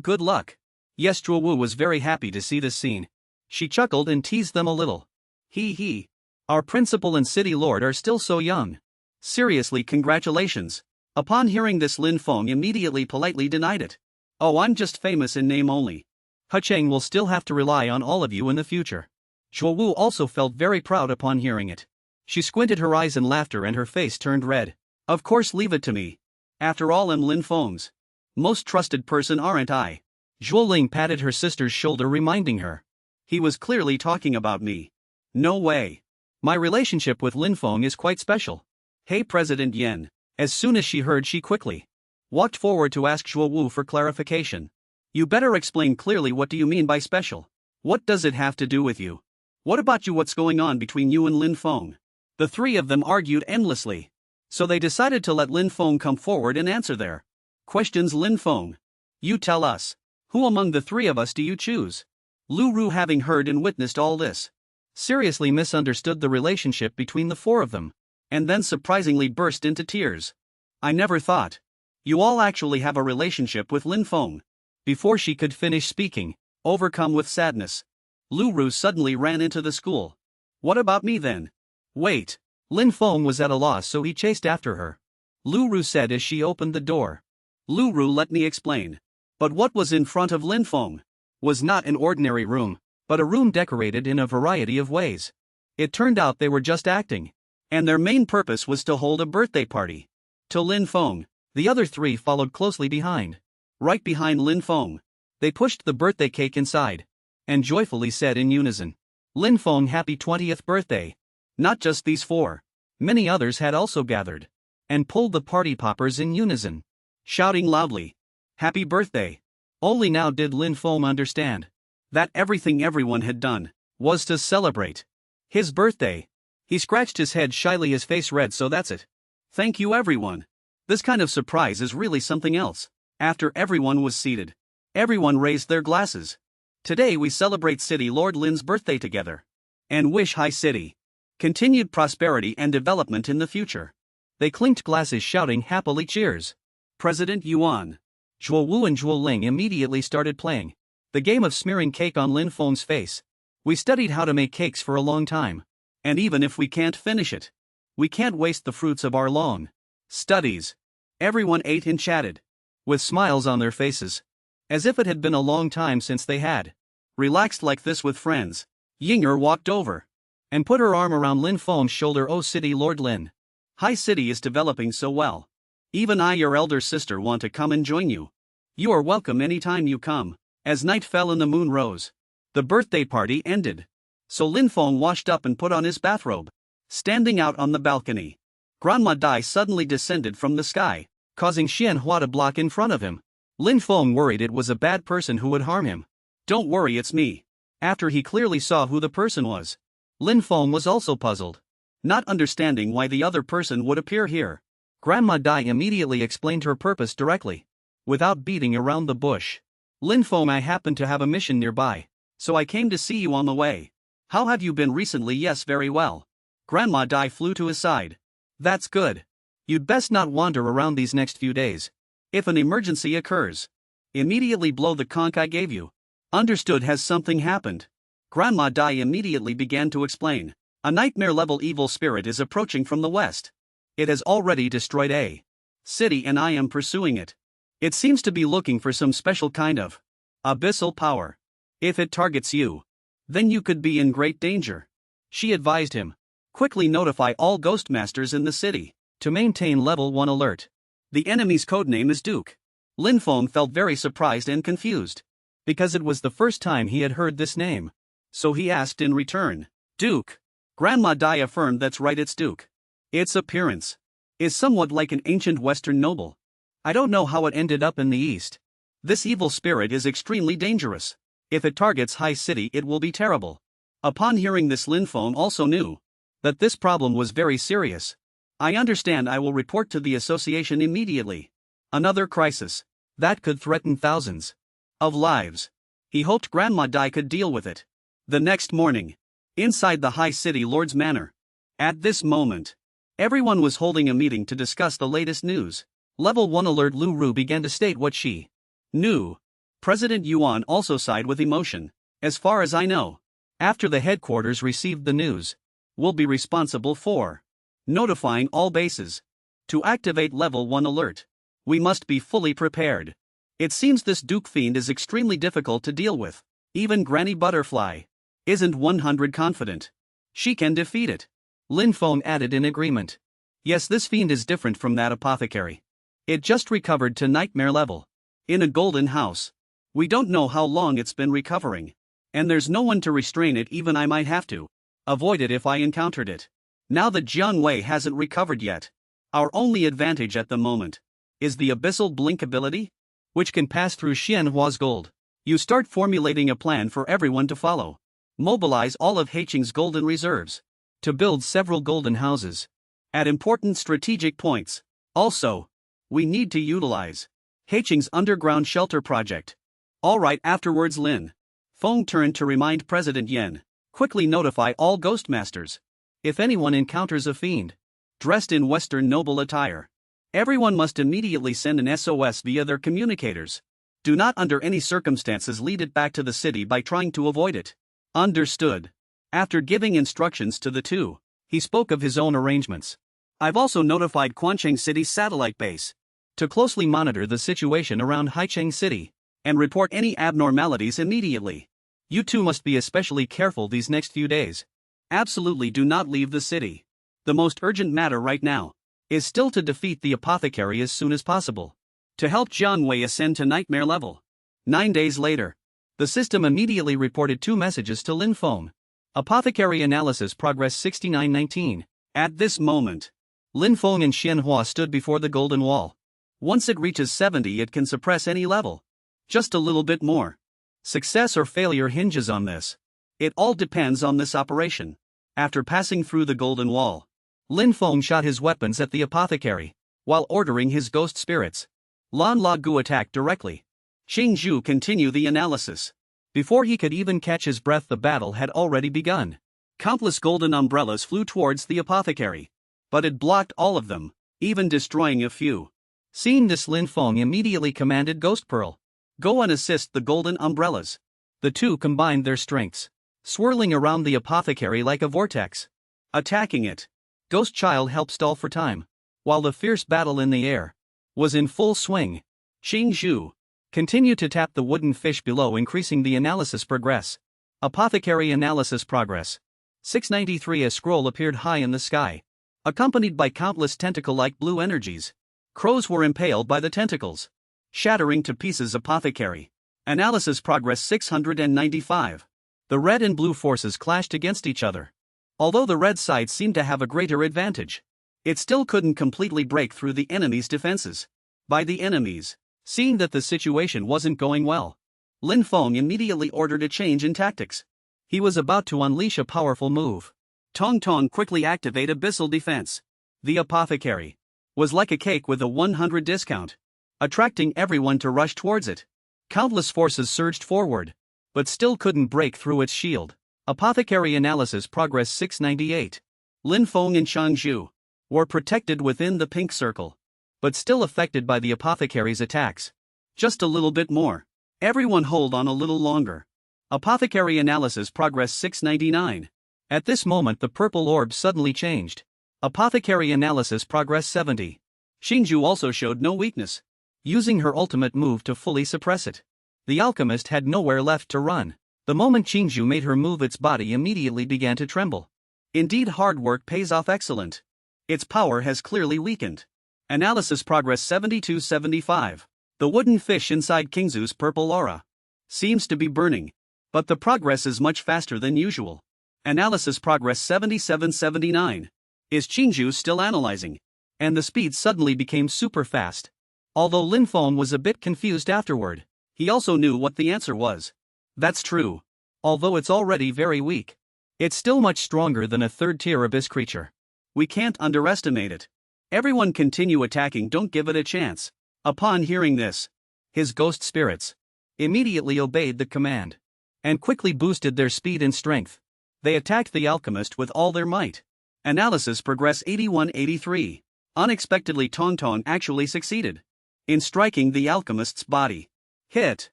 [SPEAKER 1] Good luck. Yes, Zhuo Wu was very happy to see this scene. She chuckled and teased them a little. He. Our principal and city lord are still so young. Seriously, congratulations. Upon hearing this, Lin Feng immediately politely denied it. Oh, I'm just famous in name only. Heching will still have to rely on all of you in the future. Zhuo Wu also felt very proud upon hearing it. She squinted her eyes in laughter and her face turned red. Of course, leave it to me. After all, I'm Lin Feng's most trusted person, aren't I? Zhuo Ling patted her sister's shoulder, reminding her. He was clearly talking about me. No way. My relationship with Lin Feng is quite special. Hey President Yen. As soon as she heard, she quickly walked forward to ask Zhuo Wu for clarification. You better explain clearly, what do you mean by special? What does it have to do with you? What about you? What's going on between you and Lin Feng? The three of them argued endlessly. So they decided to let Lin Feng come forward and answer their questions. Lin Feng, you tell us. Who among the three of us do you choose? Lu Ru, having heard and witnessed all this, seriously misunderstood the relationship between the four of them, and then surprisingly burst into tears. I never thought you all actually have a relationship with Lin Feng. Before she could finish speaking, overcome with sadness, Lu Ru suddenly ran into the school. What about me then? Wait. Lin Feng was at a loss, so he chased after her. Lu Ru said as she opened the door. Lu Ru, let me explain. But what was in front of Lin Feng was not an ordinary room, but a room decorated in a variety of ways. It turned out they were just acting, and their main purpose was to hold a birthday party. To Lin Feng, the other three followed closely behind. Right behind Lin Feng, they pushed the birthday cake inside, and joyfully said in unison, Lin Feng, happy 20th birthday. Not just these four. Many others had also gathered, and pulled the party poppers in unison, shouting loudly, Happy birthday. Only now did Lin Feng understand that everything everyone had done was to celebrate his birthday. He scratched his head shyly, his face red. So that's it. Thank you, everyone. This kind of surprise is really something else. After everyone was seated, everyone raised their glasses. Today we celebrate City Lord Lin's birthday together, and wish High City continued prosperity and development in the future. They clinked glasses, shouting happily cheers. President Yuan, Zhuo Wu and Zhuo Ling immediately started playing the game of smearing cake on Lin Feng's face. We studied how to make cakes for a long time, and even if we can't finish it, we can't waste the fruits of our long studies. Everyone ate and chatted, with smiles on their faces, as if it had been a long time since they had relaxed like this with friends. Yinger walked over and put her arm around Lin Feng's shoulder. Oh, City Lord Lin, High City is developing so well. Even I, your elder sister, want to come and join you. You are welcome anytime you come. As night fell and the moon rose, the birthday party ended. So Lin Feng washed up and put on his bathrobe. Standing out on the balcony, Grandma Dai suddenly descended from the sky, causing Xianhua to block in front of him. Lin Feng worried it was a bad person who would harm him. Don't worry, it's me. After he clearly saw who the person was, Lin Feng was also puzzled, not understanding why the other person would appear here. Grandma Dai immediately explained her purpose directly, without beating around the bush. Lin Feng, I happen to have a mission nearby, so I came to see you on the way. How have you been recently? Yes, very well. Grandma Dai flew to his side. That's good. You'd best not wander around these next few days. If an emergency occurs, immediately blow the conch I gave you. Understood? Has something happened? Grandma Dai immediately began to explain. A nightmare-level evil spirit is approaching from the west. It has already destroyed a city and I am pursuing it. It seems to be looking for some special kind of abyssal power. If it targets you, then you could be in great danger. She advised him. Quickly notify all ghost masters in the city to maintain level 1 alert. The enemy's codename is Duke. Lin Feng felt very surprised and confused, because it was the first time he had heard this name. So he asked in return, Duke? Grandma Dai affirmed, that's right, it's Duke. Its appearance is somewhat like an ancient Western noble. I don't know how it ended up in the East. This evil spirit is extremely dangerous. If it targets High City, it will be terrible. Upon hearing this, Lin Feng also knew that this problem was very serious. I understand. I will report to the association immediately. Another crisis that could threaten thousands of lives. He hoped Grandma Dai could deal with it. The next morning, inside the High City Lord's manor. At this moment, everyone was holding a meeting to discuss the latest news. Level 1 alert. Lu Ru began to state what she knew. President Yuan also sighed with emotion. As far as I know, after the headquarters received the news, we'll be responsible for notifying all bases to activate level 1 alert. We must be fully prepared. It seems this Duke Fiend is extremely difficult to deal with. Even Granny Butterfly isn't 100 confident she can defeat it. Lin Feng added in agreement. Yes, this fiend is different from that apothecary. It just recovered to nightmare level in a golden house. We don't know how long it's been recovering, and there's no one to restrain it. Even I might have to avoid it if I encountered it. Now that Jiang Wei hasn't recovered yet, Our only advantage at the moment is the Abyssal Blink ability, which can pass through Xianhua's gold. You start formulating a plan for everyone to follow. Mobilize all of Heiqing's golden reserves to build several golden houses at important strategic points. Also, we need to utilize Heiqing's underground shelter project. Alright, afterwards Lin Feng turned to remind President Yen. Quickly notify all Ghost Masters. If anyone encounters a fiend dressed in Western noble attire, everyone must immediately send an SOS via their communicators. Do not under any circumstances lead it back to the city by trying to avoid it. Understood. After giving instructions to the two, he spoke of his own arrangements. I've also notified Quancheng City's satellite base to closely monitor the situation around Haicheng City and report any abnormalities immediately. You two must be especially careful these next few days. Absolutely do not leave the city. The most urgent matter right now is still to defeat the apothecary as soon as possible, to help Jian Wei ascend to nightmare level. 9 days later, the system immediately reported 2 messages to Lin Feng. Apothecary analysis progress 6919. At this moment, Lin Feng and Xianhua stood before the golden wall. Once it reaches 70, it can suppress any level. Just a little bit more. Success or failure hinges on this. It all depends on this operation. After passing through the golden wall, Lin Feng shot his weapons at the apothecary, while ordering his ghost spirits. Lan La Gu attacked directly. Xing Zhu continue the analysis. Before he could even catch his breath, the battle had already begun. Countless golden umbrellas flew towards the apothecary, but it blocked all of them, even destroying a few. Seeing this, Lin Feng immediately commanded Ghost Pearl, go and assist the golden umbrellas. The two combined their strengths, swirling around the apothecary like a vortex, attacking it. Ghost Child helped stall for time, while the fierce battle in the air was in full swing. Xing Zhu continued to tap the wooden fish below, increasing the analysis progress. Apothecary analysis progress 693. A scroll appeared high in the sky, accompanied by countless tentacle-like blue energies. Crows were impaled by the tentacles, shattering to pieces apothecary. Analysis progress 695. The red and blue forces clashed against each other. Although the red side seemed to have a greater advantage, it still couldn't completely break through the enemy's defenses. By the enemies, seeing that the situation wasn't going well, Lin Feng immediately ordered a change in tactics. He was about to unleash a powerful move. Tong Tong quickly activate Abyssal Defense. The apothecary was like a cake with a 100 discount, attracting everyone to rush towards it. Countless forces surged forward, but still couldn't break through its shield. Apothecary analysis progress 698. Lin Feng and Chang Zhu were protected within the pink circle, but still affected by the apothecary's attacks. Just a little bit more. Everyone hold on a little longer. Apothecary analysis progress 699. At this moment the purple orb suddenly changed. Apothecary analysis progress 70. Xingzhu also showed no weakness, using her ultimate move to fully suppress it. The alchemist had nowhere left to run. The moment Xingzhu made her move, its body immediately began to tremble. Indeed, hard work pays off. Excellent. Its power has clearly weakened. Analysis progress 7275. The wooden fish inside Kingzu's purple aura seems to be burning, but the progress is much faster than usual. Analysis progress 7779. Is Xingzhu still analyzing? And the speed suddenly became super fast. Although Lin Feng was a bit confused afterward, he also knew what the answer was. That's true. Although it's already very weak, it's still much stronger than a third-tier abyss creature. We can't underestimate it. Everyone continue attacking, don't give it a chance. Upon hearing this, his ghost spirits immediately obeyed the command and quickly boosted their speed and strength. They attacked the alchemist with all their might. Analysis progress 8183. Unexpectedly, Tong Tong actually succeeded in striking the alchemist's body. Hit.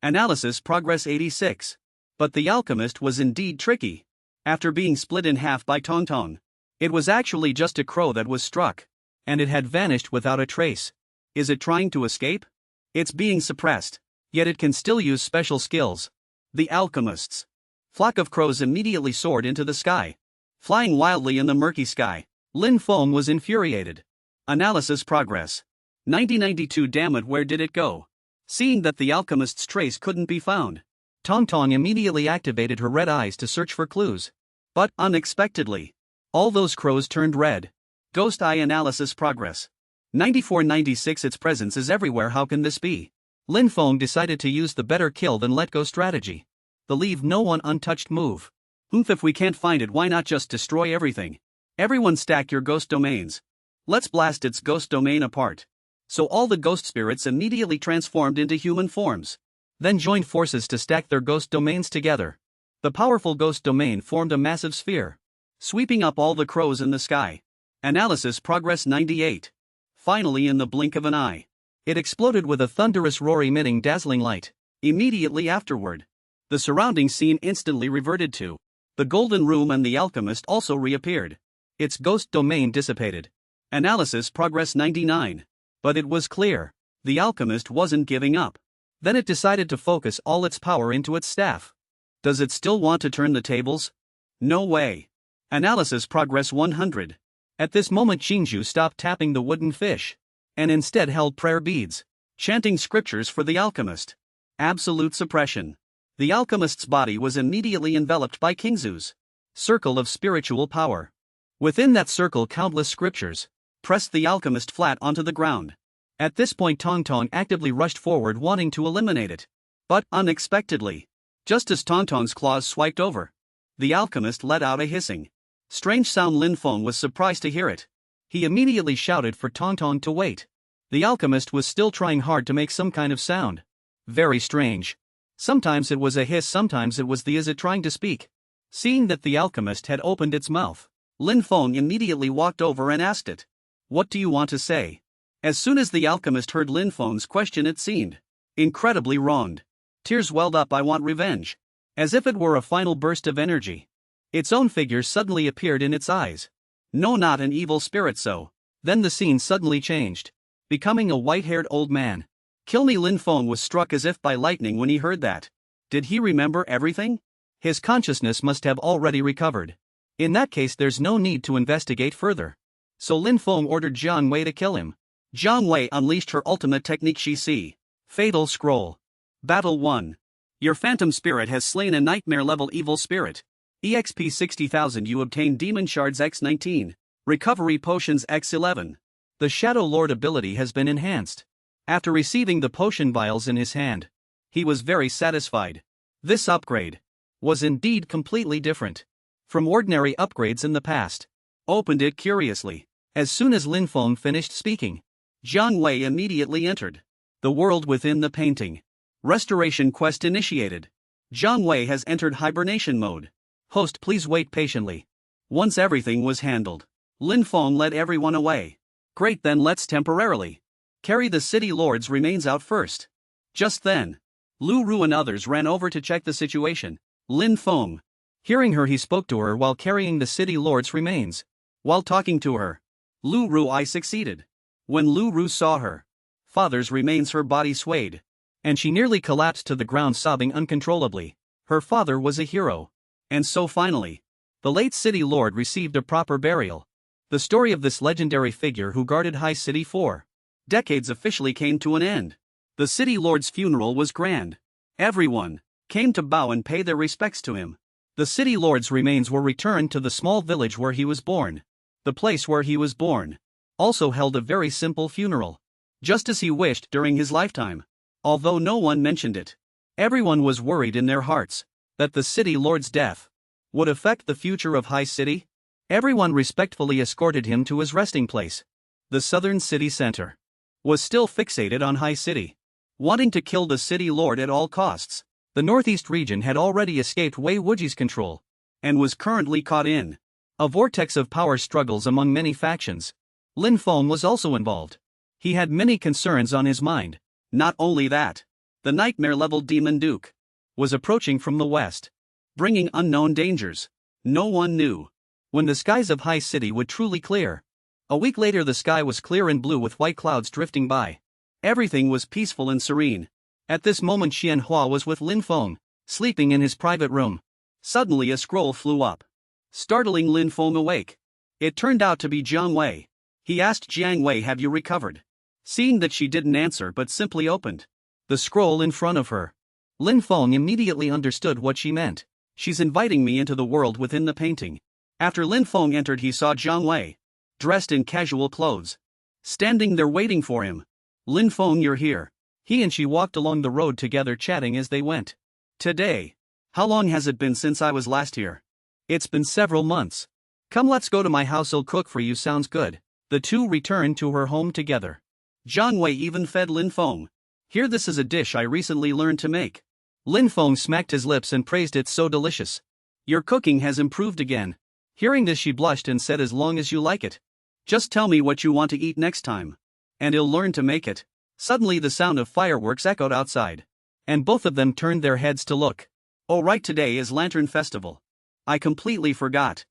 [SPEAKER 1] Analysis progress 86. But the alchemist was indeed tricky. After being split in half by Tong Tong, it was actually just a crow that was struck, and it had vanished without a trace. Is it trying to escape? It's being suppressed, yet it can still use special skills. The alchemist's flock of crows immediately soared into the sky, flying wildly in the murky sky. Lin Feng was infuriated. Analysis progress 9092. Damn it, where did it go? Seeing that the alchemist's trace couldn't be found, Tong Tong immediately activated her red eyes to search for clues. But, unexpectedly, all those crows turned red. Ghost Eye Analysis Progress 9496. Its presence is everywhere. How can this be? Lin Feng decided to use the better kill than let go strategy. The leave no one untouched move. If we can't find it, why not just destroy everything? Everyone stack your ghost domains. Let's blast its ghost domain apart. So all the ghost spirits immediately transformed into human forms. Then joined forces to stack their ghost domains together. The powerful ghost domain formed a massive sphere, sweeping up all the crows in the sky. Analysis Progress 98. Finally, in the blink of an eye, it exploded with a thunderous roar emitting dazzling light. Immediately afterward, the surrounding scene instantly reverted to. The golden room and the alchemist also reappeared. Its ghost domain dissipated. Analysis Progress 99. But it was clear, the alchemist wasn't giving up. Then it decided to focus all its power into its staff. Does it still want to turn the tables? No way. Analysis Progress 100. At this moment Xingju stopped tapping the wooden fish, and instead held prayer beads, chanting scriptures for the alchemist. Absolute suppression. The alchemist's body was immediately enveloped by Qingzu's circle of spiritual power. Within that circle countless scriptures pressed the alchemist flat onto the ground. At this point Tong Tong actively rushed forward wanting to eliminate it. But, unexpectedly, just as Tong Tong's claws swiped over, the alchemist let out a hissing, strange sound. Lin Feng was surprised to hear it. He immediately shouted for Tong Tong to wait. The alchemist was still trying hard to make some kind of sound. Very strange. Sometimes it was a hiss, sometimes it was the is it trying to speak. Seeing that the alchemist had opened its mouth, Lin Feng immediately walked over and asked it, "What do you want to say?" As soon as the alchemist heard Lin Feng's question, it seemed incredibly wronged. Tears welled up. "I want revenge." As if it were a final burst of energy, its own figure suddenly appeared in its eyes. No, not an evil spirit. So then the scene suddenly changed, becoming a white-haired old man. "Kill me." Lin Feng was struck as if by lightning when he heard that. Did he remember everything? His consciousness must have already recovered. In that case there's no need to investigate further. So Lin Feng ordered Jiang Wei to kill him. Jiang Wei unleashed her ultimate technique Shi Fatal Scroll. Battle 1. Your phantom spirit has slain a nightmare level evil spirit. EXP 60,000. You obtain Demon Shards X19. Recovery Potions X11. The Shadow Lord ability has been enhanced. After receiving the potion vials in his hand, he was very satisfied. This upgrade was indeed completely different from ordinary upgrades in the past. Opened it curiously. As soon as Lin Feng finished speaking, Jiang Wei immediately entered the world within the painting. Restoration quest initiated. Jiang Wei has entered hibernation mode. Host, please wait patiently. Once everything was handled, Lin Feng led everyone away. Great, then let's temporarily carry the city lord's remains out first. Just then, Lu Ru and others ran over to check the situation. Lin Feng, hearing her, he spoke to her while carrying the city lord's remains. While talking to her, Lu Ru I succeeded. When Lu Ru saw her father's remains, her body swayed, and she nearly collapsed to the ground, sobbing uncontrollably. Her father was a hero. And so finally, the late city lord received a proper burial. The story of this legendary figure who guarded High City for decades officially came to an end. The city lord's funeral was grand. Everyone came to bow and pay their respects to him. The city lord's remains were returned to the small village where he was born. The place where he was born also held a very simple funeral, just as he wished during his lifetime. Although no one mentioned it, everyone was worried in their hearts that the city lord's death would affect the future of High City. Everyone respectfully escorted him to his resting place. The southern city center was still fixated on High City, wanting to kill the city lord at all costs. The northeast region had already escaped Wei Wuji's control and was currently caught in a vortex of power struggles among many factions. Lin Feng was also involved. He had many concerns on his mind. Not only that, the nightmare-level Demon Duke was approaching from the west, bringing unknown dangers. No one knew when the skies of High City would truly clear. A week later the sky was clear and blue with white clouds drifting by. Everything was peaceful and serene. At this moment Xianhua was with Lin Feng, sleeping in his private room. Suddenly a scroll flew up, startling Lin Feng awake. It turned out to be Jiang Wei. He asked Jiang Wei, "Have you recovered?" Seeing that she didn't answer but simply opened the scroll in front of her, Lin Feng immediately understood what she meant. She's inviting me into the world within the painting. After Lin Feng entered he saw Jiang Wei. dressed in casual clothes. Standing there waiting for him. Lin Feng, you're here. He and she walked along the road together chatting as they went. Today. How long has it been since I was last here? It's been several months. Come, let's go to my house, I'll cook for you, sounds good. The two returned to her home together. Jiang Wei even fed Lin Feng. Here, this is a dish I recently learned to make. Lin Feng smacked his lips and praised it, so delicious. Your cooking has improved again. Hearing this, she blushed and said, as long as you like it. Just tell me what you want to eat next time. And I'll learn to make it. Suddenly the sound of fireworks echoed outside. And both of them turned their heads to look. Oh right, today is Lantern Festival. I completely forgot.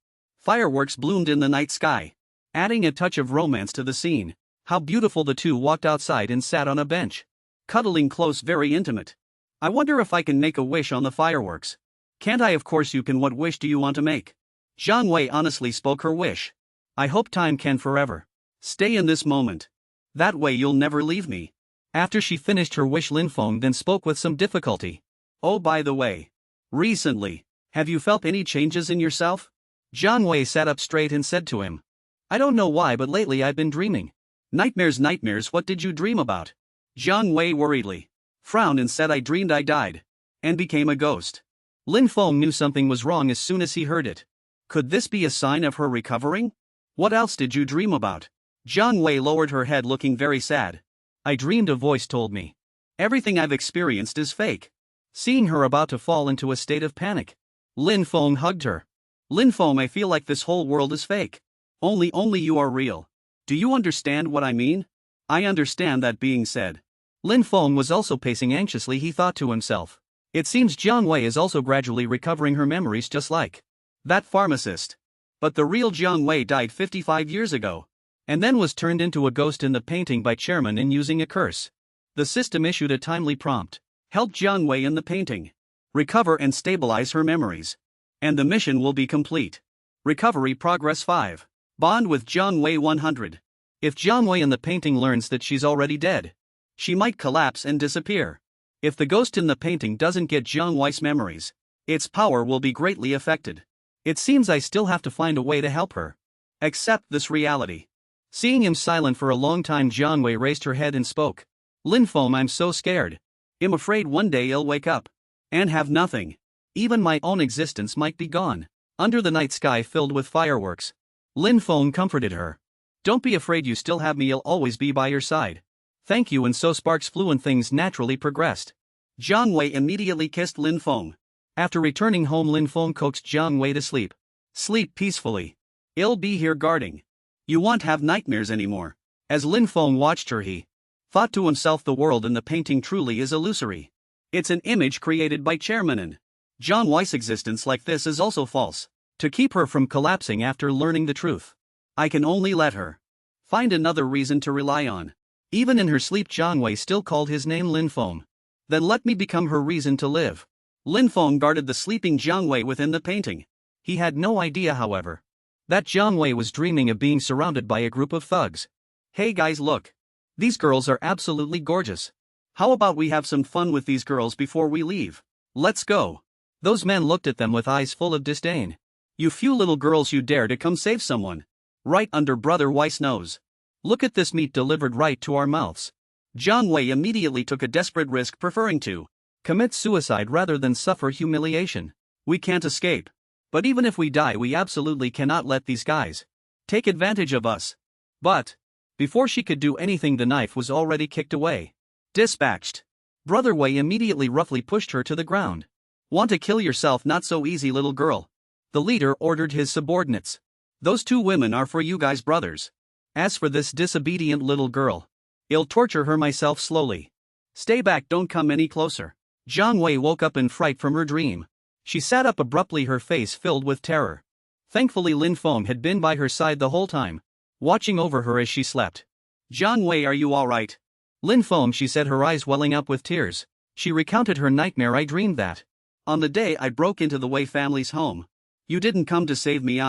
[SPEAKER 1] Fireworks bloomed in the night sky, adding a touch of romance to the scene. How beautiful. The two walked outside and sat on a bench, cuddling close, very intimate. I wonder if I can make a wish on the fireworks. Can't I? Of course you can. What wish do you want to make? Jiang Wei honestly spoke her wish. I hope time can forever stay in this moment. That way you'll never leave me. After she finished her wish, Lin Feng then spoke with some difficulty. Oh, by the way, recently, have you felt any changes in yourself? Jiang Wei sat up straight and said to him. I don't know why, but lately I've been dreaming. Nightmares, nightmares, what did you dream about? Jiang Wei worriedly frowned and said, I dreamed I died and became a ghost. Lin Feng knew something was wrong as soon as he heard it. Could this be a sign of her recovering? What else did you dream about? Jiang Wei lowered her head, looking very sad. I dreamed, a voice told me. Everything I've experienced is fake. Seeing her about to fall into a state of panic, Lin Feng hugged her. Lin Feng, I feel like this whole world is fake. Only you are real. Do you understand what I mean? I understand. That being said, Lin Feng was also pacing anxiously. He thought to himself. It seems Jiang Wei is also gradually recovering her memories, just like that pharmacist. But the real Jiang Wei died 55 years ago, and then was turned into a ghost in the painting by Chairman and using a curse. The system issued a timely prompt. Help Jiang Wei in the painting recover and stabilize her memories, and the mission will be complete. Recovery progress 5. Bond with Jiang Wei 100. If Jiang Wei in the painting learns that she's already dead, she might collapse and disappear. If the ghost in the painting doesn't get Jiang Wei's memories, its power will be greatly affected. It seems I still have to find a way to help her accept this reality. Seeing him silent for a long time, Jiang Wei raised her head and spoke. Lin Feng, I'm so scared. I'm afraid one day I'll wake up and have nothing. Even my own existence might be gone. Under the night sky filled with fireworks, Lin Feng comforted her. Don't be afraid, you still have me, I'll always be by your side. Thank you. And so sparks flew and things naturally progressed. Jiang Wei immediately kissed Lin Feng. After returning home, Lin Feng coaxed Jiang Wei to sleep. Sleep peacefully. I'll be here guarding. You won't have nightmares anymore. As Lin Feng watched her, he thought to himself, the world in the painting truly is illusory. It's an image created by Chairman, and Jiang Wei's existence like this is also false. To keep her from collapsing after learning the truth, I can only let her find another reason to rely on. Even in her sleep, Jiang Wei still called his name, Lin Feng. Then let me become her reason to live. Lin Feng guarded the sleeping Jiang Wei within the painting. He had no idea, however, that Jiang Wei was dreaming of being surrounded by a group of thugs. Hey guys, look. These girls are absolutely gorgeous. How about we have some fun with these girls before we leave? Let's go. Those men looked at them with eyes full of disdain. You few little girls, you dare to come save someone right under Brother Weiss' nose. Look at this meat delivered right to our mouths. Jiang Wei immediately took a desperate risk, preferring to commit suicide rather than suffer humiliation. We can't escape. But even if we die, we absolutely cannot let these guys take advantage of us. But before she could do anything, the knife was already kicked away. Dispatched. Brother Wei immediately roughly pushed her to the ground. Want to kill yourself? Not so easy, little girl. The leader ordered his subordinates. Those two women are for you guys, brothers. As for this disobedient little girl, I'll torture her myself slowly. Stay back, don't come any closer. Jiang Wei woke up in fright from her dream. She sat up abruptly, her face filled with terror. Thankfully, Lin Feng had been by her side the whole time, watching over her as she slept. Jiang Wei, are you all right? Lin Feng, she said, her eyes welling up with tears. She recounted her nightmare. I dreamed that on the day I broke into the Wei family's home, you didn't come to save me.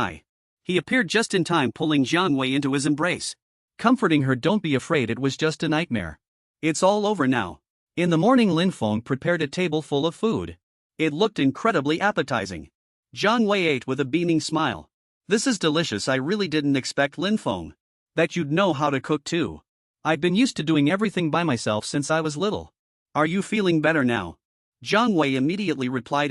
[SPEAKER 1] He appeared just in time, pulling Jiang Wei into his embrace, comforting her. Don't be afraid, it was just a nightmare. It's all over now. In the morning, Lin Feng prepared a table full of food. It looked incredibly appetizing. Jiang Wei ate with a beaming smile. This is delicious. I really didn't expect, Lin Feng. That you'd know how to cook too. I've been used to doing everything by myself since I was little. Are you feeling better now? Jiang Wei immediately replied,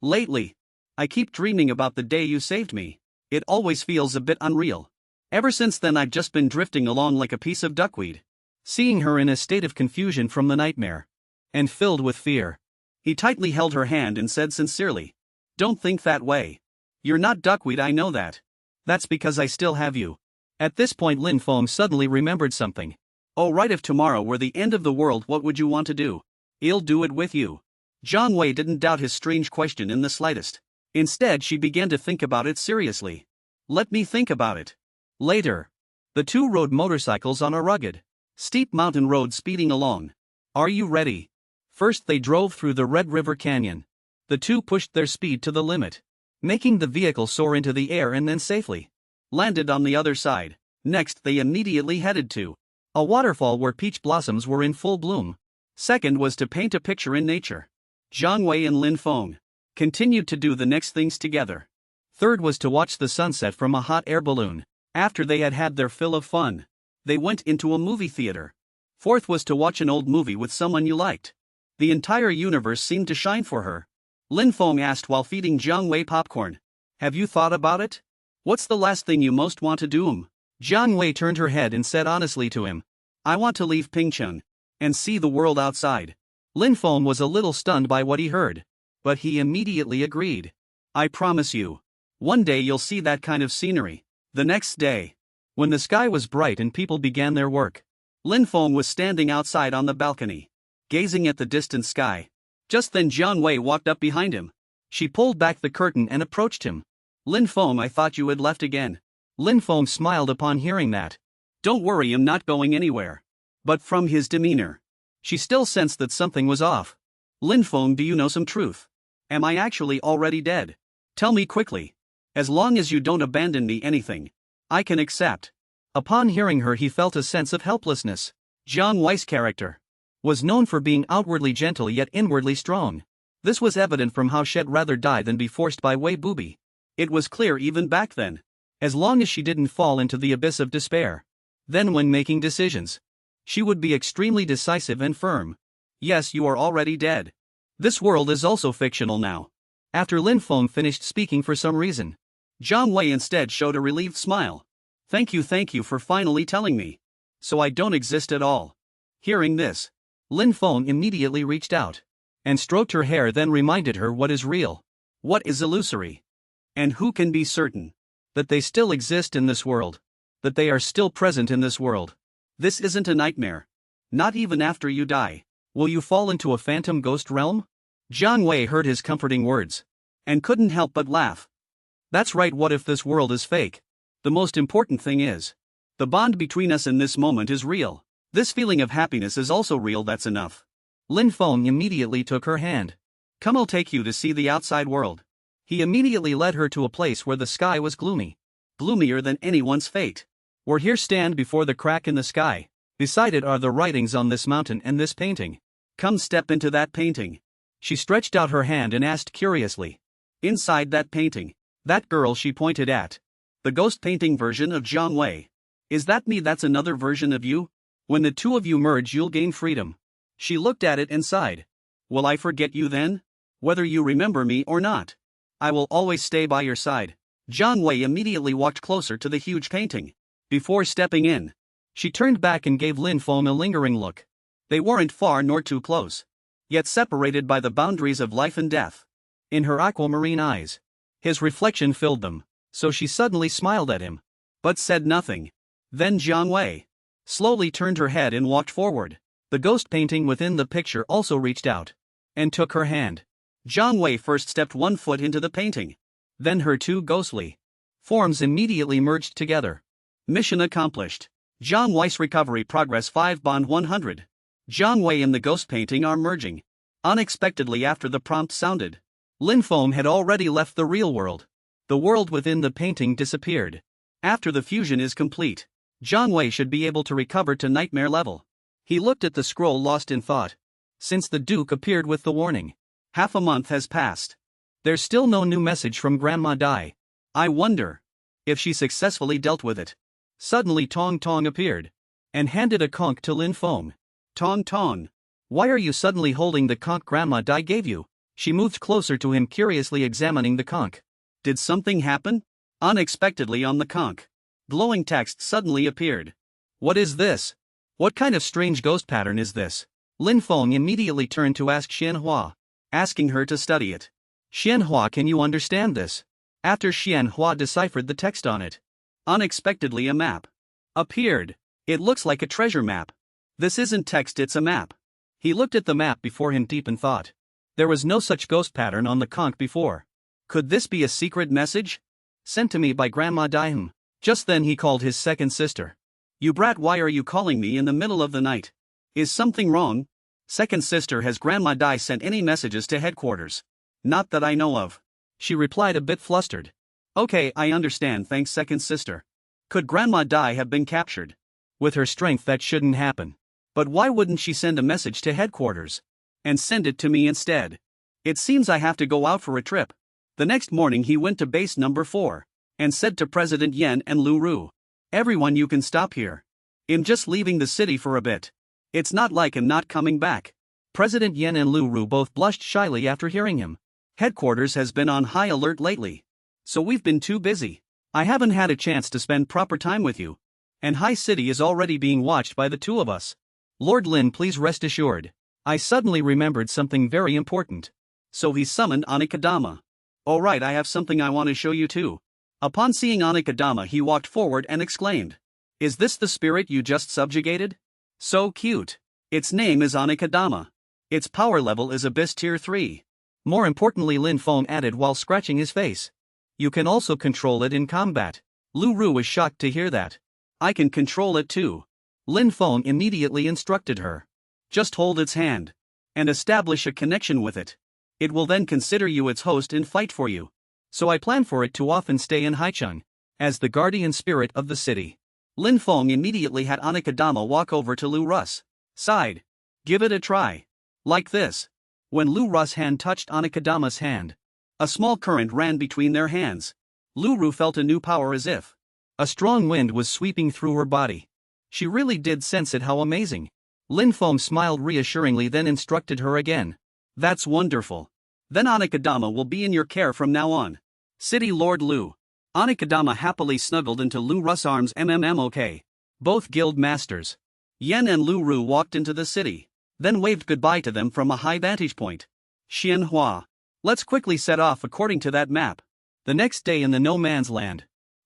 [SPEAKER 1] Lately, I keep dreaming about the day you saved me. It always feels a bit unreal. Ever since then I've just been drifting along like a piece of duckweed. Seeing her in a state of confusion from the nightmare, and filled with fear, he tightly held her hand and said sincerely, "Don't think that way. You're not duckweed, I know that. That's because I still have you." At this point Lin Feng suddenly remembered something. "Oh right, if tomorrow were the end of the world, what would you want to do?" "I'll do it with you." Jiang Wei didn't doubt his strange question in the slightest. Instead she began to think about it seriously. "Let me think about it." Later, the two rode motorcycles on a rugged, steep mountain road speeding along. "Are you ready?" First they drove through the Red River Canyon. The two pushed their speed to the limit, making the vehicle soar into the air and then safely landed on the other side. Next they immediately headed to a waterfall where peach blossoms were in full bloom. Second was to paint a picture in nature. Jiang Wei and Lin Feng continued to do the next things together. Third was to watch the sunset from a hot air balloon. After they had had their fill of fun, they went into a movie theater. Fourth was to watch an old movie with someone you liked. The entire universe seemed to shine for her. Lin Feng asked while feeding Jiang Wei popcorn, "Have you thought about it? What's the last thing you most want to do?" Jiang Wei turned her head and said honestly to him, "I want to leave Pingcheng and see the world outside." Lin Feng was a little stunned by what he heard, but he immediately agreed. "I promise you, one day you'll see that kind of scenery." The next day, when the sky was bright and people began their work, Lin Feng was standing outside on the balcony, gazing at the distant sky. Just then Jiang Wei walked up behind him. She pulled back the curtain and approached him. "Lin Feng, I thought you had left again." Lin Feng smiled upon hearing that. "Don't worry, I'm not going anywhere." But from his demeanor, she still sensed that something was off. "Lin Feng, do you know some truth? Am I actually already dead? Tell me quickly. As long as you don't abandon me, anything I can accept." Upon hearing her he felt a sense of helplessness. Jiang Wei's character was known for being outwardly gentle yet inwardly strong. This was evident from how she'd rather die than be forced by Wei Bubi. It was clear even back then. As long as she didn't fall into the abyss of despair. Then when making decisions, she would be extremely decisive and firm. "Yes, you are already dead. This world is also fictional now." After Lin Feng finished speaking for some reason, Jiang Wei instead showed a relieved smile. Thank you for finally telling me. So I don't exist at all." Hearing this, Lin Feng immediately reached out and stroked her hair, then reminded her what is real, what is illusory, and who can be certain that they still exist in this world, that they are still present in this world. This isn't a nightmare. Not even after you die. Will you fall into a phantom ghost realm? Jiang Wei heard his comforting words and couldn't help but laugh. That's right, what if this world is fake? The most important thing is, the bond between us in this moment is real. This feeling of happiness is also real, that's enough. Lin Feng immediately took her hand. "Come, I'll take you to see the outside world." He immediately led her to a place where the sky was gloomy. Gloomier than anyone's fate. "We're here, stand before the crack in the sky. Beside it are the writings on this mountain and this painting. Come, step into that painting." She stretched out her hand and asked curiously, "Inside that painting?" That girl she pointed at. The ghost painting version of Jiang Wei. "Is that me? That's another version of you? When the two of you merge, you'll gain freedom." She looked at it and sighed. "Will I forget you then? Whether you remember me or not, I will always stay by your side." Jiang Wei immediately walked closer to the huge painting. Before stepping in, she turned back and gave Lin Feng a lingering look. They weren't far nor too close, yet separated by the boundaries of life and death. In her aquamarine eyes, his reflection filled them, so she suddenly smiled at him, but said nothing. Then Jiang Wei slowly turned her head and walked forward. The ghost painting within the picture also reached out and took her hand. Jiang Wei first stepped one foot into the painting. Then her two ghostly forms immediately merged together. Mission accomplished. Jiang Wei's recovery progress 5 bond 100. Jiang Wei and the ghost painting are merging unexpectedly after the prompt sounded. Lin Feng had already left the real world. The world within the painting disappeared. After the fusion is complete, Jiang Wei should be able to recover to nightmare level. He looked at the scroll, lost in thought. Since the Duke appeared with the warning, half a month has passed. There's still no new message from Grandma Dai. I wonder if she successfully dealt with it. Suddenly Tong Tong appeared and handed a conch to Lin Feng. Tong Tong, why are you suddenly holding the conch Grandma Dai gave you? She moved closer to him, curiously examining the conch. Did something happen? Unexpectedly on the conch, glowing text suddenly appeared. What is this? What kind of strange ghost pattern is this? Lin Feng immediately turned to ask Xianhua, asking her to study it. Xianhua, can you understand this? After Xianhua deciphered the text on it, unexpectedly a map appeared. It looks like a treasure map. This isn't text, it's a map. He looked at the map before him deep in thought. There was no such ghost pattern on the conch before. Could this be a secret message? Sent to me by Grandma Dai? Just then he called his second sister. You brat, why are you calling me in the middle of the night? Is something wrong? Second sister, has Grandma Dai sent any messages to headquarters? Not that I know of. She replied, a bit flustered. Okay, I understand, thanks second sister. Could Grandma Dai have been captured? With her strength that shouldn't happen. But why wouldn't she send a message to headquarters? And send it to me instead? It seems I have to go out for a trip. The next morning he went to base number 4. And said to President Yen and Lu Ru, everyone, you can stop here. I'm just leaving the city for a bit. It's not like I'm not coming back. President Yen and Lu Ru both blushed shyly after hearing him. Headquarters has been on high alert lately. So we've been too busy. I haven't had a chance to spend proper time with you. And High City is already being watched by the two of us. Lord Lin, please rest assured. I suddenly remembered something very important. So he summoned Anikadama. Alright, I have something I want to show you too. Upon seeing Anikadama, he walked forward and exclaimed, is this the spirit you just subjugated? So cute. Its name is Anikadama. Its power level is Abyss Tier 3. More importantly, Lin Feng added while scratching his face, you can also control it in combat. Lu Ru was shocked to hear that. I can control it too. Lin Feng immediately instructed her. Just hold its hand and establish a connection with it. It will then consider you its host and fight for you. So I plan for it to often stay in Haicheng as the guardian spirit of the city. Lin Feng immediately had Anikadama walk over to Lu Ru's side. Give it a try. Like this. When Lu Ru's hand touched Anikadama's hand, a small current ran between their hands. Lu Ru felt a new power, as if a strong wind was sweeping through her body. She really did sense it. How amazing. Lin Feng smiled reassuringly, then instructed her again. That's wonderful. Then Anikadama will be in your care from now on. City Lord Lu. Anikadama happily snuggled into Lu Ru's arms. Okay. Both guild masters, Yen and Lu Ru, walked into the city, then waved goodbye to them from a high vantage point. Xianhua, let's quickly set off according to that map. The next day in the no man's land.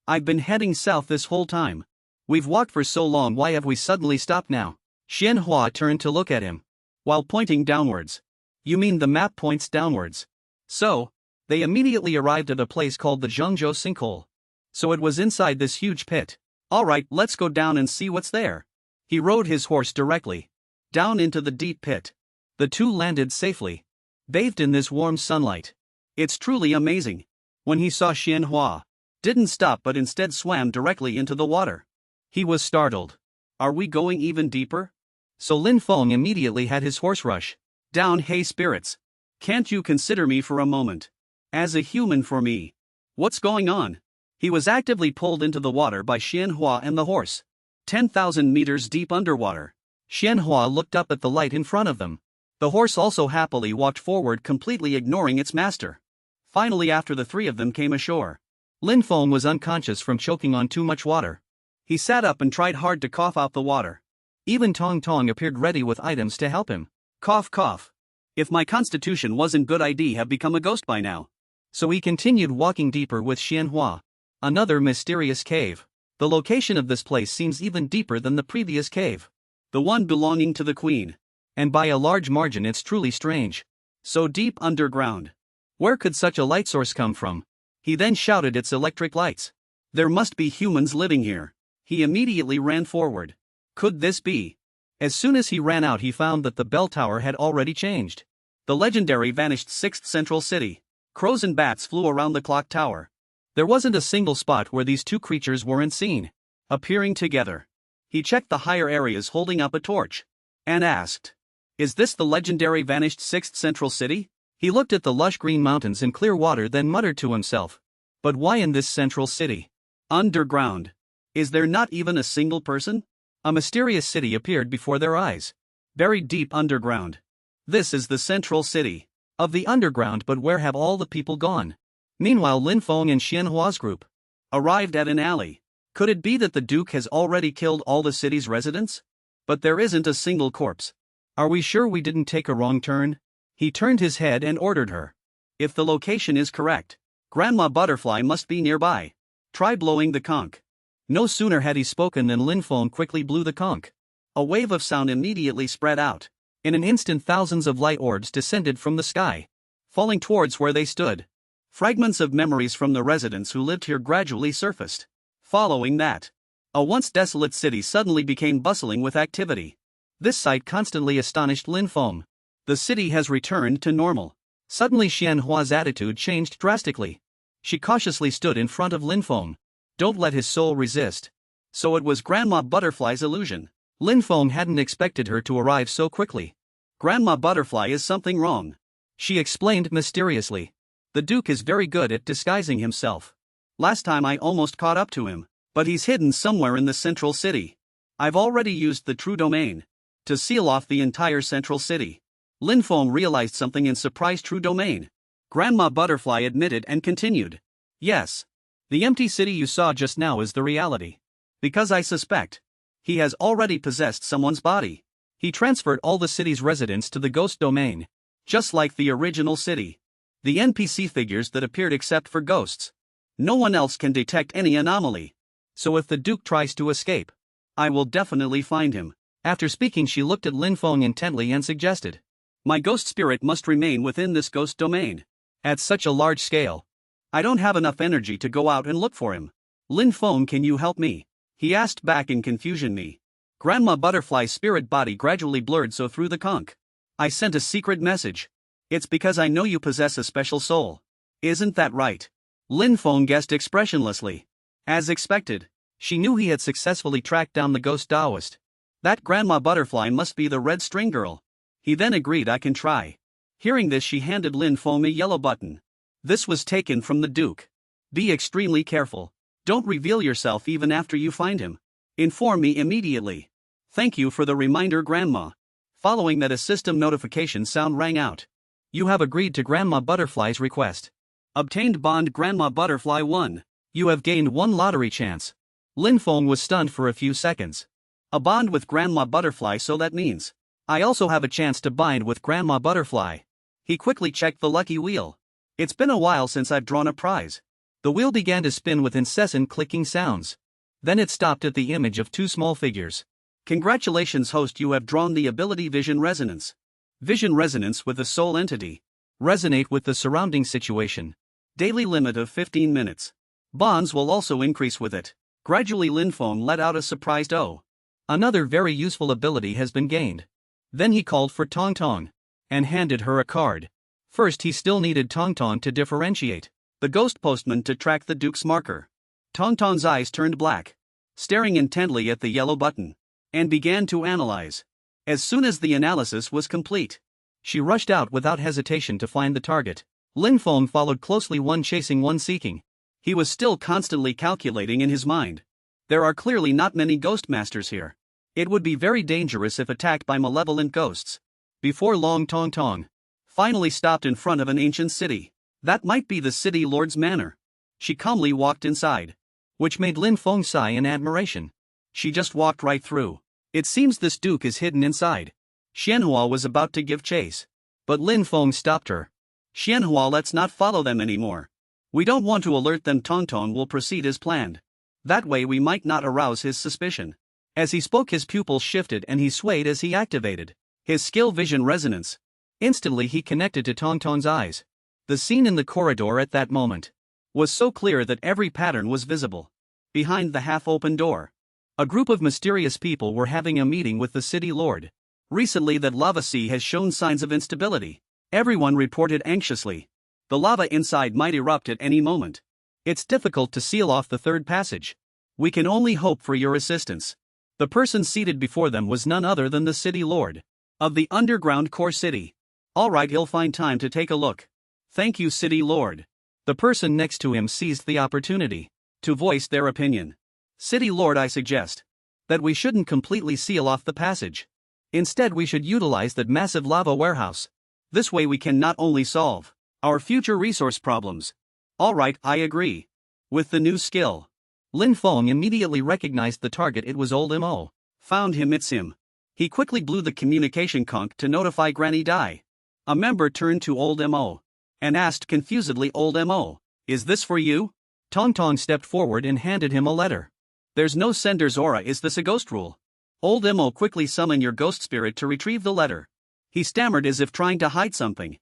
[SPEAKER 1] I've been heading south this whole time. We've walked for so long, why have we suddenly stopped now? Xianhua turned to look at him, while pointing downwards. You mean the map points downwards? So, they immediately arrived at a place called the Zhengzhou Sinkhole. So it was inside this huge pit. Alright, let's go down and see what's there. He rode his horse directly down into the deep pit. The two landed safely, bathed in this warm sunlight. It's truly amazing. When he saw Xianhua, didn't stop but instead swam directly into the water. He was startled. Are we going even deeper? So Lin Feng immediately had his horse rush down. Hey spirits, can't you consider me for a moment as a human for me? What's going on? He was actively pulled into the water by Xianhua and the horse. 10,000 meters deep underwater. Xianhua looked up at the light in front of them. The horse also happily walked forward, completely ignoring its master. Finally, after the three of them came ashore, Lin Feng was unconscious from choking on too much water. He sat up and tried hard to cough out the water. Even Tong Tong appeared ready with items to help him. Cough, cough. If my constitution wasn't good, I'd have become a ghost by now. So he continued walking deeper with Xianhua. Another mysterious cave. The location of this place seems even deeper than the previous cave, the one belonging to the queen. And by a large margin, it's truly strange. So deep underground. Where could such a light source come from? He then shouted, it's electric lights. There must be humans living here. He immediately ran forward. Could this be? As soon as he ran out, he found that the bell tower had already changed. The legendary vanished 6th Central City. Crows and bats flew around the clock tower. There wasn't a single spot where these two creatures weren't seen appearing together. He checked the higher areas holding up a torch and asked, is this the legendary vanished 6th Central City? He looked at the lush green mountains and clear water, then muttered to himself, But why in this central city? Underground. Is there not even a single person? A mysterious city appeared before their eyes. Buried deep underground. This is the central city of the underground, but where have all the people gone? Meanwhile, Lin Feng and Xianhua's group arrived at an alley. Could it be that the Duke has already killed all the city's residents? But there isn't a single corpse. Are we sure we didn't take a wrong turn? He turned his head and ordered her. If the location is correct, Grandma Butterfly must be nearby. Try blowing the conch. No sooner had he spoken than Lin Feng quickly blew the conch. A wave of sound immediately spread out. In an instant, thousands of light orbs descended from the sky, falling towards where they stood. Fragments of memories from the residents who lived here gradually surfaced. Following that, a once desolate city suddenly became bustling with activity. This sight constantly astonished Lin Feng. The city has returned to normal. Suddenly Xianhua's attitude changed drastically. She cautiously stood in front of Lin Feng. Don't let his soul resist. So it was Grandma Butterfly's illusion. Lin Feng hadn't expected her to arrive so quickly. Grandma Butterfly, is something wrong? She explained mysteriously. The Duke is very good at disguising himself. Last time I almost caught up to him, but he's hidden somewhere in the central city. I've already used the true domain to seal off the entire central city. Lin Feng realized something and surprised true domain. Grandma Butterfly admitted and continued. Yes. The empty city you saw just now is the reality. Because I suspect he has already possessed someone's body. He transferred all the city's residents to the ghost domain, just like the original city. The NPC figures that appeared except for ghosts. No one else can detect any anomaly. So if the Duke tries to escape, I will definitely find him. After speaking, she looked at Lin Feng intently and suggested. My ghost spirit must remain within this ghost domain. At such a large scale, I don't have enough energy to go out and look for him. Lin Feng, can you help me? He asked back in confusion. Me. Grandma Butterfly's spirit body gradually blurred so through the conch. I sent a secret message. It's because I know you possess a special soul. Isn't that right? Lin Feng guessed expressionlessly. As expected, she knew he had successfully tracked down the ghost Taoist. That Grandma Butterfly must be the red string girl. He then agreed. I can try. Hearing this, she handed Lin Feng a yellow button. This was taken from the Duke. Be extremely careful. Don't reveal yourself even after you find him. Inform me immediately. Thank you for the reminder, Grandma. Following that, a system notification sound rang out. You have agreed to Grandma Butterfly's request. Obtained bond. Grandma Butterfly 1. You have gained 1 lottery chance. Lin Feng was stunned for a few seconds. A bond with Grandma Butterfly, so that means I also have a chance to bind with Grandma Butterfly. He quickly checked the lucky wheel. It's been a while since I've drawn a prize. The wheel began to spin with incessant clicking sounds. Then it stopped at the image of 2 small figures. Congratulations, host, you have drawn the ability Vision Resonance. Vision Resonance with the soul entity. Resonate with the surrounding situation. Daily limit of 15 minutes. Bonds will also increase with it. Gradually Lin Feng let out a surprised "Oh." Another very useful ability has been gained. Then he called for Tong Tong and handed her a card. First, he still needed Tong Tong to differentiate the ghost postman to track the Duke's marker. Tong Tong's eyes turned black, staring intently at the yellow button, and began to analyze. As soon as the analysis was complete, she rushed out without hesitation to find the target. Lin Feng followed closely, one chasing, one seeking. He was still constantly calculating in his mind. There are clearly not many ghost masters here. It would be very dangerous if attacked by malevolent ghosts. Before long, Tong Tong finally stopped in front of an ancient city. That might be the city lord's manor. She calmly walked inside, which made Lin Feng sigh in admiration. She just walked right through. It seems this Duke is hidden inside. Xianhua was about to give chase, but Lin Feng stopped her. Xianhua, let's not follow them anymore. We don't want to alert them. Tong Tong will proceed as planned. That way we might not arouse his suspicion. As he spoke, his pupils shifted and he swayed as he activated his skill Vision Resonance. Instantly he connected to Tong Tong's eyes. The scene in the corridor at that moment was so clear that every pattern was visible. Behind the half-open door, a group of mysterious people were having a meeting with the city lord. Recently that lava sea has shown signs of instability. Everyone reported anxiously. The lava inside might erupt at any moment. It's difficult to seal off the third passage. We can only hope for your assistance. The person seated before them was none other than the city lord of the underground core city. All right, he'll find time to take a look. Thank you, city lord. The person next to him seized the opportunity to voice their opinion. City Lord, I suggest that we shouldn't completely seal off the passage. Instead, we should utilize that massive lava warehouse. This way we can not only solve our future resource problems. Alright, I agree. With the new skill, Lin Feng immediately recognized the target. It was old Mo. Found him, it's him. He quickly blew the communication conch to notify Granny Dai. A member turned to old Mo and asked confusedly, Old Mo, is this for you? Tong Tong stepped forward and handed him a letter. There's no sender's aura. Is this a ghost rule? Old Mo, quickly summon your ghost spirit to retrieve the letter. He stammered as if trying to hide something.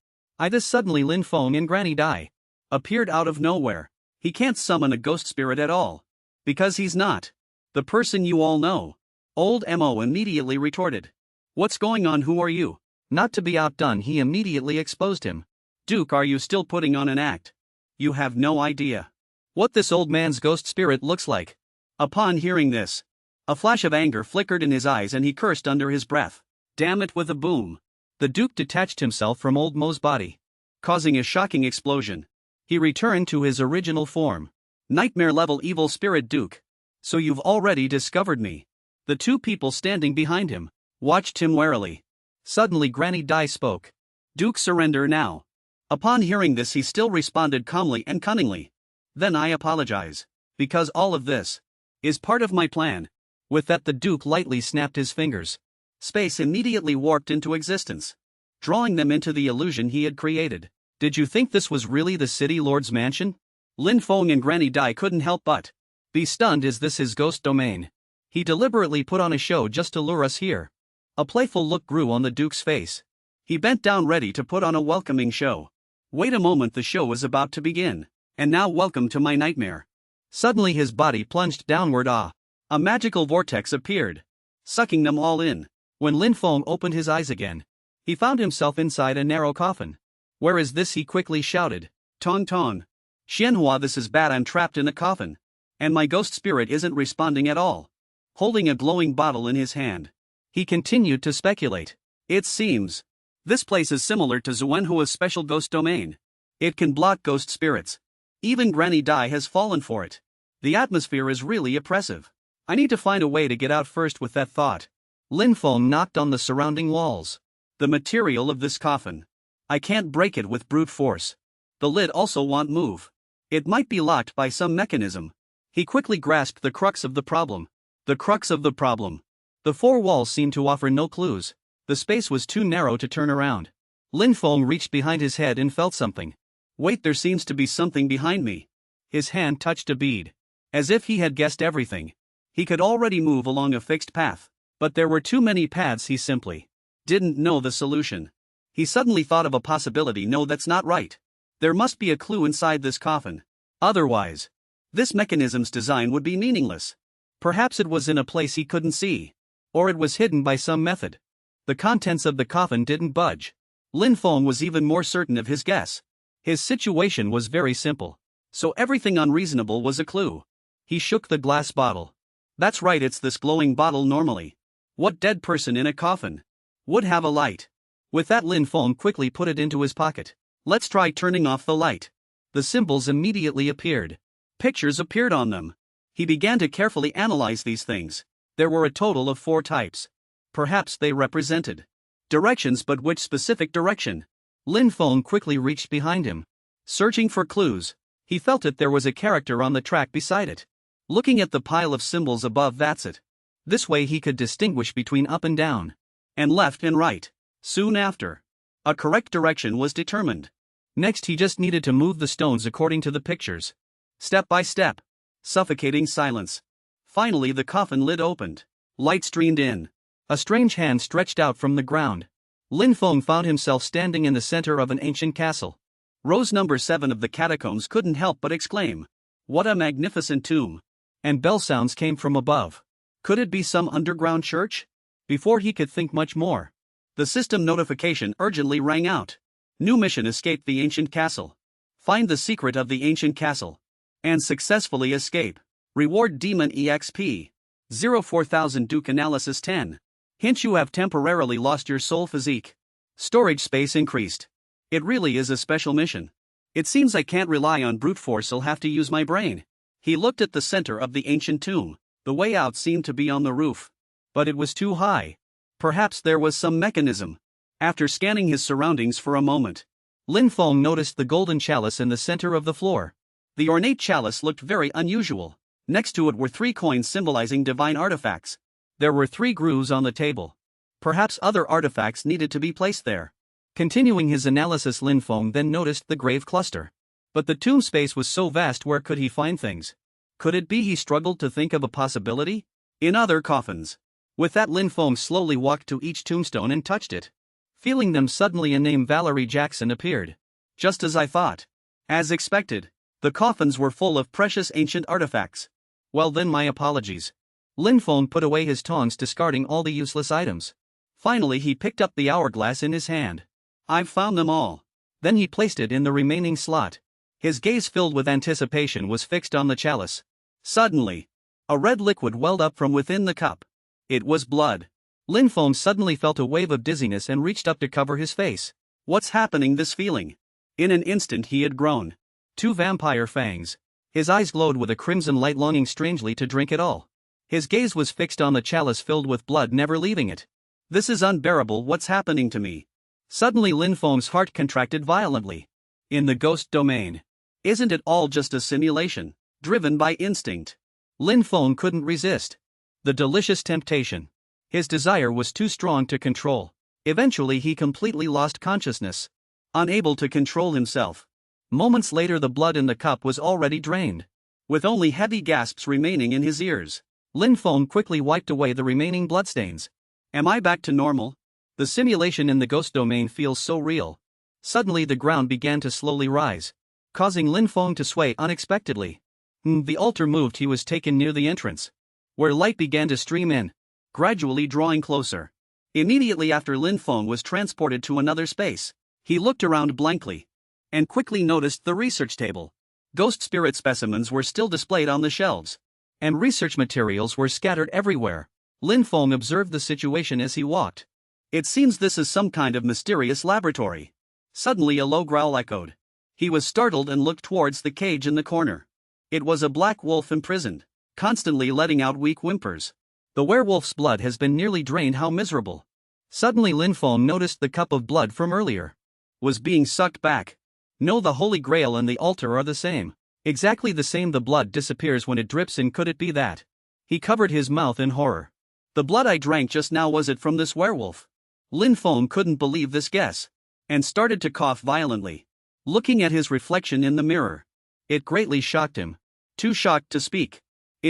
[SPEAKER 1] This suddenly Lin Feng and Granny Dai appeared out of nowhere. He can't summon a ghost spirit at all. Because he's not the person you all know. Old Mo immediately retorted. What's going on? Who are you? Not to be outdone, he immediately exposed him. Duke, are you still putting on an act? You have no idea what this old man's ghost spirit looks like. Upon hearing this, a flash of anger flickered in his eyes and he cursed under his breath. Damn it! With a boom, the Duke detached himself from old Mo's body, causing a shocking explosion. He returned to his original form. Nightmare-level evil spirit Duke. So you've already discovered me. The two people standing behind him watched him warily. Suddenly Granny Dai spoke. Duke, surrender now. Upon hearing this, he still responded calmly and cunningly. Then I apologize. Because all of this is part of my plan. With that, the Duke lightly snapped his fingers. Space immediately warped into existence, drawing them into the illusion he had created. Did you think this was really the City Lord's mansion? Lin Feng and Granny Dai couldn't help but be stunned. Is this his ghost domain? He deliberately put on a show just to lure us here. A playful look grew on the Duke's face. He bent down ready to put on a welcoming show. Wait a moment, the show is about to begin. And now welcome to my nightmare. Suddenly his body plunged downward. A magical vortex appeared, sucking them all in. When Lin Feng opened his eyes again, he found himself inside a narrow coffin. Where is this? He quickly shouted. Tong Tong. Xianhua, this is bad. I'm trapped in a coffin. And my ghost spirit isn't responding at all. Holding a glowing bottle in his hand, he continued to speculate. It seems this place is similar to Xuanhua's special ghost domain. It can block ghost spirits. Even Granny Dai has fallen for it. The atmosphere is really oppressive. I need to find a way to get out first. With that thought, Lin Feng knocked on the surrounding walls. The material of this coffin, I can't break it with brute force. The lid also won't move. It might be locked by some mechanism. He quickly grasped the crux of the problem. The crux of the problem. The four walls seemed to offer no clues. The space was too narrow to turn around. Lin Feng reached behind his head and felt something. Wait, there seems to be something behind me. His hand touched a bead. As if he had guessed everything. He could already move along a fixed path. But there were too many paths. He simply didn't know the solution. He suddenly thought of a possibility. No, that's not right. There must be a clue inside this coffin. Otherwise, this mechanism's design would be meaningless. Perhaps it was in a place he couldn't see. Or it was hidden by some method. The contents of the coffin didn't budge. Lin Feng was even more certain of his guess. His situation was very simple. So everything unreasonable was a clue. He shook the glass bottle. That's right, it's this glowing bottle. Normally, what dead person in a coffin would have a light? With that, Lin Feng quickly put it into his pocket. Let's try turning off the light. The symbols immediately appeared. Pictures appeared on them. He began to carefully analyze these things. There were a total of 4 types. Perhaps they represented directions, but which specific direction? Lin Feng quickly reached behind him, searching for clues. He felt it. There was a character on the track beside it. Looking at the pile of symbols above, that's it. This way he could distinguish between up and down, and left and right. Soon after, a correct direction was determined. Next, he just needed to move the stones according to the pictures. Step by step. Suffocating silence. Finally, the coffin lid opened. Light streamed in. A strange hand stretched out from the ground. Lin Feng found himself standing in the center of an ancient castle. Rows number 7 of the catacombs couldn't help but exclaim, "What a magnificent tomb!" And bell sounds came from above. Could it be some underground church? Before he could think much more, the system notification urgently rang out. New mission: escape the ancient castle. Find the secret of the ancient castle and successfully escape. Reward Demon EXP 04000. Duke analysis 10. Hint: you have temporarily lost your soul physique. Storage space increased. It really is a special mission. It seems I can't rely on brute force, I'll have to use my brain. He looked at the center of the ancient tomb. The way out seemed to be on the roof. But it was too high. Perhaps there was some mechanism. After scanning his surroundings for a moment, Lin Feng noticed the golden chalice in the center of the floor. The ornate chalice looked very unusual. Next to it were 3 coins symbolizing divine artifacts. There were 3 grooves on the table. Perhaps other artifacts needed to be placed there. Continuing his analysis, Lin Feng then noticed the grave cluster. But the tomb space was so vast, where could he find things? Could it be he struggled to think of a possibility? In other coffins. With that, Lin Feng slowly walked to each tombstone and touched it. Feeling them, suddenly a name, Valerie Jackson, appeared. Just as I thought. As expected, the coffins were full of precious ancient artifacts. Well then, my apologies. Lin Feng put away his tongs, discarding all the useless items. Finally he picked up the hourglass in his hand. I've found them all. Then he placed it in the remaining slot. His gaze, filled with anticipation, was fixed on the chalice. Suddenly, a red liquid welled up from within the cup. It was blood. Lin Feng suddenly felt a wave of dizziness and reached up to cover his face. What's happening? This feeling. In an instant he had grown 2 vampire fangs. His eyes glowed with a crimson light, longing strangely to drink it all. His gaze was fixed on the chalice filled with blood, never leaving it. This is unbearable, what's happening to me? Suddenly Lin Feng's heart contracted violently. In the ghost domain. Isn't it all just a simulation, driven by instinct? Lin Feng couldn't resist the delicious temptation. His desire was too strong to control. Eventually he completely lost consciousness, unable to control himself. Moments later the blood in the cup was already drained. With only heavy gasps remaining in his ears, Lin Feng quickly wiped away the remaining bloodstains. Am I back to normal? The simulation in the ghost domain feels so real. Suddenly the ground began to slowly rise, causing Lin Feng to sway unexpectedly. The altar moved. He was taken near the entrance, where light began to stream in, gradually drawing closer. Immediately after, Lin Feng was transported to another space. He looked around blankly and quickly noticed the research table. Ghost spirit specimens were still displayed on the shelves, and research materials were scattered everywhere. Lin Feng observed the situation as he walked. It seems this is some kind of mysterious laboratory. Suddenly a low growl echoed. He was startled and looked towards the cage in the corner. It was a black wolf imprisoned, constantly letting out weak whimpers. The werewolf's blood has been nearly drained. How miserable. Suddenly Lin Feng noticed the cup of blood from earlier was being sucked back. No, the Holy Grail and the altar are the same. Exactly the same. The blood disappears when it drips in. Could it be that? He covered his mouth in horror. The blood I drank just now, was it from this werewolf? Lin Feng couldn't believe this guess, and started to cough violently. Looking at his reflection in the mirror, it greatly shocked him. Too shocked to speak.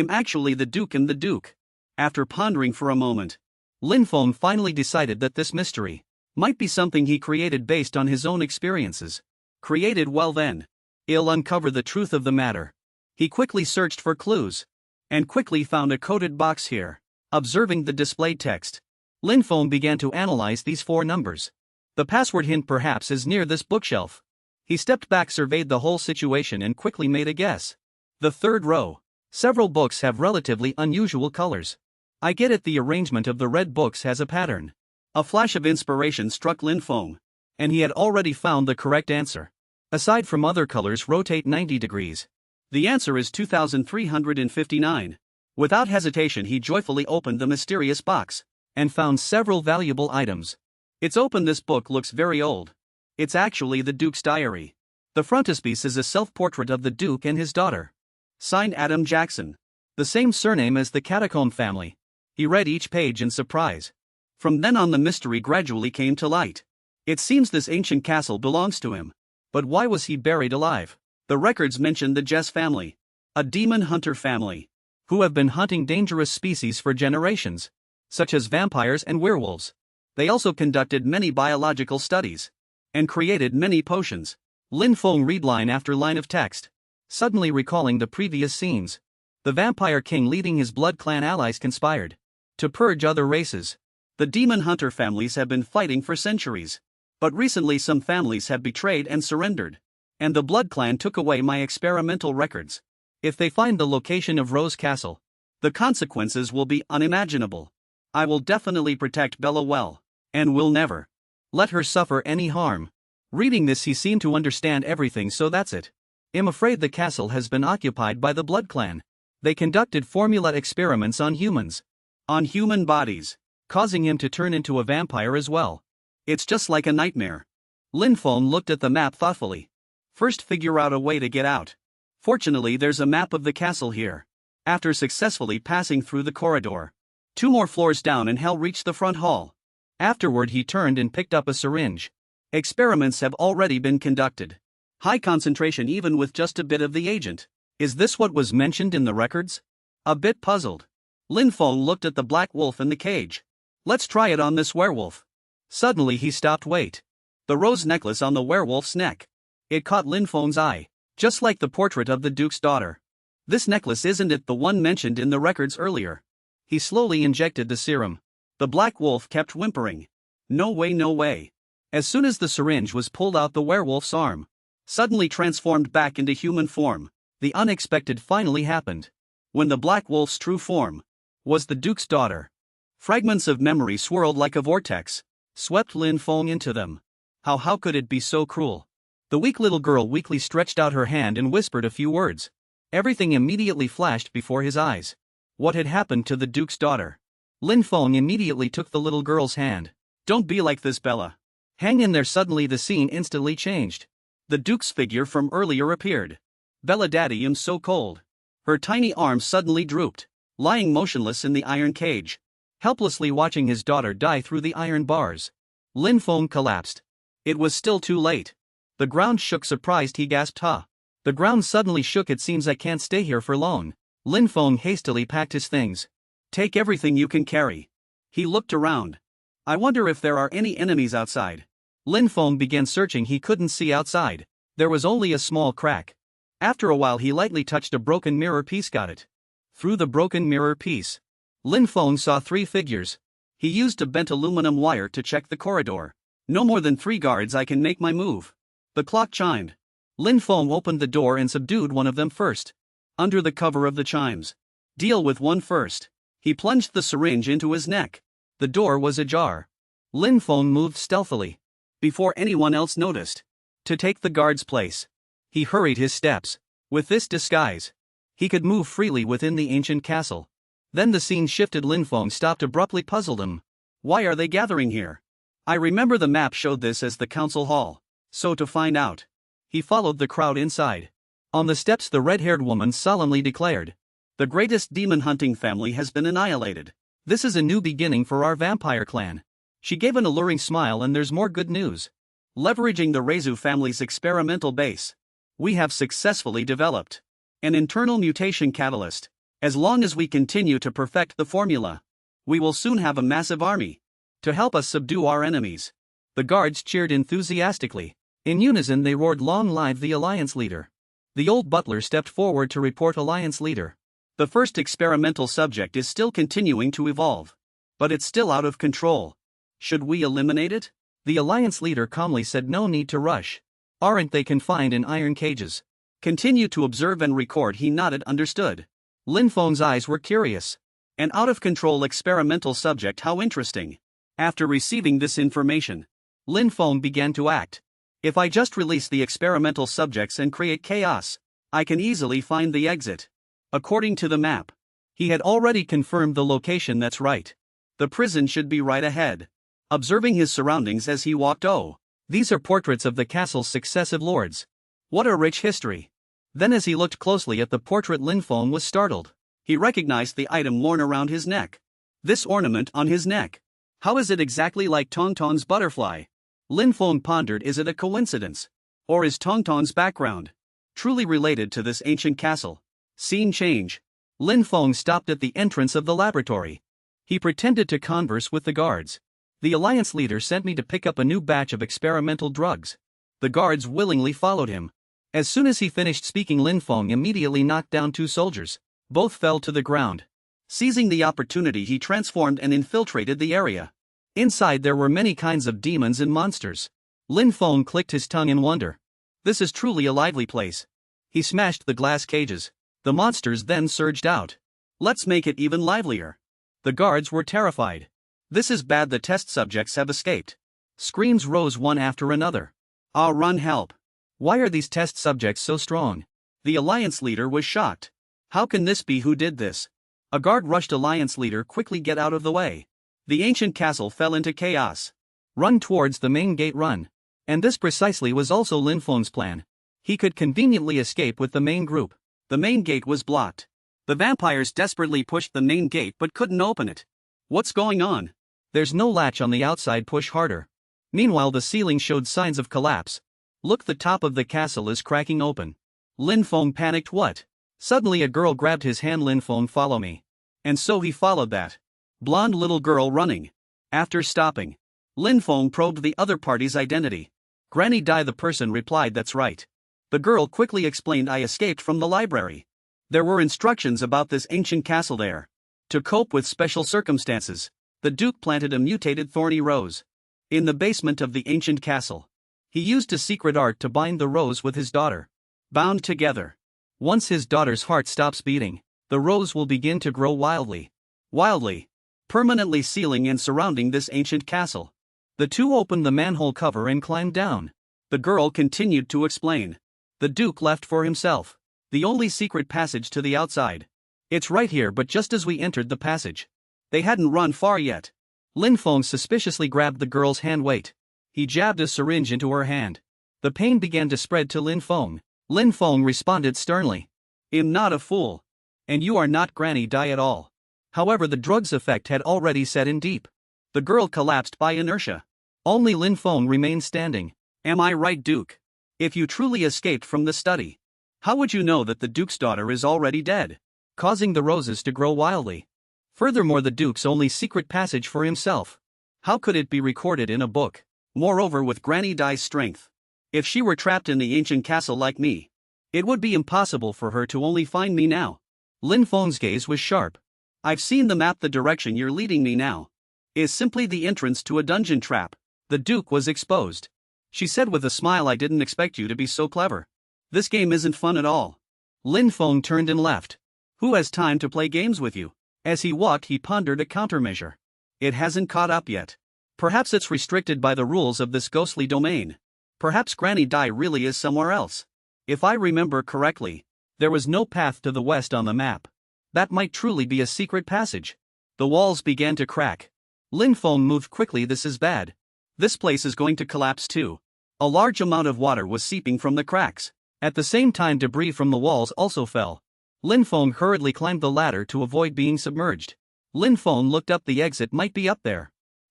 [SPEAKER 1] Actually the Duke and the Duke. After pondering for a moment, Lin Feng finally decided that this mystery might be something he created based on his own experiences. Created? Well then, he'll uncover the truth of the matter. He quickly searched for clues, and quickly found a coded box here. Observing the displayed text, Lin Feng began to analyze these 4 numbers. The password hint perhaps is near this bookshelf. He stepped back, surveyed the whole situation, and quickly made a guess. The 3rd row. Several books have relatively unusual colors. I get it, the arrangement of the red books has a pattern. A flash of inspiration struck Lin Feng, and he had already found the correct answer. Aside from other colors, rotate 90 degrees. The answer is 2359. Without hesitation he joyfully opened the mysterious box, and found several valuable items. It's open. This book looks very old. It's actually the Duke's diary. The frontispiece is a self-portrait of the Duke and his daughter. Signed Adam Jackson. The same surname as the Catacomb family. He read each page in surprise. From then on the mystery gradually came to light. It seems this ancient castle belongs to him. But why was he buried alive? The records mention the Jess family, a demon hunter family, who have been hunting dangerous species for generations, such as vampires and werewolves. They also conducted many biological studies, and created many potions. Lin Feng read line after line of text, suddenly recalling the previous scenes. The vampire king leading his blood clan allies conspired to purge other races. The demon hunter families have been fighting for centuries. But recently some families have betrayed and surrendered, and the blood clan took away my experimental records. If they find the location of Rose Castle, the consequences will be unimaginable. I will definitely protect Bella well, and will never let her suffer any harm. Reading this, he seemed to understand everything, so that's it. I'm afraid the castle has been occupied by the Blood Clan. They conducted formula experiments on humans. On human bodies. Causing him to turn into a vampire as well. It's just like a nightmare. Lin Feng looked at the map thoughtfully. First, figure out a way to get out. Fortunately, there's a map of the castle here. After successfully passing through the corridor, 2 more floors down, and Hell reached the front hall. Afterward, he turned and picked up a syringe. Experiments have already been conducted. High concentration even with just a bit of the agent. Is this what was mentioned in the records? A bit puzzled, Lin Feng looked at the black wolf in the cage. Let's try it on this werewolf. Suddenly he stopped. Wait. The rose necklace on the werewolf's neck. It caught Lin Feng's eye, just like the portrait of the Duke's daughter. This necklace, isn't it the one mentioned in the records earlier? He slowly injected the serum. The black wolf kept whimpering. No way, no way. As soon as the syringe was pulled out, the werewolf's arm suddenly transformed back into human form. The unexpected finally happened. When the black wolf's true form was the Duke's daughter. Fragments of memory swirled like a vortex, swept Lin Feng into them. How could it be so cruel? The weak little girl weakly stretched out her hand and whispered a few words. Everything immediately flashed before his eyes. What had happened to the Duke's daughter? Lin Feng immediately took the little girl's hand. Don't be like this, Bella. Hang in there. Suddenly the scene instantly changed. The Duke's figure from earlier appeared. Bella, daddy, I'm so cold. Her tiny arms suddenly drooped, lying motionless in the iron cage, helplessly watching his daughter die through the iron bars. Lin Feng collapsed. It was still too late. The ground shook. Surprised, he gasped, huh? The ground suddenly shook. It seems I can't stay here for long. Lin Feng hastily packed his things. Take everything you can carry. He looked around. I wonder if there are any enemies outside. Lin Feng began searching. He couldn't see outside. There was only a small crack. After a while, he lightly touched a broken mirror piece. Got it. Through the broken mirror piece, Lin Feng saw 3 figures. He used a bent aluminum wire to check the corridor. No more than 3 guards. I can make my move. The clock chimed. Lin Feng opened the door and subdued one of them first. Under the cover of the chimes. Deal with one first. He plunged the syringe into his neck. The door was ajar. Lin Feng moved stealthily, before anyone else noticed, to take the guard's place. He hurried his steps. With this disguise, he could move freely within the ancient castle. Then the scene shifted. Lin Feng stopped abruptly, puzzled him. Why are they gathering here? I remember the map showed this as the council hall. So to find out, he followed the crowd inside. On the steps, the red-haired woman solemnly declared, the greatest demon hunting family has been annihilated. This is a new beginning for our vampire clan. She gave an alluring smile, and there's more good news. Leveraging the Reizu family's experimental base, we have successfully developed an internal mutation catalyst. As long as we continue to perfect the formula, we will soon have a massive army to help us subdue our enemies. The guards cheered enthusiastically. In unison they roared, long live the Alliance leader. The old butler stepped forward to report, Alliance leader. The first experimental subject is still continuing to evolve, but it's still out of control. Should we eliminate it? The Alliance leader calmly said, no need to rush. Aren't they confined in iron cages? Continue to observe and record. He nodded, understood. Lin Feng's eyes were curious. An out-of-control experimental subject, how interesting. After receiving this information, Lin Feng began to act. If I just release the experimental subjects and create chaos, I can easily find the exit. According to the map, he had already confirmed the location. That's right. The prison should be right ahead. Observing his surroundings as he walked, oh, these are portraits of the castle's successive lords. What a rich history. Then as he looked closely at the portrait, Lin Feng was startled. He recognized the item worn around his neck. This ornament on his neck. How is it exactly like Tong Tong's butterfly? Lin Feng pondered, is it a coincidence? Or is Tong Tong's background truly related to this ancient castle? Scene change. Lin Feng stopped at the entrance of the laboratory. He pretended to converse with the guards. The Alliance leader sent me to pick up a new batch of experimental drugs. The guards willingly followed him. As soon as he finished speaking, Lin Feng immediately knocked down 2 soldiers. Both fell to the ground. Seizing the opportunity, he transformed and infiltrated the area. Inside there were many kinds of demons and monsters. Lin Feng clicked his tongue in wonder. This is truly a lively place. He smashed the glass cages. The monsters then surged out. Let's make it even livelier. The guards were terrified. This is bad. The test subjects have escaped. Screams rose one after another. Ah, run, help. Why are these test subjects so strong? The Alliance leader was shocked. How can this be? Who did this? A guard rushed. Alliance leader, quickly get out of the way. The ancient castle fell into chaos. Run towards the main gate, run. And this precisely was also Lin Feng's plan. He could conveniently escape with the main group. The main gate was blocked. The vampires desperately pushed the main gate but couldn't open it. What's going on? There's no latch on the outside, push harder. Meanwhile, the ceiling showed signs of collapse. Look, the top of the castle is cracking open. Lin Feng panicked. What? Suddenly a girl grabbed his hand. Lin Feng, follow me. And so he followed that blonde little girl running. After stopping, Lin Feng probed the other party's identity. Granny Dai, the person replied, that's right. The girl quickly explained, I escaped from the library. There were instructions about this ancient castle there. To cope with special circumstances, the Duke planted a mutated thorny rose in the basement of the ancient castle. He used a secret art to bind the rose with his daughter. Bound together. Once his daughter's heart stops beating, the rose will begin to grow wildly. Wildly. Permanently sealing and surrounding this ancient castle. The two opened the manhole cover and climbed down. The girl continued to explain. The Duke left for himself the only secret passage to the outside. It's right here, but just as we entered the passage, they hadn't run far yet. Lin Feng suspiciously grabbed the girl's hand. Wait. He jabbed a syringe into her hand. The pain began to spread to Lin Feng. Lin Feng responded sternly. I'm not a fool. And you are not Granny Dai at all. However, the drug's effect had already set in deep. The girl collapsed by inertia. Only Lin Feng remained standing. Am I right, Duke? If you truly escaped from the study, how would you know that the Duke's daughter is already dead, causing the roses to grow wildly? Furthermore, the Duke's only secret passage for himself. How could it be recorded in a book? Moreover, with Granny Dai's strength, if she were trapped in the ancient castle like me, it would be impossible for her to only find me now. Lin Feng's gaze was sharp. I've seen the map. The direction you're leading me now is simply the entrance to a dungeon trap. The Duke was exposed. She said with a smile, I didn't expect you to be so clever. This game isn't fun at all. Lin Feng turned and left. Who has time to play games with you? As he walked, he pondered a countermeasure. It hasn't caught up yet. Perhaps it's restricted by the rules of this ghostly domain. Perhaps Granny Dai really is somewhere else. If I remember correctly, there was no path to the west on the map. That might truly be a secret passage. The walls began to crack. Lin Feng moved quickly. This is bad. This place is going to collapse too. A large amount of water was seeping from the cracks. At the same time, debris from the walls also fell. Lin Feng hurriedly climbed the ladder to avoid being submerged. Lin Feng looked up. The exit might be up there.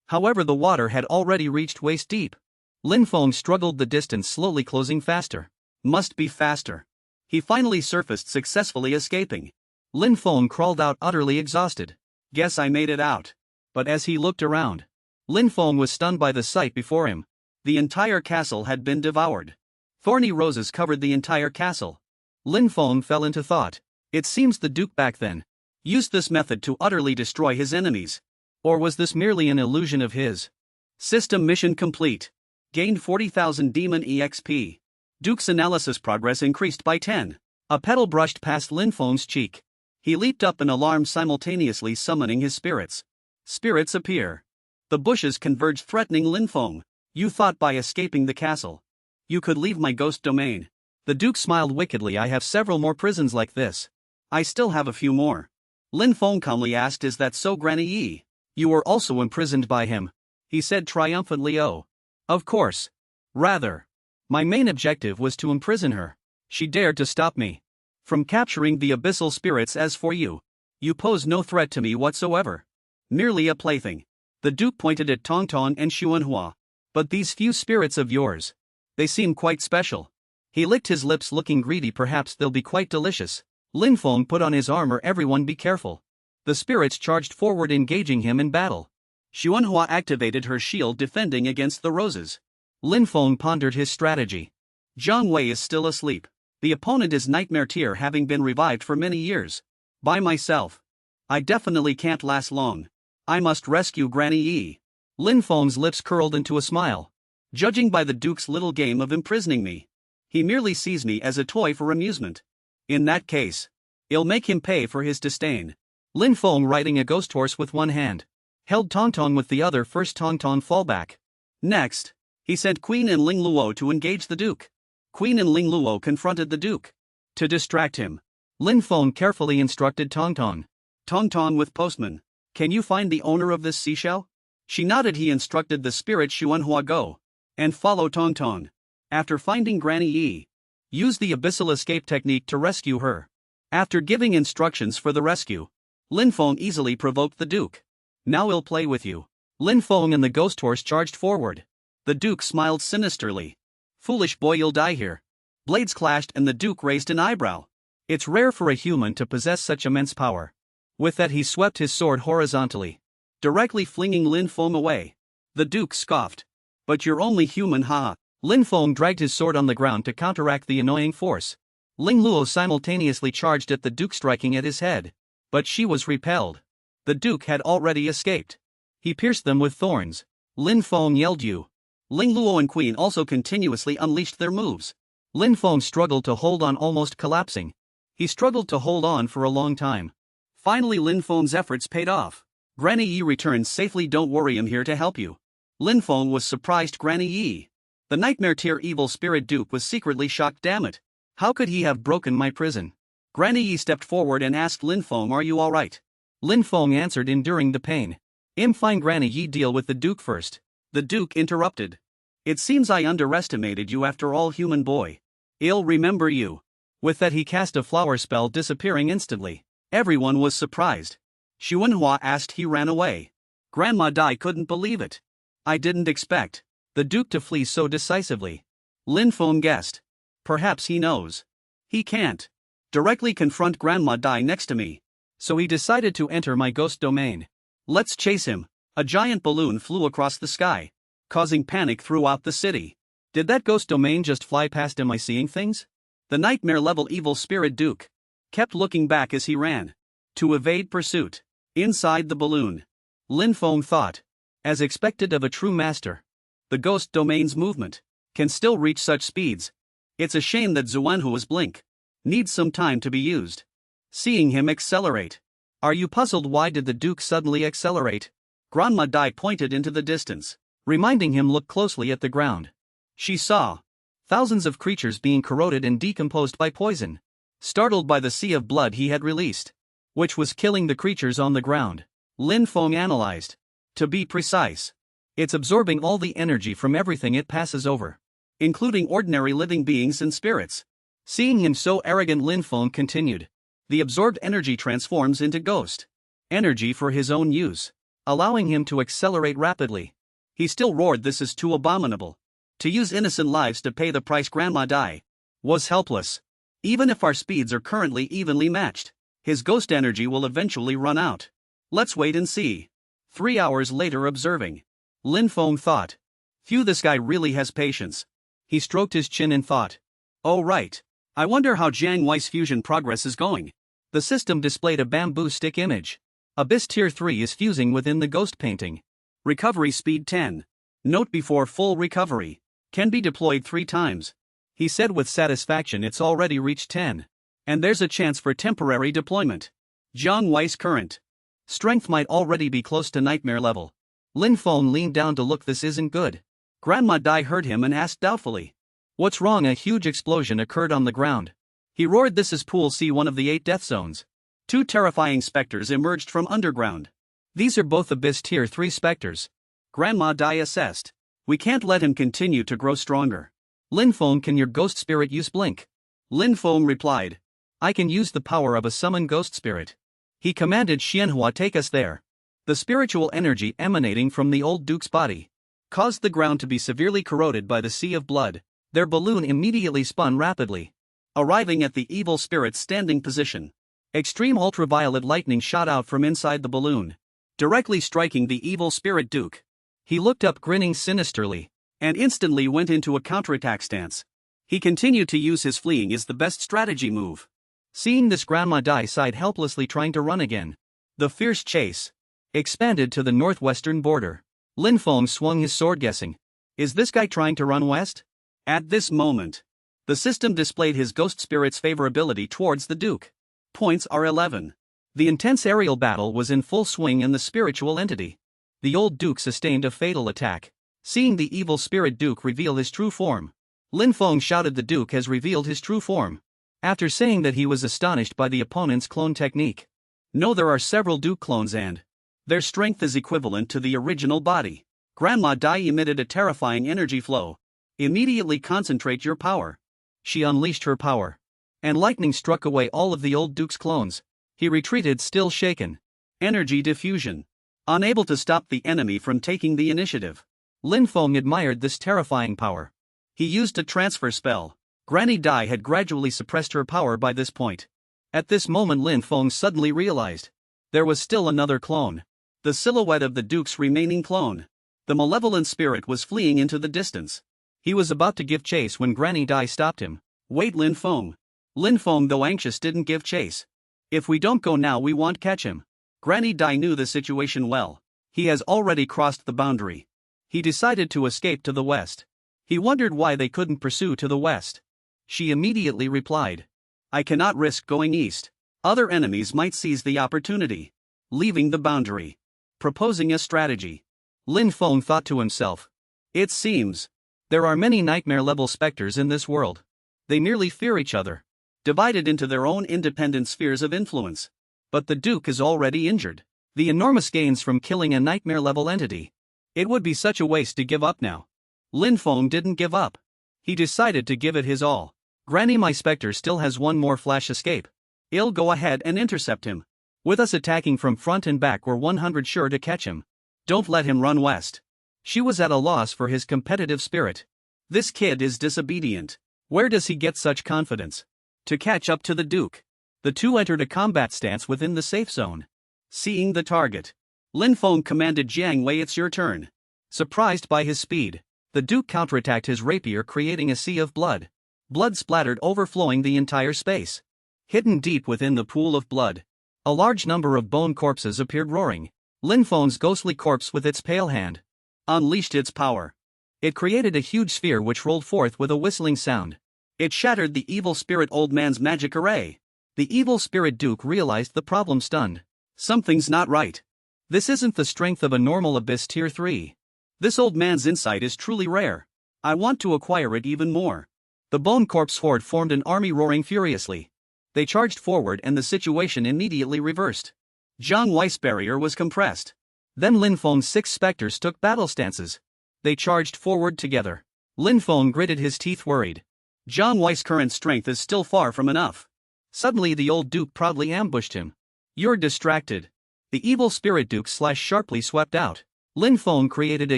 [SPEAKER 1] However, the water had already reached waist deep. Lin Feng struggled the distance, slowly closing faster. Must be faster. He finally surfaced, successfully escaping. Lin Feng crawled out utterly exhausted. Guess I made it out. But as he looked around, Lin Feng was stunned by the sight before him. The entire castle had been devoured. Thorny roses covered the entire castle. Lin Feng fell into thought. It seems the Duke back then used this method to utterly destroy his enemies. Or was this merely an illusion of his? System mission complete. Gained 40,000 demon EXP. Duke's analysis progress increased by 10. A petal brushed past Lin Feng's cheek. He leaped up in alarm, simultaneously summoning his spirits. Spirits appear. The bushes converged, threatening Lin Feng. You thought by escaping the castle, you could leave my ghost domain. The Duke smiled wickedly. I have several more prisons like this. I still have a few more. Lin Feng calmly asked, is that so, Granny Yi? You were also imprisoned by him? He said triumphantly. Oh. Of course. Rather. My main objective was to imprison her. She dared to stop me from capturing the abyssal spirits. As for you, you pose no threat to me whatsoever. Merely a plaything. The Duke pointed at Tongtong and Xuanhua. But these few spirits of yours, they seem quite special. He licked his lips, looking greedy. Perhaps they'll be quite delicious. Lin Feng put on his armor. Everyone be careful. The spirits charged forward, engaging him in battle. Xuanhua activated her shield, defending against the roses. Lin Feng pondered his strategy. Zhang Wei is still asleep. The opponent is Nightmare Tier, having been revived for many years. By myself, I definitely can't last long. I must rescue Granny Yi. Lin Feng's lips curled into a smile. Judging by the Duke's little game of imprisoning me, he merely sees me as a toy for amusement. In that case, I'll make him pay for his disdain. Lin Feng, riding a ghost horse with one hand, held Tongtong with the other. First Tongtong fall back. Next, He sent Queen and Ling Luo to engage the Duke. Queen and Ling Luo confronted the Duke. To distract him, Lin Feng carefully instructed Tong Tong. Tong Tong with postman. Can you find the owner of this seashell? She nodded. He instructed the spirit Xuanhua go and follow Tong Tong. After finding Granny Yi, use the abyssal escape technique to rescue her. After giving instructions for the rescue, Lin Feng easily provoked the Duke. Now I'll play with you. Lin Feng and the ghost horse charged forward. The Duke smiled sinisterly. Foolish boy, you'll die here. Blades clashed and the Duke raised an eyebrow. It's rare for a human to possess such immense power. With that he swept his sword horizontally, directly flinging Lin Feng away. The Duke scoffed. But you're only human, ha. Lin Feng dragged his sword on the ground to counteract the annoying force. Ling Luo simultaneously charged at the Duke, striking at his head. But she was repelled. The Duke had already escaped. He pierced them with thorns. Lin Feng yelled you. Ling Luo and Queen also continuously unleashed their moves. Lin Feng struggled to hold on, almost collapsing. He struggled to hold on for a long time. Finally Lin Feng's efforts paid off. Granny Yi returned safely. Don't worry, I'm here to help you. Lin Feng was surprised. Granny Yi. The nightmare tier evil spirit Duke was secretly shocked. Damn it. How could he have broken my prison? Granny Yi stepped forward and asked Lin Feng, are you alright? Lin Feng answered, enduring the pain. I'm fine. Granny Yi, deal with the Duke first. The Duke interrupted. It seems I underestimated you after all, human boy. I'll remember you. With that he cast a flower spell, disappearing instantly. Everyone was surprised. Xuanhua asked. He ran away. Grandma Dai couldn't believe it. I didn't expect the Duke to flee so decisively. Lin Feng guessed. Perhaps he knows he can't directly confront Grandma Dai next to me. So he decided to enter my ghost domain. Let's chase him. A giant balloon flew across the sky, causing panic throughout the city. Did that ghost domain just fly past? Am I seeing things? The nightmare level evil spirit Duke kept looking back as he ran to evade pursuit. Inside the balloon, Lin Feng thought, as expected of a true master, the ghost domain's movement can still reach such speeds. It's a shame that Xuanhua's blink needs some time to be used. Seeing him accelerate. Are you puzzled? Why did the Duke suddenly accelerate? Grandma Dai pointed into the distance, reminding him look closely at the ground. She saw thousands of creatures being corroded and decomposed by poison. Startled by the sea of blood he had released, which was killing the creatures on the ground, Lin Feng analyzed. To be precise, it's absorbing all the energy from everything it passes over, including ordinary living beings and spirits. Seeing him so arrogant, Lin Feng continued. The absorbed energy transforms into ghost energy for his own use, allowing him to accelerate rapidly. He still roared, this is too abominable. To use innocent lives to pay the price. Grandma Dai was helpless. Even if our speeds are currently evenly matched, his ghost energy will eventually run out. Let's wait and see. 3 hours later, observing, Lin Feng thought, phew, this guy really has patience. He stroked his chin and thought, oh right. I wonder how Jiang Wei's fusion progress is going. The system displayed a bamboo stick image. Abyss Tier 3 is fusing within the ghost painting. Recovery speed 10. Note before full recovery. Can be deployed 3 times. He said with satisfaction. It's already reached 10. And there's a chance for temporary deployment. Jiang Wei's current strength might already be close to nightmare level. Lin Feng leaned down to look. This isn't good. Grandma Dai heard him and asked doubtfully, what's wrong? A huge explosion occurred on the ground. He roared, this is Pool C, one of the 8 death zones. 2 terrifying specters emerged from underground. These are both Abyss Tier 3 specters. Grandma Dai assessed. We can't let him continue to grow stronger. Lin Feng, can your ghost spirit use blink? Lin Feng replied, I can use the power of a summon ghost spirit. He commanded Xianhua, take us there. The spiritual energy emanating from the old Duke's body caused the ground to be severely corroded by the sea of blood. Their balloon immediately spun rapidly, arriving at the evil spirit's standing position. Extreme ultraviolet lightning shot out from inside the balloon, directly striking the evil spirit Duke. He looked up, grinning sinisterly, and instantly went into a counterattack stance. He continued to use his fleeing as the best strategy move. Seeing this, Grandma Dai sighed helplessly, trying to run again. The fierce chase expanded to the northwestern border. Lin Feng swung his sword, guessing, is this guy trying to run west? At this moment, the system displayed his ghost spirit's favorability towards the Duke. Points are 11. The intense aerial battle was in full swing and the spiritual entity, the old Duke, sustained a fatal attack. Seeing the evil spirit Duke reveal his true form, Lin Feng shouted, "The Duke has revealed his true form," after saying that he was astonished by the opponent's clone technique. No, there are several Duke clones and their strength is equivalent to the original body. Grandma Dai emitted a terrifying energy flow. "Immediately concentrate your power." She unleashed her power, and lightning struck away all of the old Duke's clones. He retreated, still shaken. Energy diffusion. Unable to stop the enemy from taking the initiative, Lin Feng admired this terrifying power. He used a transfer spell. Granny Dai had gradually suppressed her power by this point. At this moment Lin Feng suddenly realized there was still another clone. The silhouette of the Duke's remaining clone. The malevolent spirit was fleeing into the distance. He was about to give chase when Granny Dai stopped him. "Wait, Lin Feng." Lin Feng, though anxious, didn't give chase. "If we don't go now, we won't catch him." Granny Dai knew the situation well. He has already crossed the boundary. He decided to escape to the west. He wondered why they couldn't pursue to the west. She immediately replied, "I cannot risk going east. Other enemies might seize the opportunity." Leaving the boundary. Proposing a strategy. Lin Feng thought to himself, "It seems there are many nightmare-level specters in this world. They merely fear each other, divided into their own independent spheres of influence. But the Duke is already injured. The enormous gains from killing a nightmare-level entity. It would be such a waste to give up now." Lin Feng didn't give up. He decided to give it his all. "Granny, my specter still has one more flash escape. I'll go ahead and intercept him. With us attacking from front and back, we're 100% sure to catch him. Don't let him run west." She was at a loss for his competitive spirit. This kid is disobedient. Where does he get such confidence? To catch up to the Duke. The two entered a combat stance within the safe zone. Seeing the target, Lin Feng commanded Jiang Wei, "It's your turn." Surprised by his speed, the Duke counterattacked his rapier, creating a sea of blood. Blood splattered, overflowing the entire space. Hidden deep within the pool of blood, a large number of bone corpses appeared, roaring. Lin Feng's ghostly corpse, with its pale hand, unleashed its power. It created a huge sphere which rolled forth with a whistling sound. It shattered the evil spirit old man's magic array. The evil spirit Duke realized the problem, stunned. Something's not right. This isn't the strength of a normal Abyss Tier 3. This old man's insight is truly rare. I want to acquire it even more. The bone corpse horde formed an army, roaring furiously. They charged forward and the situation immediately reversed. Jiang Wei's barrier was compressed. Then Lin Feng's 6 specters took battle stances. They charged forward together. Lin Feng gritted his teeth, worried. Jiang Wei's current strength is still far from enough. Suddenly the old Duke proudly ambushed him. "You're distracted." The evil spirit Duke sharply swept out. Lin Feng created a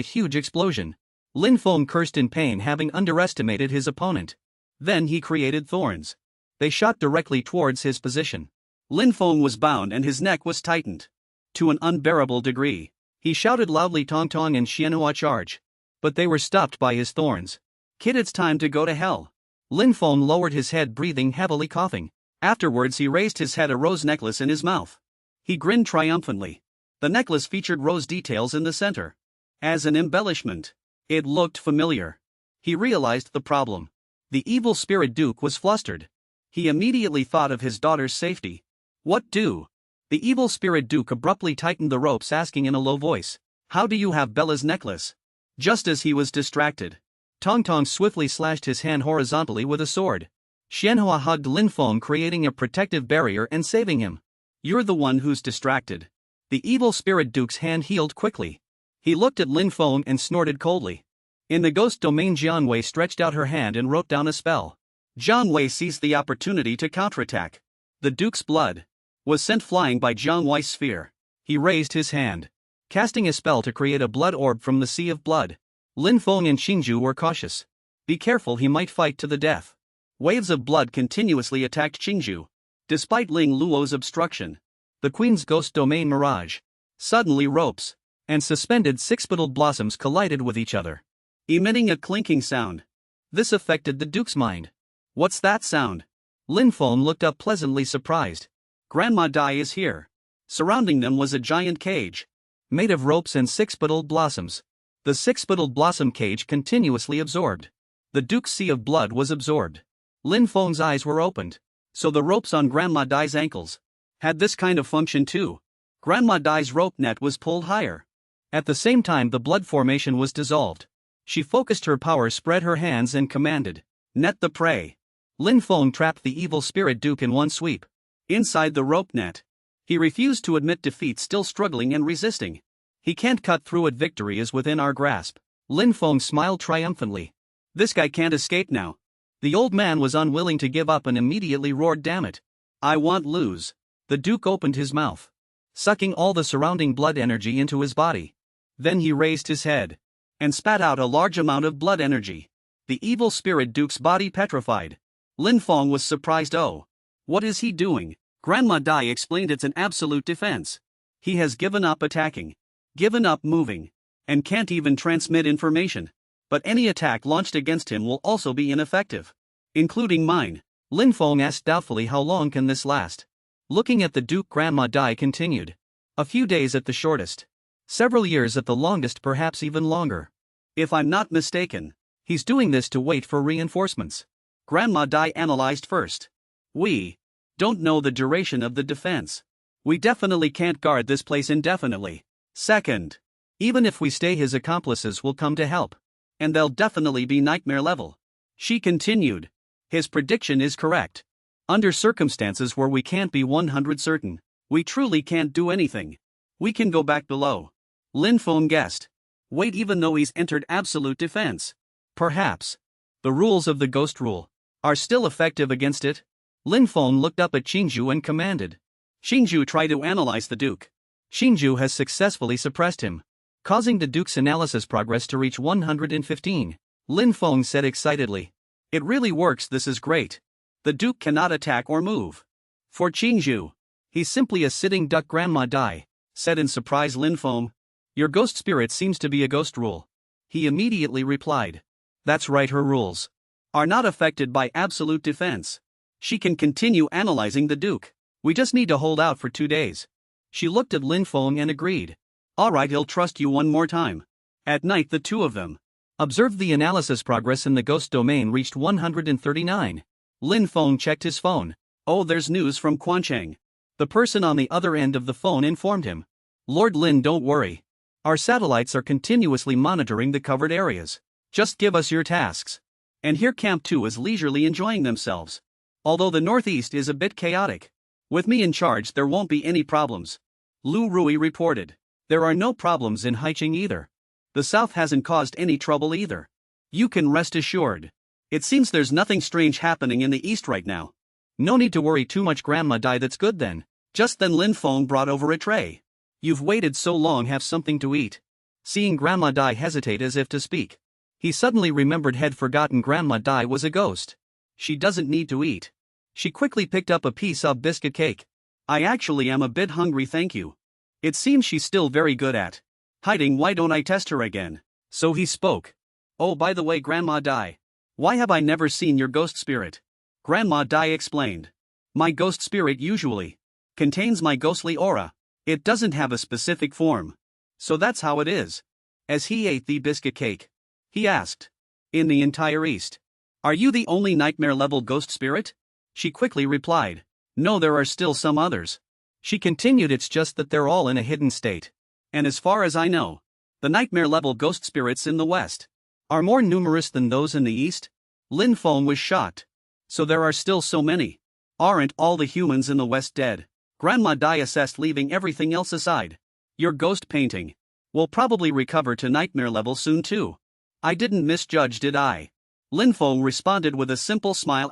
[SPEAKER 1] huge explosion. Lin Feng cursed in pain, having underestimated his opponent. Then he created thorns. They shot directly towards his position. Lin Feng was bound and his neck was tightened to an unbearable degree. He shouted loudly, "Tong Tong and Xianhua, charge!" But they were stopped by his thorns. "Kid, it's time to go to hell." Lin Feng lowered his head, breathing heavily, coughing. Afterwards he raised his head, a rose necklace in his mouth. He grinned triumphantly. The necklace featured rose details in the center. As an embellishment, it looked familiar. He realized the problem. The evil spirit Duke was flustered. He immediately thought of his daughter's safety. What do? The evil spirit Duke abruptly tightened the ropes, asking in a low voice, "How do you have Bella's necklace?" Just as he was distracted, Tong Tong swiftly slashed his hand horizontally with a sword. Xianhua hugged Lin Feng, creating a protective barrier and saving him. "You're the one who's distracted." The evil spirit Duke's hand healed quickly. He looked at Lin Feng and snorted coldly. In the ghost domain, Jiang Wei stretched out her hand and wrote down a spell. Jiang Wei seized the opportunity to counterattack. The Duke's blood was sent flying by Jiang Wei's sphere. He raised his hand, casting a spell to create a blood orb from the sea of blood. Lin Feng and Xingju were cautious. Be careful, he might fight to the death. Waves of blood continuously attacked Xingju. Despite Ling Luo's obstruction, the Queen's ghost domain mirage. Suddenly ropes and suspended 6-petaled blossoms collided with each other, emitting a clinking sound. This affected the Duke's mind. What's that sound? Lin Feng looked up, pleasantly surprised. Grandma Dai is here. Surrounding them was a giant cage, made of ropes and 6-petaled blossoms. The 6-petaled blossom cage continuously absorbed. The Duke's sea of blood was absorbed. Lin Feng's eyes were opened. So the ropes on Grandma Dai's ankles had this kind of function too. Grandma Dai's rope net was pulled higher. At the same time, the blood formation was dissolved. She focused her power, spread her hands and commanded, "Net the prey." Lin Feng trapped the evil spirit Duke in one sweep. Inside the rope net. He refused to admit defeat, still struggling and resisting. "He can't cut through it, victory is within our grasp." Lin Feng smiled triumphantly. "This guy can't escape now." The old man was unwilling to give up and immediately roared, "Damn it. I won't lose." The Duke opened his mouth, sucking all the surrounding blood energy into his body. Then he raised his head and spat out a large amount of blood energy. The evil spirit Duke's body petrified. Lin Feng was surprised. "Oh, what is he doing?" Grandma Dai explained, "It's an absolute defense. He has given up attacking, given up moving, and can't even transmit information. But any attack launched against him will also be ineffective, including mine." Lin Feng asked doubtfully, "How long can this last?" Looking at the Duke, Grandma Dai continued, "A few days at the shortest. Several years at the longest, perhaps even longer. If I'm not mistaken, he's doing this to wait for reinforcements." Grandma Dai analyzed. "First, we don't know the duration of the defense. We definitely can't guard this place indefinitely. Second, even if we stay, his accomplices will come to help. And they'll definitely be nightmare level." She continued, "His prediction is correct. Under circumstances where we can't be 100 certain, we truly can't do anything. We can go back below." Lin Feng guessed. "Wait, even though he's entered absolute defense? Perhaps the rules of the ghost rule are still effective against it?" Lin Feng looked up at Qingju and commanded. "Qingju, try to analyze the Duke." Qingju has successfully suppressed him, causing the Duke's analysis progress to reach 115. Lin Feng said excitedly, "It really works, this is great. The Duke cannot attack or move. For Qingju, he's simply a sitting duck." Grandma Dai said in surprise. Lin Feng, "Your ghost spirit seems to be a ghost rule." He immediately replied, "That's right, her rules are not affected by absolute defense. She can continue analyzing the Duke. We just need to hold out for 2 days." She looked at Lin Feng and agreed. "All right, he'll trust you one more time." At night, the two of them observed the analysis progress in the ghost domain reached 139. Lin Feng checked his phone. "Oh, there's news from Quancheng." The person on the other end of the phone informed him, "Lord Lin, don't worry. Our satellites are continuously monitoring the covered areas. Just give us your tasks." And here Camp 2 is leisurely enjoying themselves. Although the northeast is a bit chaotic, with me in charge there won't be any problems. Lu Rui reported. "There are no problems in Haicheng either. The south hasn't caused any trouble either. You can rest assured. It seems there's nothing strange happening in the east right now." "No need to worry too much, Grandma Dai, that's good then." Just then Lin Feng brought over a tray. "You've waited so long, have something to eat." Seeing Grandma Dai hesitate as if to speak, he suddenly remembered had forgotten Grandma Dai was a ghost. She doesn't need to eat. She quickly picked up a piece of biscuit cake. "I actually am a bit hungry, thank you." It seems she's still very good at hiding. "Why don't I test her again?" So he spoke. "Oh, by the way, Grandma Dai, why have I never seen your ghost spirit?" Grandma Dai explained. "My ghost spirit usually contains my ghostly aura. It doesn't have a specific form. So that's how it is." As he ate the biscuit cake, he asked, "In the entire East, are you the only nightmare level ghost spirit?" She quickly replied, "No, there are still some others." She continued, "It's just that they're all in a hidden state. And as far as I know, the nightmare level ghost spirits in the West are more numerous than those in the East." Lin Feng was shocked. "So there are still so many? Aren't all the humans in the West dead?" Grandma Dai assessed, leaving everything else aside. "Your ghost painting will probably recover to nightmare level soon too. I didn't misjudge, did I?" Lin Feng responded with a simple smile.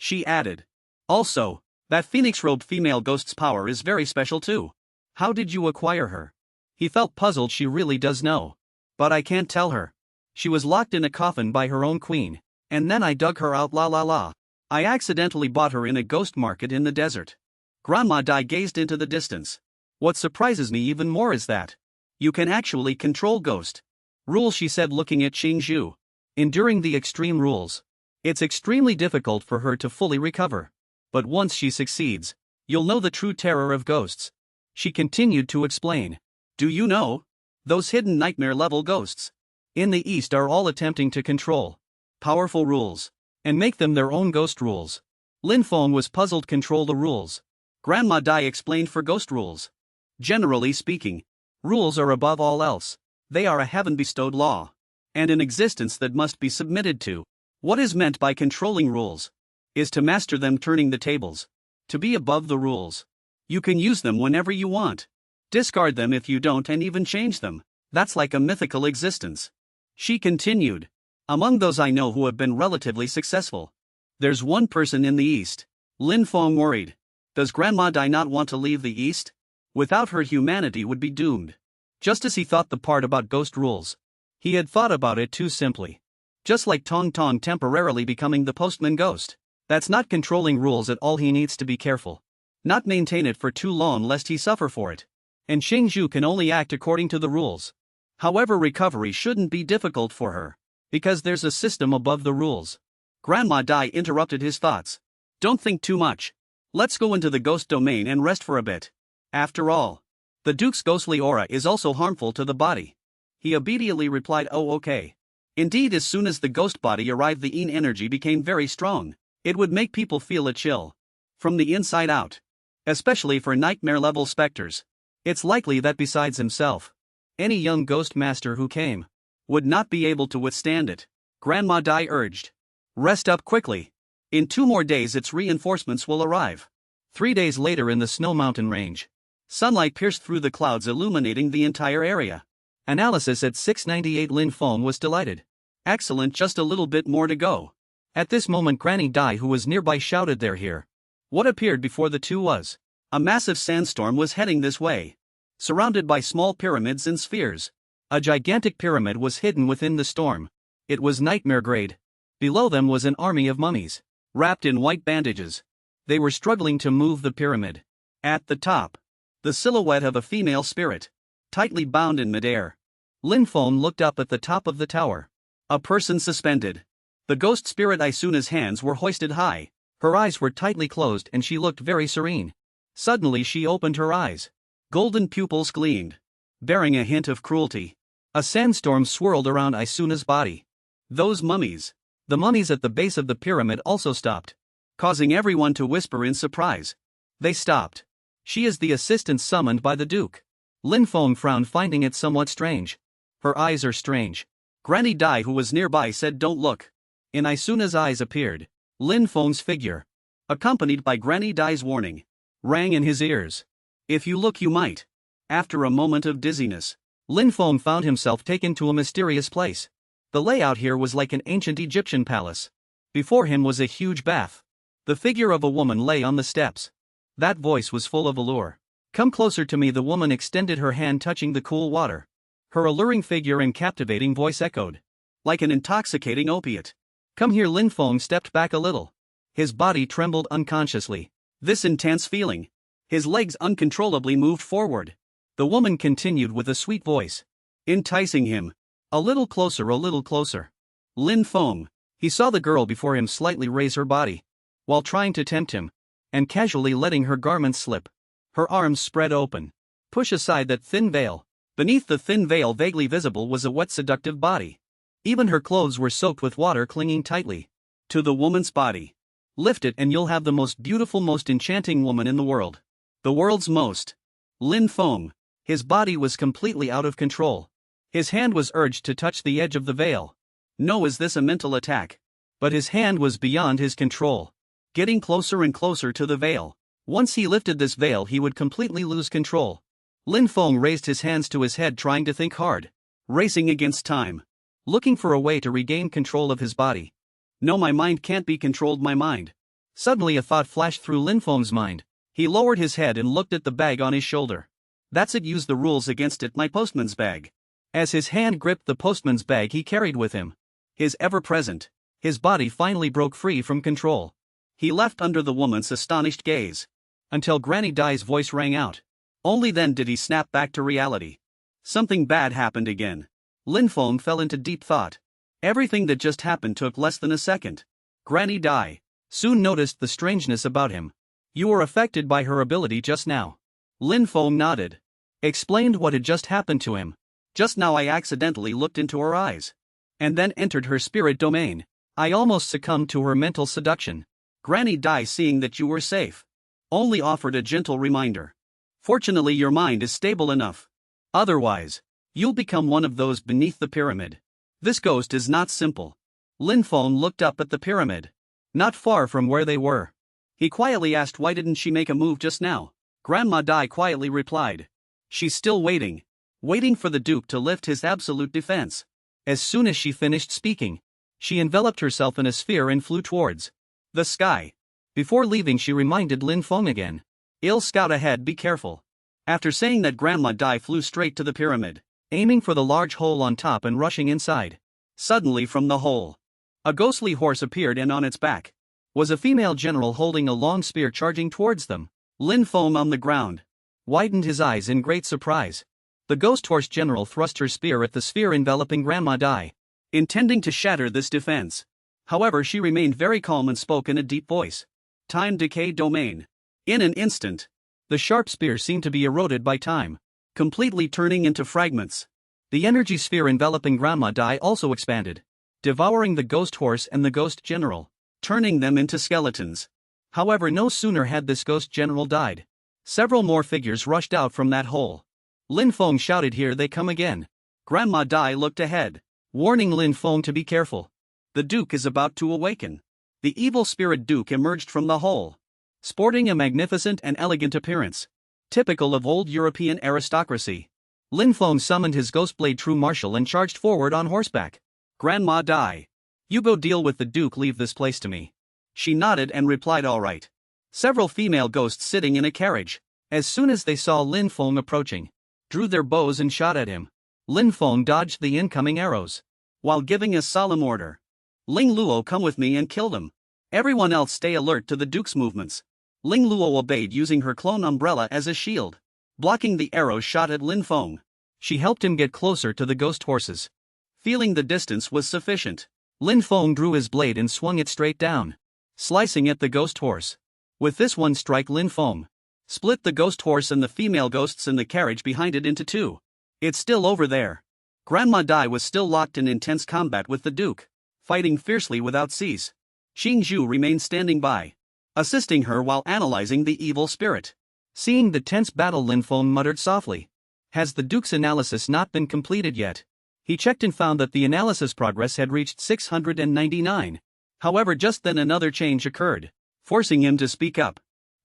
[SPEAKER 1] She added, "Also, that phoenix-robed female ghost's power is very special too. How did you acquire her?" He felt puzzled. "She really does know. But I can't tell her. She was locked in a coffin by her own queen, and then I dug her out, la la la. I accidentally bought her in a ghost market in the desert." Grandma Dai gazed into the distance. "What surprises me even more is that you can actually control ghost rules," she said, looking at Qingju. "Enduring the extreme rules, it's extremely difficult for her to fully recover. But once she succeeds, you'll know the true terror of ghosts." She continued to explain. "Do you know? Those hidden nightmare level ghosts in the East are all attempting to control powerful rules and make them their own ghost rules." Lin Feng was puzzled. "Control the rules?" Grandma Dai explained. "For ghost rules, generally speaking, rules are above all else. They are a heaven-bestowed law. and an existence that must be submitted to. What is meant by controlling rules is to master them, turning the tables, to be above the rules. You can use them whenever you want, discard them if you don't, and even change them. That's like a mythical existence. She continued. Among those I know who have been relatively successful, there's one person in the East. Lin Feng worried. Does Grandma Dai not want to leave the East? Without her, humanity would be doomed. Just as he thought the part about ghost rules, he had thought about it too simply. Just like Tong Tong temporarily becoming the postman ghost. That's not controlling rules at all. He needs to be careful. Not maintain it for too long lest he suffer for it. And Xingzhu can only act according to the rules. However, recovery shouldn't be difficult for her, because there's a system above the rules. Grandma Dai interrupted his thoughts. Don't think too much. Let's go into the ghost domain and rest for a bit. After all, the Duke's ghostly aura is also harmful to the body. He obediently replied, oh okay. Indeed, as soon as the ghost body arrived, the Yin energy became very strong. It would make people feel a chill from the inside out. Especially for nightmare-level specters. It's likely that besides himself, any young ghost master who came would not be able to withstand it. Grandma Dai urged. Rest up quickly. In 2 more days its reinforcements will arrive. 3 days later in the Snow Mountain Range, sunlight pierced through the clouds, illuminating the entire area. Analysis at 698. Lin Feng was delighted. Excellent, just a little bit more to go. At this moment Granny Dai, who was nearby, shouted, "They're here." What appeared before the two was a massive sandstorm was heading this way, surrounded by small pyramids and spheres. A gigantic pyramid was hidden within the storm. It was nightmare grade. Below them was an army of mummies, wrapped in white bandages. They were struggling to move the pyramid. At the top, the silhouette of a female spirit, tightly bound in midair. Lin Feng looked up at the top of the tower. A person suspended. The ghost spirit Isuna's hands were hoisted high. Her eyes were tightly closed and she looked very serene. Suddenly she opened her eyes. Golden pupils gleamed, bearing a hint of cruelty. A sandstorm swirled around Isuna's body. Those mummies. The mummies at the base of the pyramid also stopped, causing everyone to whisper in surprise. They stopped. She is the assistant summoned by the Duke. Lin Feng frowned, finding it somewhat strange. Her eyes are strange. Granny Dai, who was nearby, said, "Don't look." In Isuna's eyes appeared Lin Feng's figure, accompanied by Granny Dai's warning, rang in his ears. "If you look, you might." After a moment of dizziness, Lin Feng found himself taken to a mysterious place. The layout here was like an ancient Egyptian palace. Before him was a huge bath. The figure of a woman lay on the steps. That voice was full of allure. "Come closer to me." The woman extended her hand, touching the cool water. Her alluring figure and captivating voice echoed like an intoxicating opiate. "Come here." Lin Feng stepped back a little. His body trembled unconsciously. This intense feeling. His legs uncontrollably moved forward. The woman continued with a sweet voice, enticing him. A little closer, a little closer. Lin Feng. He saw the girl before him slightly raise her body, while trying to tempt him, and casually letting her garments slip. Her arms spread open. Push aside that thin veil. Beneath the thin veil, vaguely visible, was a wet, seductive body. Even her clothes were soaked with water, clinging tightly to the woman's body. "Lift it and you'll have the most beautiful, most enchanting woman in the world. The world's most." Lin Feng. His body was completely out of control. His hand was urged to touch the edge of the veil. No, is this a mental attack? But his hand was beyond his control, getting closer and closer to the veil. Once he lifted this veil, he would completely lose control. Lin Feng raised his hands to his head, trying to think hard, racing against time, looking for a way to regain control of his body. "No, my mind can't be controlled, my mind." Suddenly a thought flashed through Lin Feng's mind. He lowered his head and looked at the bag on his shoulder. "That's it, use the rules against it, my postman's bag." As his hand gripped the postman's bag he carried with him, his ever-present, his body finally broke free from control. He left under the woman's astonished gaze, until Granny Dai's voice rang out. Only then did he snap back to reality. Something bad happened again. Lin Feng fell into deep thought. Everything that just happened took less than a second. Granny Dai soon noticed the strangeness about him. "You were affected by her ability just now." Lin Feng nodded. Explained what had just happened to him. "Just now I accidentally looked into her eyes, and then entered her spirit domain. I almost succumbed to her mental seduction. Granny Dai, seeing that you were safe, only offered a gentle reminder. Fortunately your mind is stable enough. Otherwise, you'll become one of those beneath the pyramid." This ghost is not simple. Lin Feng looked up at the pyramid. Not far from where they were. He quietly asked why didn't she make a move just now. Grandma Dai quietly replied. She's still waiting. Waiting for the Duke to lift his absolute defense. As soon as she finished speaking, she enveloped herself in a sphere and flew towards the sky. Before leaving, she reminded Lin Feng again. "Ill scout ahead, be careful." After saying that, Grandma Dai flew straight to the pyramid, aiming for the large hole on top and rushing inside. Suddenly from the hole, a ghostly horse appeared, and on its back was a female general holding a long spear charging towards them. Lin Feng, on the ground, widened his eyes in great surprise. The ghost horse general thrust her spear at the sphere enveloping Grandma Dai, intending to shatter this defense. However, she remained very calm and spoke in a deep voice. "Time decay domain." In an instant, the sharp spear seemed to be eroded by time, completely turning into fragments. The energy sphere enveloping Grandma Dai also expanded, devouring the ghost horse and the ghost general, turning them into skeletons. However, no sooner had this ghost general died, several more figures rushed out from that hole. Lin Feng shouted, "Here they come again." Grandma Dai looked ahead, warning Lin Feng to be careful. The Duke is about to awaken. The evil spirit Duke emerged from the hole, sporting a magnificent and elegant appearance, typical of old European aristocracy. Lin Feng summoned his ghost blade True Martial and charged forward on horseback. "Grandma Dai, you go deal with the Duke, leave this place to me." She nodded and replied, "All right." Several female ghosts sitting in a carriage, as soon as they saw Lin Feng approaching, drew their bows and shot at him. Lin Feng dodged the incoming arrows, while giving a solemn order. "Ling Luo, come with me and kill them. Everyone else stay alert to the Duke's movements." Ling Luo obeyed, using her clone umbrella as a shield, blocking the arrows shot at Lin Feng. She helped him get closer to the ghost horses. Feeling the distance was sufficient, Lin Feng drew his blade and swung it straight down, slicing at the ghost horse. With this one strike, Lin Feng split the ghost horse and the female ghosts in the carriage behind it into two. "It's still over there." Grandma Dai was still locked in intense combat with the Duke, fighting fiercely without cease. Xing Zhu remained standing by, assisting her while analyzing the evil spirit. Seeing the tense battle, Lin Feng muttered softly. "Has the Duke's analysis not been completed yet?" He checked and found that the analysis progress had reached 699. However, just then another change occurred, forcing him to speak up.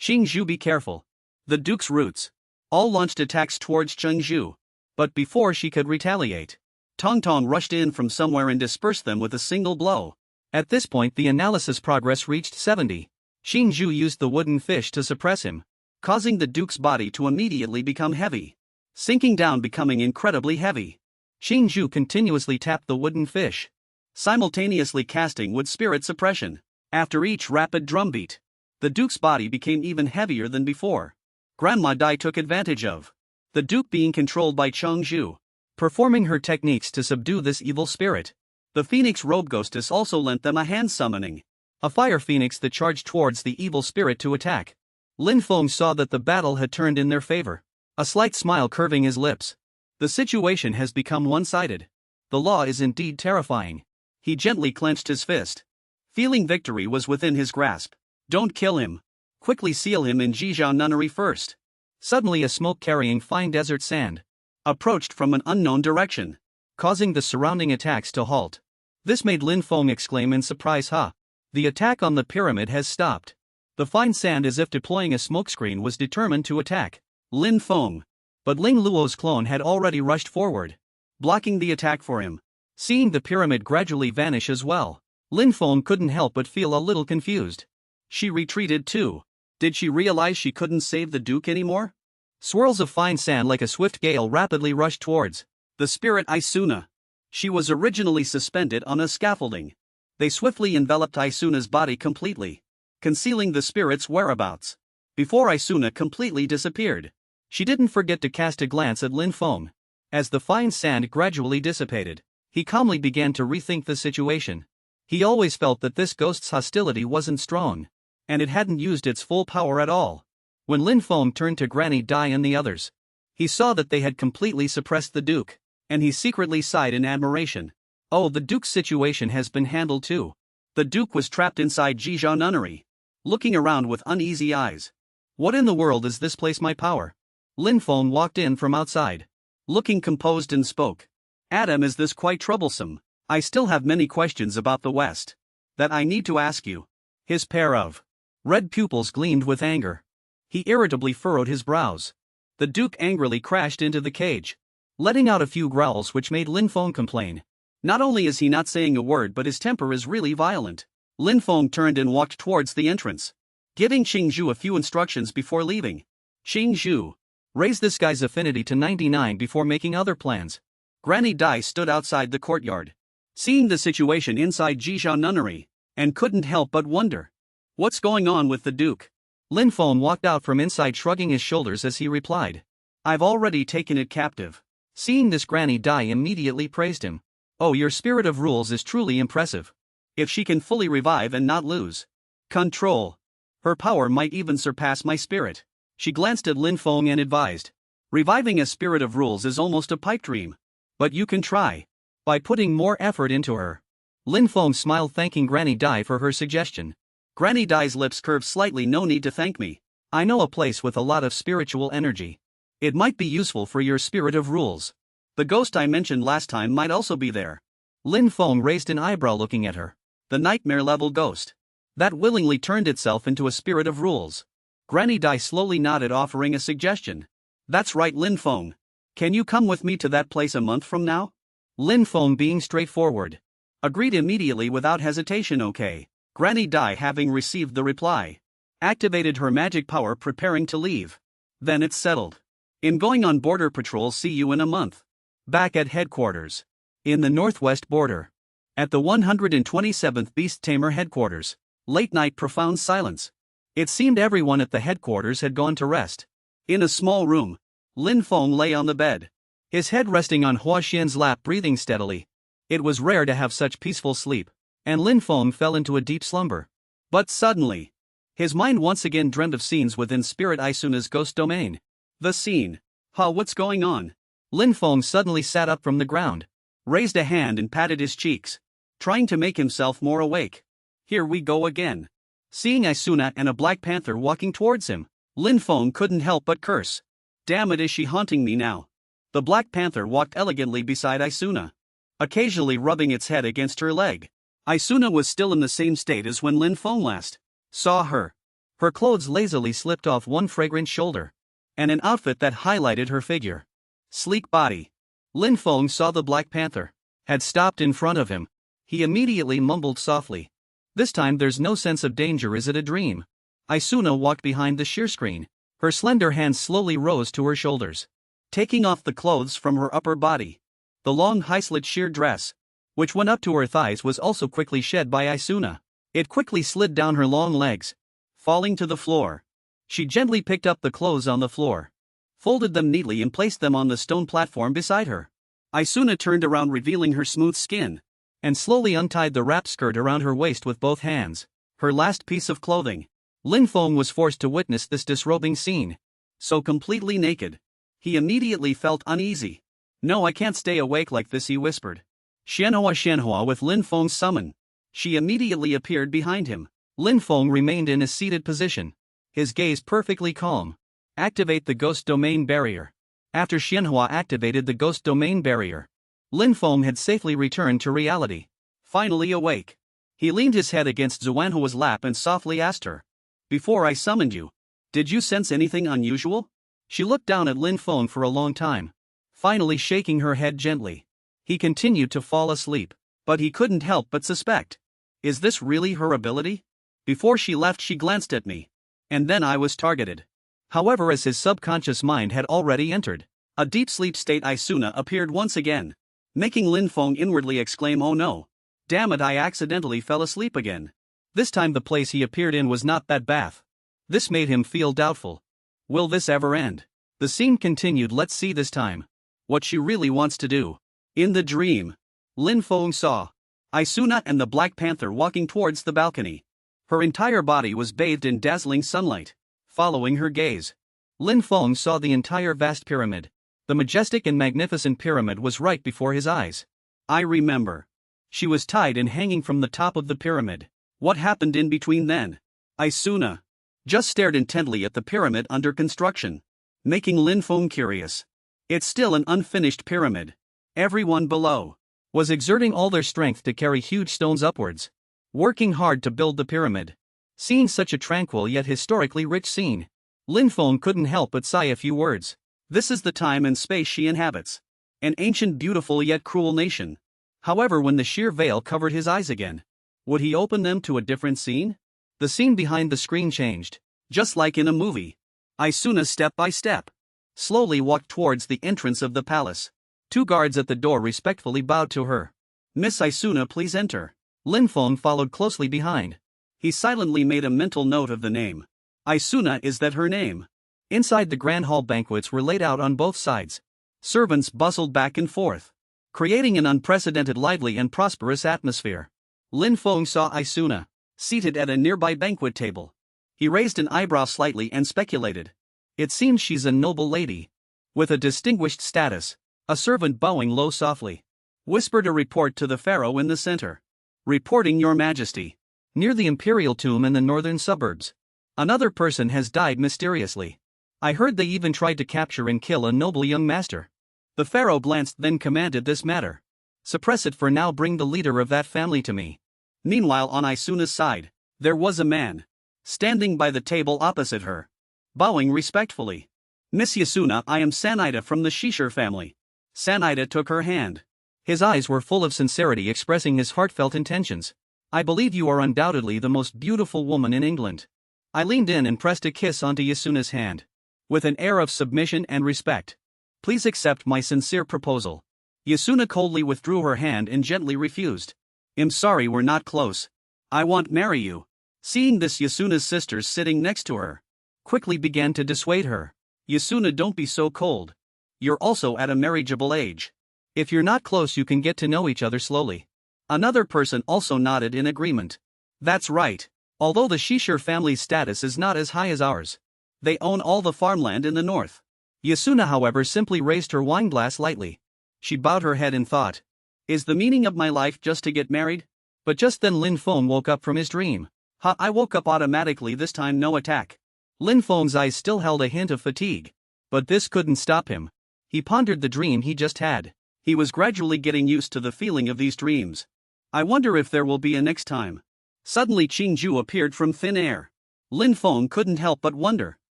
[SPEAKER 1] "Xing Zhu, be careful. The Duke's roots." All launched attacks towards Xing Zhu, but before she could retaliate, Tong Tong rushed in from somewhere and dispersed them with a single blow. At this point, the analysis progress reached 70. Xing Zhu used the wooden fish to suppress him, causing the Duke's body to immediately become heavy, sinking down, becoming incredibly heavy. Xing Zhu continuously tapped the wooden fish, simultaneously casting wood spirit suppression. After each rapid drumbeat, the Duke's body became even heavier than before. Grandma Dai took advantage of the Duke being controlled by Cheng Zhu, performing her techniques to subdue this evil spirit. The Phoenix Robe Ghostess also lent them a hand, summoning a fire phoenix that charged towards the evil spirit to attack. Lin Feng saw that the battle had turned in their favor, a slight smile curving his lips. The situation has become one-sided. The law is indeed terrifying. He gently clenched his fist, feeling victory was within his grasp. "Don't kill him. Quickly seal him in Zhejiao Nunnery first." Suddenly, a smoke carrying fine desert sand approached from an unknown direction, causing the surrounding attacks to halt. This made Lin Feng exclaim in surprise, "Ha! The attack on the pyramid has stopped." The fine sand, as if deploying a smokescreen, was determined to attack Lin Feng. But Ling Luo's clone had already rushed forward, blocking the attack for him. Seeing the pyramid gradually vanish as well, Lin Feng couldn't help but feel a little confused. She retreated too. Did she realize she couldn't save the Duke anymore? Swirls of fine sand like a swift gale rapidly rushed towards the spirit Isuna. She was originally suspended on a scaffolding. They swiftly enveloped Isuna's body completely, concealing the spirit's whereabouts. Before Isuna completely disappeared, she didn't forget to cast a glance at Lin Feng. As the fine sand gradually dissipated, he calmly began to rethink the situation. He always felt that this ghost's hostility wasn't strong, and it hadn't used its full power at all. When Lin Feng turned to Granny Dai and the others, he saw that they had completely suppressed the Duke, and he secretly sighed in admiration. Oh, the Duke's situation has been handled too. The Duke was trapped inside Zhejiao Nunnery, looking around with uneasy eyes. What in the world is this place? My power? Lin Feng walked in from outside, looking composed, and spoke. "Adam, is this quite troublesome? I still have many questions about the West that I need to ask you. His pair of red pupils gleamed with anger. He irritably furrowed his brows. The Duke angrily crashed into the cage, letting out a few growls which made Lin Feng complain. Not only is he not saying a word, but his temper is really violent. Lin Feng turned and walked towards the entrance, giving Qingzhu a few instructions before leaving. Qingzhu, raise this guy's affinity to 99 before making other plans. Granny Dai stood outside the courtyard, seeing the situation inside Jizhao Nunnery, and couldn't help but wonder. What's going on with the Duke? Lin Feng walked out from inside, shrugging his shoulders as he replied. I've already taken it captive. Seeing this, Granny Dai immediately praised him. Oh, your spirit of rules is truly impressive. If she can fully revive and not lose control, her power might even surpass my spirit. She glanced at Lin Feng and advised. Reviving a spirit of rules is almost a pipe dream. But you can try by putting more effort into her. Lin Feng smiled, thanking Granny Dai for her suggestion. Granny Dai's lips curved slightly. No need to thank me. I know a place with a lot of spiritual energy. It might be useful for your spirit of rules. The ghost I mentioned last time might also be there. Lin Feng raised an eyebrow looking at her. The nightmare-level ghost that willingly turned itself into a spirit of rules. Granny Dai slowly nodded, offering a suggestion. That's right, Lin Feng. Can you come with me to that place a month from now? Lin Feng, being straightforward, agreed immediately without hesitation. Okay. Granny Dai, having received the reply, activated her magic power, preparing to leave. Then it's settled. I'm going on border patrol. See you in a month. Back at headquarters. In the northwest border. At the 127th Beast Tamer headquarters. Late night, profound silence. It seemed everyone at the headquarters had gone to rest. In a small room, Lin Feng lay on the bed, his head resting on Hua Xian's lap, breathing steadily. It was rare to have such peaceful sleep, and Lin Feng fell into a deep slumber. But suddenly, his mind once again dreamed of scenes within Spirit Isuna's ghost domain. The scene. What's going on? Lin Feng suddenly sat up from the ground, raised a hand and patted his cheeks, trying to make himself more awake. Here we go again. Seeing Isuna and a Black Panther walking towards him, Lin Feng couldn't help but curse. Damn it, is she haunting me now? The Black Panther walked elegantly beside Isuna, occasionally rubbing its head against her leg. Isuna was still in the same state as when Lin Feng last saw her. Her clothes lazily slipped off one fragrant shoulder, and an outfit that highlighted her figure. Sleek body. Lin Feng saw the Black Panther had stopped in front of him. He immediately mumbled softly. This time there's no sense of danger. Is it a dream? Isuna walked behind the sheer screen. Her slender hands slowly rose to her shoulders, taking off the clothes from her upper body. The long high-slit sheer dress, which went up to her thighs, was also quickly shed by Isuna. It quickly slid down her long legs, falling to the floor. She gently picked up the clothes on the floor, folded them neatly and placed them on the stone platform beside her. Isuna turned around, revealing her smooth skin, and slowly untied the wrap skirt around her waist with both hands, her last piece of clothing. Lin Feng was forced to witness this disrobing scene. So completely naked, he immediately felt uneasy. No, I can't stay awake like this, he whispered. Shenhua with Lin Feng's summon. She immediately appeared behind him. Lin Feng remained in a seated position, his gaze perfectly calm. Activate the ghost domain barrier. After Shenhua activated the ghost domain barrier, Lin Feng had safely returned to reality. Finally awake, he leaned his head against Xuanhua's lap and softly asked her, before I summoned you, did you sense anything unusual? She looked down at Lin Feng for a long time, finally shaking her head gently. He continued to fall asleep, but he couldn't help but suspect. Is this really her ability? Before she left, she glanced at me, and then I was targeted. However, as his subconscious mind had already entered a deep sleep state, Isuna appeared once again, making Lin Feng inwardly exclaim, oh no. Damn it, I accidentally fell asleep again. This time the place he appeared in was not that bath. This made him feel doubtful. Will this ever end? The scene continued. Let's see this time what she really wants to do. In the dream, Lin Feng saw Isuna and the Black Panther walking towards the balcony. Her entire body was bathed in dazzling sunlight. Following her gaze, Lin Feng saw the entire vast pyramid. The majestic and magnificent pyramid was right before his eyes. I remember. She was tied and hanging from the top of the pyramid. What happened in between then? Isuna just stared intently at the pyramid under construction, making Lin Feng curious. It's still an unfinished pyramid. Everyone below was exerting all their strength to carry huge stones upwards, working hard to build the pyramid. Seeing such a tranquil yet historically rich scene, Lin Feng couldn't help but sigh a few words. This is the time and space she inhabits. An ancient, beautiful yet cruel nation. However, when the sheer veil covered his eyes again, would he open them to a different scene? The scene behind the screen changed, just like in a movie. Isuna, step by step, slowly walked towards the entrance of the palace. 2 guards at the door respectfully bowed to her. Miss Isuna, please enter. Lin Feng followed closely behind. He silently made a mental note of the name. Isuna, is that her name? Inside the grand hall, banquets were laid out on both sides. Servants bustled back and forth, creating an unprecedented, lively and prosperous atmosphere. Lin Feng saw Isuna seated at a nearby banquet table. He raised an eyebrow slightly and speculated. It seems she's a noble lady, with a distinguished status. A servant, bowing low softly, whispered a report to the pharaoh in the center. Reporting, Your Majesty. Near the imperial tomb in the northern suburbs, another person has died mysteriously. I heard they even tried to capture and kill a noble young master. The pharaoh glanced, then commanded, this matter, suppress it for now, bring the leader of that family to me. Meanwhile, on Isuna's side, there was a man standing by the table opposite her, bowing respectfully. Miss Yasuna, I am Sanida from the Shishir family. Sanida took her hand. His eyes were full of sincerity, expressing his heartfelt intentions. I believe you are undoubtedly the most beautiful woman in England. I leaned in and pressed a kiss onto Yasuna's hand, with an air of submission and respect. Please accept my sincere proposal. Yasuna coldly withdrew her hand and gently refused. I'm sorry, we're not close. I won't marry you. Seeing this, Yasuna's sisters sitting next to her quickly began to dissuade her. Yasuna, don't be so cold. You're also at a marriageable age. If you're not close, you can get to know each other slowly. Another person also nodded in agreement. That's right. Although the Shishir family's status is not as high as ours, they own all the farmland in the north. Yasuna, however, simply raised her wineglass lightly. She bowed her head in thought. Is the meaning of my life just to get married? But just then Lin Feng woke up from his dream. I woke up automatically, this time no attack. Lin Feng's eyes still held a hint of fatigue, but this couldn't stop him. He pondered the dream he just had. He was gradually getting used to the feeling of these dreams. I wonder if there will be a next time. Suddenly Qingju appeared from thin air. Lin Feng couldn't help but wonder.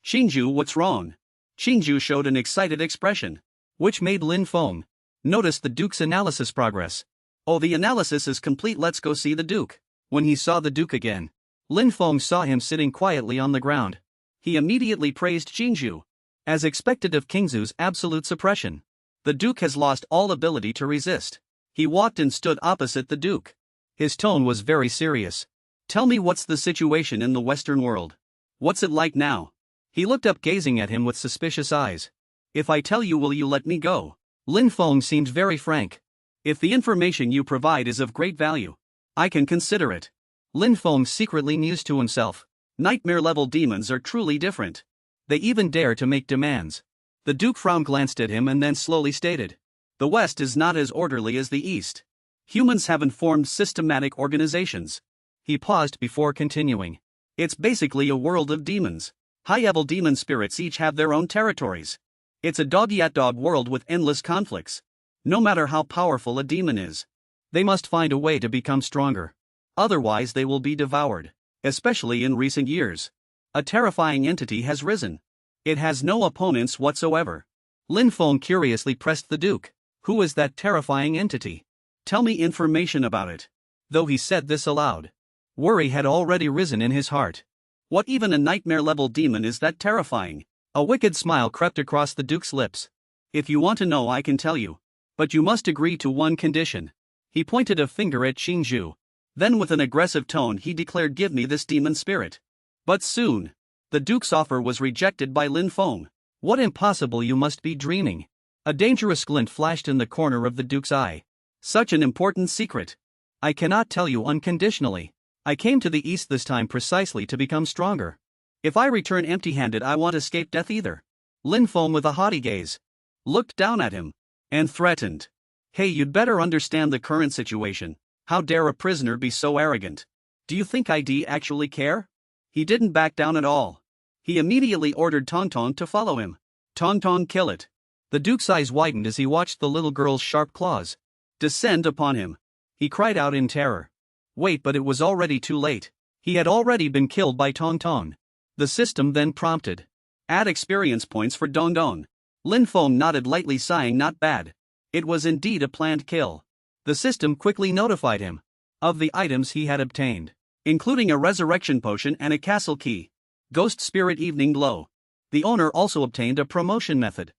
[SPEAKER 1] Qingju, what's wrong? Qingju showed an excited expression, which made Lin Feng notice the Duke's analysis progress. Oh, the analysis is complete, let's go see the Duke. When he saw the Duke again, Lin Feng saw him sitting quietly on the ground. He immediately praised Qingju. As expected of Qingzu's absolute suppression, the Duke has lost all ability to resist. He walked and stood opposite the Duke. His tone was very serious. Tell me, what's the situation in the Western world? What's it like now? He looked up, gazing at him with suspicious eyes. If I tell you, will you let me go? Lin Feng seemed very frank. If the information you provide is of great value, I can consider it. Lin Feng secretly mused to himself. Nightmare-level demons are truly different. They even dare to make demands. The Duke frowned, glanced at him, and then slowly stated. The West is not as orderly as the East. Humans haven't formed systematic organizations. He paused before continuing. It's basically a world of demons. High-level demon spirits each have their own territories. It's a dog-eat-dog world with endless conflicts. No matter how powerful a demon is, they must find a way to become stronger. Otherwise they will be devoured. Especially in recent years, a terrifying entity has risen. It has no opponents whatsoever. Lin Feng curiously pressed the Duke. Who is that terrifying entity? Tell me information about it. Though he said this aloud, worry had already risen in his heart. What even a nightmare-level demon is that terrifying? A wicked smile crept across the Duke's lips. If you want to know, I can tell you. But you must agree to one condition. He pointed a finger at Qingju. Then with an aggressive tone he declared, give me this demon spirit. But soon, the Duke's offer was rejected by Lin Feng. What impossible, you must be dreaming. A dangerous glint flashed in the corner of the Duke's eye. Such an important secret. I cannot tell you unconditionally. I came to the East this time precisely to become stronger. If I return empty-handed, I won't escape death either. Lin Feng, with a haughty gaze, looked down at him and threatened. Hey, you'd better understand the current situation. How dare a prisoner be so arrogant? Do you think I'd actually care? He didn't back down at all. He immediately ordered Tong Tong to follow him. Tong Tong, kill it. The Duke's eyes widened as he watched the little girl's sharp claws. descend upon him. He cried out in terror. Wait, but it was already too late. He had already been killed by Tong Tong. The system then prompted. Add experience points for Dong Dong. Lin Feng nodded lightly, sighing, not bad. It was indeed a planned kill. The system quickly notified him of the items he had obtained, including a resurrection potion and a castle key. Ghost Spirit Evening Glow. The owner also obtained a promotion method,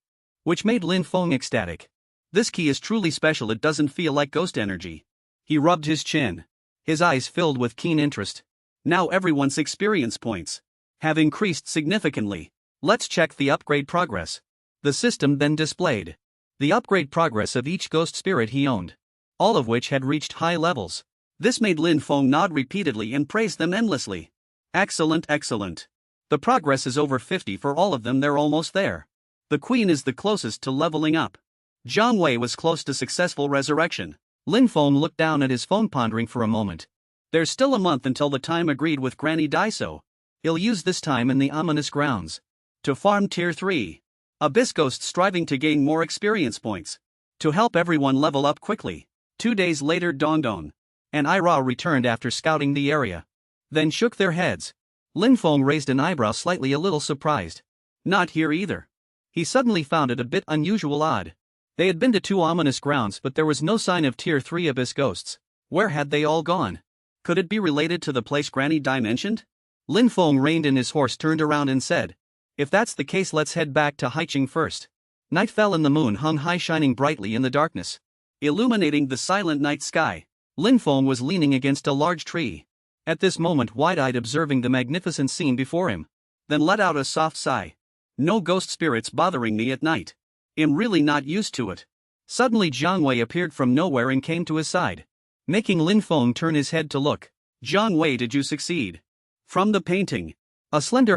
[SPEAKER 1] which made Lin Feng ecstatic. This key is truly special, it doesn't feel like ghost energy. He rubbed his chin. His eyes filled with keen interest. Now everyone's experience points have increased significantly. Let's check the upgrade progress. The system then displayed the upgrade progress of each ghost spirit he owned, all of which had reached high levels. This made Lin Feng nod repeatedly and praise them endlessly. Excellent, excellent. The progress is over 50 for all of them, they're almost there. The queen is the closest to leveling up. Jiang Wei was close to successful resurrection. Lin Feng looked down at his phone, pondering for a moment. There's still a month until the time agreed with Granny Daiso. He'll use this time in the ominous grounds to farm tier 3 Abyss Ghosts, striving to gain more experience points to help everyone level up quickly. 2 days later, Dong Dong and Ira returned after scouting the area, then shook their heads. Lin Feng raised an eyebrow, slightly a little surprised. Not here either. He suddenly found it a bit unusual, odd. They had been to 2 ominous grounds, but there was no sign of tier 3 Abyss Ghosts. Where had they all gone? Could it be related to the place Granny Dai mentioned? Lin Feng reined in his horse, turned around and said, if that's the case, let's head back to Haicheng first. Night fell and the moon hung high, shining brightly in the darkness, illuminating the silent night sky. Lin Feng was leaning against a large tree, at this moment wide-eyed, observing the magnificent scene before him, then let out a soft sigh. No ghost spirits bothering me at night. I'm really not used to it. Suddenly Jiang Wei appeared from nowhere and came to his side, making Lin Feng turn his head to look. Jiang Wei, did you succeed? From the painting, a slender